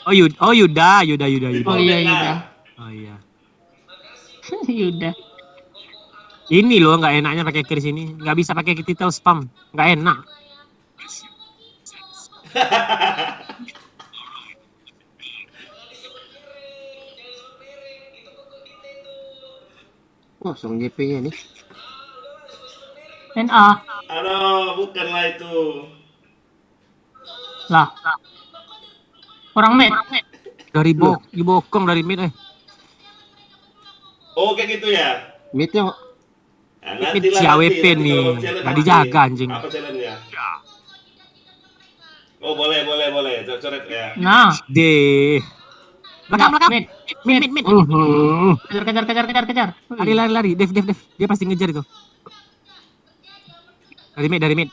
S8: Oh Yuda.
S9: Oh iya Yuda.
S8: Oh iya.
S9: Yuda.
S8: Ini loh nggak enaknya pakai kris ini, nggak bisa pakai title spam, nggak enak.
S7: Kosong JP-nya nih.
S9: NA.
S1: Aduh, bukanlah itu.
S9: Lah. Orang med.
S8: Dibokong dari mid.
S1: Oh, kayak gitu ya?
S7: Midnya
S8: Mid si AWP nih, nggak dijaga anjing.
S1: Apa challenge-nya? Oh, boleh. Coret ya.
S9: Nah.
S8: Belakang.
S9: Mid.
S8: Mid.
S9: Kejar.
S8: Lari. Dev. Dia pasti ngejar itu. Dari mid.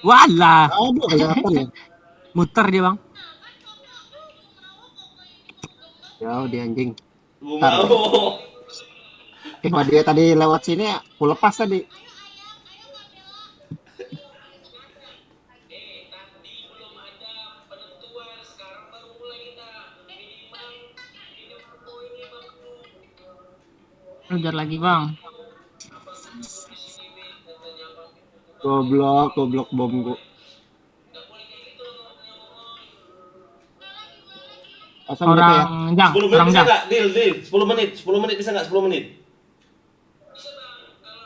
S8: Walah.
S7: aduh kelihatan ya.
S8: Muter dia, Bang.
S7: Jauh dia anjing.
S1: Gua mau.
S7: Cuma dia tadi lewat sini aku lepas tadi.
S9: Kejar lagi, Bang.
S7: Goblok bomku.
S9: Orang jang.
S1: 10 menit bisa nggak? Deal. 10 menit bisa nggak? 10 menit.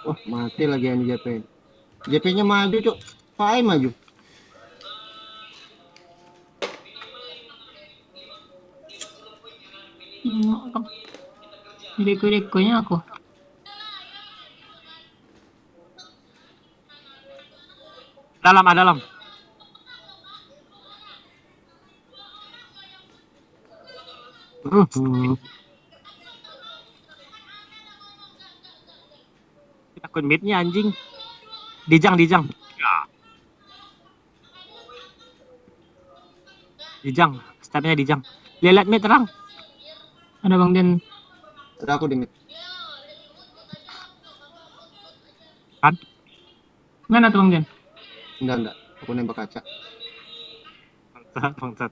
S7: Wah, mati lagi yang JP. JP-nya maju, Cuk. Pakai maju.
S9: Deko-dekonya aku.
S8: Dalam. Akun midnya anjing. Dijang. Dijang, stepnya dijang. Lihat mid terang.
S9: Ada Bang Den.
S7: Ada aku di mid.
S8: Kan?
S9: Mana tuh Bang Den?
S7: Enggak. Aku nembak kaca.
S8: Bangsat.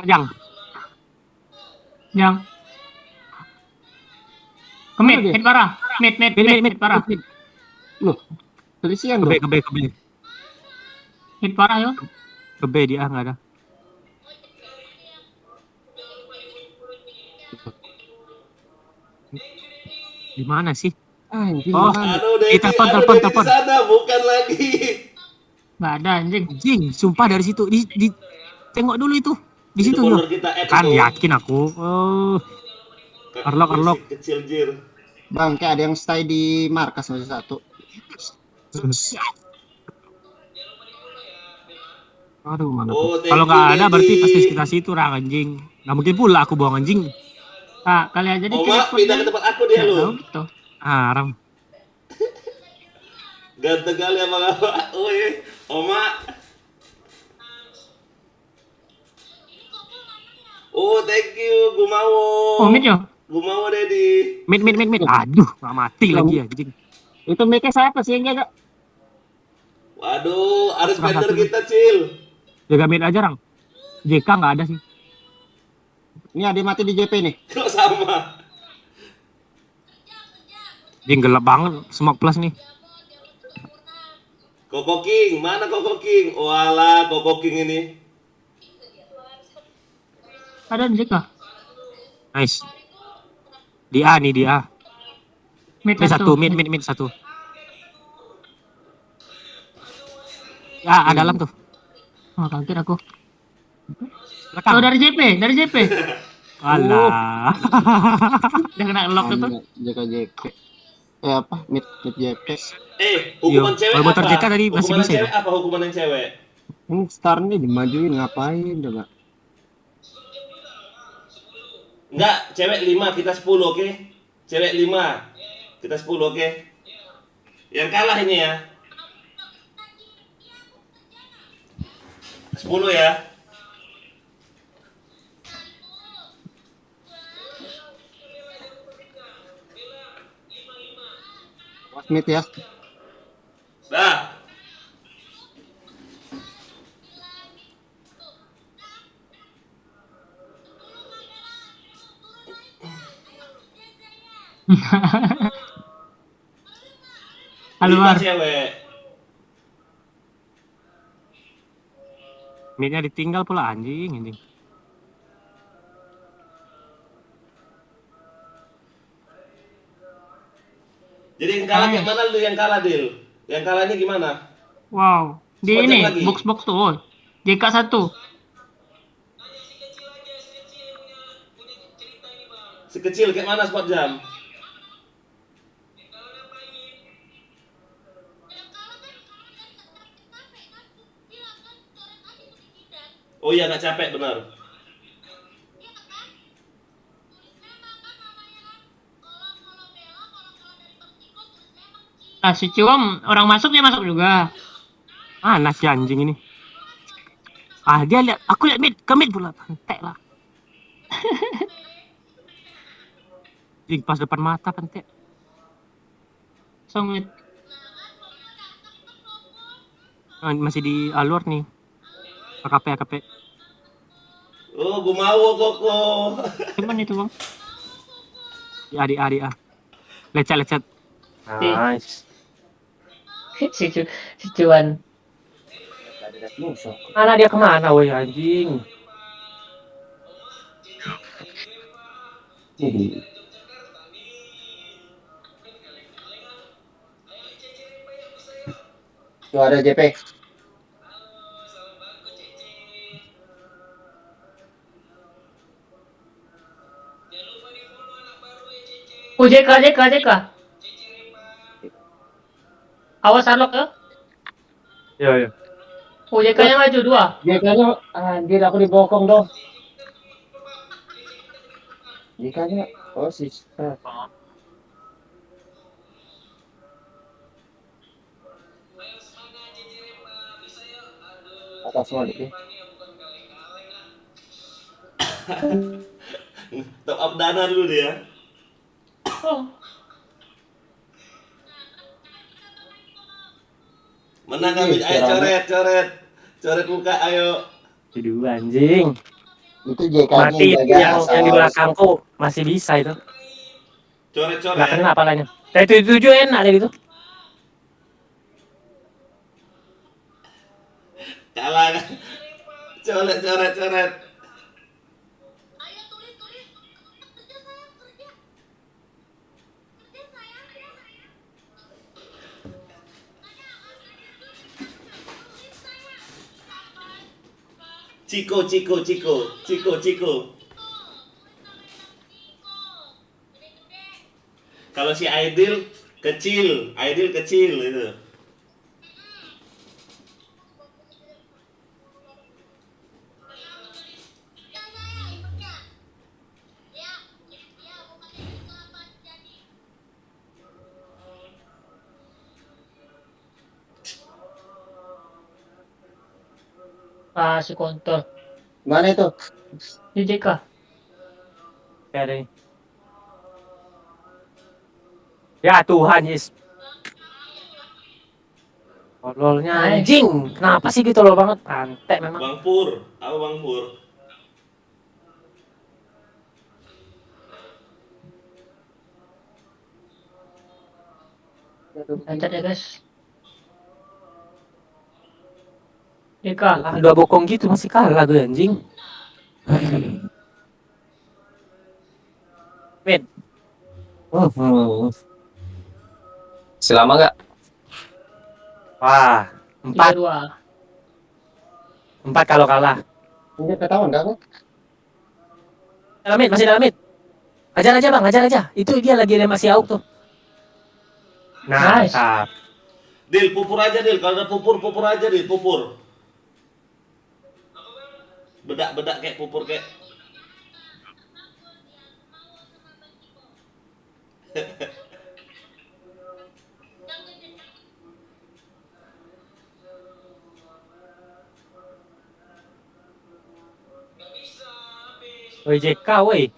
S8: Jang. Mid parah. Mid parah.
S7: Loh, terisian
S8: Ke
S7: dong.
S8: B.
S9: Mid parah yo.
S8: Ke B dia nggak ada. Di mana sih?
S7: Anjing,
S8: Oh,
S7: mana?
S8: telepon.
S1: Di sana bukan lagi.
S9: Nggak ada anjing.
S8: Anjing, sumpah dari situ. Di tengok dulu itu. Di
S1: Itu
S8: situ loh.
S1: folder kita add
S8: Kan
S1: itu.
S8: yakin aku. Oh, Arlok.
S1: Kecil jir.
S7: Bang, kayak ada yang stay di markas masih satu.
S8: Aduh, mana
S1: Oh,
S8: tuh? Kalau
S1: thank you,
S8: nggak ada berarti
S1: Dedi.
S8: pasti sekitar situ orang anjing. Nggak mungkin pula aku buang anjing.
S9: Ah, kali aja di
S1: Oma
S9: telepon
S1: pindah
S9: kan.
S1: ke tempat aku dia
S9: Nggak tahu
S1: lu.
S9: gitu.
S8: Haram.
S1: Ganteng kali abang apa? Woi, Oma. Oh, thank you,
S9: Oh, mid yo.
S1: Gumawo Dedi.
S8: Mid. Aduh, nggak mati lagi anjing.
S9: Itu mic siapa sih yang jaga?
S1: Waduh, harus
S8: Kurang
S1: spender
S8: satu.
S1: kita, Cil.
S8: Jaga mid aja, Rang. JK nggak ada sih.
S7: Ini ada mati di JP nih.
S1: Kok sama?
S8: Jing gelap banget, smoke plus nih.
S1: Koko King, mana Koko King? Walah, Koko King ini.
S9: Ada di JK.
S8: Nice. Di A nih, di A.
S9: Mid
S8: Mid satu, mid satu. Ya, ada dalam tuh.
S9: Oh, kaget aku.
S8: Rekam.
S9: Oh, dari JP.
S8: Alah.
S9: Udah kena lock itu.
S7: JK JP. Apa? Mid JP.
S1: Hukuman
S8: Yo,
S1: cewek
S8: kalau
S1: apa?
S8: motor JK tadi masih
S1: Hukuman
S8: bisa
S1: cewek
S8: itu.
S1: apa hukuman yang cewek?
S7: Ini star nih dimajuin ngapain coba?
S1: Enggak, cewek 5, kita 10, oke? Cewek 5, kita 10, oke? Yang kalah ini ya. 10 ya.
S7: Was mid ya.
S1: Dah.
S9: Keluar.
S1: 5 cewek.
S8: Midnya ditinggal pula anjing.
S1: Jadi yang kalah
S9: Nice.
S1: kayak mana lu yang kalah, Dil? Yang kalah ini gimana?
S9: Wow. Di
S1: Sepuluh
S9: ini
S1: jam lagi.
S9: box tuh. Oh. JK 1.
S1: Sekecil kayak mana spot jam? Oh iya, nggak capek, benar.
S9: Nah, si Ciwam orang masuk dia masuk juga.
S8: Mana si anjing ini? Ah, dia lihat, aku lihat mid, ke mid pula. Pentek lah. Jing pas depan mata pentek.
S9: Songit.
S8: Ah, masih di alur nih. AKP.
S1: Oh, gue mau Koko.
S9: Cuman itu, Bang.
S8: Di A. Lecet. Nice.
S9: si Cuan.
S8: Mana dia kemana, woi anjing?
S7: Tuh ada JP.
S9: Oh, JK. Awas unlock ya.
S8: Iya.
S9: Oh, JK-nya maju 2.
S7: JK-nya anjir aku dibokong dong. JK-nya sister. Atas semua deh.
S1: Top up dana dulu dia. Menang kami, ayo coret muka, ayo.
S8: Aduh anjing.
S7: Itu JK-nya
S8: Mati yang di belakangku masih bisa itu.
S1: Coret.
S8: Nggak kena apalanya. Itu enak deh itu.
S1: Kalah. Coret. Ciko. Kalau si Aidil kecil itu.
S9: Ah, si kontol.
S7: Mana itu?
S9: Di JK.
S8: Kayak ada nih. Ya Tuhan, yes. Tololnya anjing. Kenapa sih gitu tolol banget? Pantek memang.
S1: Bang Pur, apa Bang Pur?
S9: Lancar ya guys. JK.
S8: Ah, dua bokong gitu masih kalah gue anjing. Mid.
S11: Masih lama gak?
S8: Wah, 4
S9: 3-2.
S8: kalau kalah.
S7: Ini ketahuan gak aku?
S8: Dalam mid, masih dalam mid. Ajar aja bang, ajar aja. Itu dia lagi ada masih auk tuh. Nah,
S9: Nice.
S8: mantap.
S1: Dil, pupur aja Dil. Kalau ada pupur, pupur aja Dil, pupur. Bedak-bedak kayak pupur kayak.
S8: Woi JK, woi.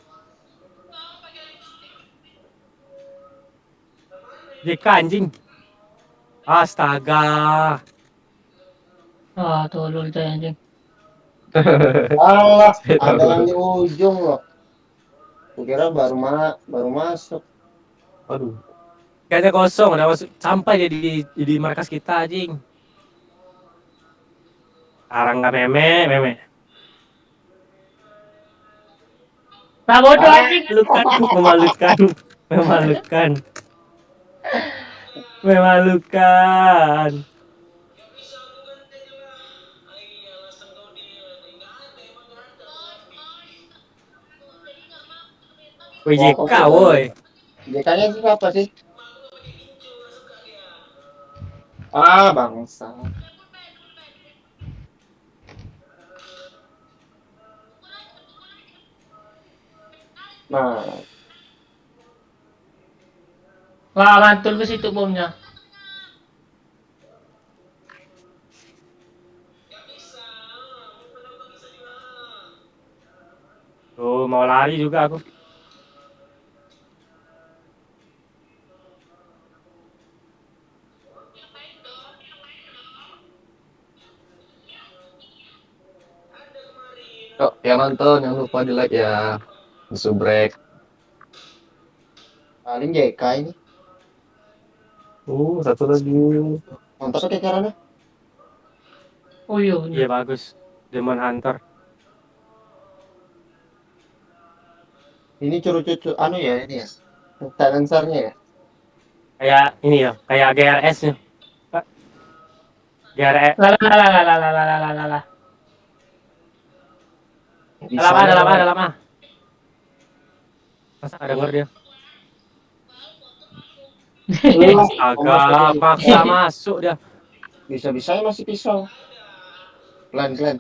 S8: JK anjing. Astaga.
S9: Ah, tolol itu anjing.
S7: Allah, ada yang di ujung loh. Kukira baru masuk.
S11: Aduh.
S8: Kayaknya kosong, udah masuk sampai dia di markas kita anjing. Sekarang nggak meme.
S9: Nah, bodoh anjing.
S8: Memalukan. Woi JK, woi.
S7: JK-nya itu apa sih? Ah, bangsa. Nah,
S9: Wah, mantul ke situ bomnya.
S8: Tuh, mau lari juga aku.
S11: Yuk, yang nonton jangan lupa di like ya. Subrek.
S7: paling JK ini.
S11: Satu lagi.
S7: Nonton kayak caranya.
S9: Oh iya,
S8: Iya bagus. Demon Hunter.
S7: Ini cucu anu ya ini ya. Silencernya ya.
S8: Kayak ini ya, kayak GRS nya. GRS.
S9: Lah.
S8: Dalam ah. Masa nggak denger dia? Astaga, paksa masuk dia.
S7: Bisa-bisanya masih pisau. Pelan-pelan.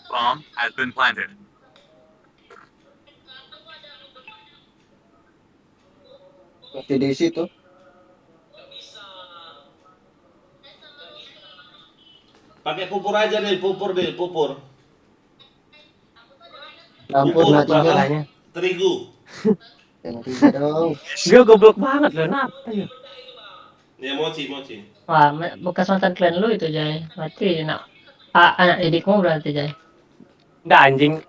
S3: Bomb has been planted.
S7: Masih di situ.
S1: Pakai pupur aja Dil, pupur Dil, pupur.
S7: Ampun,
S1: Pupur,
S7: matinya.
S8: Masalahnya.
S1: Terigu.
S7: Yang tiga dong.
S8: Dia goblok banget loh, kenapa ya?
S1: Ya mochi.
S9: Wah, bekas mantan klan lu itu, Jay. Berarti anak didikmu berarti, Jay.
S8: Enggak anjing,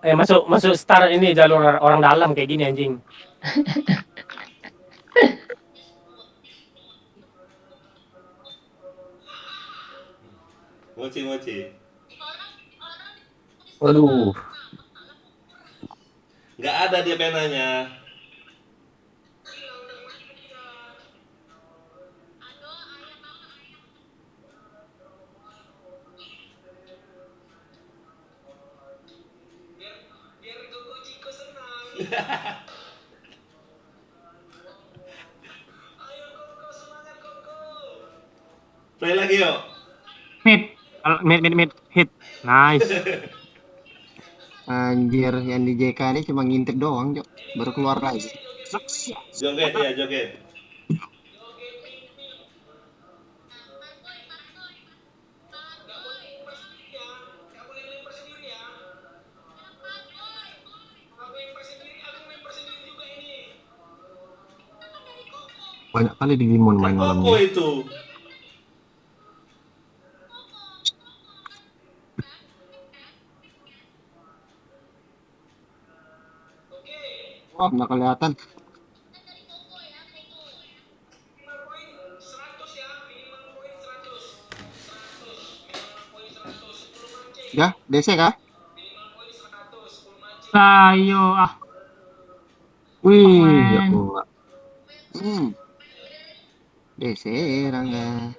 S8: masuk star ini jalur orang dalam kayak gini anjing.
S1: Mochi.
S11: Waduh.
S1: Nggak ada dia penanya. Play lagi yuk.
S8: Mid hit. Nice.
S7: Anjir, yang di JK ini cuma ngintip doang, Jok. Baru keluar lagi.
S1: Joget.
S11: Banyak kali di Gimon main malam
S1: Koko
S11: ini.
S1: itu.
S7: Wah, nggak kelihatan. Ya, DC kah?
S9: Ayo ah.
S11: Wih,
S9: Keren.
S11: ya enggak.
S7: DC Rangga.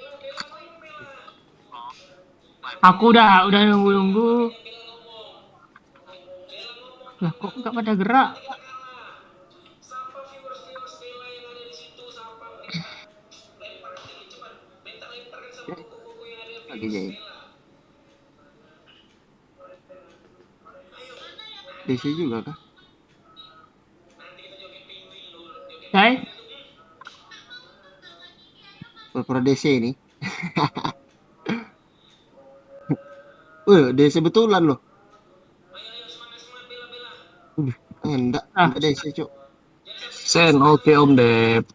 S9: Aku udah nunggu. Lah kok nggak pada gerak?
S7: Lagi Jay. DC juga kah?
S9: Jai,
S7: Pura-pura DC ini. DC betulan loh. Enggak DC, Cuk.
S11: Sen, oke Om Dep.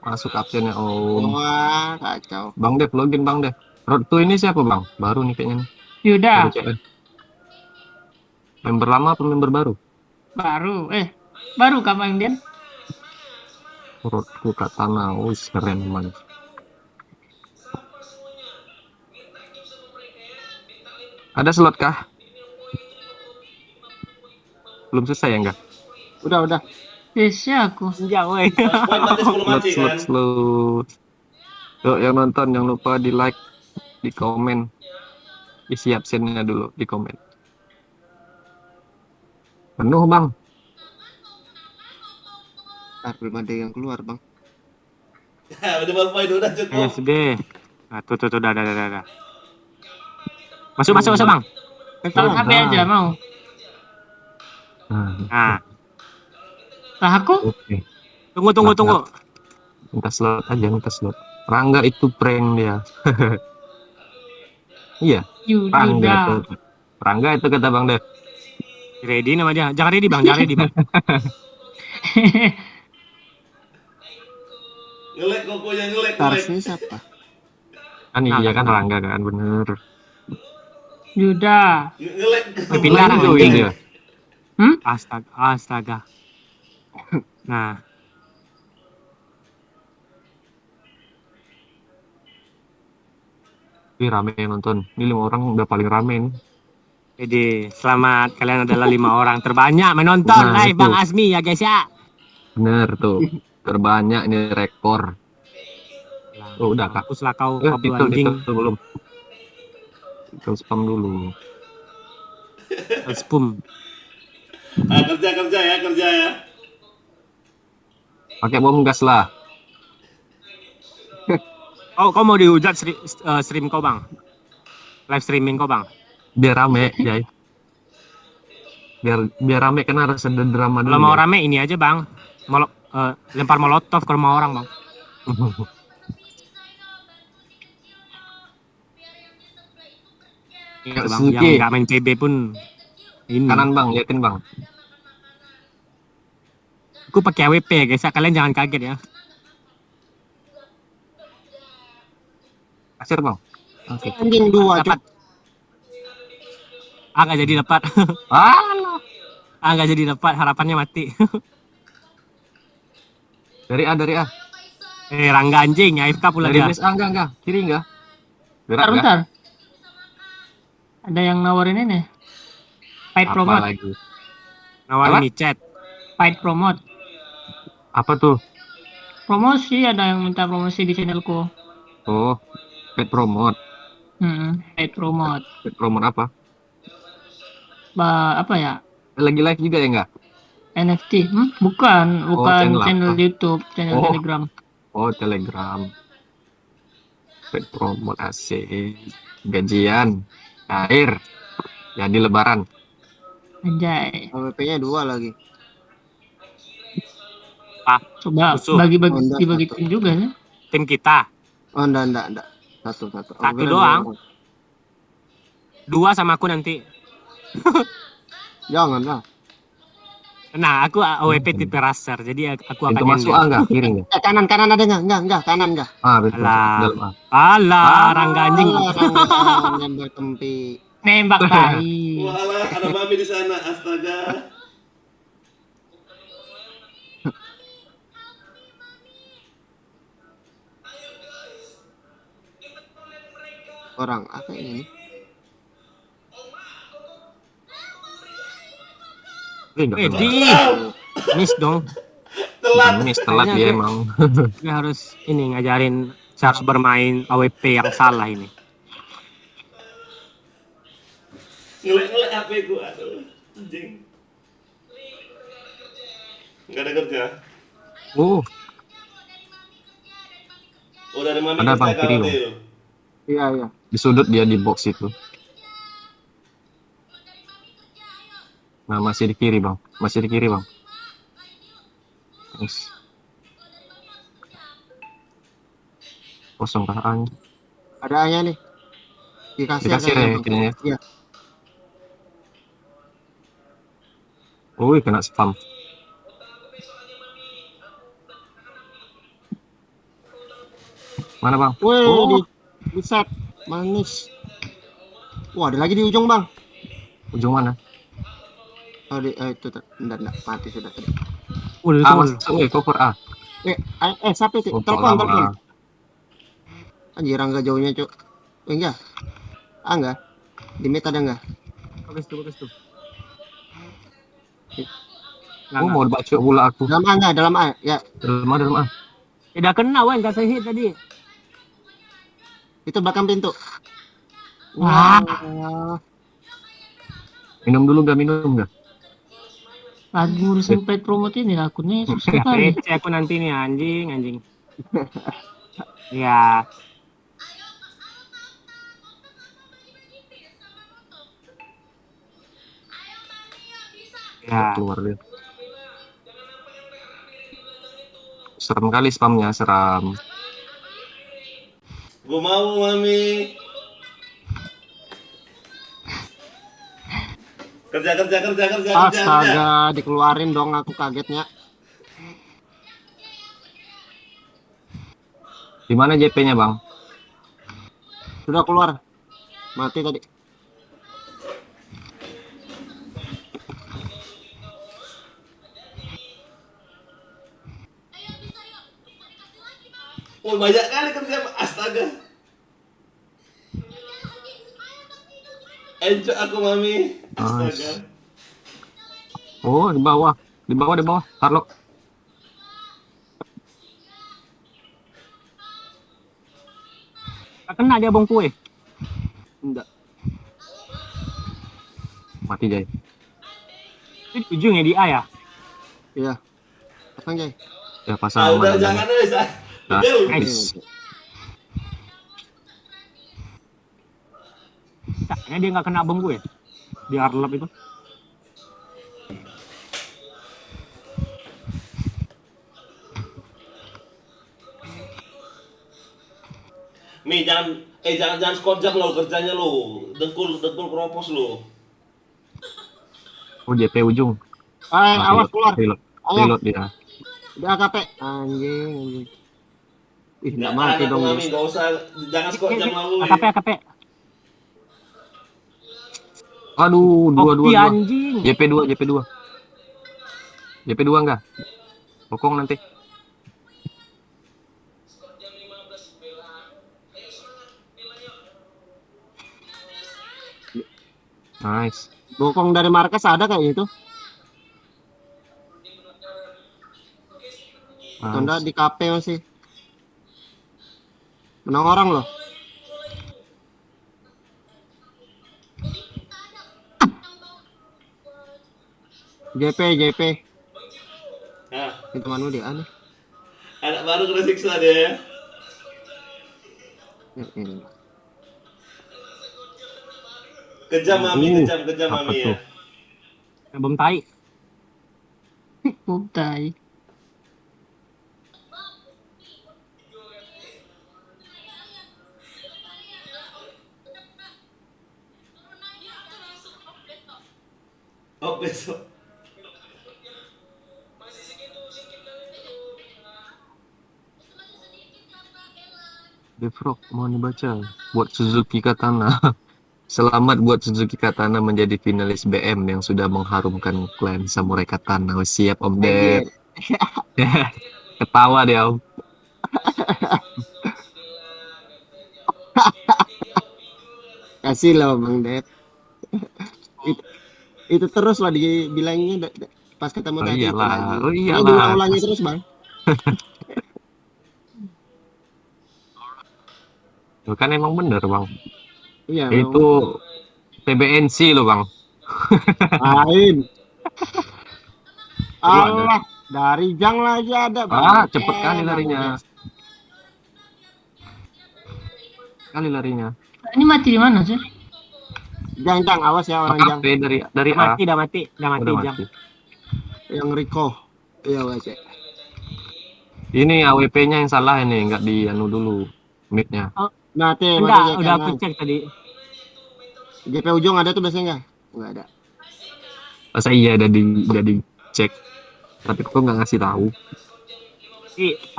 S11: Masuk absennya Om.
S7: Wah, kacau.
S11: Bang Dep, login Bang Dep. Road to ini siapa Bang? Baru nih kayaknya nih.
S9: Yuda,
S11: Baru CN. Member lama apa member baru?
S9: baru kapan dia?
S11: Road to Katana, wih keren man. Ada slot kah? Belum selesai ya enggak?
S7: Udah.
S9: Biasanya aku.
S8: Jauh weh.
S1: Poin mati sebelum mati kan.
S11: Slot. Yuk yang nonton jangan lupa di like, di komen. Isi absennya dulu di komen. Penuh Bang.
S7: Belum ada yang keluar, Bang.
S1: Udah bal poin udah cukup.
S8: Ayo sedih. Nah, tuh, dah. Masuk Bang.
S9: Kalau HP aja mau.
S8: Nah,
S9: Lah aku?
S11: Oke.
S8: tunggu.
S11: Minta slot. Rangga itu prank dia. Iya,
S9: Yuda.
S11: Rangga itu kata Bang Dev.
S8: Ready nama dia. Jangan ready Bang.
S1: Ngelek kokonya ngelek.
S7: Tars ini siapa?
S11: Kan iya kan Rangga kan bener.
S9: Yuda.
S1: Ngelek.
S8: Pindah
S11: Main
S8: anjing.
S11: join dia.
S8: Astaga. Nah,
S11: Wih rame yang nonton. Ini 5 orang udah paling rame nih.
S8: jadi selamat kalian adalah 5 orang terbanyak menonton
S11: Nah,
S8: live
S11: itu.
S8: Bang Asmi ya guys ya.
S11: Bener tuh. Terbanyak nih rekor. Oh, udah, Kak.
S8: Hapuslah kau
S11: Itu
S8: anjing.
S11: belum. Kita spam dulu.
S8: Spum.
S1: Kerja ya.
S11: Pakai bom gas lah.
S8: Oh, kau mau dihujat stream kau Bang? Live streaming kau Bang?
S11: Biar rame, Jay. Biar rame kan harus ada drama dulu.
S8: Kalau mau
S11: ya.
S8: rame ini aja Bang. Lempar molotov ke rumah orang Bang. Itu Bang, yang
S11: Suki.
S8: nggak main PB pun ini.
S11: Kanan Bang, liatin Bang.
S8: Aku pakai AWP guys, kalian jangan kaget ya.
S11: Kasir Bang. Oke.
S7: Anjing 2, Cuk.
S8: Dapat. Nggak jadi dapat.
S11: Alah.
S8: Nggak jadi dapat, harapannya mati.
S11: Dari A.
S8: Rangga anjing, AFK pula
S11: Dari
S8: dia.
S11: base A enggak. Kiri enggak. Gerak enggak?
S9: Bentar. Ada yang nawarin ini. Fight
S11: Apa
S9: promote.
S11: lagi?
S8: Nawarin
S11: Apa?
S8: di chat.
S9: Fight promote.
S11: Apa tuh?
S9: Promosi, ada yang minta promosi di channelku.
S11: Oh, pet promote.
S9: Fight promote.
S11: Pet promote apa?
S9: Apa ya?
S11: Lagi live juga ya enggak?
S9: NFT? Bukan
S11: channel
S9: channel
S11: apa?
S9: YouTube, channel
S11: Oh.
S9: Telegram.
S11: Oh, Telegram. Pet promote asik. Gajian. Air. Jadi lebaran.
S9: Anjay.
S7: AWP-nya 2 lagi.
S9: Coba
S8: Musuh.
S9: dibagi tim juga ya.
S8: Tim kita.
S7: Oh, enggak. Satu.
S8: Satu doang. 2 sama aku nanti.
S7: Jangan lah.
S8: Nah, aku AWP tipe raser, jadi aku akan
S11: Pintu masuk
S8: nyender.
S11: enggak? Kiri enggak?
S7: Kanan kanan ada enggak kanan enggak.
S11: Pintu masuk
S8: Alah,
S11: dalam A.
S8: alah, Rangga anjing.
S7: Alah, Rangga nembak tempi.
S9: Nembak tai.
S1: Walah, ada mami di sana. Astaga.
S7: Orang apa ini?
S11: Enggak.
S8: Di miss dong.
S1: Telat.
S11: Miss telat
S8: Kayaknya
S11: dia
S8: dia-
S11: emang.
S8: Dia harus ini ngajarin cara bermain AWP yang salah ini.
S1: Ngelek-ngelek HP gua. Aduh, anjing. Enggak ada kerja.
S11: Oh,
S1: Oh, dari mami
S11: Ada
S1: kerja
S11: Bang, kiri,
S1: kalau
S11: Bang.
S1: Del.
S7: Iya iya.
S11: di sudut dia di box itu. Nah, masih di kiri, Bang. Masih di kiri, Bang. Nice. Kosong kah anjing?
S7: Ada A-nya nih. Dikasih
S11: Dikasih
S7: kayaknya,
S11: ya,
S7: Bang.
S11: kayaknya.
S7: Iya.
S11: Wih, kena spam. Mana, Bang?
S7: Wih,
S11: Oh,
S7: di set manis. Wah, ada lagi di ujung, Bang.
S11: ujung mana?
S7: Oh, itu enggak mati sudah tadi.
S11: Ah, masuk cover A.
S7: Siapa itu?
S11: Oh,
S7: Telepon.
S11: lama.
S7: Anjir, Rangga jauhnya, Cuk. Enggak. Enggak. Di mid ada enggak?
S8: Bagus tuh.
S11: Oh, mau baca pula aku.
S7: Dalam A enggak? Dalam A. Ya,
S11: Dalam A.
S8: Tidak kena, Wan, kasih hit tadi.
S7: itu belakang pintu.
S9: Wah.
S11: Minum dulu nggak? Minum nggak?
S9: Lagi ngurusin paid promote ini akunnya susah kali.
S8: PC aku nanti nih anjing. Ya, ya.
S11: Keluar dia. Serem kali spamnya, seram.
S1: Gua mau mami. Kerja.
S7: Astaga, dikeluarin dong, aku kagetnya.
S11: Di mana JP-nya, Bang?
S7: Sudah keluar. Mati tadi.
S1: Oh, banyak kali kerja. Astaga. Encok aku mami. Astaga.
S11: Nice. Oh, di bawah. Harlock.
S8: Tak kena dia bong kue.
S7: Enggak.
S11: Mati, Jay.
S8: Itu di ujungnya di A ya.
S7: Iya. Pasang, Jay.
S11: Ya, pasang
S1: Udah
S11: aman.
S1: jangan guys.
S11: Nah,
S1: Del.
S11: nice.
S8: Kayaknya dia nggak kena bom gue. Di Arlop itu.
S1: Mi jangan sekojam lo kerjanya lo. Dengkul keropos lo.
S11: Oh, JP ujung.
S7: Awas keluar.
S11: Reload dia.
S7: Di AKP. Anjing. Ih, enggak
S1: Nggak
S7: mati
S1: ada
S7: dong,
S1: mami,
S7: guys.
S1: nggak usah jangan sekojam lo.
S8: AKP.
S11: Aduh, dua.
S8: Anjing.
S11: JP2. JP2 enggak? Bokong nanti. Nice.
S7: Bokong dari markas ada kayak itu. Tanda
S11: Nice.
S7: di KP masih. Menang orang loh. JP.
S1: Nah,
S7: Itu mana dia aneh.
S1: anak baru kena siksa dia ya.
S7: Ini.
S1: Kejam mami ya.
S11: Apa tuh?
S8: Bom tai.
S9: Putai.
S1: Oh besok.
S11: Defrog mau dibaca buat Suzuki Katana. Selamat buat Suzuki Katana menjadi finalis BM yang sudah mengharumkan klan Samurai Katana. Oh, siap Om Ded.
S7: Anjir.
S11: Ketawa dia Om.
S7: Kasih loh Bang Ded. It- itu terus lah dibilangnya pas ketemu
S11: Oh
S7: tadi itu
S11: iyalah,
S7: lagi.
S11: oh
S7: Ini
S11: iyalah.
S7: diulang-ulangi terus Bang.
S11: Tuh kan emang bener Bang.
S7: Iya
S11: Itu
S7: memang.
S11: TBNC loh Bang.
S7: Lain.
S11: Lu ada.
S7: Allah, dari Jang lagi ada Bang.
S11: Ah, cepet kali
S7: Bang
S11: larinya.
S7: Ded.
S11: Kali larinya.
S9: Ini mati di mana sih?
S7: Jang, awas ya orang Jang.
S11: AKP dari A.
S8: Udah mati
S11: Udah
S8: Jam.
S11: mati.
S7: Yang Riko. Iya wajah.
S11: Ini AWP-nya yang salah ini, nggak di anu dulu mid-nya.
S7: Nah,
S8: Enggak, udah aku cek tadi.
S7: JP ujung ada tuh biasanya nggak ada.
S11: Masa iya udah dicek. Tapi kok nggak ngasih tahu.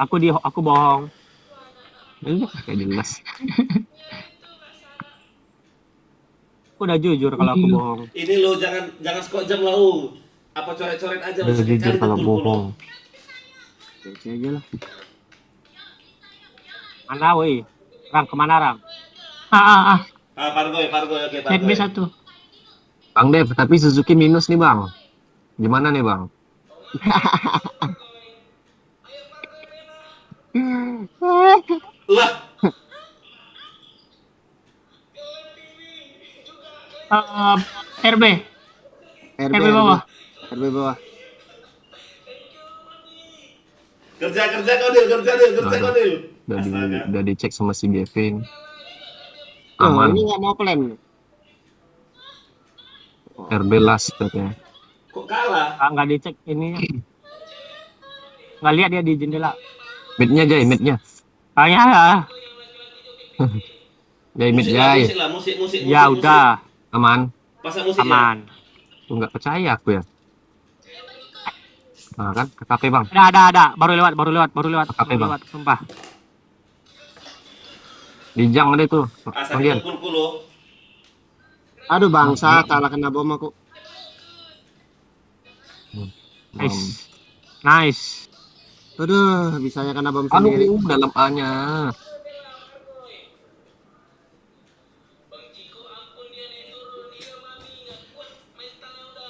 S8: Aku bohong.
S11: Iya, kayak jelas.
S8: Aku udah jujur kalau aku bohong.
S1: Ini lo jangan skot jam lau. Apa coret-coret aja lo
S11: Udah
S1: sekali
S11: jujur kalau
S1: tumpul lo.
S11: bohong.
S7: Oke aja lah.
S8: Mana woi? Rang kemana Rang?
S9: Ah.
S1: Pargoy, oke
S9: Set
S1: Pargoy.
S9: B1.
S11: Bang Dev, tapi Suzuki minus nih Bang. Gimana nih Bang?
S1: Lah,
S9: RB. RB bawah.
S7: RB bawah.
S1: kerja kau Dil.
S11: Udah dicek sama si Gavin.
S7: Oh,
S11: Aman.
S7: ini nggak mau plan.
S11: RB last katanya.
S1: Kok kalah?
S8: Nggak dicek ini. Nggak lihat dia di jendela.
S11: Mid-nya Jay, mid-nya.
S8: Kayaknya ya.
S11: Jay mid
S1: Musik lah,
S11: Jay.
S1: musik lah, musik.
S8: Ya udah,
S11: Aman.
S1: Pasang musik ya.
S8: aman.
S11: Tuh nggak percaya aku ya. Nah kan, KKP Bang.
S8: Ada. Baru lewat.
S11: Apa, Bang?
S8: Sumpah.
S11: Di Jang ada tuh.
S1: Sakit
S11: Kemudian.
S1: kulo.
S7: Aduh bangsa, kalah kena bom aku.
S8: Nice.
S7: Aduh, bisanya kena bom
S11: Aduh,
S7: sendiri.
S11: dalam A-nya.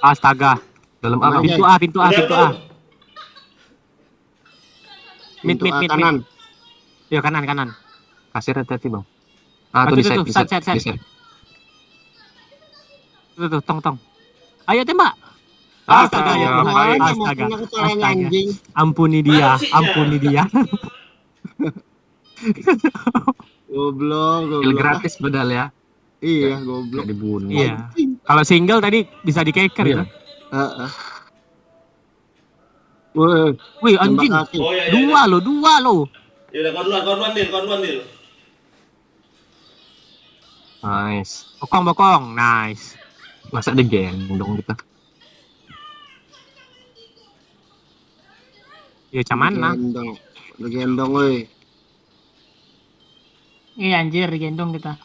S8: Astaga.
S11: Dalam A, Bang.
S8: Pintu A. Mid.
S7: Kanan.
S8: Yo kanan.
S11: Kasir hati-hati Bang. Ah,
S8: Tuh,
S11: tuh di
S8: tuh,
S11: set.
S8: set.
S11: Di set.
S8: Tuh, tong. Ayo tembak.
S11: Astaga, ya Tuhan.
S8: Astaga.
S7: Kena kepalanya anjing.
S8: Ampuni dia.
S7: Goblok.
S11: Kill gratis padahal ya.
S7: Iya,
S11: Gak
S7: goblok.
S11: dibunuh.
S8: Iya. Kalau single tadi bisa dikeker
S11: Iya.
S8: itu.
S7: Heeh. Woi,
S8: Wih anjing.
S7: tembak kaki.
S1: Oh iya.
S8: Dua lo.
S1: Ya udah kau duluan Dil.
S11: Nice.
S8: Bokong. Nice.
S11: Masa digendong kita?
S8: Ya cuman lah.
S7: Gendong, woi.
S9: Iya anjir, gendong kita.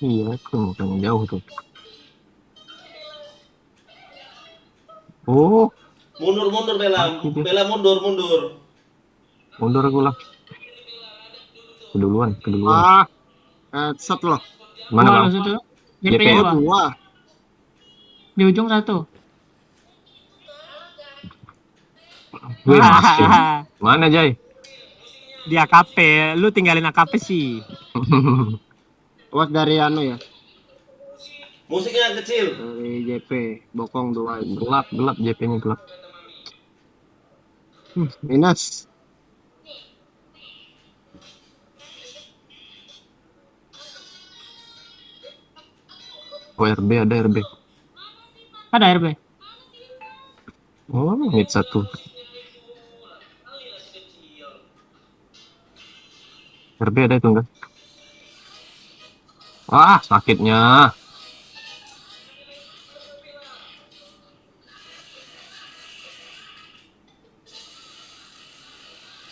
S11: Iya, tuh kan jauh tuh. Oh,
S1: Mundur Bella. Bella mundur.
S11: mundur aku lah. Keduluan.
S7: Set loh.
S11: Mana
S9: Dua
S11: Bang?
S9: lo situ.
S11: JP.
S9: JP-nya dua.
S7: Wah,
S9: Di ujung satu.
S11: Wih, masih. Mana Jay?
S8: Di AKP, lu tinggalin AKP sih.
S7: awas dari anu ya.
S1: Musiknya yang kecil.
S7: Dari JP, bokong 2.
S11: Gelap JP-nya gelap.
S7: Minus.
S11: Oh, ada RB.
S9: Ada RB.
S11: Oh, mid 1. RB ada itu enggak? Wah, sakitnya.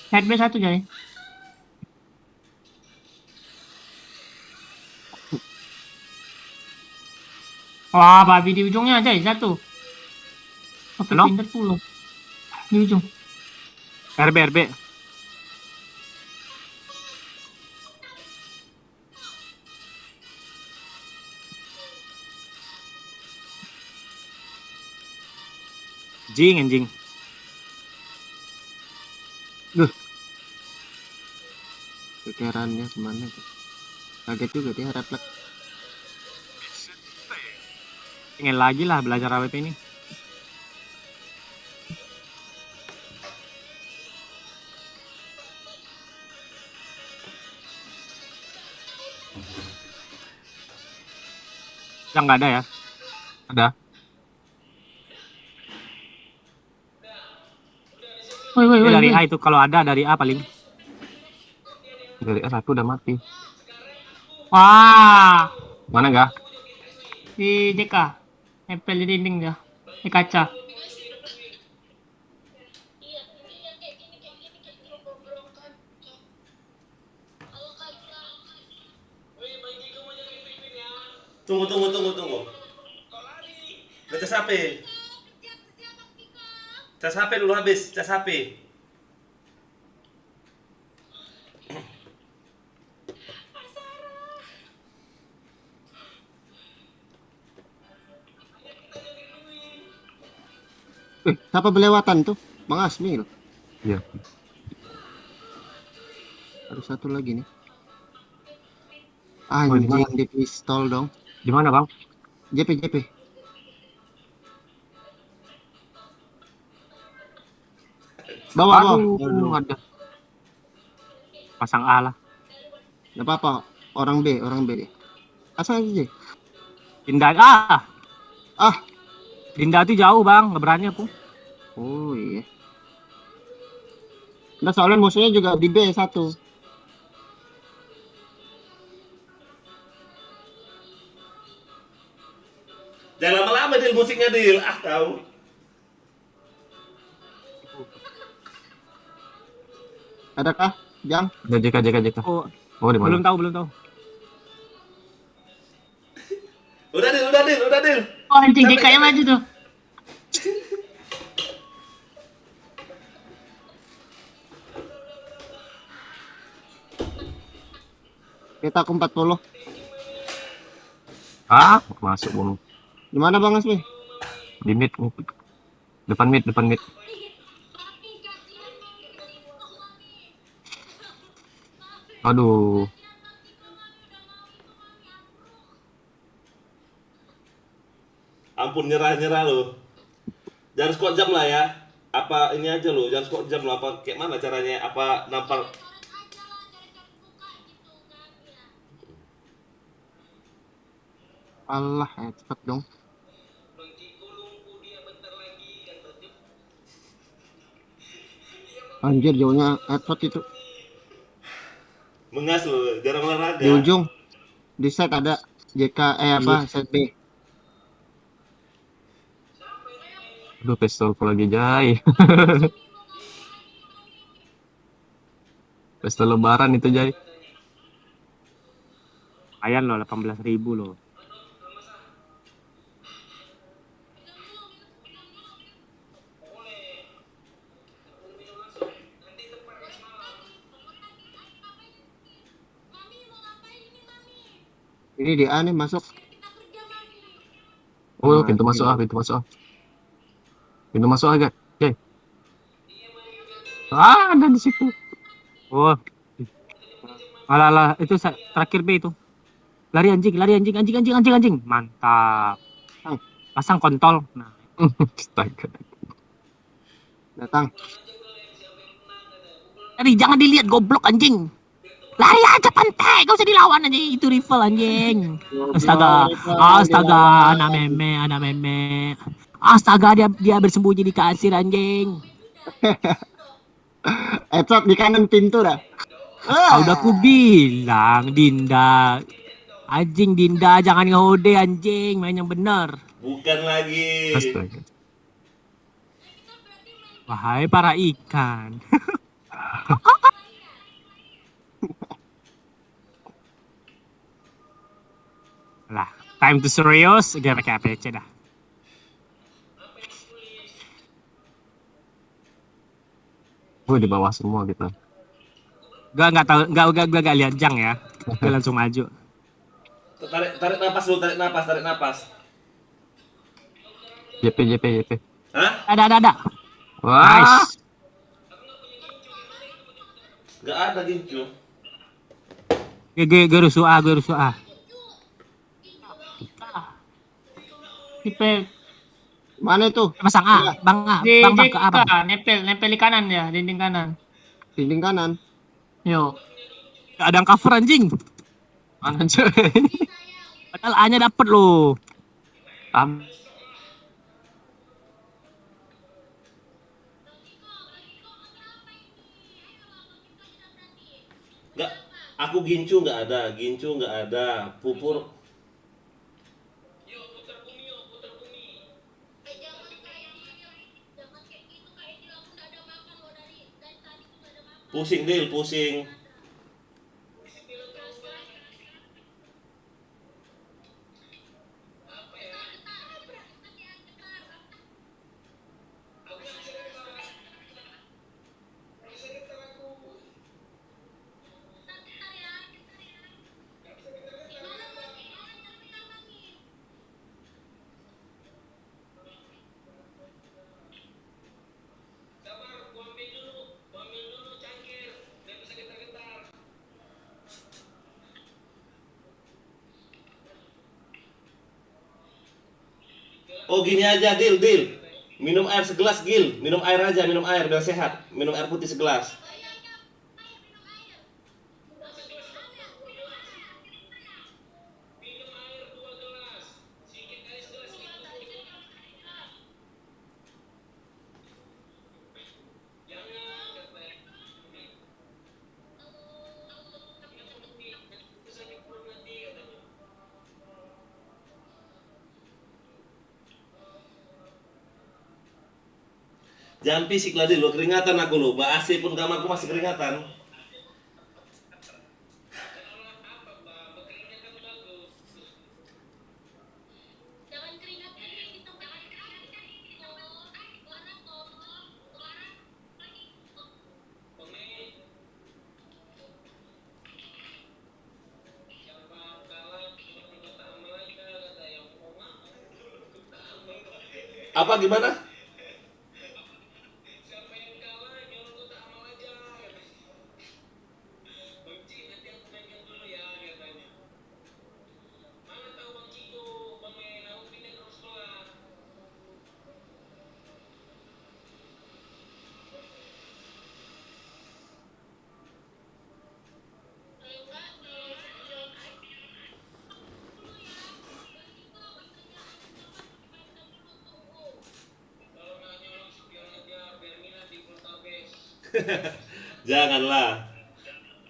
S9: Set B1 Jay. Wah, babi di ujungnya aja satu. Oke,
S8: Halo?
S9: pindah pula. Di ujung.
S8: RB. Anjing.
S7: Kekerannya kemana tuh? Kaget juga dia refleks.
S8: Pengen lagi lah belajar AWP ini. Yang nggak ada ya?
S11: Ada.
S9: Woi,
S8: Dari A itu kalau ada dari A paling.
S11: Dari satu udah mati.
S9: Wah,
S11: Mana gak?
S9: di DK. Nempel di dinding dia. Di kaca.
S2: Iya, ini yang kayak gini gobrokan. Kalau kalian
S1: Tunggu. Ngecas HP. Cas HP dulu habis, cas HP.
S7: Siapa belewatan tuh? Bang Asmil.
S11: Iya.
S7: Ada satu lagi nih.
S11: Oh, di mana?
S7: Anjing di pistol dong.
S11: Di mana, Bang?
S7: JP. Bawa.
S11: Aduh, ada.
S8: Pasang A lah.
S7: Gak apa-apa. Orang B. Asal aja.
S8: Dinda
S7: Ah.
S8: Dinda tuh jauh bang, nggak berani aku.
S7: Oh iya. Nah soalnya musuhnya juga di B1.
S1: Jangan lama-lama Dil musiknya Dil. Ah kau.
S7: Adakah? Jang?
S11: Ada JK.
S8: Oh,
S11: Oh, di mana?
S8: belum tahu.
S1: Udah Dil.
S9: Oh, anjing DK yang maju tuh.
S7: Kita aku 40.
S11: Ah, masuk bunuh.
S7: Di mana Bang Asmi?
S11: Di mid. Depan mid. Aduh.
S1: Ampun nyerah lo. Jangan squat jam lah ya. Apa ini aja lo, jangan squat jam lo. Apa kayak mana caranya? Apa nampar?
S7: Allah, cepet dong. Anjir jauhnya headshot itu.
S1: Mengas lo, jarang olahraga.
S7: Di ujung. Di set ada JK set B.
S11: Aduh, pistolku lagi Jai. Pistol lebaran itu Jai.
S8: Ayan loh, 18.000 loh.
S7: Ini di A nih masuk.
S11: Oh, pintu masuk ah. Pintu masuk agak. Jai. Ah, ada di situ.
S8: Oh, alah, itu terakhir B itu. Lari anjing. Mantap. Pasang kontol. Nah,
S11: Astaga.
S7: Datang.
S8: jangan dilihat goblok anjing. Lari aja pantai, gak usah dilawan anjing. Itu rifle anjing. Astaga, anak meme. Astaga, dia bersembunyi di kasir anjing.
S7: Headshot di kanan pintu dah.
S8: Udah aku bilang Dinda. Anjing Dinda, jangan ngehode anjing, main yang bener.
S1: Bukan lagi.
S11: Astaga.
S8: Wahai para ikan. Lah, Time to serious, gak pakai APC dah.
S11: Di bawah semua gitu.
S8: Gua nggak tahu, nggak lihat jang ya. Gue langsung maju.
S1: Tarik napas dulu, tarik napas.
S11: JP.
S1: Hah?
S8: Ada.
S11: Wah,
S8: Nice.
S1: Gak ada gincu.
S8: Gue rusuh A.
S9: Tipe
S7: Mana itu?
S8: Pasang A, bang
S9: di
S8: ke A bang.
S9: nempel di kanan ya, dinding kanan.
S7: Dinding kanan.
S9: Yo.
S8: Gak ada yang cover anjing.
S11: mana cuy?
S8: Padahal A-nya dapet loh.
S1: Gak, aku gincu nggak ada. Pupur. Pusing Dil, pusing. Oh gini aja Dil. Minum air segelas Gil. Minum air biar sehat. Minum air putih segelas. Jangan fisik lah Dil, lo keringatan aku lo. AC pun kamarku masih keringatan.
S2: Jangan keringat di tempat
S1: Apa gimana? Janganlah.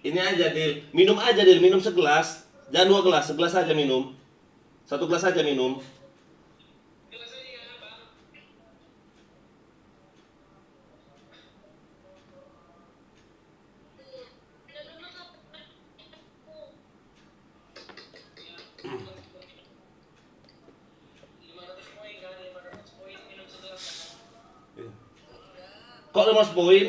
S1: Ini aja Dil. Minum aja Dil, minum segelas. Jangan 2 gelas, segelas aja minum. 1 gelas aja minum. Kok 500 poin?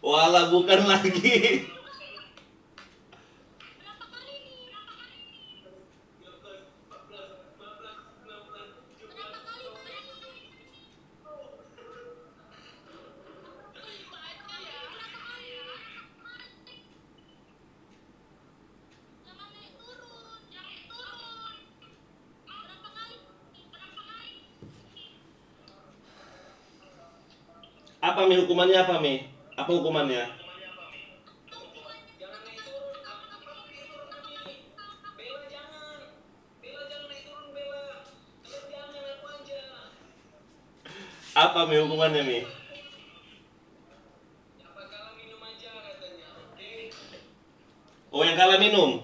S1: Walah bukan lagi. Apa Mi hukumannya apa Mi? Apa hukumannya? Apa Mi hukumannya Mi? Oh yang kalah minum?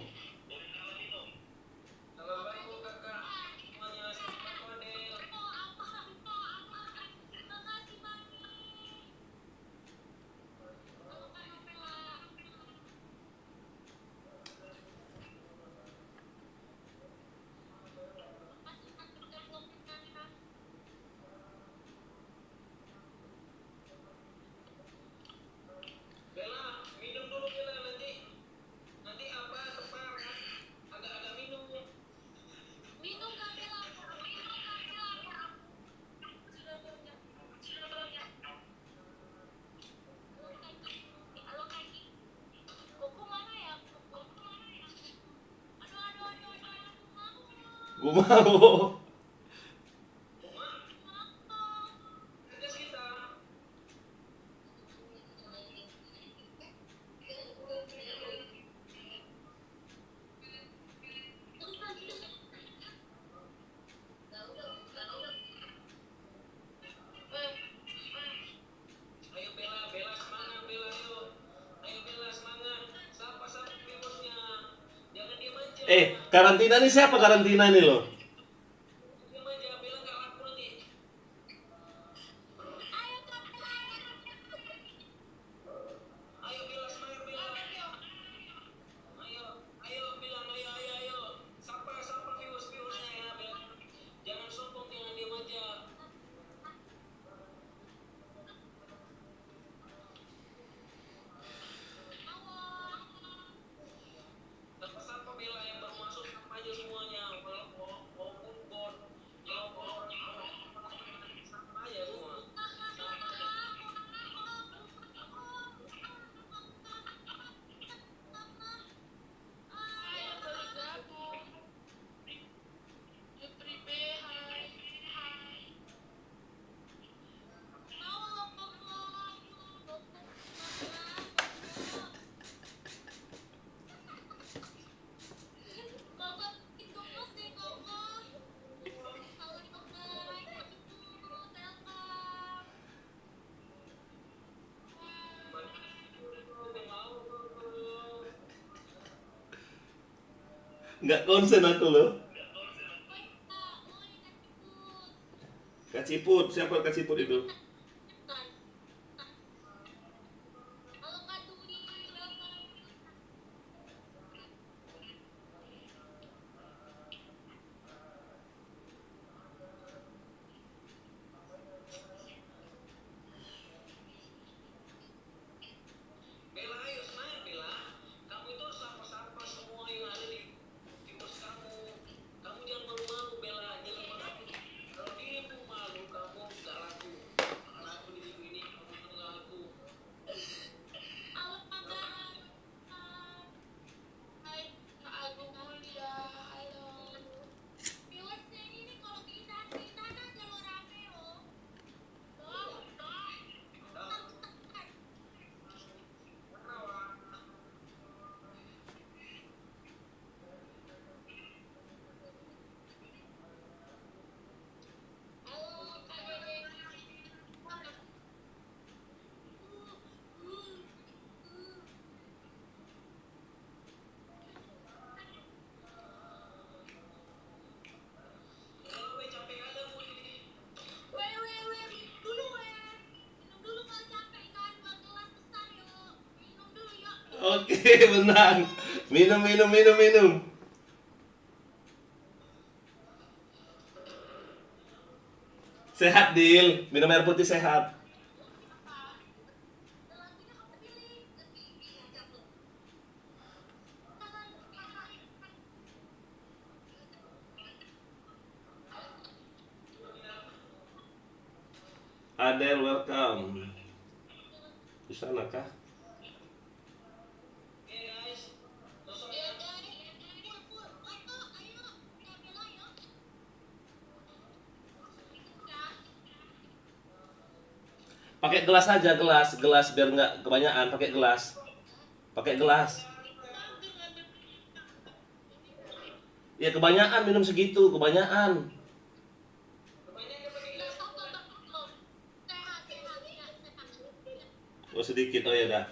S1: Gua mau.
S5: Tugas kita. Ayo Bella, Bella semangat, Bella ayo. Ayo Bella semangat. Sapa viewersnya. Jangan diem aja.
S1: Karantina nih siapa karantina nih lo?
S5: Diem aja, Bella nggak laku nanti. Ayo Bella semangat Bella. Ayo bilang ayo. Sapa viewersnya ya Bella. Jangan sombong, jangan diem aja. Sapa Bella yang baru masuk sapa aja semuanya. Walaupun bot, walaupun orang sapa aja semua.
S1: Nggak konsen aku loh. Kak Ciput, siapa Kak Ciput itu?
S5: Bella ayo semangat Bella. Kamu itu harus sapa-sapa semua yang ada di viewers kamu. Kamu jangan malu-malu Bella. Jangan malu. Kalau dirimu malu, kamu nggak laku. Nggak laku di minggu ini, kamu tuh nggak laku. Kalau capek ada bu ini.
S1: Oke, benang. Minum. Sehat, Dil. Minum air putih sehat. Adel, welcome. Di sana kah? Pakai gelas aja, gelas biar nggak kebanyakan. Pakai gelas. Ya kebanyakan minum segitu, kebanyakan. Oh sedikit, oh ya dah.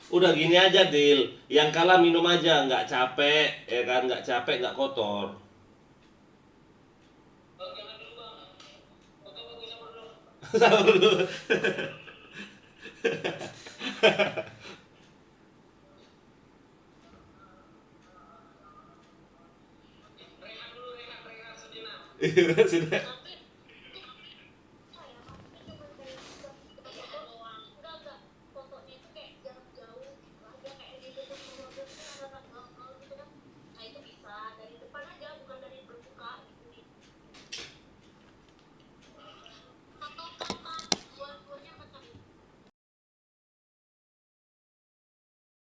S1: Udah gini aja, Dil. Yang kalah minum aja, nggak capek, ya kan? Nggak capek, nggak kotor. Sabar dulu. Iya, sudah.